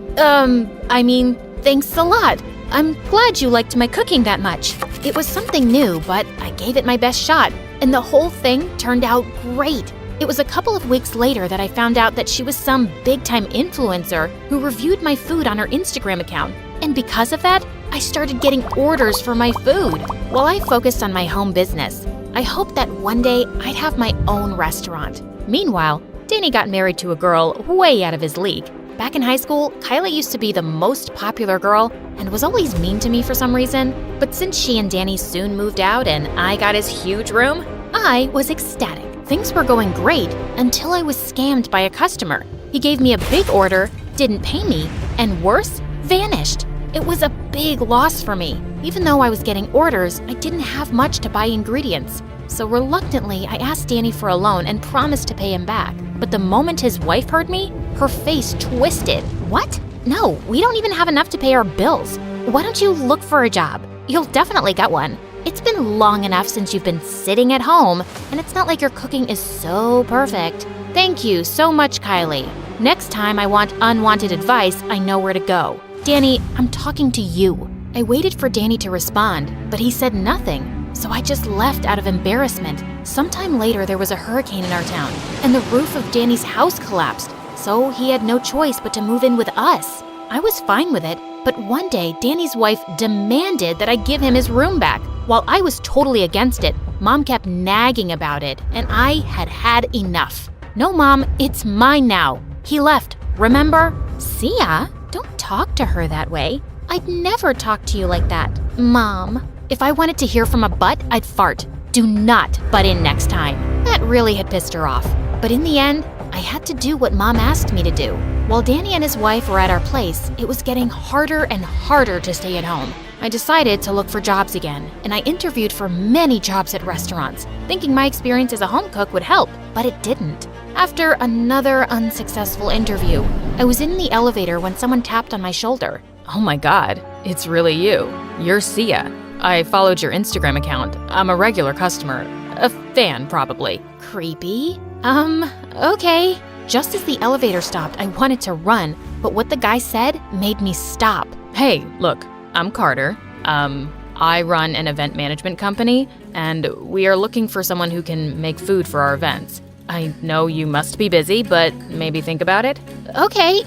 H: Thanks a lot. I'm glad you liked my cooking that much. It was something new, but I gave it my best shot, and the whole thing turned out great. It was a couple of weeks later that I found out that she was some big-time influencer who reviewed my food on her Instagram account. And because of that, I started getting orders for my food. While I focused on my home business, I hoped that one day I'd have my own restaurant. Meanwhile, Danny got married to a girl way out of his league. Back in high school, Kyla used to be the most popular girl and was always mean to me for some reason. But since she and Danny soon moved out and I got his huge room, I was ecstatic. Things were going great until I was scammed by a customer. He gave me a big order, didn't pay me, and worse, vanished. It was a big loss for me. Even though I was getting orders, I didn't have much to buy ingredients. So reluctantly, I asked Danny for a loan and promised to pay him back. But the moment his wife heard me,
B: her face twisted. What? No, we don't even have enough to pay our bills. Why don't you look for a job? You'll definitely get one. It's been long enough since you've been sitting at home, and it's not like your cooking is so perfect. Thank you so much, Kylie. Next time I want unwanted advice, I know where to go. Danny, I'm talking to you. I waited for Danny to respond, but he said nothing, so I just left out of embarrassment. Sometime later, there was a hurricane in our town, and the roof of Danny's house collapsed, so he had no choice but to move in with us. I was fine with it, but one day, Danny's wife demanded that I give him his room back. While I was totally against it, Mom kept nagging about it, and I had had enough. No, Mom, it's mine now. He left, remember? Sia, don't talk to her that way. I'd never talk to you like that. Mom, if I wanted to hear from a butt, I'd fart. Do not butt in next time. That really had pissed her off. But in the end, I had to do what Mom asked me to do. While Danny and his wife were at our place, it was getting harder and harder to stay at home. I decided to look for jobs again, and I interviewed for many jobs at restaurants, thinking my experience as a home cook would help, but it didn't. After another unsuccessful interview, I was in the elevator when someone tapped on my shoulder.
D: Oh my god, it's really you. You're Sia. I followed your Instagram account. I'm a regular customer. A fan, probably.
B: Creepy? Okay. Just as the elevator stopped, I wanted to run, but what the guy said made me stop.
D: Hey, look, I'm Carter. I run an event management company, and we are looking for someone who can make food for our events. I know you must be busy, but maybe think about it.
B: Okay,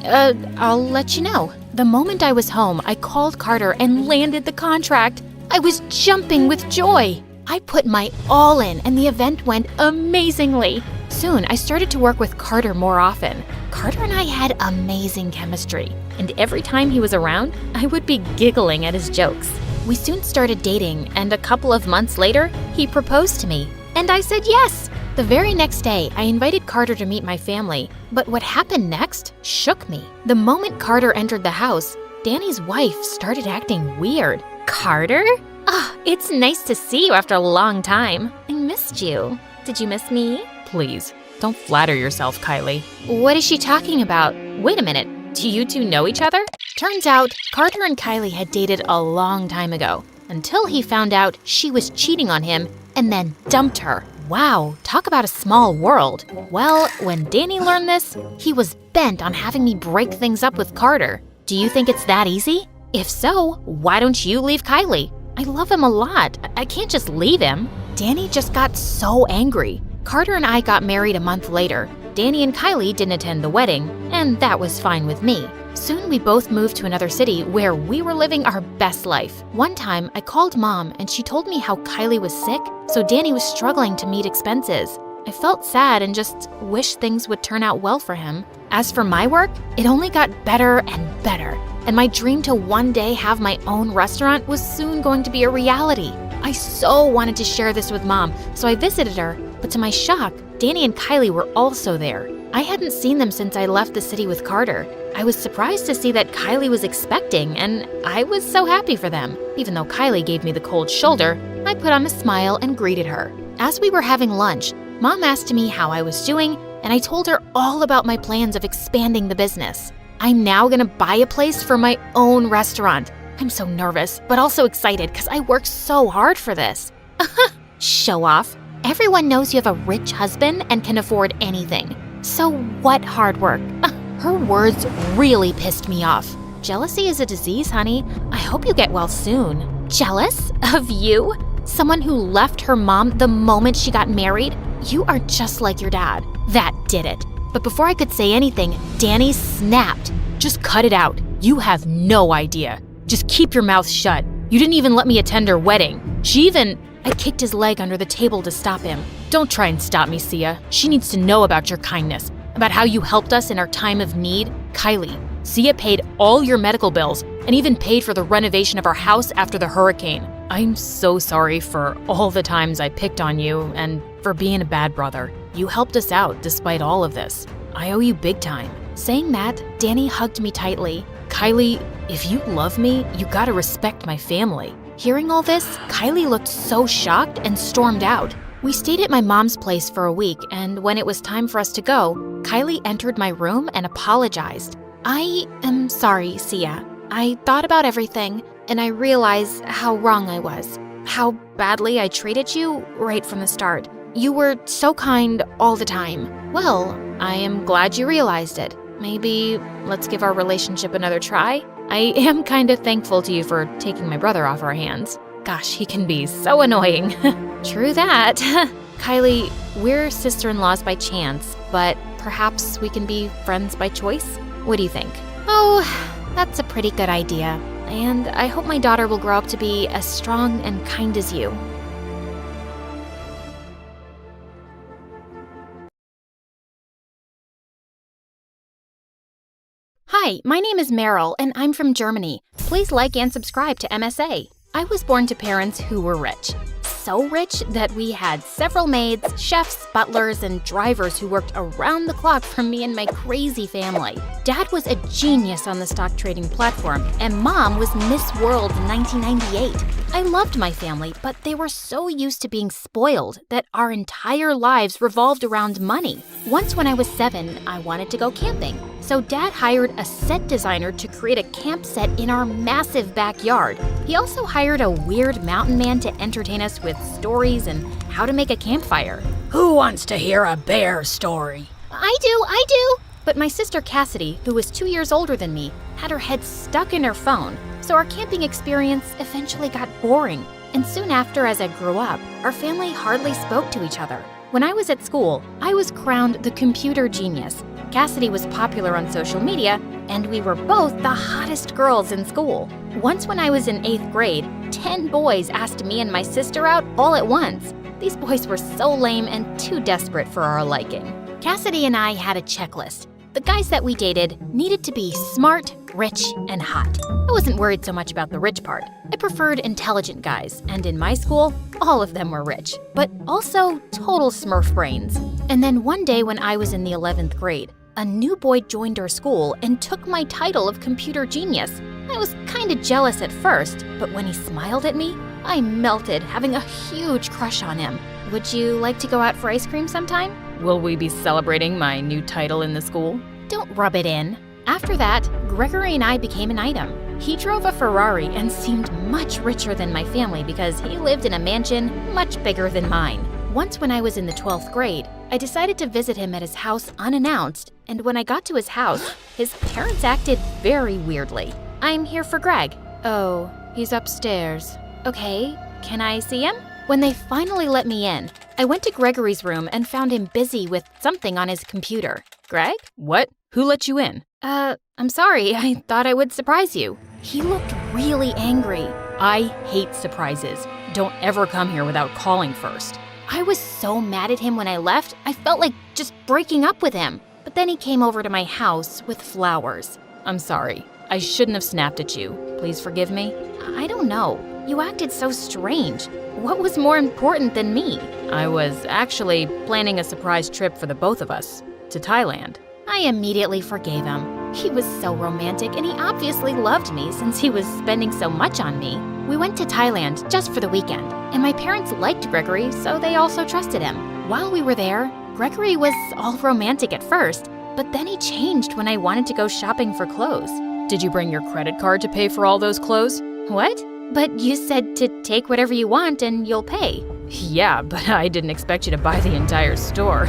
B: I'll let you know. The moment I was home, I called Carter and landed the contract. I was jumping with joy. I put my all in, and the event went amazingly. Soon, I started to work with Carter more often. Carter and I had amazing chemistry, and every time he was around, I would be giggling at his jokes. We soon started dating, and a couple of months later, he proposed to me, and I said yes. The very next day, I invited Carter to meet my family, but what happened next shook me. The moment Carter entered the house, Danny's wife started acting weird. Carter? It's nice to see you after a long time. I missed you. Did you miss me?
D: Please, don't flatter yourself, Kylie.
B: What is she talking about? Wait a minute. Do you two know each other? Turns out, Carter and Kylie had dated a long time ago, until he found out she was cheating on him and then dumped her. Wow, talk about a small world. Well, when Danny learned this, he was bent on having me break things up with Carter. Do you think it's that easy? If so, why don't you leave Kylie? I love him a lot. I can't just leave him. Danny just got so angry. Carter and I got married a month later. Danny and Kylie didn't attend the wedding, and that was fine with me. Soon we both moved to another city where we were living our best life. One time, I called Mom and she told me how Kylie was sick, so Danny was struggling to meet expenses. I felt sad and just wished things would turn out well for him. As for my work, it only got better and better, and my dream to one day have my own restaurant was soon going to be a reality. I so wanted to share this with Mom, so I visited her, but to my shock, Danny and Kylie were also there. I hadn't seen them since I left the city with Carter. I was surprised to see that Kylie was expecting, and I was so happy for them. Even though Kylie gave me the cold shoulder, I put on a smile and greeted her. As we were having lunch, Mom asked me how I was doing, and I told her all about my plans of expanding the business. I'm now gonna buy a place for my own restaurant. I'm so nervous, but also excited because I worked so hard for this. Show off. Everyone knows you have a rich husband and can afford anything. So what hard work? Her words really pissed me off. Jealousy is a disease, honey. I hope you get well soon. Jealous? Of you? Someone who left her mom the moment she got married? You are just like your dad. That did it. But before I could say anything, Danny snapped.
D: Just cut it out. You have no idea. Just keep your mouth shut. You didn't even let me attend her wedding.
B: I kicked his leg under the table to stop him.
D: Don't try and stop me, Sia. She needs to know about your kindness, about how you helped us in our time of need. Kylie, Sia paid all your medical bills and even paid for the renovation of our house after the hurricane. I'm so sorry for all the times I picked on you and for being a bad brother. You helped us out despite all of this. I owe you big time.
B: Saying that, Danny hugged me tightly.
D: Kylie, if you love me, you gotta respect my family.
B: Hearing all this, Kylie looked so shocked and stormed out. We stayed at my mom's place for a week, and when it was time for us to go, Kylie entered my room and apologized. I am sorry, Sia. I thought about everything, and I realized how wrong I was. How badly I treated you right from the start. You were so kind all the time. Well, I am glad you realized it. Maybe let's give our relationship another try? I am kind of thankful to you for taking my brother off our hands. Gosh, he can be so annoying. True that. Kylie, we're sister-in-laws by chance, but perhaps we can be friends by choice? What do you think? Oh, that's a pretty good idea. And I hope my daughter will grow up to be as strong and kind as you. Hi, my name is Meryl, and I'm from Germany. Please like and subscribe to MSA. I was born to parents who were rich. So rich that we had several maids, chefs, butlers, and drivers who worked around the clock for me and my crazy family. Dad was a genius on the stock trading platform, and Mom was Miss World in 1998. I loved my family, but they were so used to being spoiled that our entire lives revolved around money. Once when I was 7, I wanted to go camping. So Dad hired a set designer to create a camp set in our massive backyard. He also hired a weird mountain man to entertain us with stories and how to make a campfire.
H: Who wants to hear a bear story?
B: I do. But my sister Cassidy, who was 2 years older than me, had her head stuck in her phone. So our camping experience eventually got boring. And soon after, as I grew up, our family hardly spoke to each other. When I was at school, I was crowned the computer genius. Cassidy was popular on social media, and we were both the hottest girls in school. Once when I was in 8th grade, 10 boys asked me and my sister out all at once. These boys were so lame and too desperate for our liking. Cassidy and I had a checklist. The guys that we dated needed to be smart, rich, and hot. I wasn't worried so much about the rich part. I preferred intelligent guys, and in my school, all of them were rich, but also total Smurf brains. And then one day when I was in the 11th grade, a new boy joined our school and took my title of computer genius. I was kinda jealous at first, but when he smiled at me, I melted, having a huge crush on him. Would you like to go out for ice cream sometime?
D: Will we be celebrating my new title in the school?
B: Don't rub it in. After that, Gregory and I became an item. He drove a Ferrari and seemed much richer than my family because he lived in a mansion much bigger than mine. Once when I was in the 12th grade, I decided to visit him at his house unannounced, and when I got to his house, his parents acted very weirdly. I'm here for Greg. Oh, he's upstairs. Okay, can I see him? When they finally let me in, I went to Gregory's room and found him busy with something on his computer. Greg?
D: What? Who let you in?
B: I'm sorry, I thought I would surprise you. He looked really angry.
D: I hate surprises. Don't ever come here without calling first.
B: I was so mad at him when I left, I felt like just breaking up with him. But then he came over to my house with flowers.
D: I'm sorry. I shouldn't have snapped at you. Please forgive me.
B: I don't know. You acted so strange. What was more important than me?
D: I was actually planning a surprise trip for the both of us to Thailand.
B: I immediately forgave him. He was so romantic, and he obviously loved me since he was spending so much on me. We went to Thailand just for the weekend, and my parents liked Gregory, so they also trusted him. While we were there, Gregory was all romantic at first, but then he changed when I wanted to go shopping for clothes.
D: Did you bring your credit card to pay for all those clothes?
B: What? But you said to take whatever you want and you'll pay.
D: Yeah, but I didn't expect you to buy the entire store.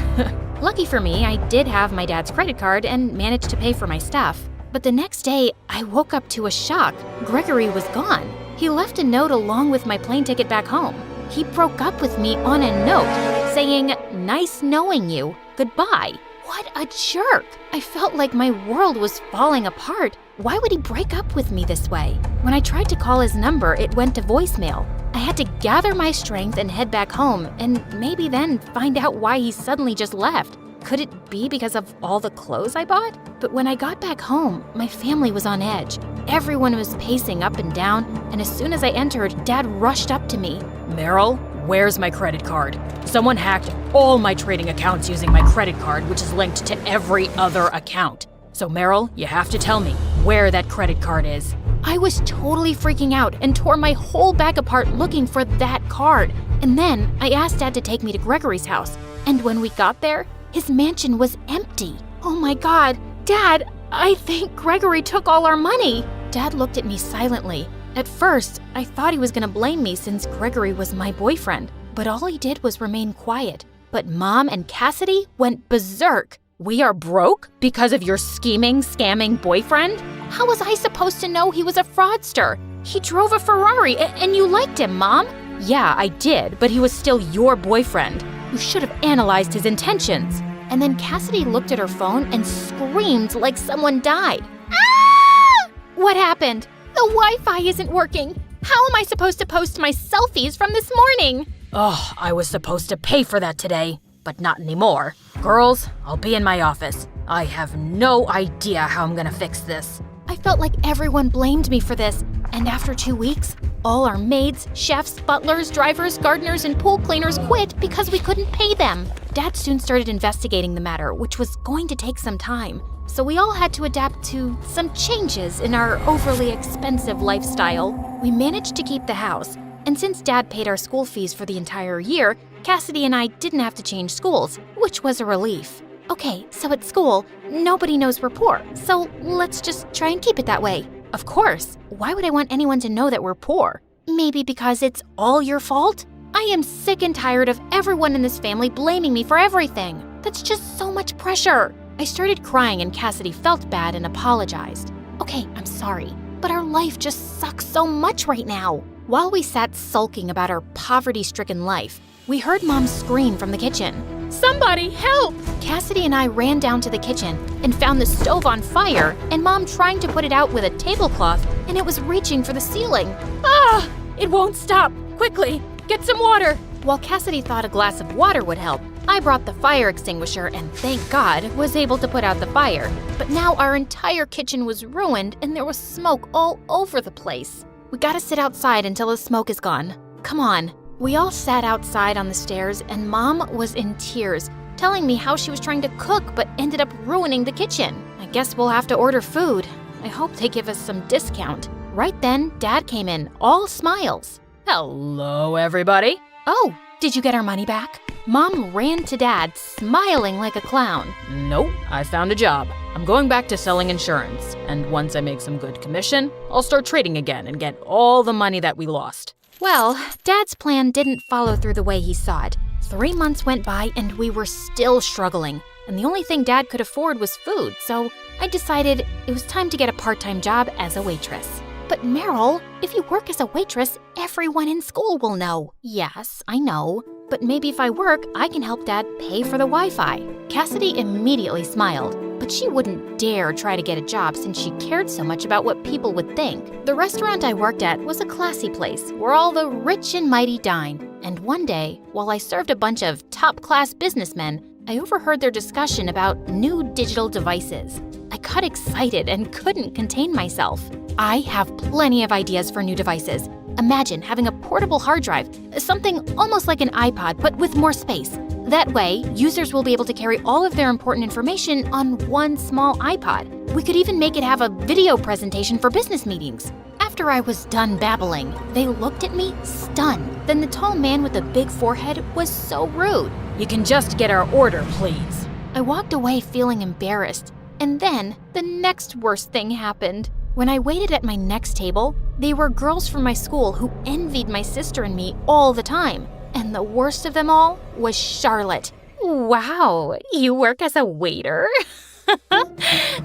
B: Lucky for me, I did have my dad's credit card and managed to pay for my stuff. But the next day, I woke up to a shock. Gregory was gone. He left a note along with my plane ticket back home. He broke up with me on a note, saying, "Nice knowing you, goodbye." What a jerk! I felt like my world was falling apart. Why would he break up with me this way? When I tried to call his number, it went to voicemail. I had to gather my strength and head back home, and maybe then find out why he suddenly just left. Could it be because of all the clothes I bought? But when I got back home, my family was on edge. Everyone was pacing up and down, and as soon as I entered, Dad rushed up to me.
D: Meryl, where's my credit card? Someone hacked all my trading accounts using my credit card, which is linked to every other account. So Meryl, you have to tell me where that credit card is.
H: I was totally freaking out and tore my whole bag apart looking for that card. And then I asked Dad to take me to Gregory's house. And when we got there, his mansion was empty. Oh my God, Dad, I think Gregory took all our money. Dad looked at me silently. At first, I thought he was gonna blame me since Gregory was my boyfriend, but all he did was remain quiet. But Mom and Cassidy went berserk. We are broke because of your scheming, scamming boyfriend? How was I supposed to know he was a fraudster? He drove a Ferrari and you liked him, Mom. Yeah, I did, but he was still your boyfriend. You should have analyzed his intentions. And then Cassidy looked at her phone and screamed like someone died. Ah! What happened? The Wi-Fi isn't working. How am I supposed to post my selfies from this morning?
D: Oh, I was supposed to pay for that today, but not anymore. Girls, I'll be in my office. I have no idea how I'm gonna fix this.
H: I felt like everyone blamed me for this, and after 2 weeks, all our maids, chefs, butlers, drivers, gardeners, and pool cleaners quit because we couldn't pay them. Dad soon started investigating the matter, which was going to take some time. So we all had to adapt to some changes in our overly expensive lifestyle. We managed to keep the house, and since Dad paid our school fees for the entire year, Cassidy and I didn't have to change schools, which was a relief. Okay, so at school, nobody knows we're poor, so let's just try and keep it that way. Of course, why would I want anyone to know that we're poor? Maybe because it's all your fault? I am sick and tired of everyone in this family blaming me for everything. That's just so much pressure. I started crying and Cassidy felt bad and apologized. Okay, I'm sorry, but our life just sucks so much right now. While we sat sulking about our poverty-stricken life, we heard Mom scream from the kitchen. Somebody help! Cassidy and I ran down to the kitchen and found the stove on fire and Mom trying to put it out with a tablecloth, and it was reaching for the ceiling. Ah! It won't stop! Quickly, get some water! While Cassidy thought a glass of water would help, I brought the fire extinguisher and thank God was able to put out the fire. But now our entire kitchen was ruined and there was smoke all over the place. We gotta sit outside until the smoke is gone. Come on. We all sat outside on the stairs and Mom was in tears, telling me how she was trying to cook but ended up ruining the kitchen. I guess we'll have to order food. I hope they give us some discount. Right then, Dad came in, all smiles.
D: Hello, everybody.
H: Oh, did you get our money back? Mom ran to Dad, smiling like a clown.
D: Nope, I found a job. I'm going back to selling insurance, and once I make some good commission, I'll start trading again and get all the money that we lost.
H: Well, Dad's plan didn't follow through the way he saw it. 3 months went by and we were still struggling, and the only thing Dad could afford was food, so I decided it was time to get a part-time job as a waitress. But Meryl, if you work as a waitress, everyone in school will know. Yes, I know. But maybe if I work, I can help Dad pay for the Wi-Fi. Cassidy immediately smiled, but she wouldn't dare try to get a job since she cared so much about what people would think. The restaurant I worked at was a classy place where all the rich and mighty dined. And one day, while I served a bunch of top-class businessmen, I overheard their discussion about new digital devices. I got excited and couldn't contain myself. I have plenty of ideas for new devices. Imagine having a portable hard drive, something almost like an iPod but with more space. That way, users will be able to carry all of their important information on one small iPod. We could even make it have a video presentation for business meetings. After I was done babbling, they looked at me stunned. Then the tall man with the big forehead was so rude.
D: You can just get our order, please.
H: I walked away feeling embarrassed. And then, the next worst thing happened. When I waited at my next table, they were girls from my school who envied my sister and me all the time. And the worst of them all was Charlotte. Wow, you work as a waiter?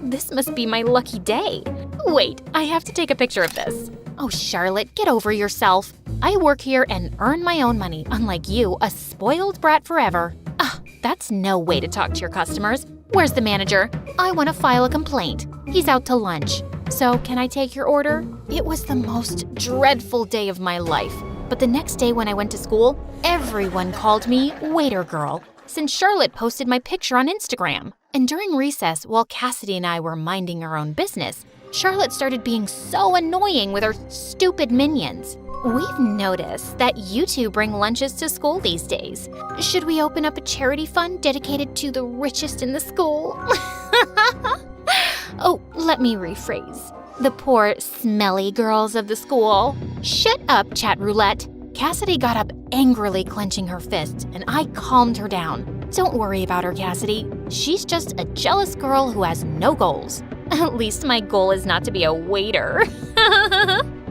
H: This must be my lucky day. Wait, I have to take a picture of this. Oh, Charlotte, get over yourself. I work here and earn my own money, unlike you, a spoiled brat forever. That's no way to talk to your customers. Where's the manager? I want to file a complaint. He's out to lunch. So, can I take your order? It was the most dreadful day of my life. But the next day when I went to school, everyone called me Waiter Girl, since Charlotte posted my picture on Instagram. And during recess, while Cassidy and I were minding our own business, Charlotte started being so annoying with her stupid minions. We've noticed that you two bring lunches to school these days. Should we open up a charity fund dedicated to the richest in the school? Oh, let me rephrase.
B: The poor, smelly girls of the school. Shut up, chat roulette. Cassidy got up angrily clenching her fists, and I calmed her down. Don't worry about her, Cassidy. She's just a jealous girl who has no goals. At least my goal is not to be a waiter.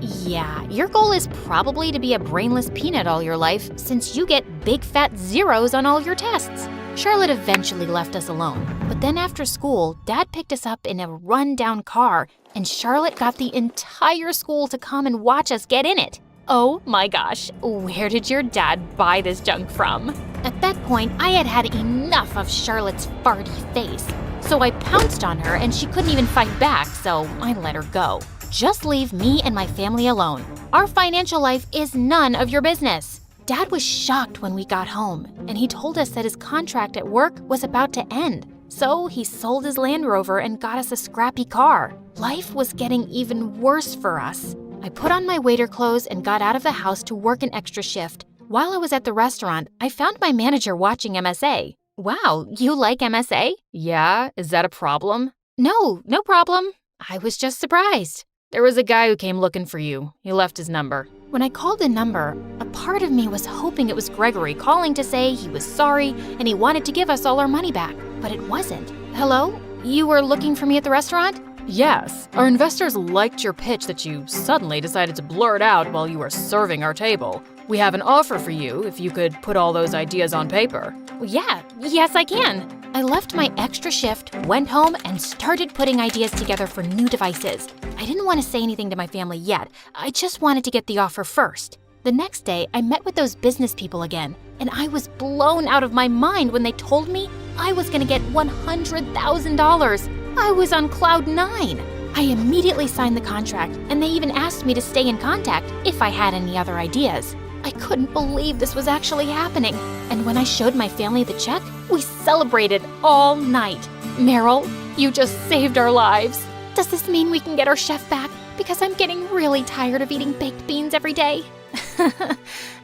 B: Yeah, your goal is probably to be a brainless peanut all your life, since you get big fat zeros on all your tests. Charlotte eventually left us alone, but then after school, Dad picked us up in a run-down car, and Charlotte got the entire school to come and watch us get in it. Oh my gosh, where did your dad buy this junk from? At that point, I had had enough of Charlotte's farty face. So I pounced on her and she couldn't even fight back, so I let her go. Just leave me and my family alone. Our financial life is none of your business. Dad was shocked when we got home, and he told us that his contract at work was about to end. So he sold his Land Rover and got us a scrappy car. Life was getting even worse for us. I put on my waiter clothes and got out of the house to work an extra shift. While I was at the restaurant, I found my manager watching MSA. Wow, you like MSA?
D: Yeah, is that a problem?
B: No problem. I was just surprised.
D: There was a guy who came looking for you. He left his number.
B: When I called the number, a part of me was hoping it was Gregory calling to say he was sorry and he wanted to give us all our money back, but it wasn't. Hello? You were looking for me at the restaurant?
D: Yes, our investors liked your pitch that you suddenly decided to blurt out while you were serving our table. We have an offer for you if you could put all those ideas on paper.
B: Yes, I can. I left my extra shift, went home, and started putting ideas together for new devices. I didn't want to say anything to my family yet. I just wanted to get the offer first. The next day, I met with those business people again, and I was blown out of my mind when they told me I was going to get $100,000. I was on cloud 9. I immediately signed the contract, and they even asked me to stay in contact if I had any other ideas. I couldn't believe this was actually happening, and when I showed my family the check, we celebrated all night. Meryl, you just saved our lives. Does this mean we can get our chef back? Because I'm getting really tired of eating baked beans every day.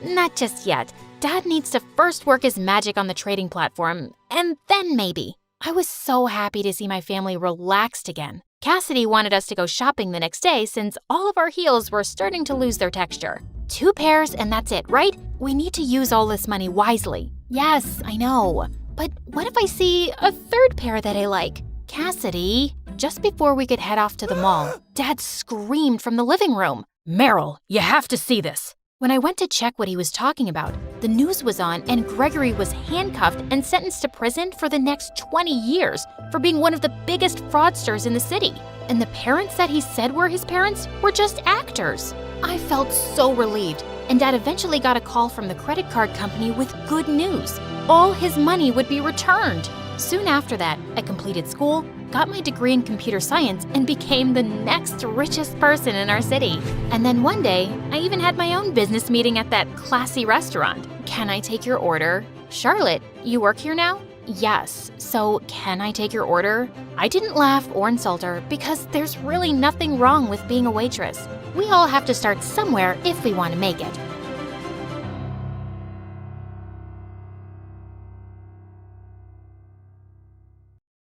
B: Not just yet. Dad needs to first work his magic on the trading platform, and then maybe. I was so happy to see my family relaxed again. Cassidy wanted us to go shopping the next day since all of our heels were starting to lose their texture. 2 pairs and that's it, right? We need to use all this money wisely. Yes, I know. But what if I see a 3rd pair that I like? Cassidy, just before we could head off to the mall, Dad screamed from the living room.
D: Meryl, you have to see this.
B: When I went to check what he was talking about, the news was on and Gregory was handcuffed and sentenced to prison for the next 20 years for being one of the biggest fraudsters in the city. And the parents that he said were his parents were just actors. I felt so relieved, and Dad eventually got a call from the credit card company with good news. All his money would be returned. Soon after that, I completed school, got my degree in computer science, and became the next richest person in our city. And then one day, I even had my own business meeting at that classy restaurant. Can I take your order? Charlotte, you work here now? Yes, so can I take your order? I didn't laugh or insult her because there's really nothing wrong with being a waitress. We all have to start somewhere if we want to make it.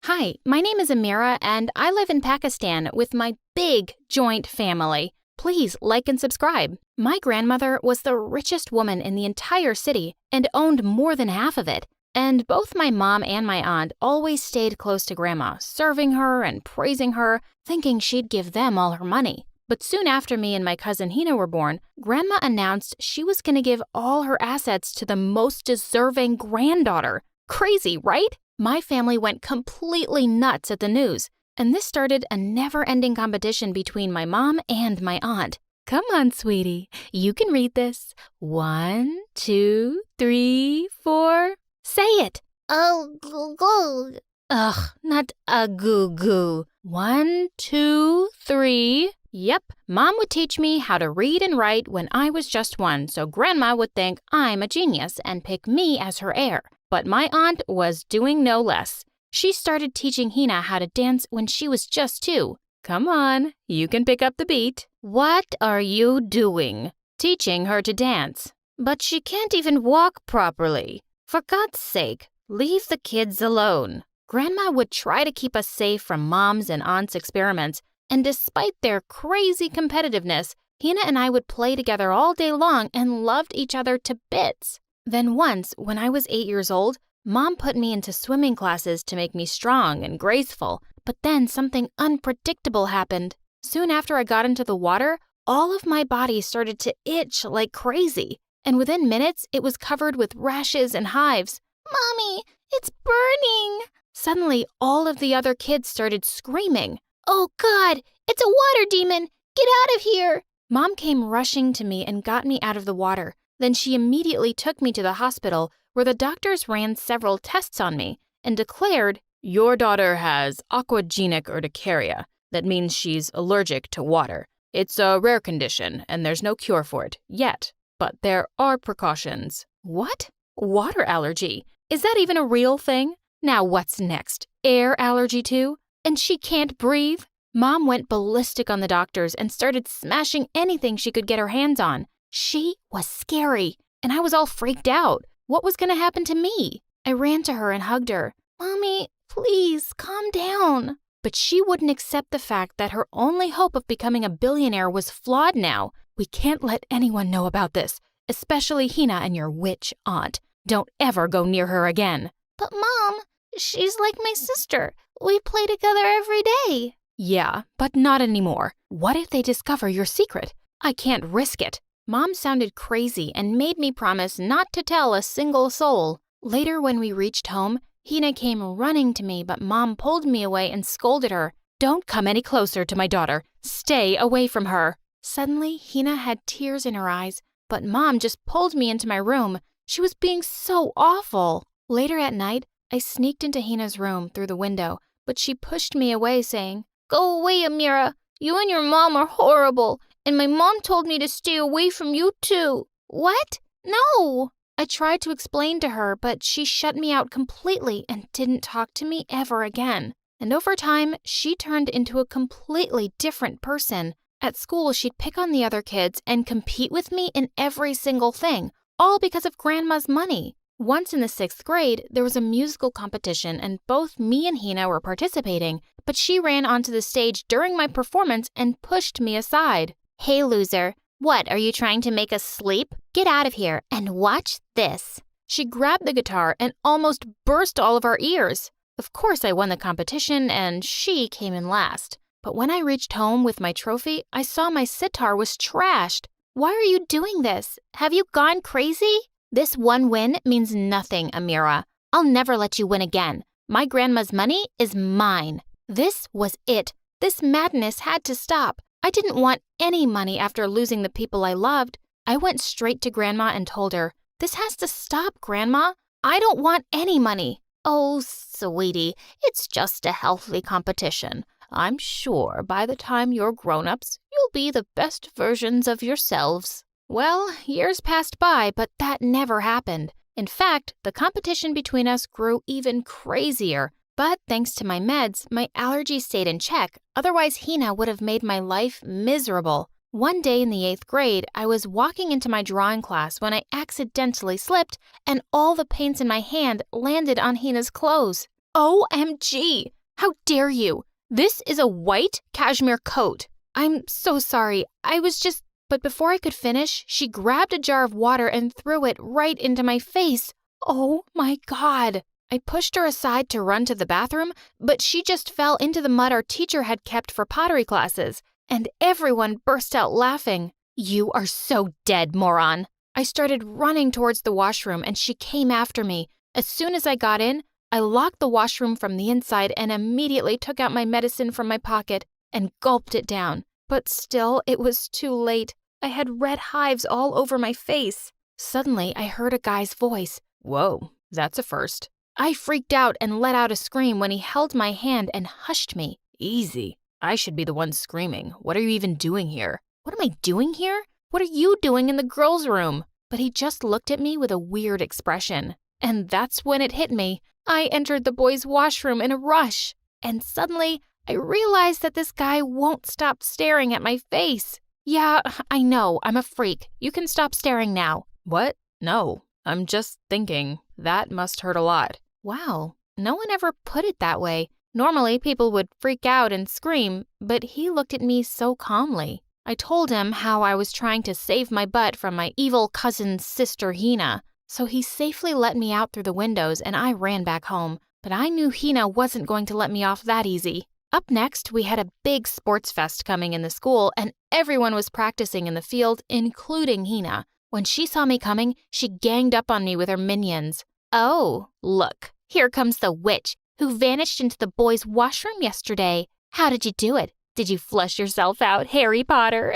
B: Hi, my name is Amira and I live in Pakistan with my big joint family. Please like and subscribe. My grandmother was the richest woman in the entire city and owned more than half of it. And both my mom and my aunt always stayed close to Grandma, serving her and praising her, thinking she'd give them all her money. But soon after me and my cousin Hina were born, Grandma announced she was going to give all her assets to the most deserving granddaughter. Crazy, right? My family went completely nuts at the news, and this started a never-ending competition between my mom and my aunt. Come on, sweetie, you can read this. 1, 2, 3, 4. Say it.
E: Goo.
B: Ugh, not a goo. 1, 2, 3. Yep, Mom would teach me how to read and write when I was just 1, so Grandma would think I'm a genius and pick me as her heir. But my aunt was doing no less. She started teaching Hina how to dance when she was just 2. Come on, you can pick up the beat. What are you doing? Teaching her to dance. But she can't even walk properly. For God's sake, leave the kids alone. Grandma would try to keep us safe from Mom's and Aunt's experiments, And despite their crazy competitiveness, Hina and I would play together all day long and loved each other to bits. Then once, when I was 8 years old, Mom put me into swimming classes to make me strong and graceful. But then something unpredictable happened. Soon after I got into the water, all of my body started to itch like crazy. And within minutes, it was covered with rashes and hives.
E: Mommy, it's burning!
B: Suddenly, all of the other kids started screaming.
E: Oh God, it's a water demon! Get out of here!
B: Mom came rushing to me and got me out of the water. Then she immediately took me to the hospital, where the doctors ran several tests on me and declared, "Your daughter has aquagenic urticaria. That means she's allergic to water. It's a rare condition, and there's no cure for it yet, but there are precautions." What? Water allergy? Is that even a real thing? Now what's next? Air allergy too? And she can't breathe? Mom went ballistic on the doctors and started smashing anything she could get her hands on. She was scary, and I was all freaked out. What was going to happen to me? I ran to her and hugged her.
E: Mommy, please, calm down.
B: But she wouldn't accept the fact that her only hope of becoming a billionaire was flawed now. We can't let anyone know about this, especially Hina and your witch aunt. Don't ever go near her again.
E: But Mom, she's like my sister. We play together every day.
B: Yeah, but not anymore. What if they discover your secret? I can't risk it. Mom sounded crazy and made me promise not to tell a single soul. Later, when we reached home, Hina came running to me, but Mom pulled me away and scolded her. "Don't come any closer to my daughter. Stay away from her." Suddenly, Hina had tears in her eyes, but Mom just pulled me into my room. She was being so awful. Later at night, I sneaked into Hina's room through the window, but she pushed me away, saying,
E: "Go away, Amira. You and your mom are horrible, and my mom told me to stay away from you too."
B: "What? No!" I tried to explain to her, but she shut me out completely and didn't talk to me ever again. And over time, she turned into a completely different person. At school, she'd pick on the other kids and compete with me in every single thing, all because of Grandma's money. Once in the 6th grade, there was a musical competition and both me and Hina were participating, but she ran onto the stage during my performance and pushed me aside.
E: "Hey, loser. What, are you trying to make us sleep? Get out of here and watch this."
B: She grabbed the guitar and almost burst all of our ears. Of course, I won the competition and she came in last. But when I reached home with my trophy, I saw my sitar was trashed.
E: "Why are you doing this? Have you gone crazy?"
B: "This one win means nothing, Amira. I'll never let you win again. My grandma's money is mine." This was it. This madness had to stop. I didn't want any money after losing the people I loved. I went straight to Grandma and told her, "This has to stop, Grandma. I don't want any money."
E: "Oh, sweetie, it's just a healthy competition. I'm sure by the time you're grown-ups, you'll be the best versions of yourselves."
B: Well, years passed by, but that never happened. In fact, the competition between us grew even crazier. But thanks to my meds, my allergies stayed in check. Otherwise, Hina would have made my life miserable. One day in the 8th grade, I was walking into my drawing class when I accidentally slipped, and all the paints in my hand landed on Hina's clothes. OMG! How dare you! This is a white cashmere coat. I'm so sorry. But before I could finish, she grabbed a jar of water and threw it right into my face. Oh my God! I pushed her aside to run to the bathroom, but she just fell into the mud our teacher had kept for pottery classes, and everyone burst out laughing. "You are so dead, moron!" I started running towards the washroom, and she came after me. As soon as I got in, I locked the washroom from the inside and immediately took out my medicine from my pocket and gulped it down. But still, it was too late. I had red hives all over my face. Suddenly, I heard a guy's voice. Whoa, that's a first. I freaked out and let out a scream when he held my hand and hushed me. Easy. I should be the one screaming. What are you even doing here? What am I doing here? What are you doing in the girls' room? But he just looked at me with a weird expression. And that's when it hit me. I entered the boys' washroom in a rush. And suddenly, I realized that this guy won't stop staring at my face. Yeah, I know, I'm a freak. You can stop staring now. What? No, I'm just thinking. That must hurt a lot. Wow, no one ever put it that way. Normally, people would freak out and scream, but he looked at me so calmly. I told him how I was trying to save my butt from my evil cousin's sister Hina, so he safely let me out through the windows and I ran back home. But I knew Hina wasn't going to let me off that easy. Up next, we had a big sports fest coming in the school and everyone was practicing in the field, including Hina. When she saw me coming, she ganged up on me with her minions. Oh, look, here comes the witch who vanished into the boys' washroom yesterday. How did you do it? Did you flush yourself out, Harry Potter?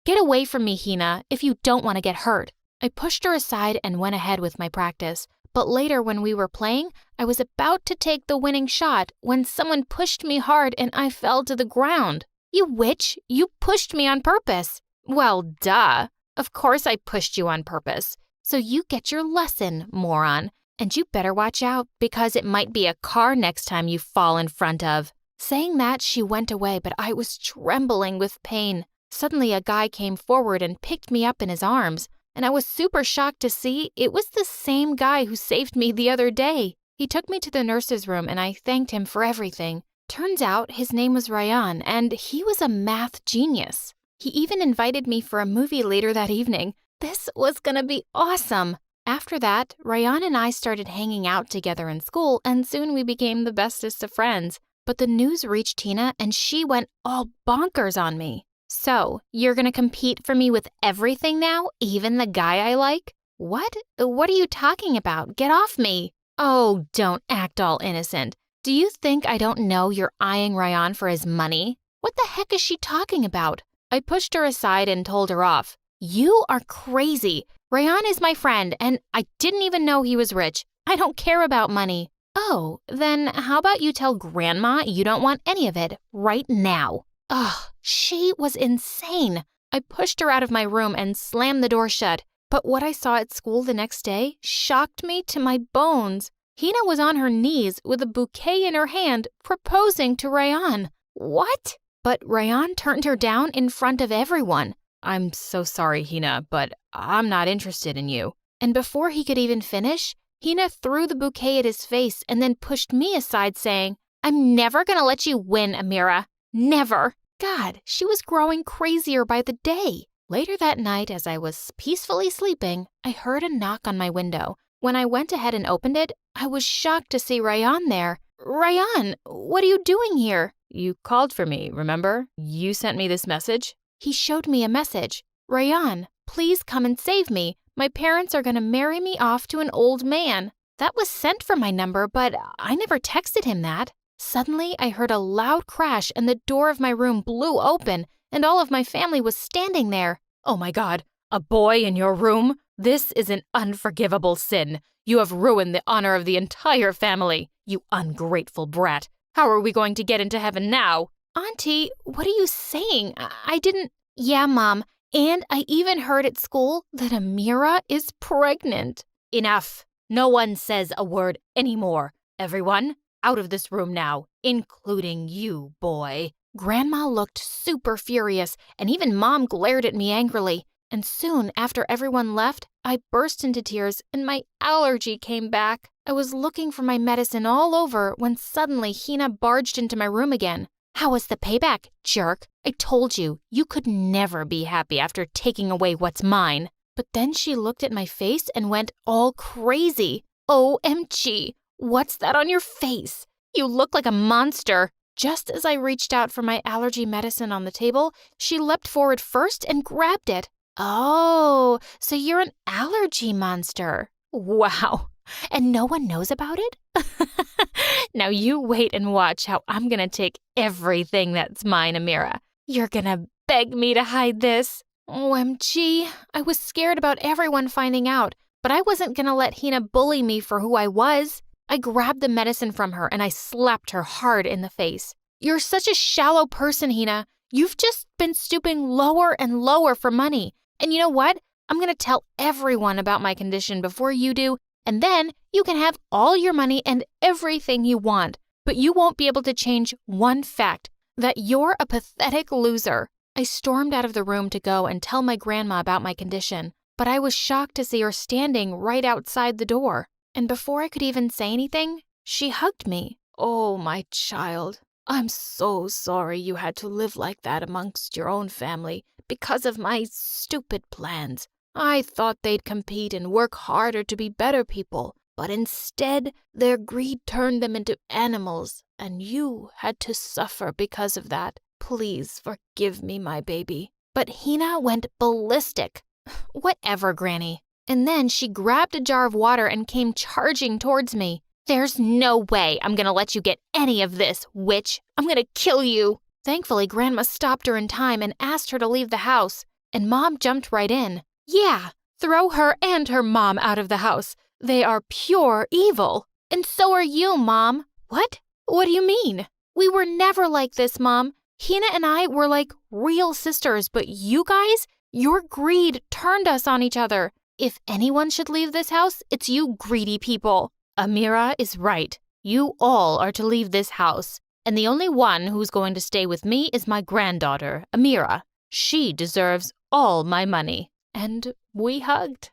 B: Get away from me, Hina, if you don't want to get hurt. I pushed her aside and went ahead with my practice. But later when we were playing, I was about to take the winning shot when someone pushed me hard and I fell to the ground. You witch, you pushed me on purpose. Well, duh. Of course I pushed you on purpose. So you get your lesson, moron. And you better watch out because it might be a car next time you fall in front of. Saying that, she went away, but I was trembling with pain. Suddenly a guy came forward and picked me up in his arms. And I was super shocked to see it was the same guy who saved me the other day. He took me to the nurse's room and I thanked him for everything. Turns out his name was Ryan and he was a math genius. He even invited me for a movie later that evening. This was gonna be awesome. After that, Ryan and I started hanging out together in school and soon we became the bestest of friends. But the news reached Tina and she went all bonkers on me. So, you're gonna compete for me with everything now, even the guy I like? What? What are you talking about? Get off me! Oh, don't act all innocent. Do you think I don't know you're eyeing Ryan for his money? What the heck is she talking about? I pushed her aside and told her off. You are crazy. Ryan is my friend, and I didn't even know he was rich. I don't care about money. Oh, then how about you tell Grandma you don't want any of it right now? Ugh, she was insane. I pushed her out of my room and slammed the door shut. But what I saw at school the next day shocked me to my bones. Hina was on her knees with a bouquet in her hand, proposing to Ryan. What? But Ryan turned her down in front of everyone. I'm so sorry, Hina, but I'm not interested in you. And before he could even finish, Hina threw the bouquet at his face and then pushed me aside, saying, I'm never gonna let you win, Amira. Never. God, she was growing crazier by the day. Later that night, as I was peacefully sleeping, I heard a knock on my window. When I went ahead and opened it, I was shocked to see Ryan there. Ryan, what are you doing here? You called for me, remember? You sent me this message? He showed me a message. Ryan, please come and save me. My parents are going to marry me off to an old man. That was sent from my number, but I never texted him that. Suddenly, I heard a loud crash and the door of my room blew open, and all of my family was standing there.
C: Oh my God, a boy in your room? This is an unforgivable sin. You have ruined the honor of the entire family, you ungrateful brat. How are we going to get into heaven now?
B: Auntie, what are you saying? I didn't... Yeah, Mom, and I even heard at school that Amira is pregnant.
C: Enough. No one says a word anymore. Everyone, out of this room now, including you, boy.
B: Grandma looked super furious, and even Mom glared at me angrily. And soon after everyone left, I burst into tears and my allergy came back. I was looking for my medicine all over when suddenly Hina barged into my room again. How was the payback, jerk? I told you, you could never be happy after taking away what's mine. But then she looked at my face and went all crazy. OMG, what's that on your face? You look like a monster. Just as I reached out for my allergy medicine on the table, she leapt forward first and grabbed it. Oh, so you're an allergy monster. Wow. And no one knows about it? Now you wait and watch how I'm gonna take everything that's mine, Amira. You're gonna beg me to hide this. OMG, I was scared about everyone finding out, but I wasn't gonna let Hina bully me for who I was. I grabbed the medicine from her and I slapped her hard in the face. You're such a shallow person, Hina. You've just been stooping lower and lower for money. And you know what? I'm gonna tell everyone about my condition before you do, and then you can have all your money and everything you want. But you won't be able to change one fact, that you're a pathetic loser. I stormed out of the room to go and tell my grandma about my condition, but I was shocked to see her standing right outside the door. And before I could even say anything, she hugged me.
H: Oh, my child, I'm so sorry you had to live like that amongst your own family because of my stupid plans. I thought they'd compete and work harder to be better people, but instead their greed turned them into animals, and you had to suffer because of that. Please forgive me, my baby.
B: But Hina went ballistic. Whatever, Granny. And then she grabbed a jar of water and came charging towards me. There's no way I'm gonna let you get any of this, witch. I'm gonna kill you. Thankfully, Grandma stopped her in time and asked her to leave the house, and Mom jumped right in. Yeah, throw her and her mom out of the house. They are pure evil. And so are you, Mom. What? What do you mean? We were never like this, Mom. Hina and I were like real sisters, but you guys, your greed turned us on each other. If anyone should leave this house, it's you greedy people. Amira is right. You all are to leave this house. And the only one who's going to stay with me is my granddaughter, Amira. She deserves all my money. And we hugged.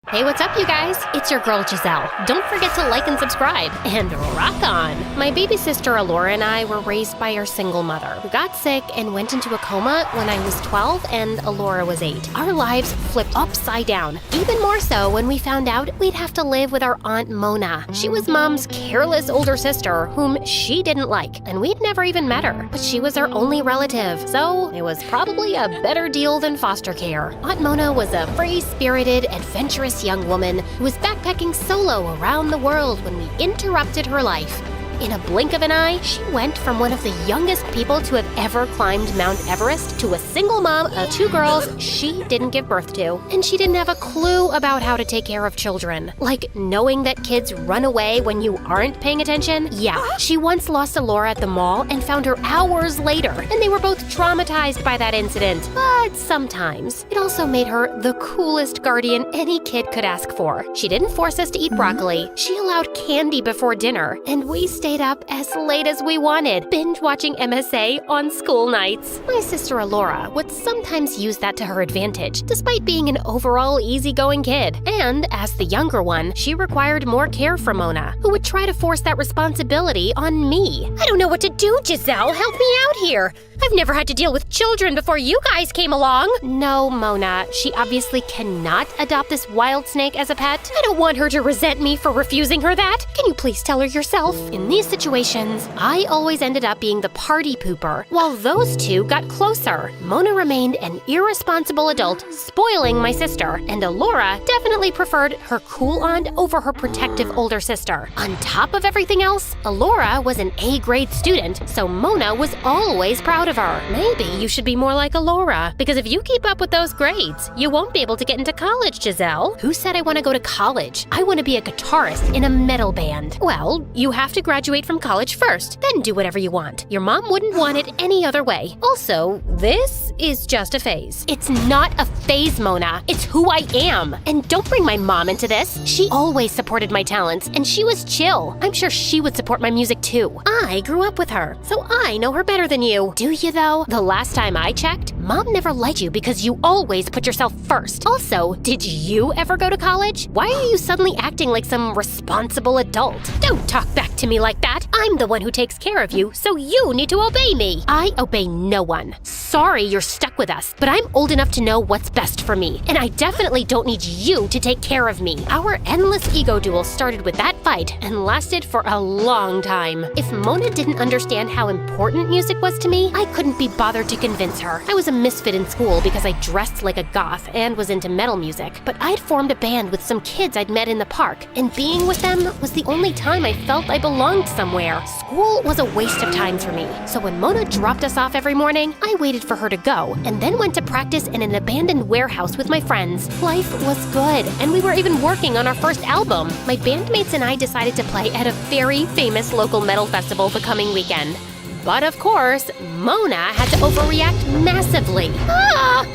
A: Hey, what's up, you guys? It's your girl, Giselle. Don't forget to like and subscribe. And rock on! My baby sister, Alora, and I were raised by our single mother, who got sick and went into a coma when I was 12 and Alora was 8. Our lives flipped upside down, even more so when we found out we'd have to live with our Aunt Mona. She was Mom's careless older sister, whom she didn't like, and we'd never even met her. But she was our only relative, so it was probably a better deal than foster care. Aunt Mona was a free-spirited, adventurous young woman who was backpacking solo around the world when we interrupted her life. In a blink of an eye, she went from one of the youngest people to have ever climbed Mount Everest to a single mom of 2 girls she didn't give birth to. And she didn't have a clue about how to take care of children. Like knowing that kids run away when you aren't paying attention. Yeah, she once lost Alora at the mall and found her hours later, and they were both traumatized by that incident. But sometimes, it also made her the coolest guardian any kid could ask for. She didn't force us to eat broccoli. She allowed candy before dinner, and we stayed up as late as we wanted, binge-watching MSA on school nights. My sister Alora would sometimes use that to her advantage, despite being an overall easygoing kid. And as the younger one, she required more care from Mona, who would try to force that responsibility on me. I don't know what to do, Giselle. Help me out here. I've never had to deal with children before you guys came along. No, Mona, she obviously cannot adopt this wild snake as a pet. I don't want her to resent me for refusing her that. Can you please tell her yourself? In these situations, I always ended up being the party pooper, while those two got closer. Mona remained an irresponsible adult, spoiling my sister, and Alora definitely preferred her cool aunt over her protective older sister. On top of everything else, Alora was an A-grade student, so Mona was always proud of her. Maybe you should be more like Alora, because if you keep up with those grades, you won't be able to get into college, Giselle. Who said I want to go to college? I want to be a guitarist in a metal band. Well, you have to graduate from college first, then do whatever you want. Your mom wouldn't want it any other way. Also, this is just a phase. It's not a phase, Mona. It's who I am. And don't bring my mom into this. She always supported my talents, and she was chill. I'm sure she would support my music too. I grew up with her, so I know her better than you. Do you though? The last time I checked, Mom never liked you because you always put yourself first. Also, did you ever go to college? Why are you suddenly acting like some responsible adult? Don't talk back to me like that. I'm the one who takes care of you, so you need to obey me. I obey no one. Sorry you're stuck with us, but I'm old enough to know what's best for me, and I definitely don't need you to take care of me. Our endless ego duel started with that fight and lasted for a long time. If Mona didn't understand how important music was to me, I couldn't be bothered to convince her. I was a misfit in school because I dressed like a goth and was into metal music, but I'd formed a band with some kids I'd met in the park, and being with them was the only time I felt I belonged somewhere. School was a waste of time for me, so when Mona dropped us off every morning, I waited for her to go, and then went to practice in an abandoned warehouse with my friends. Life was good, and we were even working on our first album. My bandmates and I decided to play at a very famous local metal festival the coming weekend.
H: But of course, Mona had to overreact massively.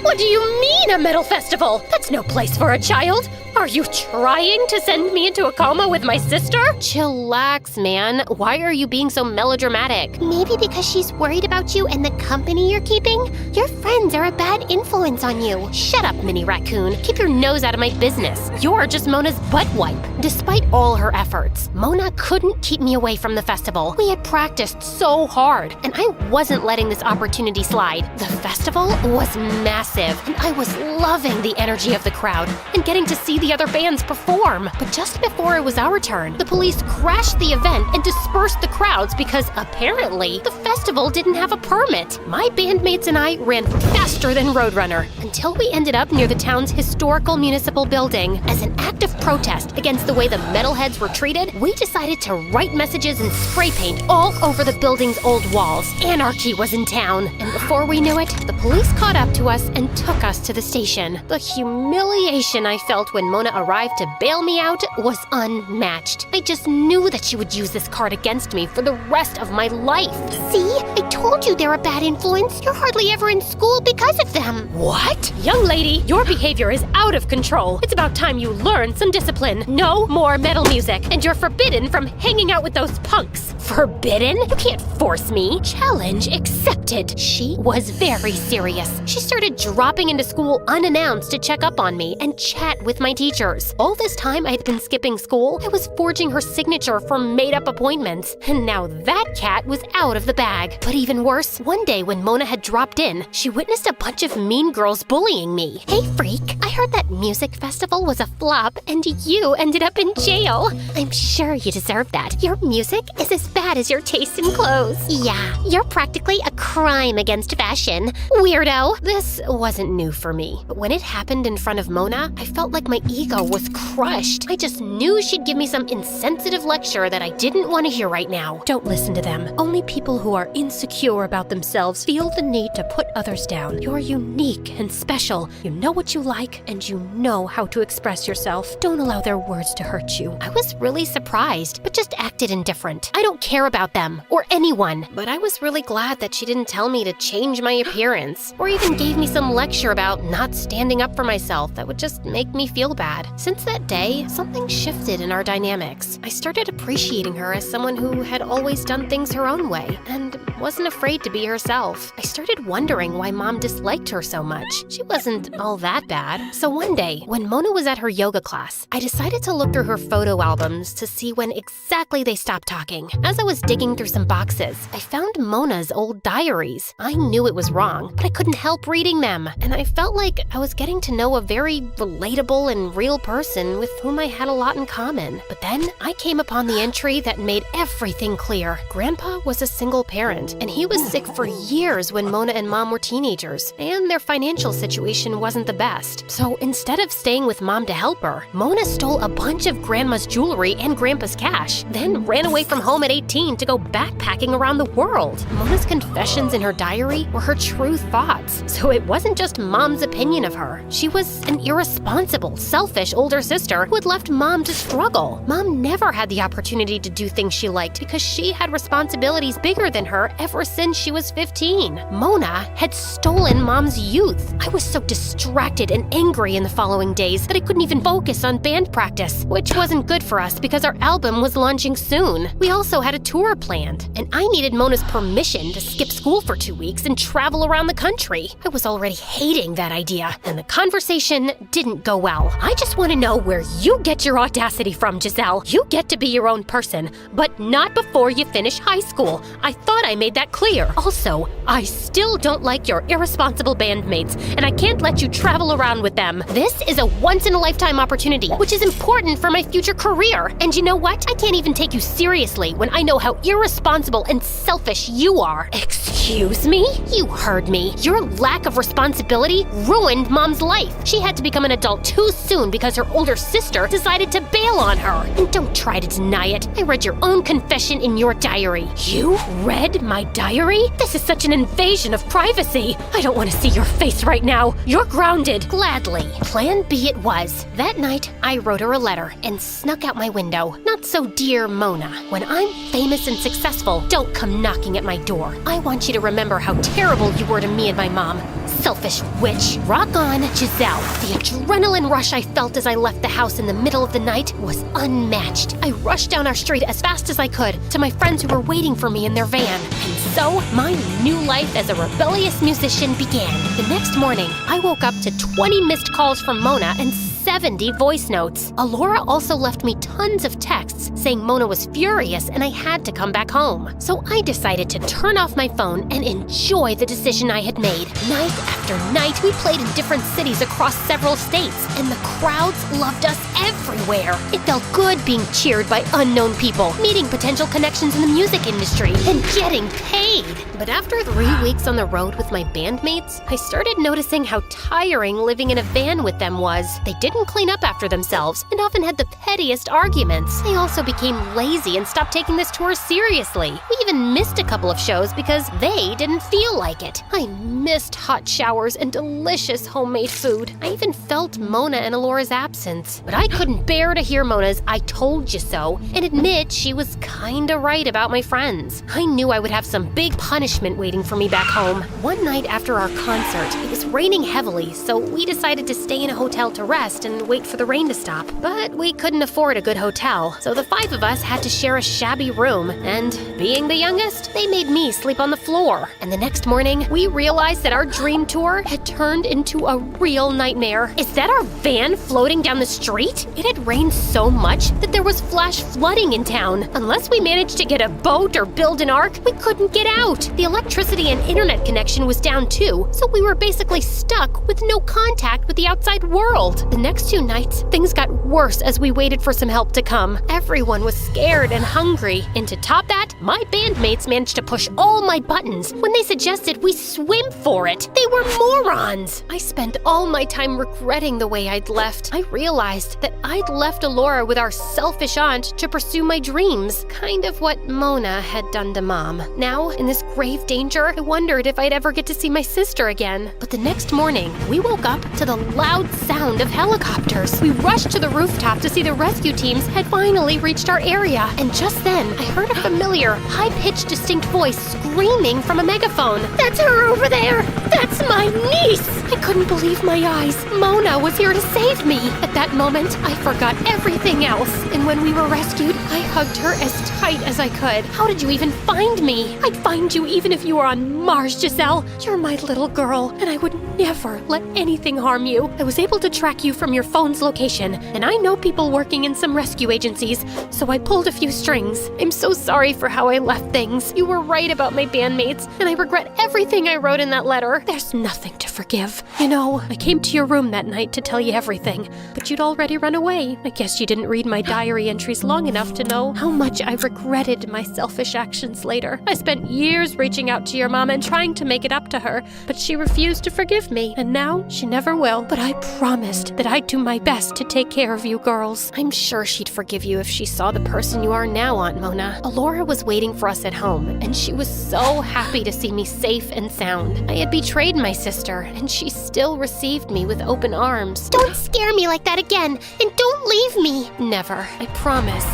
H: What do you mean a metal festival? That's no place for a child. Are you trying to send me into a coma with my sister? Chillax, man. Why are you being so melodramatic?
A: Maybe because she's worried about you and the company you're keeping? Your friends are a bad influence on you.
H: Shut up, Mini Raccoon. Keep your nose out of my business. You're just Mona's butt wipe. Despite all her efforts, Mona couldn't keep me away from the festival. We had practiced so hard, and I wasn't letting this opportunity slide. The festival was massive, and I was loving the energy of the crowd and getting to see the other bands perform. But just before it was our turn, the police crashed the event and dispersed the crowds because apparently the festival didn't have a permit. My bandmates and I ran faster than Roadrunner until we ended up near the town's historical municipal building. As an act of protest against the way the metalheads were treated, we decided to write messages and spray paint all over the building's old walls. Anarchy was in town, and before we knew it, the police caught up to us and took us to the station. The humiliation I felt when Mona arrived to bail me out was unmatched. I just knew that she would use this card against me for the rest of my life.
A: See? I told you they're a bad influence. You're hardly ever in school because of them.
H: What? Young lady, your behavior is out of control. It's about time you learn some discipline. No more metal music, and you're forbidden from hanging out with those punks. Forbidden? You can't force me. Challenge accepted. She was very serious. She started dropping into school unannounced to check up on me and chat with my teachers. All this time I had been skipping school, I was forging her signature for made-up appointments. And now that cat was out of the bag. But even worse, one day when Mona had dropped in, she witnessed a bunch of mean girls bullying me.
A: Hey, freak. I heard that music festival was a flop and you ended up in jail. I'm sure you deserve that. Your music is as bad as your taste in clothes. Yeah, you're practically a crime against fashion. Weirdo.
H: This wasn't new for me, but when it happened in front of Mona, I felt like my ego was crushed. I just knew she'd give me some insensitive lecture that I didn't want to hear right now. Don't listen to them. Only people who are insecure about themselves feel the need to put others down. You're unique and special. You know what you like, and you know how to express yourself. Don't allow their words to hurt you. I was really surprised, but just acted indifferent. I don't care about them, or anyone. But I was really glad that she didn't tell me to change my appearance, or even gave me some lecture about not standing up for myself that would just make me feel bad. Since that day, something shifted in our dynamics. I started appreciating her as someone who had always done things her own way, and wasn't afraid to be herself. I started wondering why Mom disliked her so much. She wasn't all that bad. So one day, when Mona was at her yoga class, I decided to look through her photo albums to see when exactly they stopped talking. As I was digging through some boxes, I found Mona's old diaries. I knew it was wrong, but I couldn't help reading them, and I felt like I was getting to know a very relatable and real person with whom I had a lot in common. But then I came upon the entry that made everything clear. Grandpa was a single parent, and he was sick for years when Mona and Mom were teenagers, and their financial situation wasn't the best. So instead of staying with Mom to help her, Mona stole a bunch of Grandma's jewelry and Grandpa's cash, then ran away from home at 18 to go backpacking around the world. Mona's confessions in her diary were her true thoughts, so it wasn't just Mom's opinion of her. She was an irresponsible, selfish older sister who had left Mom to struggle. Mom never had the opportunity to do things she liked because she had responsibilities bigger than her ever since she was 15. Mona had stolen Mom's youth. I was so distracted and angry in the following days that I couldn't even focus on band practice, which wasn't good for us because our album was launching soon. We also had a tour planned, and I needed Mona's permission to skip school for 2 weeks and travel around the country. I was already hating that idea, and the conversation didn't go well. I just want to know where you get your audacity from, Giselle. You get to be your own person, but not before you finish high school. I thought I made that clear. Also, I still don't like your irresponsible bandmates, and I can't let you travel around with them. This is a once-in-a-lifetime opportunity, which is important for my future career. And you know what? I can't even take you seriously when I know how irresponsible and selfish you are. Excuse me? You heard me. Your lack of responsibility ruined Mom's life. She had to become an adult too soon because her older sister decided to bail on her. And don't try to deny it. I read your own confession in your diary. You read my my diary? This is such an invasion of privacy. I don't want to see your face right now. You're grounded.
A: Gladly. Plan B it was. That night, I wrote her a letter and snuck out my window. Not so dear Mona. When I'm famous and successful, don't come knocking at my door. I want you to remember how terrible you were to me and my mom. Selfish witch. Rock on, Giselle. The adrenaline rush I felt as I left the house in the middle of the night was unmatched. I rushed down our street as fast as I could to my friends who were waiting for me in their van. And so, my new life as a rebellious musician began. The next morning, I woke up to 20 missed calls from Mona and 70 voice notes. Alora also left me tons of texts saying Mona was furious and I had to come back home. So I decided to turn off my phone and enjoy the decision I had made. Night after night, we played in different cities across several states, and the crowds loved us everywhere. It felt good being cheered by unknown people, meeting potential connections in the music industry, and getting paid. But after 3 weeks on the road with my bandmates, I started noticing how tiring living in a van with them was. They didn't clean up after themselves and often had the pettiest arguments. They also became lazy and stopped taking this tour seriously. We even missed a couple of shows because they didn't feel like it. I missed hot showers and delicious homemade food. I even felt Mona and Alora's absence. But I couldn't bear to hear Mona's "I told you so" and admit she was kinda right about my friends. I knew I would have some big punishment waiting for me back home. One night after our concert, it was raining heavily, so we decided to stay in a hotel to rest and wait for the rain to stop. But we couldn't afford a good hotel, so the 5 of us had to share a shabby room, and being the youngest, they made me sleep on the floor. And the next morning, we realized that our dream tour had turned into a real nightmare. Is that our van floating down the street? It had rained so much that there was flash flooding in town. Unless we managed to get a boat or build an ark, we couldn't get out. The electricity and internet connection was down too, so we were basically stuck with no contact with the outside world. The next 2 nights, things got worse as we waited for some help to come. Everyone was scared and hungry, and to top that, my bandmates managed to push all my buttons when they suggested we swim for it. They were morons! I spent all my time regretting the way I'd left. I realized that I'd left Alora with our selfish aunt to pursue my dreams, kind of what Mona had done to Mom. Now, in this grave danger, I wondered if I'd ever get to see my sister again. But the next morning, we woke up to the loud sound of helicopters. We rushed to the rooftop to see the rescue teams had finally reached our area. And just then, I heard a familiar, high-pitched, distinct voice screaming from a megaphone. "That's her over there! That's my niece!" I couldn't believe my eyes. Mona was here to save me. At that moment, I forgot everything else. And when we were rescued, I hugged her as tight as I could. How did you even find me? I'd find you even if you were on Mars, Giselle. You're my little girl, and I would never let anything harm you. I was able to track you from your phone's location, and I know people working in some rescue agencies, so I pulled a few strings. I'm so sorry for how I left things. You were right about my bandmates, and I regret everything I wrote in that letter. There's nothing to forgive. You know, I came to your room that night to tell you everything, but you'd already run away. I guess you didn't read my diary entries long enough to know how much I regretted my selfish actions later. I spent years reaching out to your mom and trying to make it up to her, but she refused to forgive me, and now she never will. But I promised that I'd do my best to take care of you girls. I'm sure she'd forgive you if she saw the person you are now, Aunt Mona. Alora was waiting for us at home, and she was so happy to see me safe and sound. I had betrayed my sister, and she still received me with open arms.
E: Don't scare me like that again, and don't leave me.
A: Never, I promise.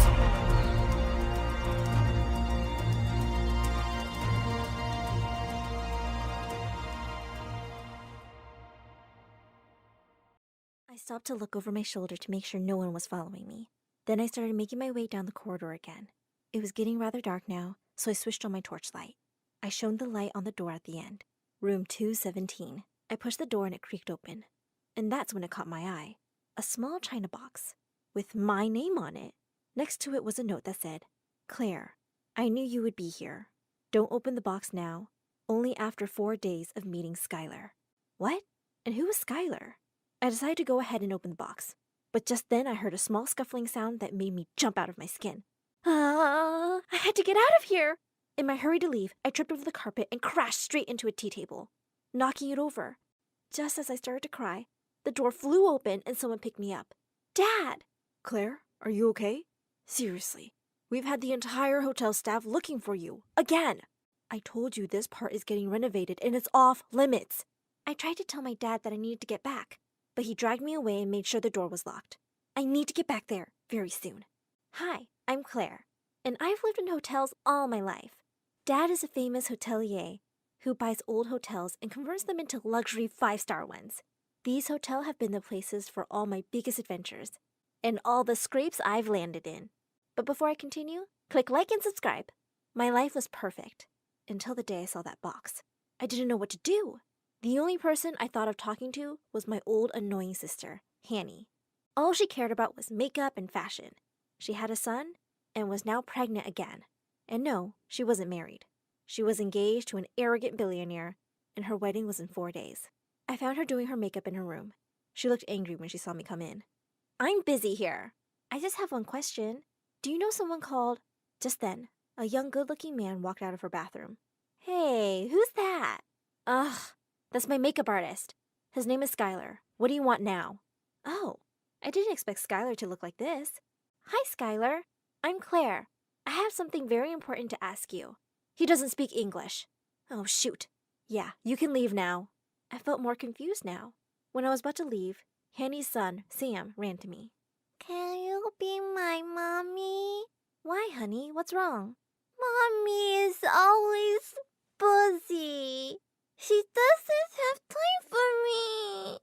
F: I stopped to look over my shoulder to make sure no one was following me. Then I started making my way down the corridor again. It was getting rather dark now, so I switched on my torchlight. I shone the light on the door at the end. Room 217. I pushed the door and it creaked open. And that's when it caught my eye. A small china box with my name on it. Next to it was a note that said, "Claire, I knew you would be here. Don't open the box now. Only after 4 days of meeting Skylar." What? And who was Skylar? I decided to go ahead and open the box. But just then I heard a small scuffling sound that made me jump out of my skin. I had to get out of here! In my hurry to leave, I tripped over the carpet and crashed straight into a tea table, knocking it over. Just as I started to cry, the door flew open and someone picked me up. Dad! Claire, are you okay? Seriously, we've had the entire hotel staff looking for you. Again! I told you this part is getting renovated and it's off limits. I tried to tell my dad that I needed to get back, but he dragged me away and made sure the door was locked. I need to get back there very soon. Hi, I'm Claire, and I've lived in hotels all my life. Dad is a famous hotelier who buys old hotels and converts them into luxury 5-star ones. These hotels have been the places for all my biggest adventures and all the scrapes I've landed in. But before I continue, click like and subscribe. My life was perfect until the day I saw that box. I didn't know what to do. The only person I thought of talking to was my old annoying sister, Hanny. All she cared about was makeup and fashion. She had a son and was now pregnant again. And no, she wasn't married. She was engaged to an arrogant billionaire, and her wedding was in 4 days. I found her doing her makeup in her room. She looked angry when she saw me come in. I'm busy here. I just have one question. Do you know someone called... Just then, a young good-looking man walked out of her bathroom. Hey, who's that? Ugh, that's my makeup artist. His name is Skylar. What do you want now? Oh, I didn't expect Skylar to look like this. Hi, Skylar. I'm Claire. I have something very important to ask you. He doesn't speak English. Oh, shoot. Yeah, you can leave now. I felt more confused now. When I was about to leave, Hanny's son, Sam, ran to me. Can you be my mommy? Why, honey? What's wrong? Mommy is always busy. She doesn't have time for me.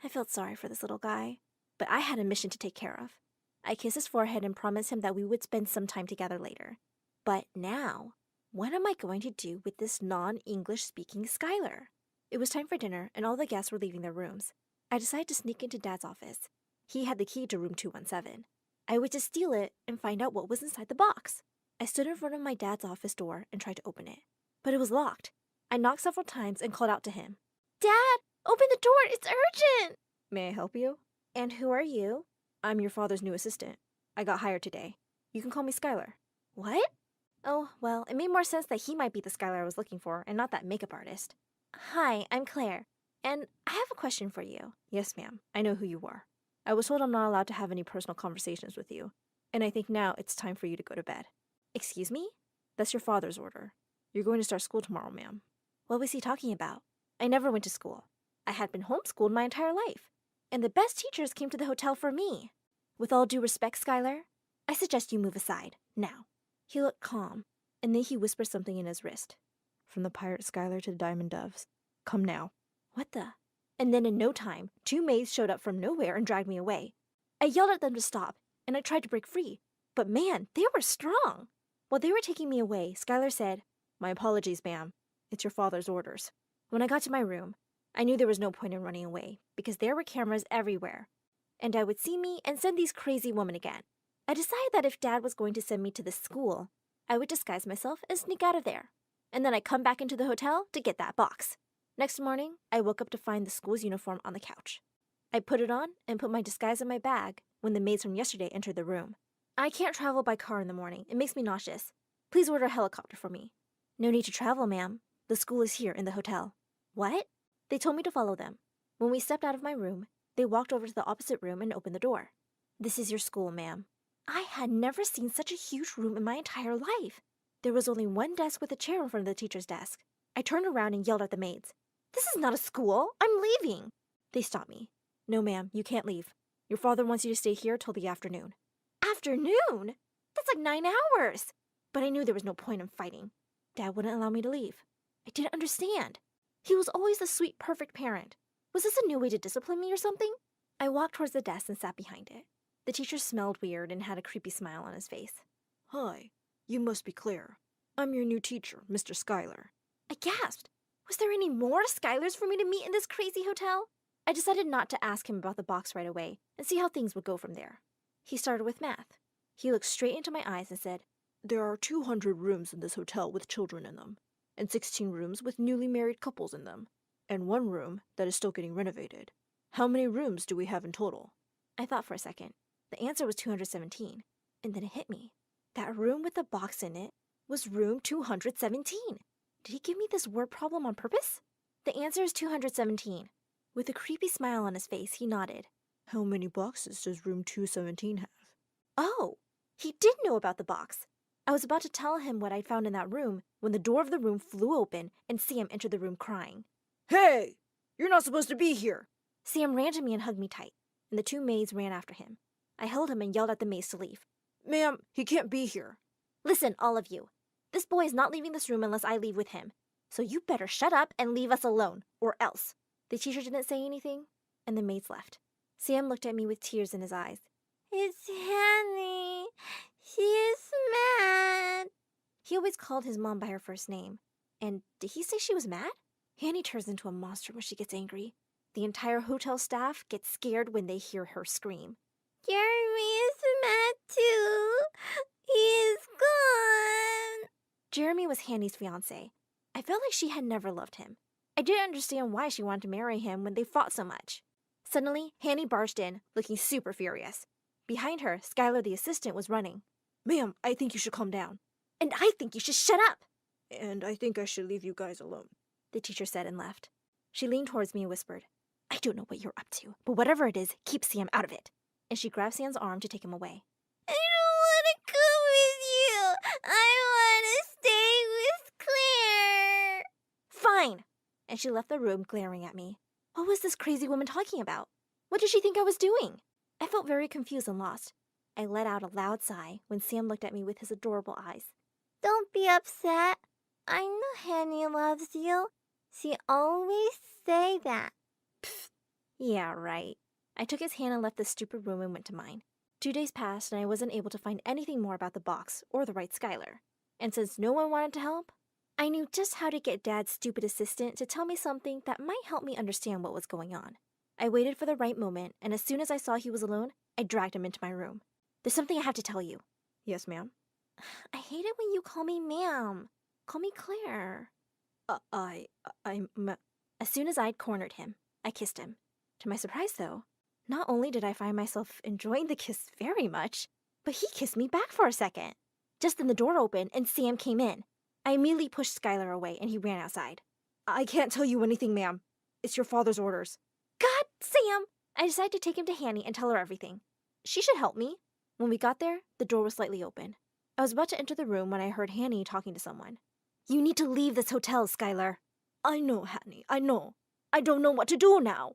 F: I felt sorry for this little guy, but I had a mission to take care of. I kissed his forehead and promised him that we would spend some time together later. But now, what am I going to do with this non-English speaking Skylar? It was time for dinner, and all the guests were leaving their rooms. I decided to sneak into Dad's office. He had the key to room 217. I would just steal it and find out what was inside the box. I stood in front of my dad's office door and tried to open it, but it was locked. I knocked several times and called out to him. Dad, open the door, it's urgent! May I help you? And who are you? I'm your father's new assistant. I got hired today. You can call me Skylar. What? Oh, well, it made more sense that he might be the Skylar I was looking for and not that makeup artist. Hi, I'm Claire, and I have a question for you. Yes, ma'am. I know who you are. I was told I'm not allowed to have any personal conversations with you, and I think now it's time for you to go to bed. Excuse me? That's your father's order. You're going to start school tomorrow, ma'am. What was he talking about? I never went to school. I had been homeschooled my entire life, and the best teachers came to the hotel for me. With all due respect, Skylar, I suggest you move aside, now. He looked calm, and then he whispered something in his wrist. From the pirate Skylar to the diamond doves. Come now. What the? And then in no time, 2 maids showed up from nowhere and dragged me away. I yelled at them to stop, and I tried to break free. But man, they were strong. While they were taking me away, Skylar said, My apologies, ma'am. It's your father's orders. When I got to my room, I knew there was no point in running away, because there were cameras everywhere. And Dad would see me and send these crazy women again. I decided that if Dad was going to send me to this school, I would disguise myself and sneak out of there. And then I'd come back into the hotel to get that box. Next morning, I woke up to find the school's uniform on the couch. I put it on and put my disguise in my bag when the maids from yesterday entered the room. I can't travel by car in the morning. It makes me nauseous. Please order a helicopter for me. No need to travel, ma'am. The school is here in the hotel. What? They told me to follow them. When we stepped out of my room, they walked over to the opposite room and opened the door. This is your school, ma'am. I had never seen such a huge room in my entire life. There was only one desk with a chair in front of the teacher's desk. I turned around and yelled at the maids. This is not a school. I'm leaving. They stopped me. No, ma'am, you can't leave. Your father wants you to stay here till the afternoon. Afternoon? That's like 9 hours. But I knew there was no point in fighting. Dad wouldn't allow me to leave. I didn't understand. He was always the sweet, perfect parent. Was this a new way to discipline me or something? I walked towards the desk and sat behind it. The teacher smelled weird and had a creepy smile on his face. Hi, you must be Claire. I'm your new teacher, Mr. Skylar. I gasped. Was there any more Skylars for me to meet in this crazy hotel? I decided not to ask him about the box right away and see how things would go from there. He started with math. He looked straight into my eyes and said, There are 200 rooms in this hotel with children in them, and 16 rooms with newly married couples in them, and 1 room that is still getting renovated. How many rooms do we have in total? I thought for a second. The answer was 217, and then it hit me. That room with the box in it was room 217. Did he give me this word problem on purpose? The answer is 217. With a creepy smile on his face, he nodded. How many boxes does room 217 have? Oh, he did know about the box. I was about to tell him what I'd found in that room when the door of the room flew open and Sam entered the room crying.
L: Hey! You're not supposed to be here!
F: Sam ran to me and hugged me tight, and the two maids ran after him. I held him and yelled at the maids to leave.
L: Ma'am, he can't be here.
F: Listen, all of you. This boy is not leaving this room unless I leave with him. So you better shut up and leave us alone, or else. The teacher didn't say anything, and the maids left. Sam looked at me with tears in his eyes.
M: It's Hanny. She is mad.
F: He always called his mom by her first name. And did he say she was mad? Hanny turns into a monster when she gets angry. The entire hotel staff gets scared when they hear her scream.
M: Jeremy is mad too. He is gone.
F: Jeremy was Hanny's fiancé. I felt like she had never loved him. I didn't understand why she wanted to marry him when they fought so much. Suddenly, Hanny barged in, looking super furious. Behind her, Skylar the assistant was running.
L: Ma'am, I think you should calm down.
F: And I think you should shut up!
L: And I think I should leave you guys alone,
F: the teacher said and left. She leaned towards me and whispered, I don't know what you're up to, but whatever it is, keep Sam out of it. And she grabbed Sam's arm to take him away.
M: I don't want to go with you. I want to stay with Claire.
F: Fine! And she left the room glaring at me. What was this crazy woman talking about? What did she think I was doing? I felt very confused and lost. I let out a loud sigh when Sam looked at me with his adorable eyes.
M: Don't be upset. I know Hanny loves you. She always say that.
F: Pfft. Yeah, right. I took his hand and left the stupid room and went to mine. 2 days passed and I wasn't able to find anything more about the box or the right Skylar. And since no one wanted to help, I knew just how to get Dad's stupid assistant to tell me something that might help me understand what was going on. I waited for the right moment, and as soon as I saw he was alone, I dragged him into my room. There's something I have to tell you.
L: Yes, ma'am.
F: I hate it when you call me ma'am. Call me Claire. As soon as I'd cornered him, I kissed him. To my surprise, though, not only did I find myself enjoying the kiss very much, but he kissed me back for a second. Just then the door opened and Sam came in. I immediately pushed Skylar away and he ran outside.
L: I can't tell you anything, ma'am. It's your father's orders.
F: God, Sam! I decided to take him to Hanny and tell her everything. She should help me. When we got there, the door was slightly open. I was about to enter the room when I heard Hanny talking to someone. You need to leave this hotel, Skylar.
L: I know, Hanny, I know. I don't know what to do now.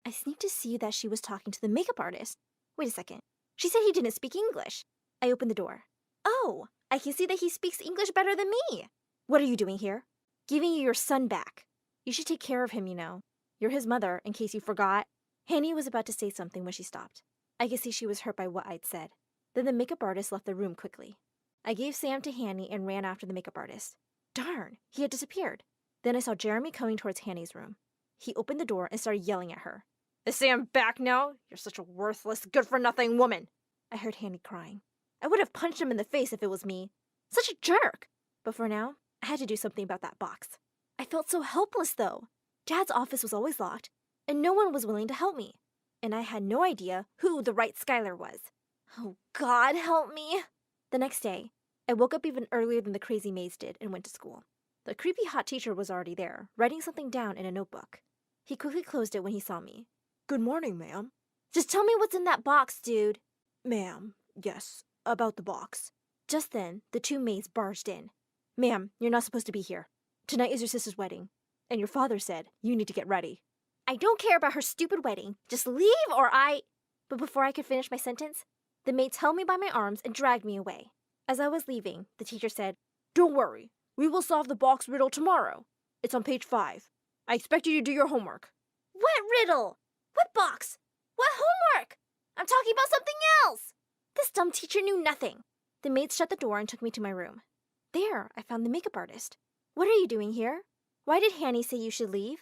F: I sneaked to see that she was talking to the makeup artist. Wait a second. She said he didn't speak English. I opened the door. Oh, I can see that he speaks English better than me. What are you doing here? Giving you your son back. You should take care of him, you know. You're his mother, in case you forgot. Hanny was about to say something when she stopped. I could see she was hurt by what I'd said. Then the makeup artist left the room quickly. I gave Sam to Hanny and ran after the makeup artist. Darn, he had disappeared. Then I saw Jeremy coming towards Hanny's room. He opened the door and started yelling at her.
L: Is Sam back now? You're such a worthless, good-for-nothing woman.
F: I heard Hanny crying. I would have punched him in the face if it was me. Such a jerk! But for now, I had to do something about that box. I felt so helpless, though. Dad's office was always locked, and no one was willing to help me. And I had no idea who the right Skylar was. Oh, God, help me! The next day, I woke up even earlier than the crazy maids did and went to school. The creepy hot teacher was already there, writing something down in a notebook. He quickly closed it when he saw me.
L: Good morning, ma'am.
F: Just tell me what's in that box, dude.
L: Ma'am, yes, about the box.
F: Just then, the two maids barged in. Ma'am, you're not supposed to be here. Tonight is your sister's wedding, and your father said you need to get ready. I don't care about her stupid wedding. Just leave or I... But before I could finish my sentence, the maids held me by my arms and dragged me away. As I was leaving, the teacher said,
L: Don't worry. We will solve the box riddle tomorrow. It's on page 5. I expect you to do your homework.
F: What riddle? What box? What homework? I'm talking about something else! This dumb teacher knew nothing. The maids shut the door and took me to my room. There, I found the makeup artist. What are you doing here? Why did Hanny say you should leave?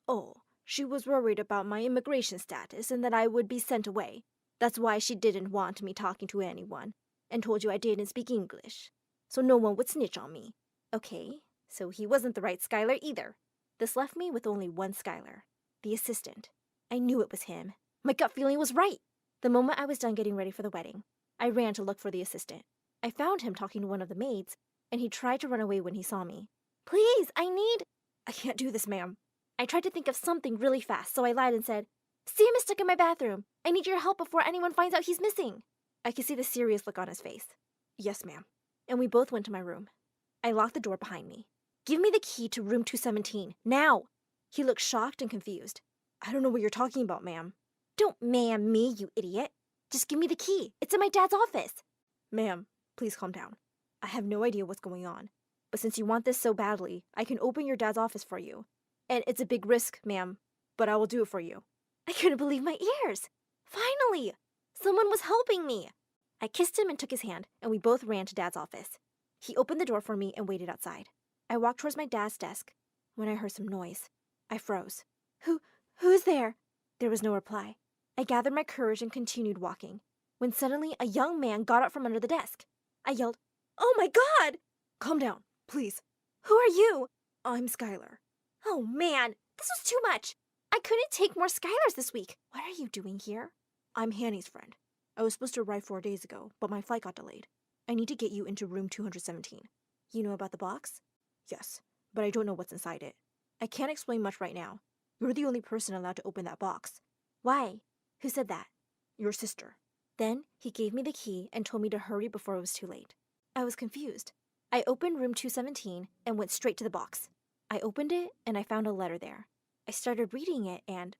L: Oh, she was worried about my immigration status and that I would be sent away. That's why she didn't want me talking to anyone and told you I didn't speak English, so no one would snitch on me.
F: Okay, so he wasn't the right Skylar either. This left me with only one Skylar, the assistant. I knew it was him. My gut feeling was right. The moment I was done getting ready for the wedding, I ran to look for the assistant. I found him talking to one of the maids, and he tried to run away when he saw me. Please, I can't do this, ma'am. I tried to think of something really fast, so I lied and said, Sam is stuck in my bathroom. I need your help before anyone finds out he's missing. I could see the serious look on his face.
L: Yes, ma'am. and we both went to my room. I locked the door behind me. Give me the key to room 217, now! He looked shocked and confused. I don't know what you're talking about, ma'am. Don't ma'am me, you idiot. Just give me the key. It's in my dad's office. Ma'am, please calm down. I have no idea what's going on. But since you want this so badly, I can open your dad's office for you. And it's a big risk, ma'am, but I will do it for you. I couldn't believe my ears. Finally! Someone was helping me. I kissed him and took his hand, and we both ran to Dad's office. He opened the door for me and waited outside. I walked towards my dad's desk when I heard some noise. I froze. Who's there? There was no reply. I gathered my courage and continued walking, when suddenly a young man got up from under the desk. I yelled, "Oh my God!" Calm down, please. Who are you? I'm Skylar. Oh man, this was too much. I couldn't take more Skylars this week. What are you doing here? I'm Hanny's friend. I was supposed to arrive 4 days ago, but my flight got delayed. I need to get you into room 217. You know about the box? Yes, but I don't know what's inside it. I can't explain much right now. You're the only person allowed to open that box. Why? Who said that? Your sister. Then he gave me the key and told me to hurry before it was too late. I was confused. I opened room 217 and went straight to the box. I opened it and I found a letter there. I started reading it and...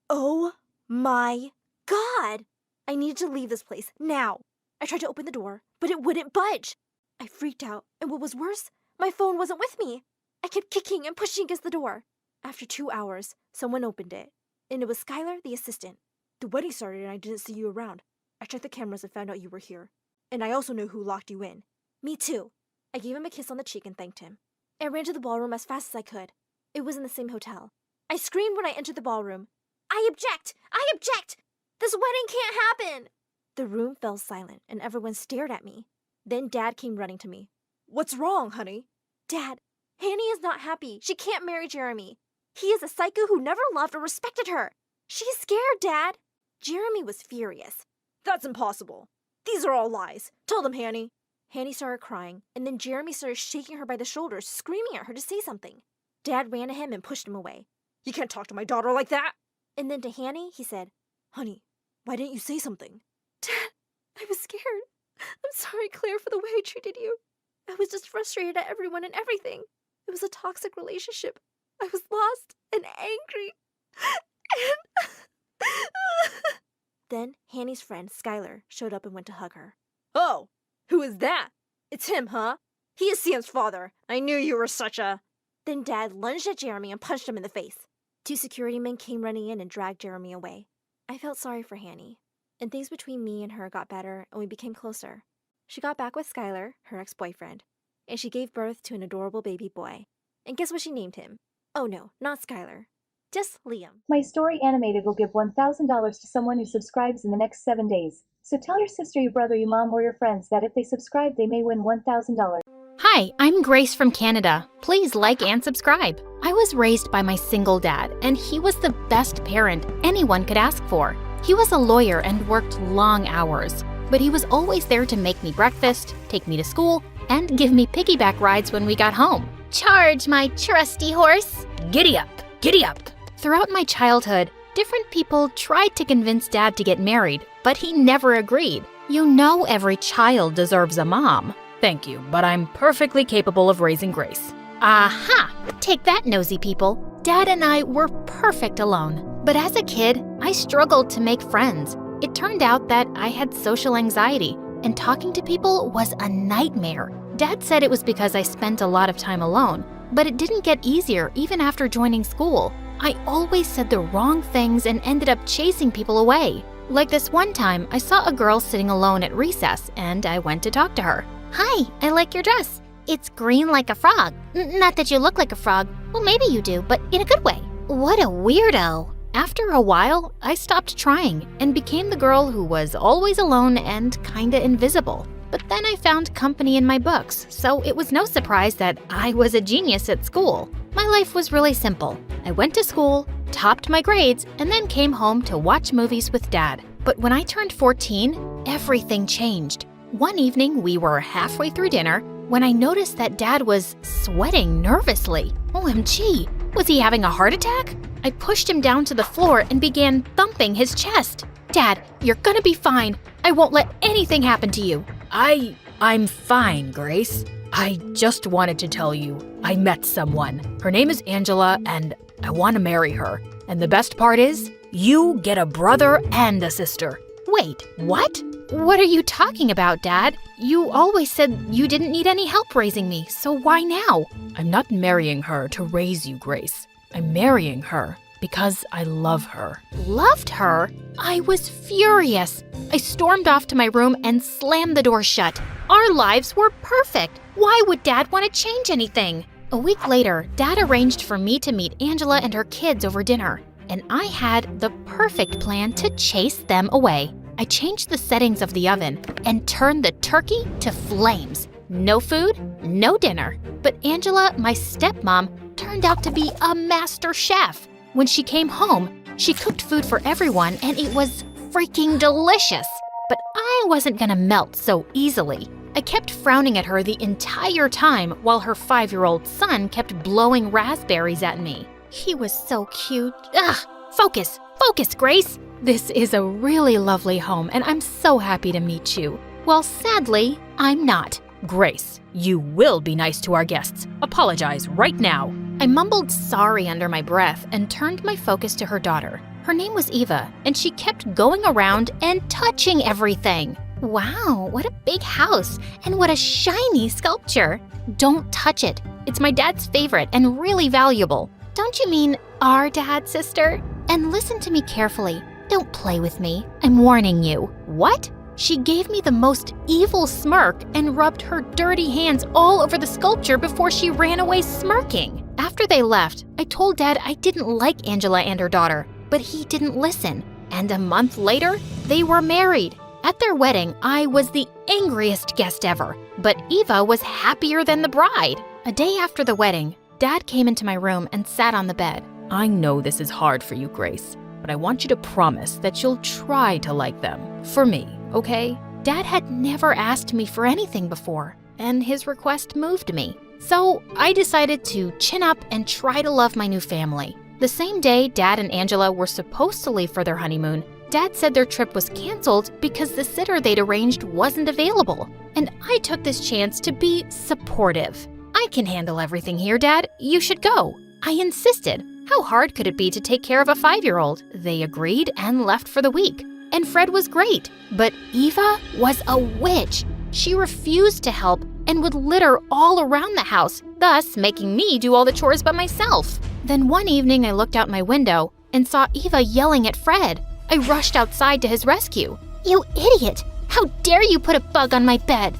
L: Oh my God! I needed to leave this place now. I tried to open the door, but it wouldn't budge. I freaked out, and what was worse, my phone wasn't with me. I kept kicking and pushing against the door. After 2 hours, someone opened it, and it was Skylar, the assistant. The wedding started and I didn't see you around. I checked the cameras and found out you were here. And I also know who locked you in. Me too. I gave him a kiss on the cheek and thanked him. I ran to the ballroom as fast as I could. It was in the same hotel. I screamed when I entered the ballroom. I object! I object! This wedding can't happen! The room fell silent and everyone stared at me. Then Dad came running to me. What's wrong, honey? Dad, Hanny is not happy. She can't marry Jeremy. He is a psycho who never loved or respected her. She's scared, Dad. Jeremy was furious. That's impossible. These are all lies. Tell them, Hanny. Hanny started crying, and then Jeremy started shaking her by the shoulders, screaming at her to say something. Dad ran to him and pushed him away. You can't talk to my daughter like that. And then to Hanny, he said, Honey, why didn't you say something? Dad, I was scared. I'm sorry, Claire, for the way I treated you. I was just frustrated at everyone and everything. It was a toxic relationship. I was lost and angry. And... Then Hanny's friend, Skylar, showed up and went to hug her. Oh, who is that? It's him, huh? He is Sam's father. I knew you were such a... Then Dad lunged at Jeremy and punched him in the face. 2 security men came running in and dragged Jeremy away. I felt sorry for Hanny, and things between me and her got better and we became closer. She got back with Skylar, her ex-boyfriend, and she gave birth to an adorable baby boy. And guess what she named him? Oh no, not Skylar. Just Liam.
N: My story animated will give $1,000 to someone who subscribes in the next 7 days. So tell your sister, your brother, your mom, or your friends that if they subscribe, they may win $1,000.
B: Hi, I'm Grace from Canada. Please like and subscribe. I was raised by my single dad, and he was the best parent anyone could ask for. He was a lawyer and worked long hours, but he was always there to make me breakfast, take me to school, and give me piggyback rides when we got home.
E: Charge, my trusty horse.
B: Giddy up, giddy up. Throughout my childhood, different people tried to convince Dad to get married, but he never agreed. You know every child deserves a mom. Thank you, but I'm perfectly capable of raising Grace.
E: Aha! Take that, nosy people.
B: Dad and I were perfect alone, but as a kid, I struggled to make friends. It turned out that I had social anxiety, and talking to people was a nightmare. Dad said it was because I spent a lot of time alone, but it didn't get easier even after joining school. I always said the wrong things and ended up chasing people away. Like this one time, I saw a girl sitting alone at recess, and I went to talk to her.
E: Hi, I like your dress. It's green like a frog. Not that you look like a frog. Well, maybe you do, but in a good way. What a weirdo.
B: After a while, I stopped trying and became the girl who was always alone and kinda invisible. But then I found company in my books, so it was no surprise that I was a genius at school. My life was really simple. I went to school, topped my grades, and then came home to watch movies with Dad. But when I turned 14, everything changed. One evening, we were halfway through dinner when I noticed that Dad was sweating nervously. OMG, was he having a heart attack? I pushed him down to the floor and began thumping his chest. Dad, you're gonna be fine. I won't let anything happen to you.
D: I'm fine, Grace. I just wanted to tell you, I met someone. Her name is Angela, and I want to marry her. And the best part is, you get a brother and a sister.
H: Wait, what? What are you talking about, Dad? You always said you didn't need any help raising me, so why now?
D: I'm not marrying her to raise you, Grace. I'm marrying her because I love her.
H: Loved her? I was furious. I stormed off to my room and slammed the door shut. Our lives were perfect. Why would Dad want to change anything? A week later, Dad arranged for me to meet Angela and her kids over dinner, and I had the perfect plan to chase them away. I changed the settings of the oven and turned the turkey to flames. No food, no dinner. But Angela, my stepmom, turned out to be a master chef. When she came home, she cooked food for everyone and it was freaking delicious. But I wasn't gonna melt so easily. I kept frowning at her the entire time while her 5-year-old son kept blowing raspberries at me. He was so cute. Ugh! Focus, Grace! This is a really lovely home and I'm so happy to meet you. Well, sadly, I'm not.
D: Grace, you will be nice to our guests. Apologize right now.
H: I mumbled sorry under my breath and turned my focus to her daughter. Her name was Eva, and she kept going around and touching everything. Wow, what a big house, and what a shiny sculpture. Don't touch it. It's my dad's favorite and really valuable. Don't you mean our dad, sister? And listen to me carefully. Don't play with me. I'm warning you. What? She gave me the most evil smirk and rubbed her dirty hands all over the sculpture before she ran away smirking. After they left, I told Dad I didn't like Angela and her daughter, but he didn't listen. And a month later, they were married. At their wedding, I was the angriest guest ever, but Eva was happier than the bride. A day after the wedding, Dad came into my room and sat on the bed.
D: I know this is hard for you, Grace, but I want you to promise that you'll try to like them. For me, okay?
H: Dad had never asked me for anything before, and his request moved me. So I decided to chin up and try to love my new family. The same day Dad and Angela were supposed to leave for their honeymoon, Dad said their trip was canceled because the sitter they'd arranged wasn't available. And I took this chance to be supportive. I can handle everything here, Dad. You should go. I insisted. How hard could it be to take care of a 5-year-old? They agreed and left for the week. And Fred was great. But Eva was a witch. She refused to help and would litter all around the house, thus making me do all the chores by myself. Then one evening I looked out my window and saw Eva yelling at Fred. I rushed outside to his rescue. You idiot! How dare you put a bug on my bed?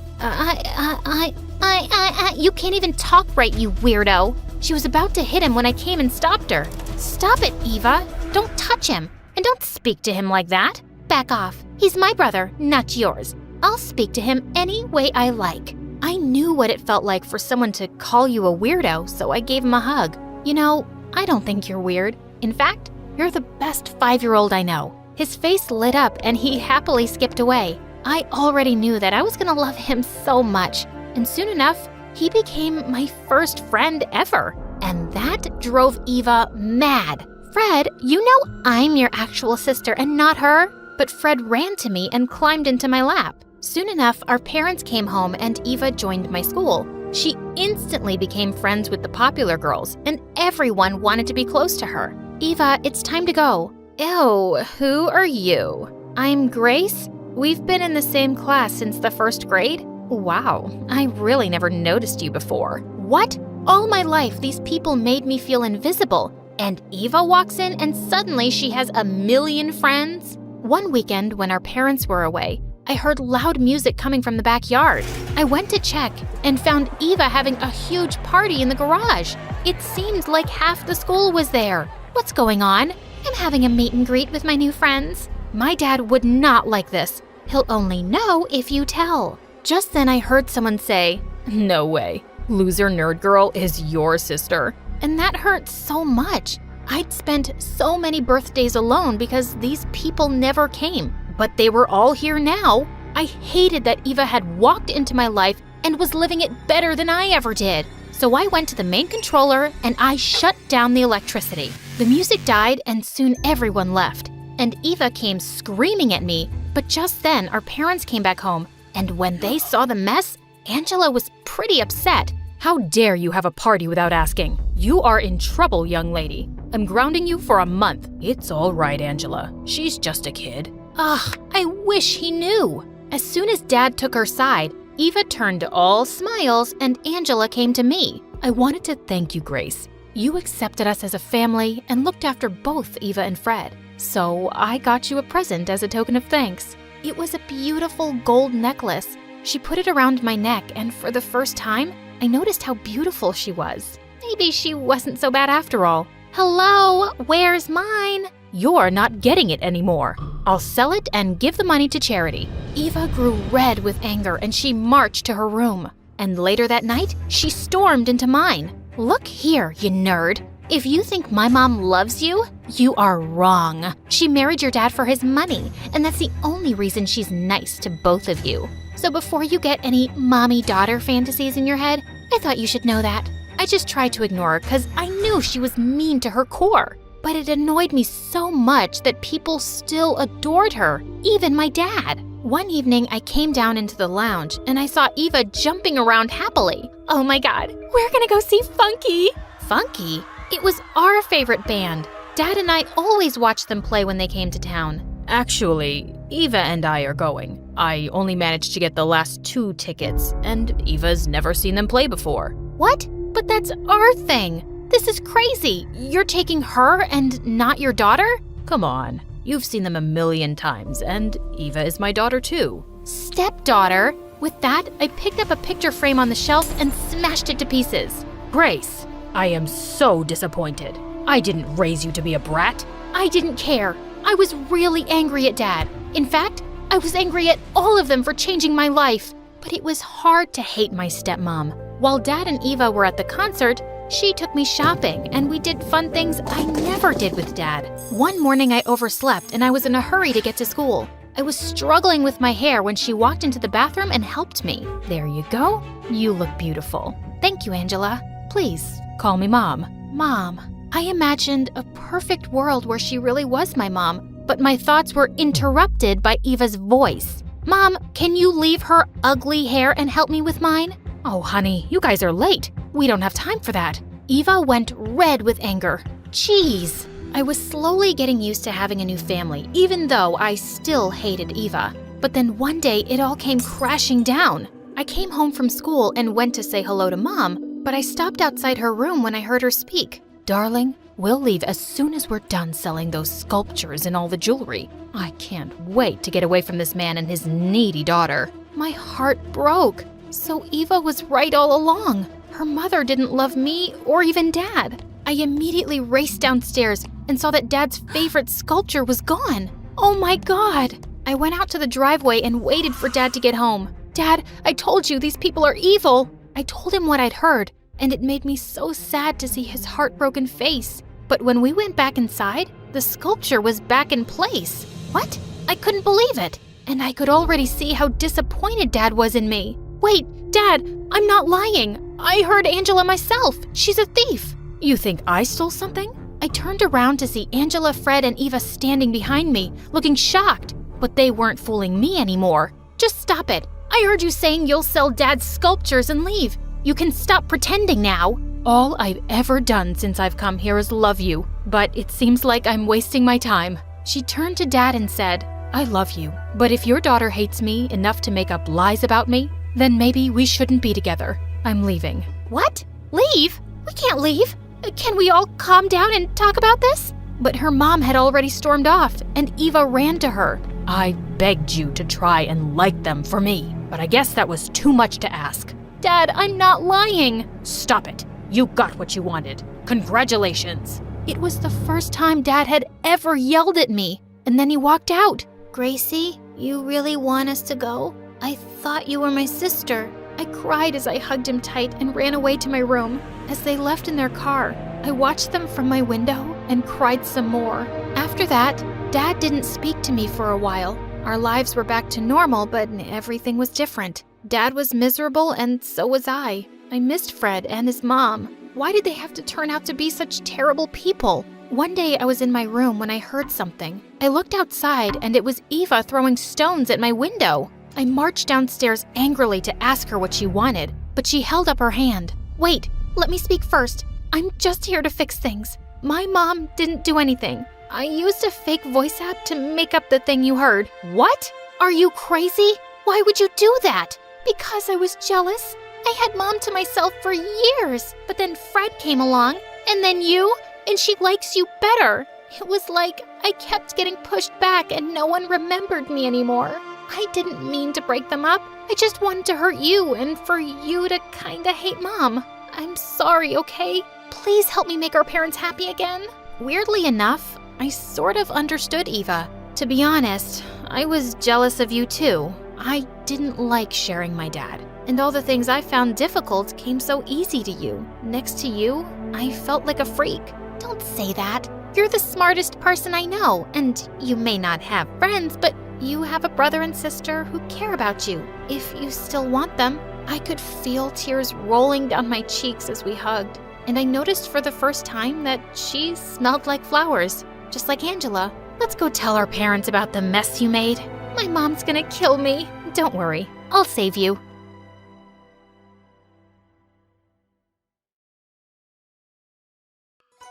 H: You can't even talk right, you weirdo. She was about to hit him when I came and stopped her. Stop it, Eva. Don't touch him. And don't speak to him like that. Back off. He's my brother, not yours. I'll speak to him any way I like. I knew what it felt like for someone to call you a weirdo, so I gave him a hug. You know, I don't think you're weird. In fact, you're the best 5-year-old I know. His face lit up and he happily skipped away. I already knew that I was gonna love him so much. And soon enough, he became my first friend ever. And that drove Eva mad. Fred, you know I'm your actual sister and not her. But Fred ran to me and climbed into my lap. Soon enough, our parents came home and Eva joined my school. She instantly became friends with the popular girls, and everyone wanted to be close to her. Eva, it's time to go. Ew, who are you? I'm Grace. We've been in the same class since the 1st grade. Wow, I really never noticed you before. What? All my life, these people made me feel invisible. And Eva walks in and suddenly she has a million friends? One weekend, when our parents were away, I heard loud music coming from the backyard. I went to check and found Eva having a huge party in the garage. It seemed like half the school was there. What's going on? I'm having a meet and greet with my new friends. My dad would not like this. He'll only know if you tell. Just then I heard someone say,
D: No way. Loser nerd girl is your sister.
H: And that hurt so much. I'd spent so many birthdays alone because these people never came. But they were all here now. I hated that Eva had walked into my life and was living it better than I ever did. So I went to the main controller and I shut down the electricity. The music died and soon everyone left. And Eva came screaming at me. But just then our parents came back home And when they saw the mess, Angela was pretty upset.
C: How dare you have a party without asking? You are in trouble, young lady. I'm grounding you for a month. It's all right, Angela. She's just a kid.
H: Ugh, I wish he knew. As soon as Dad took her side, Eva turned all smiles and Angela came to me.
C: I wanted to thank you, Grace. You accepted us as a family and looked after both Eva and Fred. So I got you a present as a token of thanks.
H: It was a beautiful gold necklace. She put it around my neck, and for the first time, I noticed how beautiful she was. Maybe she wasn't so bad after all. Hello, where's mine?
C: You're not getting it anymore.
H: I'll sell it and give the money to charity. Eva grew red with anger and she marched to her room. And later that night, she stormed into mine. Look here, you nerd. If you think my mom loves you, you are wrong. She married your dad for his money, and that's the only reason she's nice to both of you. So before you get any mommy-daughter fantasies in your head, I thought you should know that. I just tried to ignore her because I knew she was mean to her core. But it annoyed me so much that people still adored her, even my dad. One evening, I came down into the lounge and I saw Eva jumping around happily. Oh my God, we're gonna go see Funky. Funky? It was our favorite band. Dad and I always watched them play when they came to town.
C: Actually, Eva and I are going. I only managed to get the last 2 tickets, and Eva's never seen them play before.
H: What? But that's our thing. This is crazy. You're taking her and not your daughter?
C: Come on. You've seen them a million times, and Eva is my daughter too.
H: Stepdaughter? With that, I picked up a picture frame on the shelf and smashed it to pieces.
C: Grace, I am so disappointed. I didn't raise you to be a brat.
H: I didn't care. I was really angry at Dad. In fact, I was angry at all of them for changing my life. But it was hard to hate my stepmom. While Dad and Eva were at the concert, she took me shopping and we did fun things I never did with Dad. One morning I overslept and I was in a hurry to get to school. I was struggling with my hair when she walked into the bathroom and helped me.
C: There you go. You look beautiful.
H: Thank you, Angela.
C: Please, call me Mom.
H: Mom. I imagined a perfect world where she really was my mom, but my thoughts were interrupted by Eva's voice. Mom, can you leave her ugly hair and help me with mine?
C: Oh, honey, you guys are late. We don't have time for that.
H: Eva went red with anger. Jeez. I was slowly getting used to having a new family, even though I still hated Eva. But then one day, it all came crashing down. I came home from school and went to say hello to Mom, but I stopped outside her room when I heard her speak.
C: Darling, we'll leave as soon as we're done selling those sculptures and all the jewelry. I can't wait to get away from this man and his needy daughter.
H: My heart broke. So Eva was right all along. Her mother didn't love me or even Dad. I immediately raced downstairs and saw that Dad's favorite sculpture was gone. Oh my God! I went out to the driveway and waited for Dad to get home. Dad, I told you these people are evil. I told him what I'd heard, and it made me so sad to see his heartbroken face. But when we went back inside, the sculpture was back in place. What? I couldn't believe it. And I could already see how disappointed Dad was in me. Wait, Dad, I'm not lying. I heard Angela myself. She's a thief.
C: You think I stole something?
H: I turned around to see Angela, Fred, and Eva standing behind me, looking shocked. But they weren't fooling me anymore. Just stop it. I heard you saying you'll sell Dad's sculptures and leave. You can stop pretending now.
C: All I've ever done since I've come here is love you, but it seems like I'm wasting my time.
H: She turned to Dad and said,
C: I love you, but if your daughter hates me enough to make up lies about me, then maybe we shouldn't be together. I'm leaving.
H: What? Leave? We can't leave. Can we all calm down and talk about this? But her mom had already stormed off, and Eva ran to her.
C: I begged you to try and like them for me, but I guess that was too much to ask.
H: Dad, I'm not lying.
C: Stop it. You got what you wanted. Congratulations.
H: It was the first time Dad had ever yelled at me, and then he walked out.
E: Gracie, you really want us to go? I thought you were my sister.
H: I cried as I hugged him tight and ran away to my room. As they left in their car, I watched them from my window and cried some more. After that, Dad didn't speak to me for a while. Our lives were back to normal, but everything was different. Dad was miserable, and so was I. I missed Fred and his mom. Why did they have to turn out to be such terrible people? One day I was in my room when I heard something. I looked outside, and it was Eva throwing stones at my window. I marched downstairs angrily to ask her what she wanted, but she held up her hand. Wait, let me speak first. I'm just here to fix things. My mom didn't do anything. I used a fake voice app to make up the thing you heard. What? Are you crazy? Why would you do that? Because I was jealous. I had Mom to myself for years, but then Fred came along, and then you, and she likes you better. It was like I kept getting pushed back and no one remembered me anymore. I didn't mean to break them up. I just wanted to hurt you and for you to kinda hate Mom. I'm sorry, okay? Please help me make our parents happy again. Weirdly enough, I sort of understood Eva. To be honest, I was jealous of you too. I didn't like sharing my dad, and all the things I found difficult came so easy to you. Next to you, I felt like a freak. Don't say that. You're the smartest person I know, and you may not have friends, but you have a brother and sister who care about you, if you still want them. I could feel tears rolling down my cheeks as we hugged, and I noticed for the first time that she smelled like flowers, just like Angela. Let's go tell our parents about the mess you made. My mom's gonna kill me. Don't worry, I'll save you.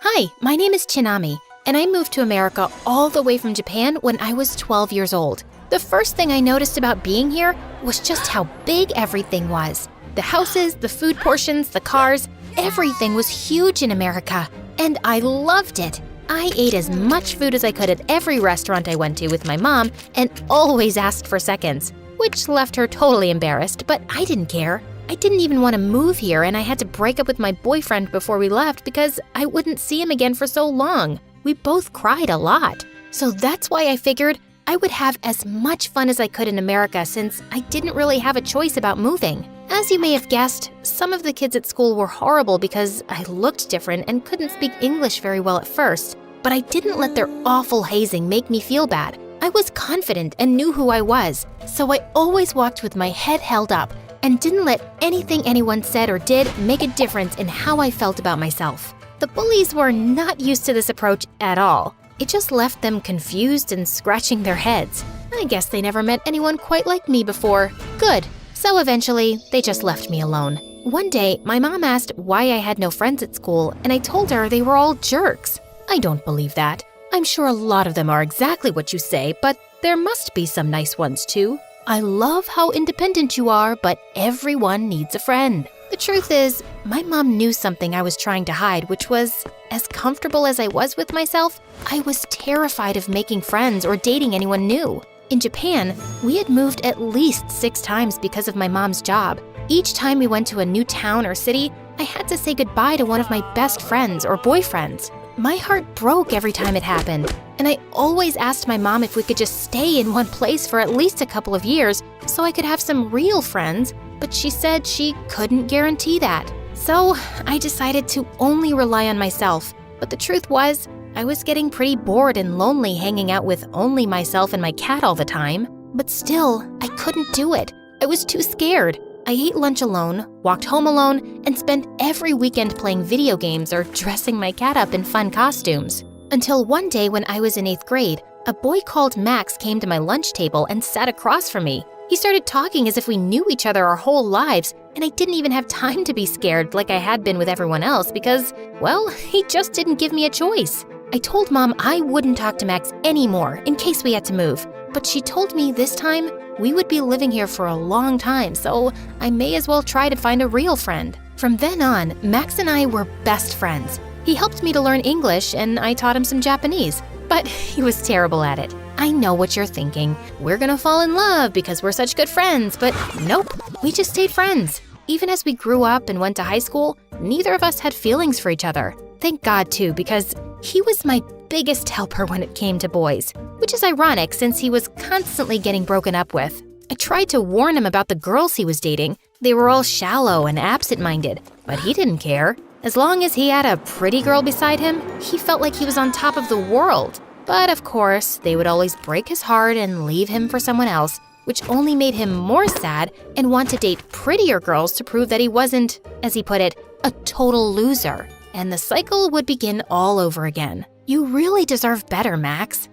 H: Hi, my name is Chinami, and I moved to America all the way from Japan when I was 12 years old. The first thing I noticed about being here was just how big everything was. The houses, the food portions, the cars, everything was huge in America, and I loved it. I ate as much food as I could at every restaurant I went to with my mom and always asked for seconds, which left her totally embarrassed, but I didn't care. I didn't even want to move here, and I had to break up with my boyfriend before we left because I wouldn't see him again for so long. We both cried a lot. So that's why I figured I would have as much fun as I could in America since I didn't really have a choice about moving. As you may have guessed, some of the kids at school were horrible because I looked different and couldn't speak English very well at first. But I didn't let their awful hazing make me feel bad. I was confident and knew who I was, so I always walked with my head held up and didn't let anything anyone said or did make a difference in how I felt about myself. The bullies were not used to this approach at all. It just left them confused and scratching their heads. I guess they never met anyone quite like me before. Good. So eventually, they just left me alone. One day, my mom asked why I had no friends at school, and I told her they were all jerks. I don't believe that. I'm sure a lot of them are exactly what you say, but there must be some nice ones too. I love how independent you are, but everyone needs a friend. The truth is, my mom knew something I was trying to hide, which was, as comfortable as I was with myself, I was terrified of making friends or dating anyone new. In Japan, we had moved at least 6 times because of my mom's job. Each time we went to a new town or city, I had to say goodbye to one of my best friends or boyfriends. My heart broke every time it happened, and I always asked my mom if we could just stay in one place for at least a couple of years so I could have some real friends, but she said she couldn't guarantee that. So I decided to only rely on myself, but the truth was, I was getting pretty bored and lonely hanging out with only myself and my cat all the time. But still, I couldn't do it. I was too scared. I ate lunch alone, walked home alone, and spent every weekend playing video games or dressing my cat up in fun costumes. Until one day when I was in 8th grade, a boy called Max came to my lunch table and sat across from me. He started talking as if we knew each other our whole lives, and I didn't even have time to be scared like I had been with everyone else because, well, he just didn't give me a choice. I told Mom I wouldn't talk to Max anymore in case we had to move, but she told me this time we would be living here for a long time, so I may as well try to find a real friend. From then on, Max and I were best friends. He helped me to learn English, and I taught him some Japanese, but he was terrible at it. I know what you're thinking. We're gonna fall in love because we're such good friends, but nope, we just stayed friends. Even as we grew up and went to high school, neither of us had feelings for each other. Thank God too, because he was my biggest helper when it came to boys, which is ironic since he was constantly getting broken up with. I tried to warn him about the girls he was dating. They were all shallow and absent-minded, but he didn't care. As long as he had a pretty girl beside him, he felt like he was on top of the world. But of course, they would always break his heart and leave him for someone else, which only made him more sad and want to date prettier girls to prove that he wasn't, as he put it, a total loser. And the cycle would begin all over again. You really deserve better, Max.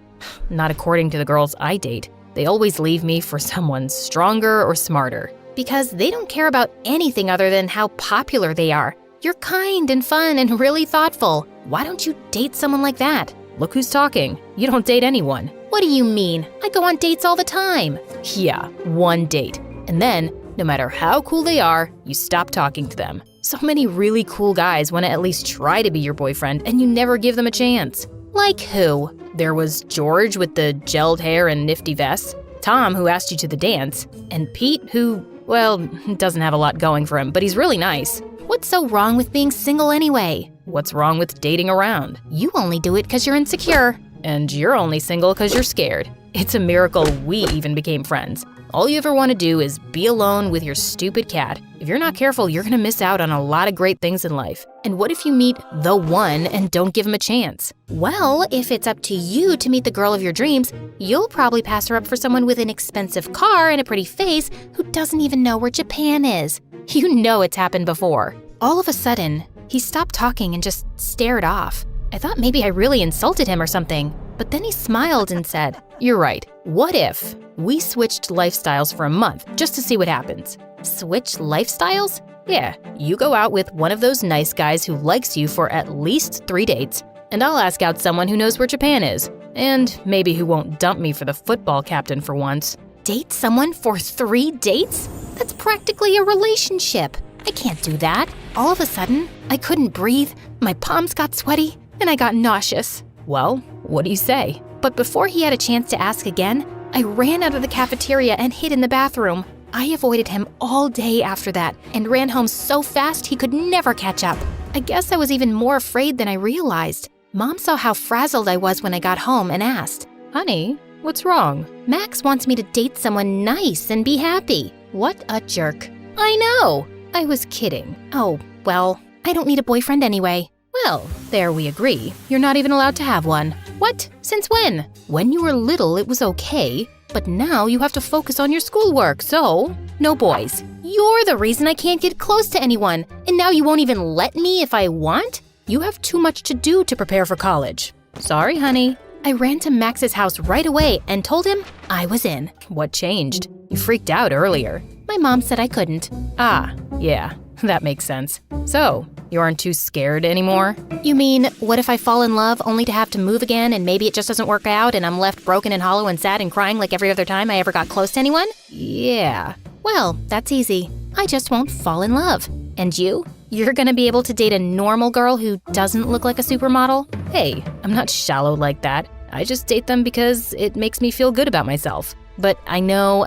H: Not according to the girls I date.
D: They always leave me for someone stronger or smarter. Because they don't care about anything other than how popular they are. You're kind and fun and really thoughtful. Why don't you date someone like that? Look who's talking. You don't date anyone. What do you mean? I go on dates all the time. Yeah, one date. And then, no matter how cool they are, you stop talking to them. So many really cool guys want to at least try to be your boyfriend, and you never give them a chance. Like who? There was George with the gelled hair and nifty vest, Tom who asked you to the dance, and Pete who, well, doesn't have a lot going for him, but he's really nice. What's so wrong with being single anyway? What's wrong with dating around?
E: You only do it because you're insecure.
D: And you're only single because you're scared. It's a miracle we even became friends. All you ever want to do is be alone with your stupid cat. If you're not careful, you're going to miss out on a lot of great things in life. And what if you meet the one and don't give him a chance?
E: Well, if it's up to you to meet the girl of your dreams, you'll probably pass her up for someone with an expensive car and a pretty face who doesn't even know where Japan is.
D: You know it's happened before.
E: All of a sudden, he stopped talking and just stared off. I thought maybe I really insulted him or something, but then he smiled and said,
D: "You're right. What if we switched lifestyles for a month just to see what happens?"
E: Switch lifestyles?
D: Yeah, you go out with one of those nice guys who likes you for at least 3 dates, and I'll ask out someone who knows where Japan is, and maybe who won't dump me for the football captain for once.
E: Date someone for 3 dates? That's practically a relationship. I can't do that. All of a sudden, I couldn't breathe, my palms got sweaty, and I got nauseous.
D: Well, what do you say?
E: But before he had a chance to ask again, I ran out of the cafeteria and hid in the bathroom. I avoided him all day after that and ran home so fast he could never catch up. I guess I was even more afraid than I realized. Mom saw how frazzled I was when I got home and asked,
D: "Honey, what's wrong?"
E: "Max wants me to date someone nice and be happy."
D: What a jerk.
E: I know.
D: I was kidding.
E: Oh, well, I don't need a boyfriend anyway.
D: Well, there we agree. You're not even allowed to have one.
E: What? Since when?
D: When you were little, it was okay, but now you have to focus on your schoolwork, so no boys.
E: You're the reason I can't get close to anyone, and now you won't even let me if I want?
D: You have too much to do to prepare for college. Sorry, honey.
E: I ran to Max's house right away and told him I was in.
D: What changed? You freaked out earlier.
E: My mom said I couldn't.
D: Ah, yeah, that makes sense. So, you aren't too scared anymore?
E: You mean, what if I fall in love only to have to move again and maybe it just doesn't work out and I'm left broken and hollow and sad and crying like every other time I ever got close to anyone?
D: Yeah.
E: Well, that's easy. I just won't fall in love. And you? You're gonna be able to date a normal girl who doesn't look like a supermodel?
D: Hey, I'm not shallow like that. I just date them because it makes me feel good about myself. But I know,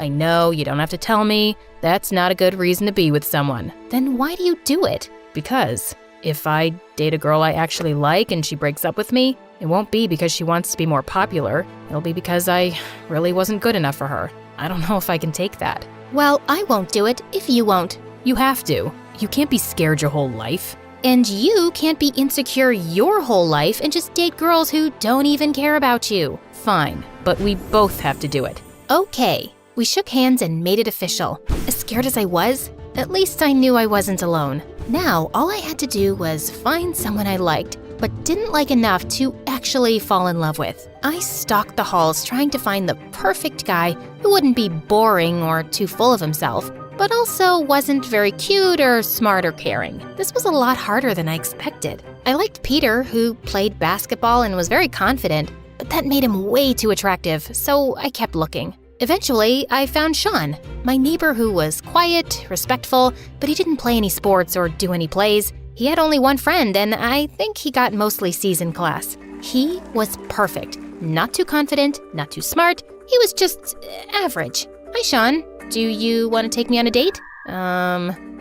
D: you don't have to tell me. That's not a good reason to be with someone.
E: Then why do you do it?
D: Because if I date a girl I actually like and she breaks up with me, it won't be because she wants to be more popular. It'll be because I really wasn't good enough for her. I don't know if I can take that.
E: Well, I won't do it if you won't.
D: You have to. You can't be scared your whole life.
E: And you can't be insecure your whole life and just date girls who don't even care about you.
D: Fine, but we both have to do it.
E: Okay. We shook hands and made it official. As scared as I was, at least I knew I wasn't alone. Now, all I had to do was find someone I liked, but didn't like enough to actually fall in love with. I stalked the halls trying to find the perfect guy who wouldn't be boring or too full of himself, but also wasn't very cute or smart or caring. This was a lot harder than I expected. I liked Peter, who played basketball and was very confident, but that made him way too attractive, so I kept looking. Eventually, I found Sean, my neighbor who was quiet, respectful, but he didn't play any sports or do any plays. He had only one friend, and I think he got mostly C's in class. He was perfect. Not too confident, not too smart. He was just average. Hi, Sean. Do you want to take me on a date?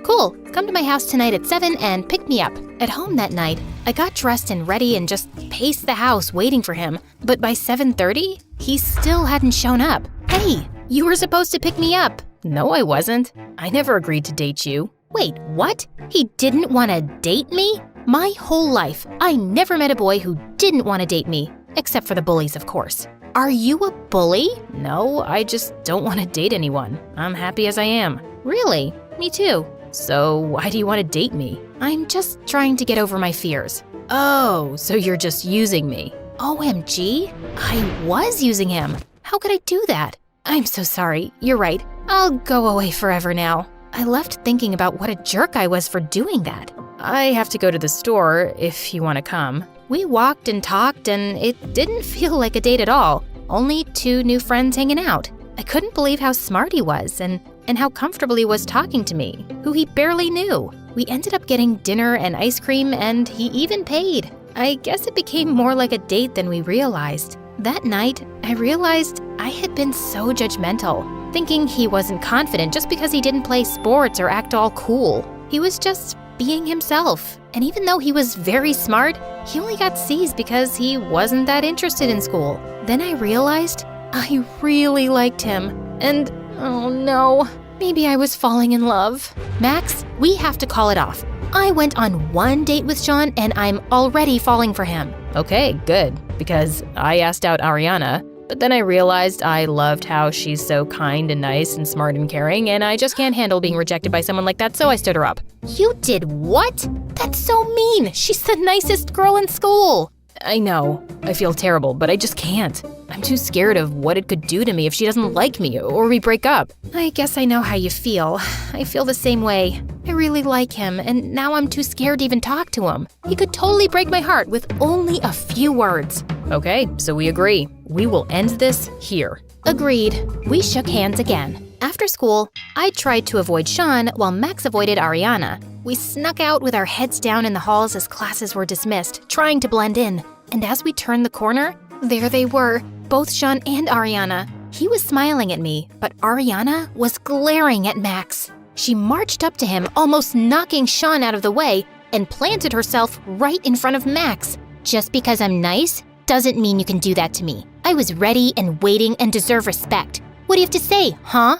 E: Cool. Come to my house tonight at 7 and pick me up. At home that night, I got dressed and ready and just paced the house waiting for him. But by 7:30, he still hadn't shown up. Hey, you were supposed to pick me up.
D: No, I wasn't. I never agreed to date you.
E: Wait, what? He didn't want to date me? My whole life, I never met a boy who didn't want to date me. Except for the bullies, of course. Are you a bully?
D: No, I just don't want to date anyone. I'm happy as I am.
E: Really? Me too.
D: So why do you want to date me?
E: I'm just trying to get over my fears.
D: Oh, so you're just using me.
E: OMG, I was using him. How could I do that?
H: I'm so sorry. You're right. I'll go away forever now. I left thinking about what a jerk I was for doing that. I have to go to the store if you want to come. We walked and talked, and it didn't feel like a date at all. Only 2 new friends hanging out. I couldn't believe how smart he was and how comfortable he was talking to me, who he barely knew. We ended up getting dinner and ice cream, and he even paid. I guess it became more like a date than we realized. That night, I realized I had been so judgmental, thinking he wasn't confident just because he didn't play sports or act all cool. He was just being himself. And even though he was very smart, he only got C's because he wasn't that interested in school. Then I realized I really liked him. And oh no, maybe I was falling in love. Max, we have to call it off. I went on 1 date with Sean and I'm already falling for him.
B: Okay, good, because I asked out Ariana, but then I realized I loved how she's so kind and nice and smart and caring, and I just can't handle being rejected by someone like that, so I stood her up.
H: You did what? That's so mean. She's the nicest girl in school.
B: I know, I feel terrible, but I just can't. I'm too scared of what it could do to me if she doesn't like me or we break up.
H: I guess I know how you feel. I feel the same way. I really like him, and now I'm too scared to even talk to him. He could totally break my heart with only a few words.
B: Okay, so we agree. We will end this here.
H: Agreed. We shook hands again. After school, I tried to avoid Sean while Max avoided Ariana. We snuck out with our heads down in the halls as classes were dismissed, trying to blend in. And as we turned the corner, there they were, both Sean and Ariana. He was smiling at me, but Ariana was glaring at Max. She marched up to him, almost knocking Sean out of the way, and planted herself right in front of Max. Just because I'm nice doesn't mean you can do that to me. I was ready and waiting and deserve respect. What do you have to say, huh?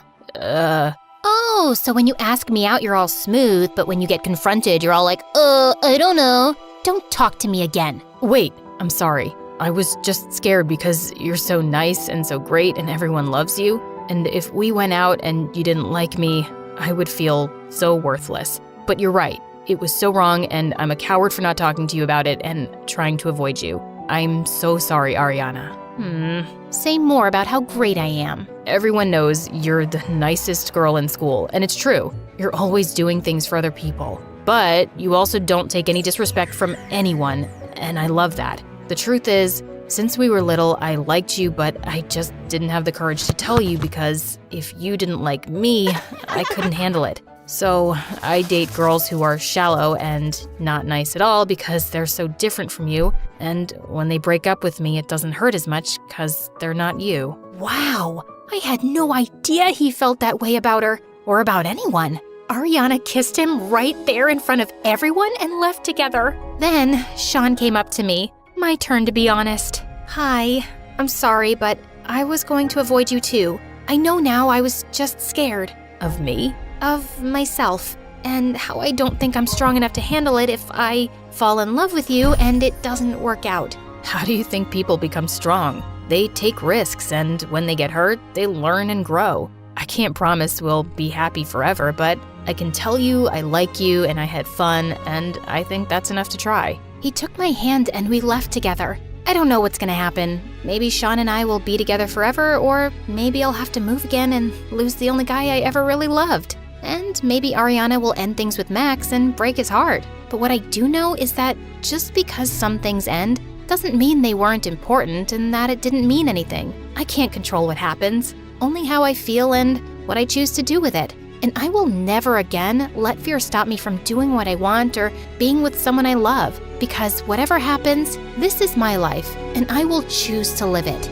H: Oh, so when you ask me out, you're all smooth, but when you get confronted, you're all like, I don't know. Don't talk to me again.
B: Wait, I'm sorry. I was just scared because you're so nice and so great and everyone loves you. And if we went out and you didn't like me, I would feel so worthless. But you're right. It was so wrong, and I'm a coward for not talking to you about it and trying to avoid you. I'm so sorry, Ariana.
H: Say more about how great I am.
B: Everyone knows you're the nicest girl in school, and it's true. You're always doing things for other people. But you also don't take any disrespect from anyone, and I love that. The truth is, since we were little, I liked you, but I just didn't have the courage to tell you because if you didn't like me, I couldn't handle it. So I date girls who are shallow and not nice at all because they're so different from you, and when they break up with me, it doesn't hurt as much because they're not you.
H: Wow, I had no idea he felt that way about her, or about anyone. Ariana kissed him right there in front of everyone and left together. Then Sean came up to me. My turn to be honest. Hi, I'm sorry, but I was going to avoid you too. I know now I was just scared.
B: Of me?
H: Of myself, and how I don't think I'm strong enough to handle it if I fall in love with you and it doesn't work out.
B: How do you think people become strong? They take risks, and when they get hurt, they learn and grow. I can't promise we'll be happy forever, but I can tell you I like you and I had fun, and I think that's enough to try.
H: He took my hand and we left together. I don't know what's gonna happen. Maybe Sean and I will be together forever, or maybe I'll have to move again and lose the only guy I ever really loved. And maybe Ariana will end things with Max and break his heart. But what I do know is that just because some things end doesn't mean they weren't important and that it didn't mean anything. I can't control what happens, only how I feel and what I choose to do with it. And I will never again let fear stop me from doing what I want or being with someone I love, because whatever happens, this is my life, and I will choose to live it.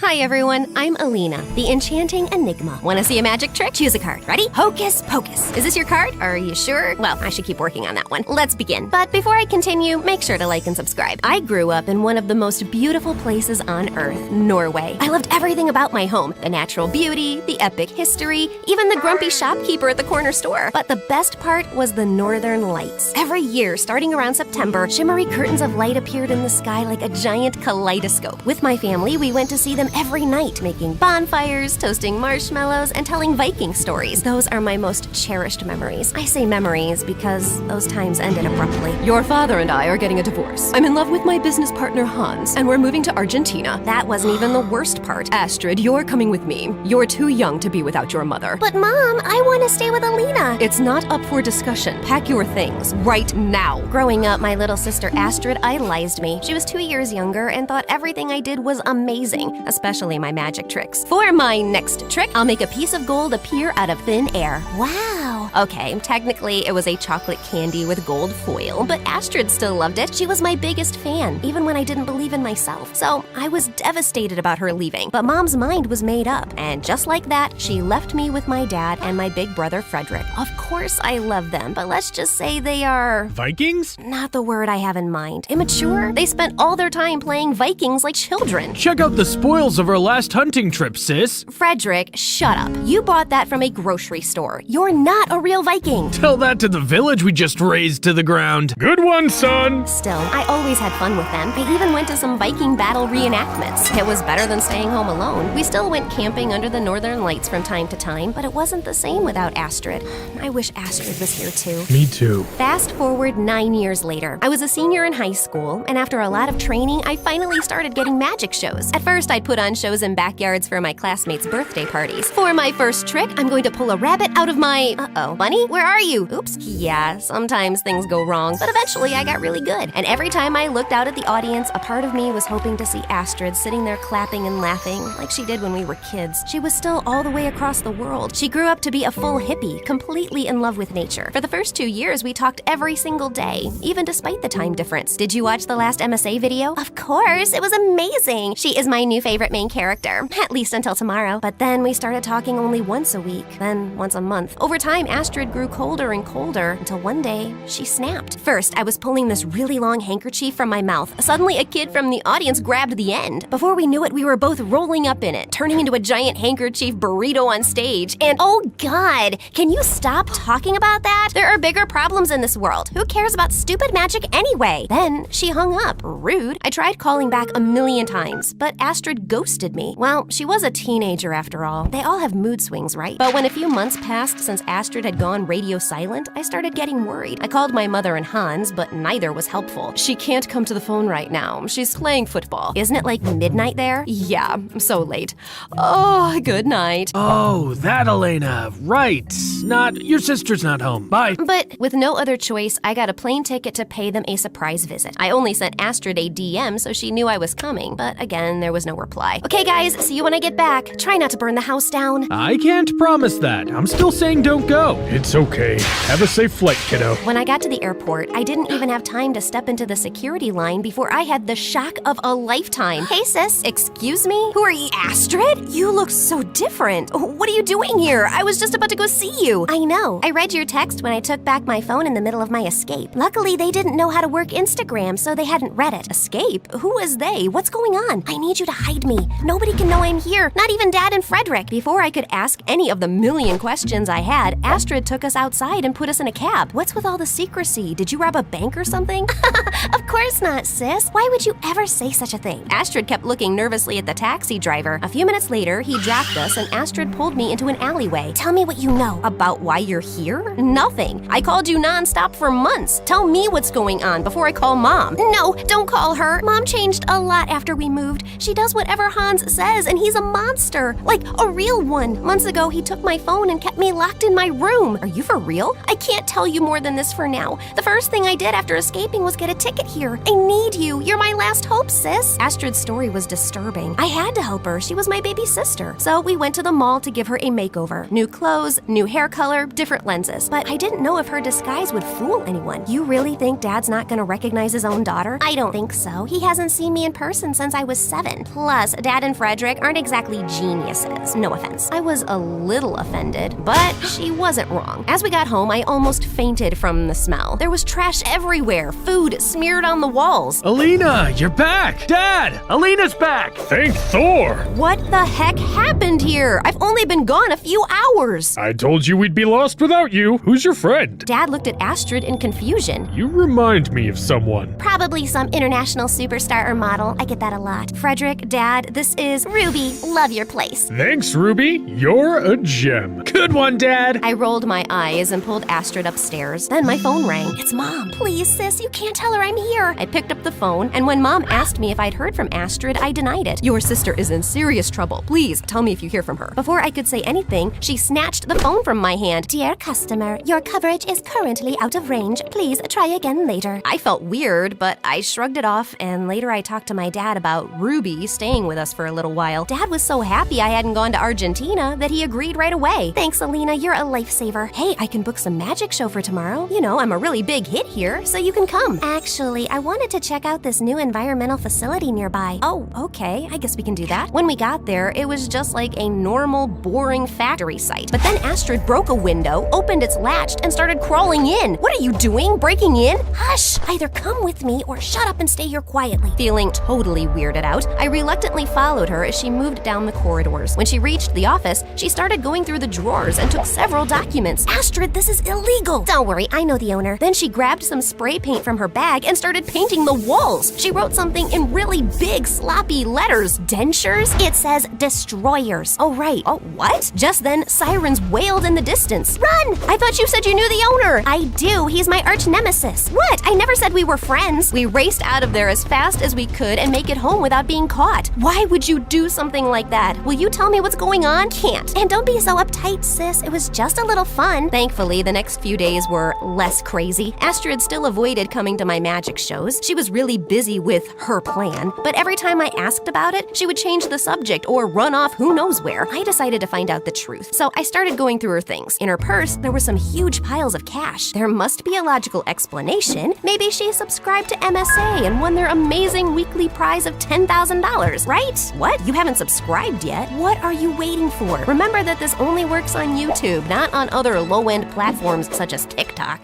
A: Hi everyone, I'm Alina, the enchanting enigma. Want to see a magic trick? Choose a card. Ready? Hocus pocus. Is this your card? Are you sure? Well, I should keep working on that one. Let's begin. But before I continue, make sure to like and subscribe. I grew up in one of the most beautiful places on earth, Norway. I loved everything about my home. The natural beauty, the epic history, even the grumpy shopkeeper at the corner store. But the best part was the northern lights. Every year, starting around September, shimmery curtains of light appeared in the sky like a giant kaleidoscope. With my family, we went to see them every night, making bonfires, toasting marshmallows, and telling Viking stories. Those are my most cherished memories. I say memories because those times ended abruptly. Your father and I are getting a divorce. I'm in love with my business partner Hans, and we're moving to Argentina. That wasn't even the worst part. Astrid, you're coming with me. You're too young to be without your mother.
F: But Mom, I want to stay with Alina.
A: It's not up for discussion. Pack your things right now. Growing up, my little sister Astrid idolized me. She was 2 years younger and thought everything I did was amazing, especially my magic tricks. For my next trick, I'll make a piece of gold appear out of thin air.
F: Wow.
A: Okay, technically it was a chocolate candy with gold foil, but Astrid still loved it. She was my biggest fan, even when I didn't believe in myself. So I was devastated about her leaving, but Mom's mind was made up. And just like that, she left me with my dad and my big brother Frederick. Of course I love them, but let's just say they are...
O: Vikings?
A: Not the word I have in mind. Immature? They spent all their time playing Vikings like children.
O: Check out the spoils of our last hunting trip, sis.
A: Frederick, shut up. You bought that from a grocery store. You're not a real Viking.
O: Tell that to the village we just razed to the ground. Good one, son.
A: Still, I always had fun with them. I even went to some Viking battle reenactments. It was better than staying home alone. We still went camping under the northern lights from time to time, but it wasn't the same without Astrid. I wish Astrid was here too.
O: Me too.
A: Fast forward 9 years later. I was a senior in high school, and after a lot of training, I finally started getting magic shows. At first, I'd put on shows in backyards for my classmates' birthday parties. For my first trick, I'm going to pull a rabbit out of my... Uh-oh. Bunny, where are you? Oops. Yeah, sometimes things go wrong, but eventually I got really good. And every time I looked out at the audience, a part of me was hoping to see Astrid sitting there clapping and laughing like she did when we were kids. She was still all the way across the world. She grew up to be a full hippie, completely in love with nature. For the first 2 years, we talked every single day, even despite the time difference. Did you watch the last MSA video?
F: Of course, it was amazing.
A: She is my new favorite main character, at least until tomorrow. But then we started talking only once a week, then once a month. Over time, Astrid grew colder and colder until one day she snapped. First, I was pulling this really long handkerchief from my mouth. Suddenly, a kid from the audience grabbed the end. Before we knew it, we were both rolling up in it, turning into a giant handkerchief burrito on stage. And oh God, can you stop talking about that? There are bigger problems in this world. Who cares about stupid magic anyway? Then she hung up. Rude. I tried calling back a million times, but Astrid ghosted me. Well, she was a teenager after all. They all have mood swings, right? But when a few months passed since Astrid had gone radio silent, I started getting worried. I called my mother and Hans, but neither was helpful. She can't come to the phone right now. She's playing football. Isn't it like midnight there? Yeah, so late. Oh, good night.
O: Oh, that Elena. Right. Your sister's not home. Bye.
A: But with no other choice, I got a plane ticket to pay them a surprise visit. I only sent Astrid a DM so she knew I was coming, but again, there was no reply. Okay guys, see you when I get back. Try not to burn the house down.
O: I can't promise that. I'm still saying don't go. It's okay. Have a safe flight, kiddo.
A: When I got to the airport, I didn't even have time to step into the security line before I had the shock of a lifetime. Hey sis, excuse me? Who are you? Astrid? You look so different. What are you doing here? I was just about to go see you. I know. I read your text when I took back my phone in the middle of my escape. Luckily, they didn't know how to work Instagram, so they hadn't read it. Escape? Who is they? What's going on? I need you to hide me. Nobody can know I'm here, not even Dad and Frederick. Before I could ask any of the million questions I had, Astrid took us outside and put us in a cab. What's with all the secrecy? Did you rob a bank or something?
F: Of course not, sis. Why would you ever say such a thing?
A: Astrid kept looking nervously at the taxi driver. A few minutes later, he dropped us and Astrid pulled me into an alleyway.
F: Tell me what you know.
A: About why you're here? Nothing. I called you nonstop for months. Tell me what's going on before I call Mom.
F: No, don't call her. Mom changed a lot after we moved. She does whatever Hans says, and he's a monster. Like a real one.
A: Months ago, he took my phone and kept me locked in my room. Are you for real? I can't tell you more than this for now. The first thing I did after escaping was get a ticket here. I need you. You're my last hope, sis. Astrid's story was disturbing. I had to help her. She was my baby sister. So we went to the mall to give her a makeover. New clothes, new hair color, different lenses. But I didn't know if her disguise would fool anyone. You really think Dad's not gonna recognize his own daughter?
F: I don't think so. He hasn't seen me in person since I was 7.
A: Plus, Dad and Frederick aren't exactly geniuses. No offense. I was a little offended, but she wasn't wasn't wrong. As we got home, I almost fainted from the smell. There was trash everywhere, food smeared on the walls.
O: Alina, you're back! Dad, Alina's back! Thank Thor!
A: What the heck happened here? I've only been gone a few hours.
O: I told you we'd be lost without you. Who's your friend?
A: Dad looked at Astrid in confusion.
O: You remind me of someone.
A: Probably some international superstar or model. I get that a lot. Frederick, Dad, this is Ruby. Love your place.
O: Thanks, Ruby. You're a gem. Good one, Dad.
A: I rolled my eyes and pulled Astrid upstairs. Then my phone rang. It's Mom. Please, sis, you can't tell her I'm here. I picked up the phone, and when Mom asked me if I'd heard from Astrid, I denied it. Your sister is in serious trouble. Please, tell me if you hear from her. Before I could say anything, she snatched the phone from my hand. Dear customer, your coverage is currently out of range. Please try again later. I felt weird, but I shrugged it off, and later I talked to my dad about Ruby staying with us for a little while. Dad was so happy I hadn't gone to Argentina that he agreed right away. Thanks, Alina, you're a lifesaver. Hey, I can book some magic show for tomorrow. You know, I'm a really big hit here, so you can come. Actually, I wanted to check out this new environmental facility nearby. Oh, okay, I guess we can do that. When we got there, it was just like a normal, boring factory site. But then Astrid broke a window, opened its latch, and started crawling in. What are you doing? Breaking in? Hush! Either come with me or shut up and stay here quietly. Feeling totally weirded out, I reluctantly followed her as she moved down the corridors. When she reached the office, she started going through the drawers and took several documents. Astrid, this is illegal! Don't worry, I know the owner. Then she grabbed some spray paint from her bag and started painting the walls. She wrote something in really big, sloppy letters. Dentures? It says destroyers. Oh, right. Oh, what? Just then, sirens wailed in the distance. Run! I thought you said you knew the owner. I do. He's my arch nemesis. What? I never said we were friends. We raced out of there as fast as we could and make it home without being caught. Why would you do something like that? Will you tell me what's going on? Can't. And don't be so uptight, sis. It was just a little fun. Thankfully, the next few days were less crazy. Astrid still avoided coming to my magic shows. She was really busy with her plan, but every time I asked about it, she would change the subject or run off who knows where. I decided to find out the truth, so I started going through her things. In her purse, there were some huge piles of cash. There must be a logical explanation. Maybe she subscribed to MSA and won their amazing weekly prize of $10,000, right? What? You haven't subscribed yet? What are you waiting for? Remember that this only works on YouTube, not on other low-end platforms such as TikTok.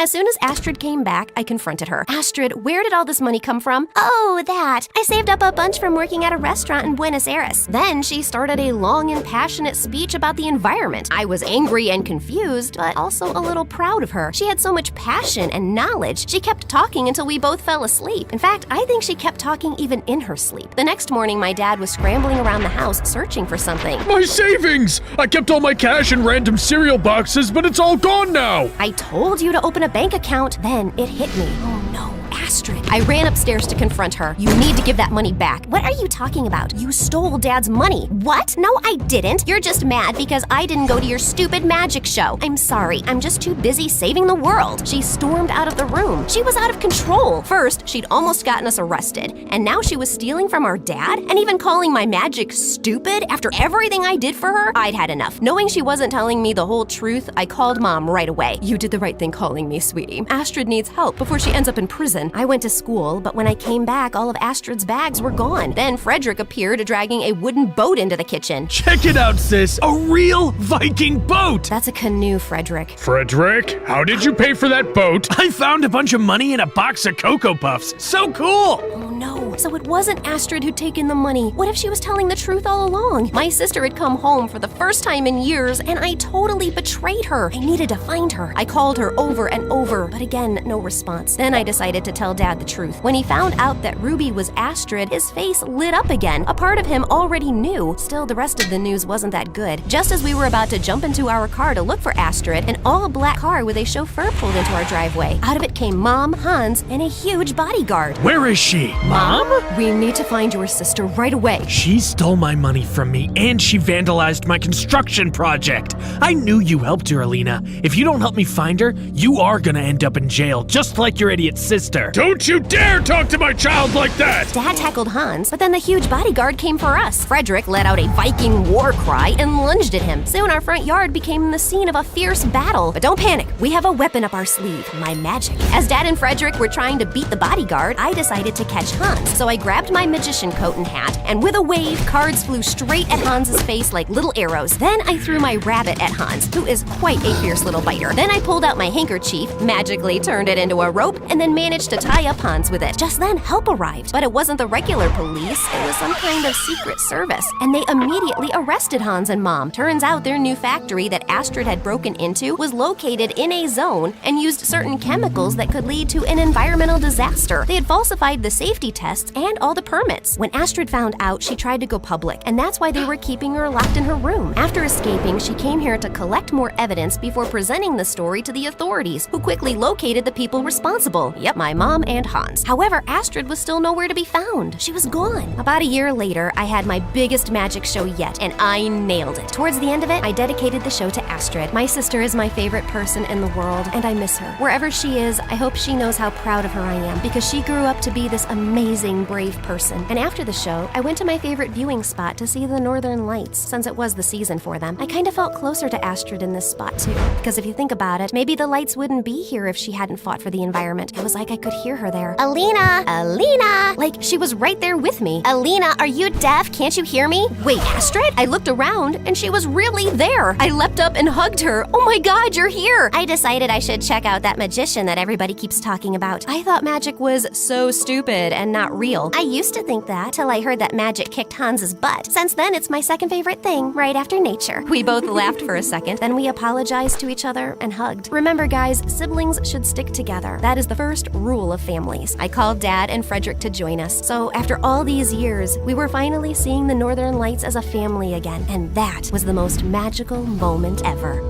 A: As soon as Astrid came back, I confronted her. Astrid, where did all this money come from? Oh, that. I saved up a bunch from working at a restaurant in Buenos Aires. Then she started a long and passionate speech about the environment. I was angry and confused, but also a little proud of her. She had so much passion and knowledge. She kept talking until we both fell asleep. In fact, I think she kept talking even in her sleep. The next morning, my dad was scrambling around the house searching for something.
O: My savings! I kept all my cash in random cereal boxes, but it's all gone now!
A: I told you to open a bank account. Then it hit me. Oh no, Astrid. I ran upstairs to confront her. You need to give that money back. What are you talking about? You stole Dad's money. What? No, I didn't. You're just mad because I didn't go to your stupid magic show. I'm sorry. I'm just too busy saving the world. She stormed out of the room. She was out of control. First, she'd almost gotten us arrested, and now she was stealing from our dad and even calling my magic stupid after everything I did for her. I'd had enough. Knowing she wasn't telling me the whole truth, I called Mom right away. You did the right thing calling me, sweetie. Astrid needs help before she ends up in prison. I went to school, but when I came back, all of Astrid's bags were gone. Then Frederick appeared dragging a wooden boat into the kitchen.
O: Check it out, sis! A real Viking boat!
A: That's a canoe, Frederick.
O: Frederick, how did you pay for that boat? I found a bunch of money in a box of Cocoa Puffs. So cool!
A: Oh no, so it wasn't Astrid who'd taken the money. What if she was telling the truth all along? My sister had come home for the first time in years, and I totally betrayed her. I needed to find her. I called her over and over, but again, no response. Then I decided to tell Dad the truth. When he found out that Ruby was Astrid, his face lit up again. A part of him already knew. Still, the rest of the news wasn't that good. Just as we were about to jump into our car to look for Astrid, an all-black car with a chauffeur pulled into our driveway. Out of it came Mom, Hans, and a huge bodyguard.
O: Where is she? Mom?
A: We need to find your sister right away.
O: She stole my money from me, and she vandalized my construction project. I knew you helped her, Alina. If you don't help me find her, you are gonna end up in jail, just like your idiot sister. Don't you dare talk to my child like that!
A: Dad tackled Hans, but then the huge bodyguard came for us. Frederick let out a Viking war cry and lunged at him. Soon our front yard became the scene of a fierce battle. But don't panic, we have a weapon up our sleeve, my magic. As Dad and Frederick were trying to beat the bodyguard, I decided to catch Hans. So I grabbed my magician coat and hat, and with a wave, cards flew straight at Hans's face like little arrows. Then I threw my rabbit at Hans, who is quite a fierce little biter. Then I pulled out my handkerchief, magically turned it into a rope, and then managed to tie up Hans with it. Just then, help arrived. But it wasn't the regular police, it was some kind of secret service. And they immediately arrested Hans and Mom. Turns out their new factory that Astrid had broken into was located in a zone and used certain chemicals that could lead to an environmental disaster. They had falsified the safety tests and all the permits. When Astrid found out, she tried to go public, and that's why they were keeping her locked in her room. After escaping, she came here to collect more evidence before presenting the story to the authorities, who quickly located the people responsible. Yep, my mom and Hans. However, Astrid was still nowhere to be found. She was gone. About a year later, I had my biggest magic show yet, and I nailed it. Towards the end of it, I dedicated the show to Astrid. My sister is my favorite person in the world, and I miss her. Wherever she is, I hope she knows how proud of her I am, because she grew up to be this amazing, brave person. And after the show, I went to my favorite viewing spot to see the Northern Lights, since it was the season for them. I kind of felt closer to Astrid in this spot too, because if you think about it, maybe the lights wouldn't be here if she hadn't fought for the environment. It was like I could hear her there. Alina! Alina! Like she was right there with me. Alina, are you deaf? Can't you hear me? Wait, Astrid? I looked around and she was really there. I leapt up and hugged her. Oh my god, you're here! I decided I should check out that magician that everybody keeps talking about. I thought magic was so stupid and not real. I used to think that till I heard that magic kicked Hans's butt. Since then, it's my second favorite thing, right after nature. We both laughed for a second, then we apologized to each other and hugged. Remember guys, siblings should stick together. That is the first rule of families. I called Dad and Frederick to join us. So after all these years, we were finally seeing the Northern Lights as a family again, and that was the most magical moment ever.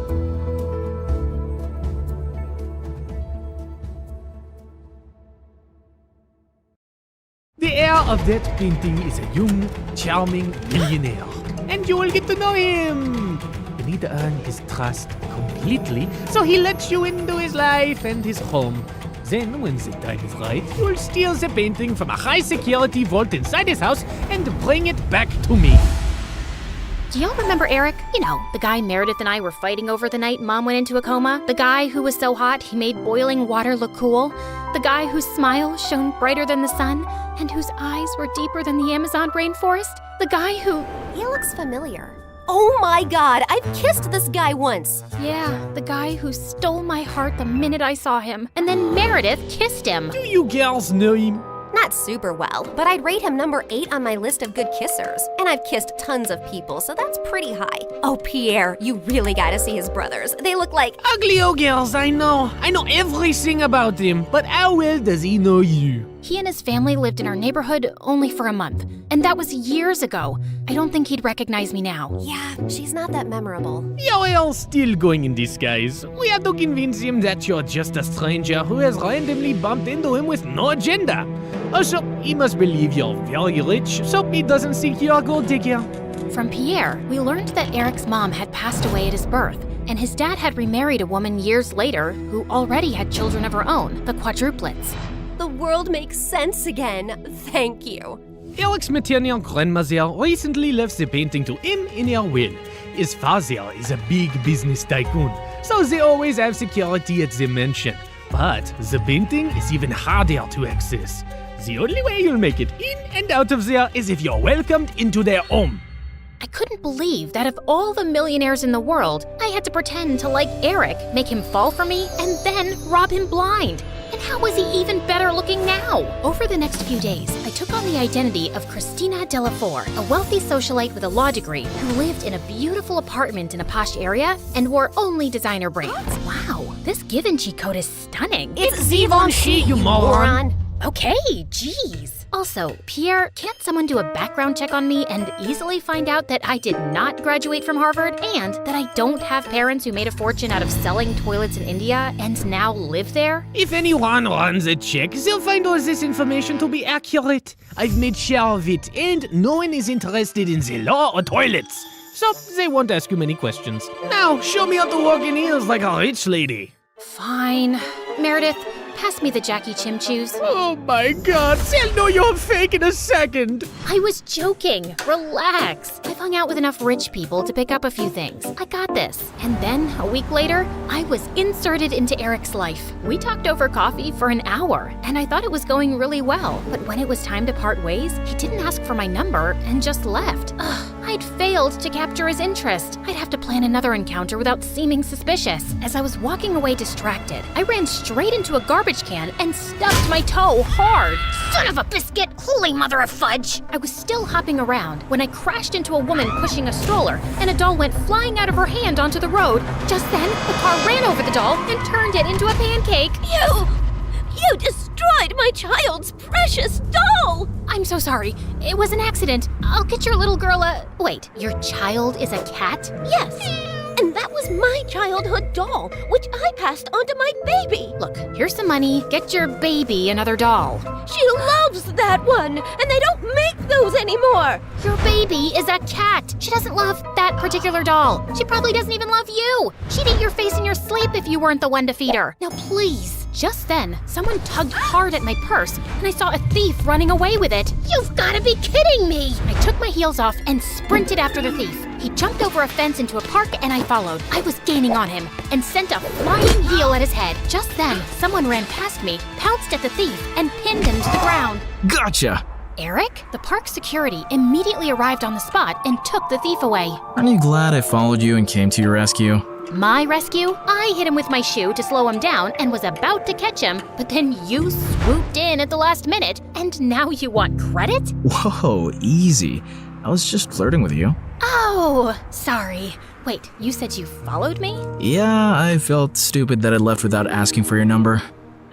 O: The heir of that painting is a young, charming millionaire, and you will get to know him. You need to earn his trust completely, so he lets you into his life and his home. Then, when the time is right, you will steal the painting from a high-security vault inside his house and bring it back to me.
B: Do y'all remember Eric? You know, the guy Meredith and I were fighting over the night Mom went into a coma? The guy who was so hot he made boiling water look cool? The guy whose smile shone brighter than the sun and whose eyes were deeper than the Amazon rainforest? The guy who...
A: He looks familiar. Oh my god, I've kissed this guy once.
B: Yeah, the guy who stole my heart the minute I saw him. And then Meredith kissed him.
O: Do you girls know him?
A: Not super well, but I'd rate him number 8 on my list of good kissers. And I've kissed tons of people, so that's pretty high. Oh, Pierre, you really gotta see his brothers. They look like...
O: Ugly old girls, I know. I know everything about him, but how well does he know you?
B: He and his family lived in our neighborhood only for a month, and that was years ago. I don't think he'd recognize me now.
A: Yeah, she's not that memorable.
O: You're all still going in disguise. We have to convince him that you're just a stranger who has randomly bumped into him with no agenda. Also, he must believe you're very rich, so he doesn't think you're a gold digger.
B: From Pierre, we learned that Eric's mom had passed away at his birth, and his dad had remarried a woman years later who already had children of her own, the quadruplets.
A: The world makes sense again. Thank you.
O: Eric's maternal grandmother recently left the painting to him in her will. His father is a big business tycoon, so they always have security at the mansion. But the painting is even harder to access. The only way you'll make it in and out of there is if you're welcomed into their home.
B: I couldn't believe that of all the millionaires in the world, I had to pretend to like Eric, make him fall for me, and then rob him blind. And how was he even better looking now? Over the next few days, I took on the identity of Christina Delafour, a wealthy socialite with a law degree who lived in a beautiful apartment in a posh area and wore only designer brands. Wow, this Givenchy coat is stunning.
A: It's Givenchy, you moron!
B: Okay, geez. Also, Pierre, can't someone do a background check on me and easily find out that I did not graduate from Harvard and that I don't have parents who made a fortune out of selling toilets in India and now live there?
O: If anyone runs a check, they'll find all this information to be accurate. I've made sure of it, and no one is interested in the law or toilets. So they won't ask you many questions. Now, show me how to walk in heels like a rich lady.
B: Fine. Meredith,
H: pass me the Jackie Chimchews.
O: Oh my god, I'll know you're fake in a second.
H: I was joking. Relax. I've hung out with enough rich people to pick up a few things. I got this. And then, a week later, I was inserted into Eric's life. We talked over coffee for an hour, and I thought it was going really well. But when it was time to part ways, he didn't ask for my number and just left. Ugh, I'd failed to capture his interest. I'd have to plan another encounter without seeming suspicious. As I was walking away distracted, I ran straight into a garbage can and stubbed my toe hard.
E: Son of a biscuit! Holy mother of fudge!
H: I was still hopping around when I crashed into a woman pushing a stroller, and a doll went flying out of her hand onto the road. Just then, the car ran over the doll and turned it into a pancake.
E: You destroyed my child's precious doll!
H: I'm so sorry. It was an accident. I'll get your little girl a... Wait, your child is a cat?
E: Yes, and that was my childhood doll, which I passed on to my baby.
H: Look, here's some money. Get your baby another doll.
E: She loves that one, and they don't make those anymore.
H: Your baby is a cat. She doesn't love that particular doll. She probably doesn't even love you. She'd eat your face in your sleep if you weren't the one to feed her. Now please. Just then, someone tugged hard at my purse, and I saw a thief running away with it.
E: You've got to be kidding me!
H: I took my heels off and sprinted after the thief. He jumped over a fence into a park, and I followed. I was gaining on him and sent a flying heel at his head. Just then, someone ran past me, pounced at the thief, and pinned him to the ground.
P: Gotcha!
H: Eric? The park security immediately arrived on the spot and took the thief away.
P: Aren't you glad I followed you and came to your rescue?
H: My rescue? I hit him with my shoe to slow him down and was about to catch him, but then you swooped in at the last minute, and now you want credit?
P: Whoa, easy. I was just flirting with you.
H: Oh, sorry. Wait, you said you followed me?
P: Yeah, I felt stupid that I left without asking for your number.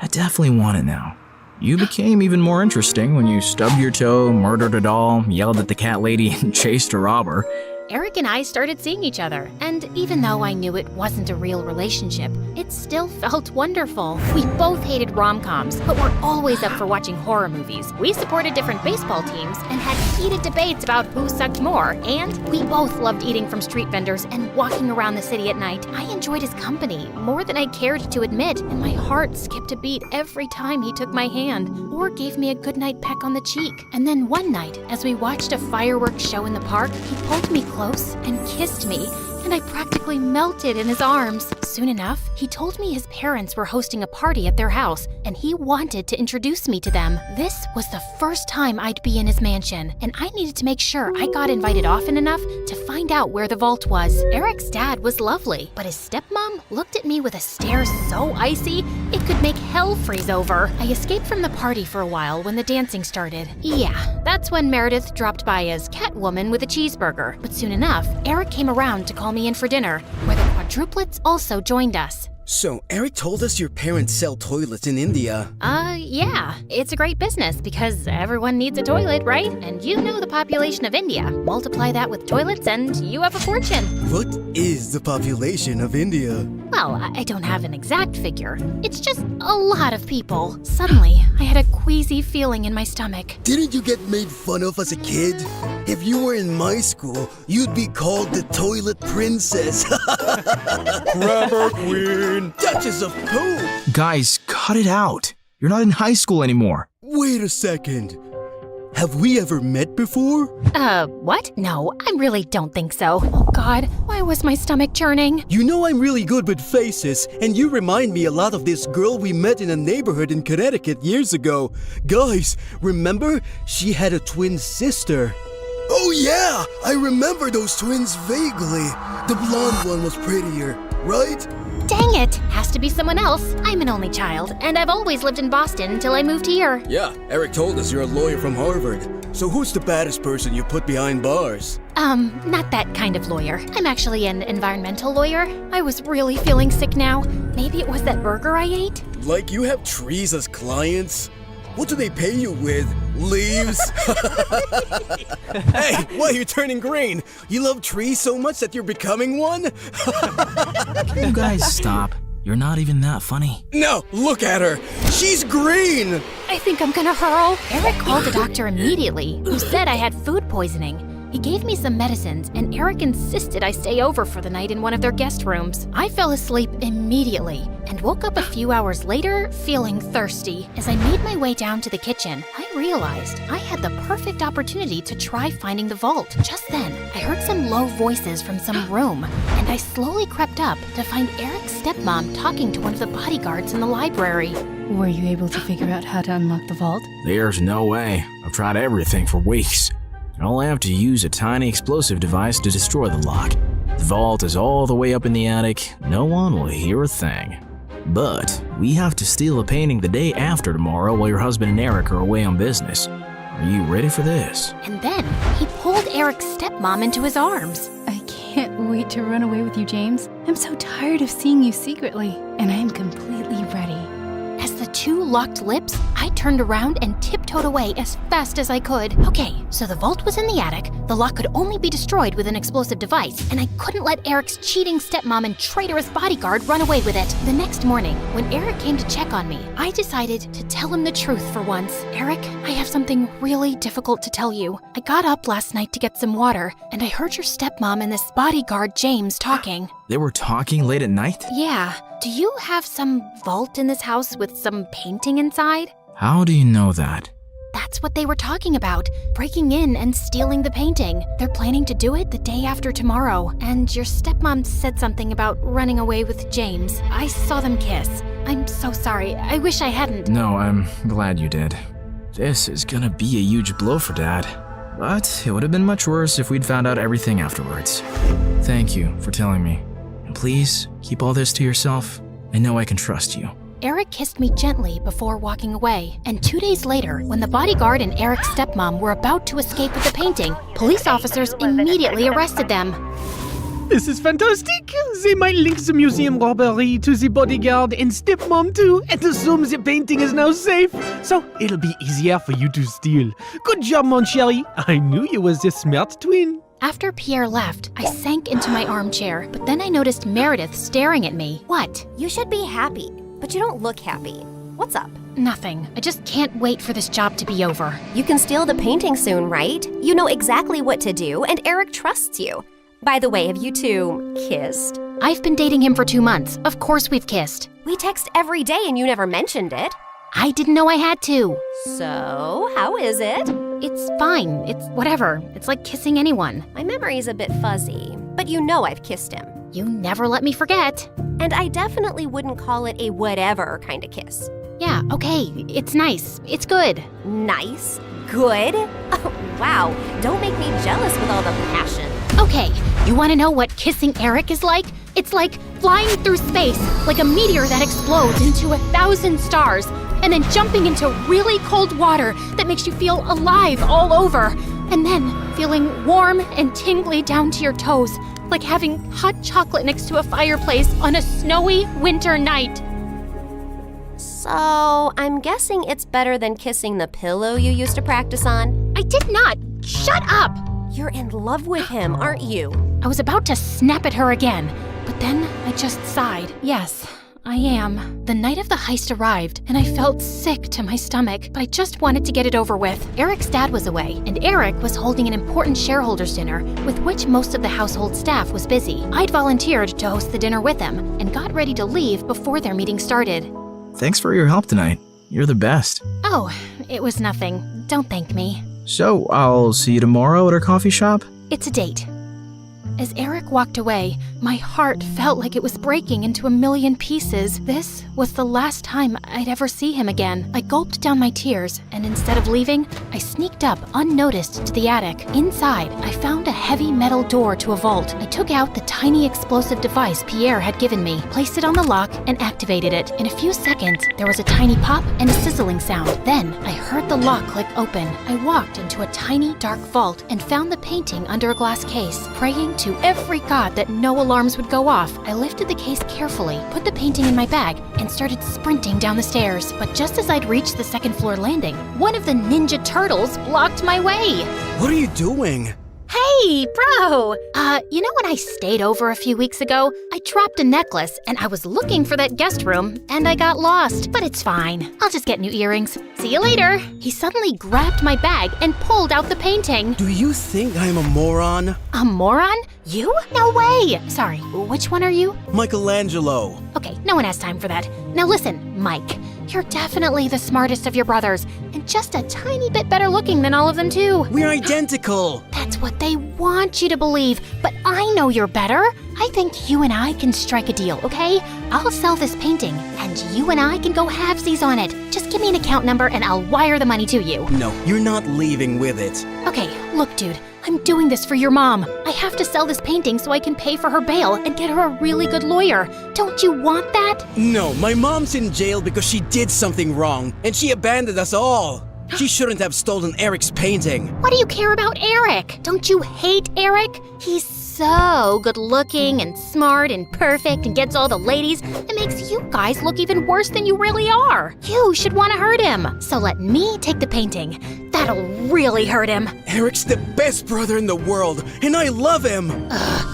P: I definitely want it now. You became even more interesting when you stubbed your toe, murdered a doll, yelled at the cat lady, and chased a robber.
H: Eric and I started seeing each other, and even though I knew it wasn't a real relationship, it still felt wonderful. We both hated rom-coms, but were always up for watching horror movies. We supported different baseball teams and had heated debates about who sucked more, and we both loved eating from street vendors and walking around the city at night. I enjoyed his company more than I cared to admit, and my heart skipped a beat every time he took my hand or gave me a goodnight peck on the cheek. And then one night, as we watched a fireworks show in the park, he pulled me close and kissed me, and I practically melted in his arms. Soon enough, he told me his parents were hosting a party at their house, and he wanted to introduce me to them. This was the first time I'd be in his mansion, and I needed to make sure I got invited often enough to find out where the vault was. Eric's dad was lovely, but his stepmom looked at me with a stare so icy, it could make hell freeze over. I escaped from the party for a while when the dancing started. Yeah, that's when Meredith dropped by as Catwoman with a cheeseburger. But soon enough, Eric came around to call me in for dinner, where the quadruplets also joined us.
Q: So, Eric told us your parents sell toilets in India.
H: Yeah. It's a great business because everyone needs a toilet, right? And you know the population of India. Multiply that with toilets and you have a fortune.
Q: What is the population of India?
H: Well, I don't have an exact figure. It's just a lot of people. Suddenly, I had a queasy feeling in my stomach.
Q: Didn't you get made fun of as a kid? If you were in my school, you'd be called the toilet princess.
K: Grabber queen.
Q: Duchess of poop.
P: Guys, cut it out. You're not in high school anymore.
Q: Wait a second. Have we ever met before?
H: What? No, I really don't think so. Oh God, why was my stomach churning?
Q: You know I'm really good with faces, and you remind me a lot of this girl we met in a neighborhood in Connecticut years ago. Guys, remember? She had a twin sister. Oh yeah, I remember those twins vaguely. The blonde one was prettier, right?
H: Dang it! Has to be someone else. I'm an only child, and I've always lived in Boston until I moved here.
Q: Yeah, Eric told us you're a lawyer from Harvard. So who's the baddest person you put behind bars?
H: Not that kind of lawyer. I'm actually an environmental lawyer. I was really feeling sick now. Maybe it was that burger I ate?
Q: Like you have trees as clients? What do they pay you with? Leaves? Hey, why are you turning green? You love trees so much that you're becoming one?
P: You guys stop. You're not even that funny.
Q: No, look at her. She's green.
H: I think I'm gonna hurl. Eric called the doctor immediately, who said I had food poisoning. He gave me some medicines, and Eric insisted I stay over for the night in one of their guest rooms. I fell asleep immediately and woke up a few hours later feeling thirsty. As I made my way down to the kitchen, I realized I had the perfect opportunity to try finding the vault. Just then, I heard some low voices from some room, and I slowly crept up to find Eric's stepmom talking to one of the bodyguards in the library.
R: Were you able to figure out how to unlock the vault?
P: There's no way. I've tried everything for weeks. I only have to use a tiny explosive device to destroy the lock. The vault is all the way up in the attic. No one will hear a thing. But we have to steal a painting the day after tomorrow while your husband and Eric are away on business. Are you ready for this?
H: And then he pulled Eric's stepmom into his arms.
R: I can't wait to run away with you, James. I'm so tired of seeing you secretly, and I am completely ready.
H: As the two locked lips, I turned around and tiptoed away as fast as I could. Okay, so the vault was in the attic, the lock could only be destroyed with an explosive device, and I couldn't let Eric's cheating stepmom and traitorous bodyguard run away with it. The next morning, when Eric came to check on me, I decided to tell him the truth for once. Eric, I have something really difficult to tell you. I got up last night to get some water, and I heard your stepmom and this bodyguard James talking.
P: They were talking late at night?
H: Yeah. Do you have some vault in this house with some painting inside?
P: How do you know that?
H: That's what they were talking about, breaking in and stealing the painting. They're planning to do it the day after tomorrow, and your stepmom said something about running away with James. I saw them kiss. I'm so sorry. I wish I hadn't.
P: No, I'm glad you did. This is gonna be a huge blow for Dad. But it would have been much worse if we'd found out everything afterwards. Thank you for telling me. And please, keep all this to yourself. I know I can trust you.
H: Eric kissed me gently before walking away, and 2 days later, when the bodyguard and Eric's stepmom were about to escape with the painting, police officers immediately arrested them.
O: This is fantastic. They might link the museum robbery to the bodyguard and stepmom too, and assume the painting is now safe. So it'll be easier for you to steal. Good job, mon chéri. I knew you was a smart twin.
H: After Pierre left, I sank into my armchair, but then I noticed Meredith staring at me. What?
A: You should be happy, but you don't look happy. What's up?
H: Nothing. I just can't wait for this job to be over.
A: You can steal the painting soon, right? You know exactly what to do, and Eric trusts you. By the way, have you two kissed?
H: I've been dating him for 2 months. Of course we've kissed.
A: We text every day and you never mentioned it.
H: I didn't know I had to.
A: So, how is it?
H: It's fine. It's whatever. It's like kissing anyone.
A: My memory's a bit fuzzy, but you know I've kissed him.
H: You never let me forget.
A: And I definitely wouldn't call it a whatever kind of kiss.
H: Yeah, okay. It's nice. It's good.
A: Nice? Good? Oh, wow. Don't make me jealous with all the passion.
H: Okay, you want to know what kissing Eric is like? It's like flying through space, like a meteor that explodes into 1,000 stars, and then jumping into really cold water that makes you feel alive all over, and then feeling warm and tingly down to your toes, like having hot chocolate next to a fireplace on a snowy winter night.
A: So, I'm guessing it's better than kissing the pillow you used to practice on?
H: I did not! Shut up!
A: You're in love with him, aren't you?
H: I was about to snap at her again, but then I just sighed. Yes, I am. The night of the heist arrived, and I felt sick to my stomach, but I just wanted to get it over with. Eric's dad was away, and Eric was holding an important shareholders' dinner, with which most of the household staff was busy. I'd volunteered to host the dinner with them, and got ready to leave before their meeting started.
P: Thanks for your help tonight. You're the best.
H: Oh, it was nothing. Don't thank me.
P: So, I'll see you tomorrow at our coffee shop?
H: It's a date. As Eric walked away, my heart felt like it was breaking into a million pieces. This was the last time I'd ever see him again. I gulped down my tears, and instead of leaving, I sneaked up unnoticed to the attic. Inside, I found a heavy metal door to a vault. I took out the tiny explosive device Pierre had given me, placed it on the lock, and activated it. In a few seconds, there was a tiny pop and a sizzling sound. Then, I heard the lock click open. I walked into a tiny, dark vault and found the painting under a glass case. Praying to every god that no alarms would go off, I lifted the case carefully, put the painting in my bag, and started sprinting down the stairs. But just as I'd reached the second floor landing, one of the Ninja Turtles blocked my way.
Q: What are you doing?
H: Hey, Hey, bro! You know when I stayed over a few weeks ago? I dropped a necklace and I was looking for that guest room and I got lost. But it's fine. I'll just get new earrings. See you later. He suddenly grabbed my bag and pulled out the painting.
Q: Do you think I'm a moron?
H: A moron? You? No way! Sorry, which one are you?
Q: Michelangelo.
H: Okay, no one has time for that. Now listen, Mike. You're definitely the smartest of your brothers, and just a tiny bit better looking than all of them too.
Q: We're identical.
H: That's what they want you to believe, but I know you're better. I think you and I can strike a deal, okay? I'll sell this painting, and you and I can go halvesies on it. Just give me an account number and I'll wire the money to you.
Q: No, you're not leaving with it.
H: Okay, look, dude. I'm doing this for your mom. I have to sell this painting so I can pay for her bail and get her a really good lawyer. Don't you want that?
Q: No, my mom's in jail because she did something wrong, and she abandoned us all. She shouldn't have stolen Eric's painting.
H: What do you care about Eric? Don't you hate Eric? He's so good looking and smart and perfect and gets all the ladies. It makes you guys look even worse than you really are. You should want to hurt him. So let me take the painting. That'll really hurt him.
Q: Eric's the best brother in the world, and I love him.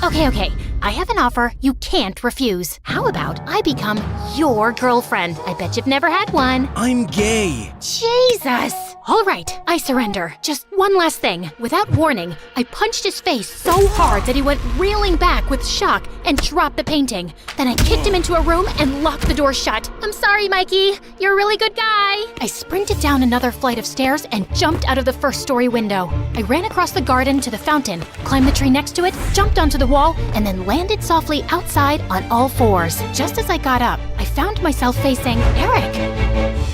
H: Okay. I have an offer you can't refuse. How about I become your girlfriend? I bet you've never had one.
Q: I'm gay.
H: Jesus! All right, I surrender. Just one last thing. Without warning, I punched his face so hard that he went reeling back with shock and dropped the painting. Then I kicked him into a room and locked the door shut. I'm sorry, Mikey. You're a really good guy. I sprinted down another flight of stairs and jumped out of the first-story window. I ran across the garden to the fountain, climbed the tree next to it, jumped onto the wall, and then landed softly outside on all fours. Just as I got up, I found myself facing Eric.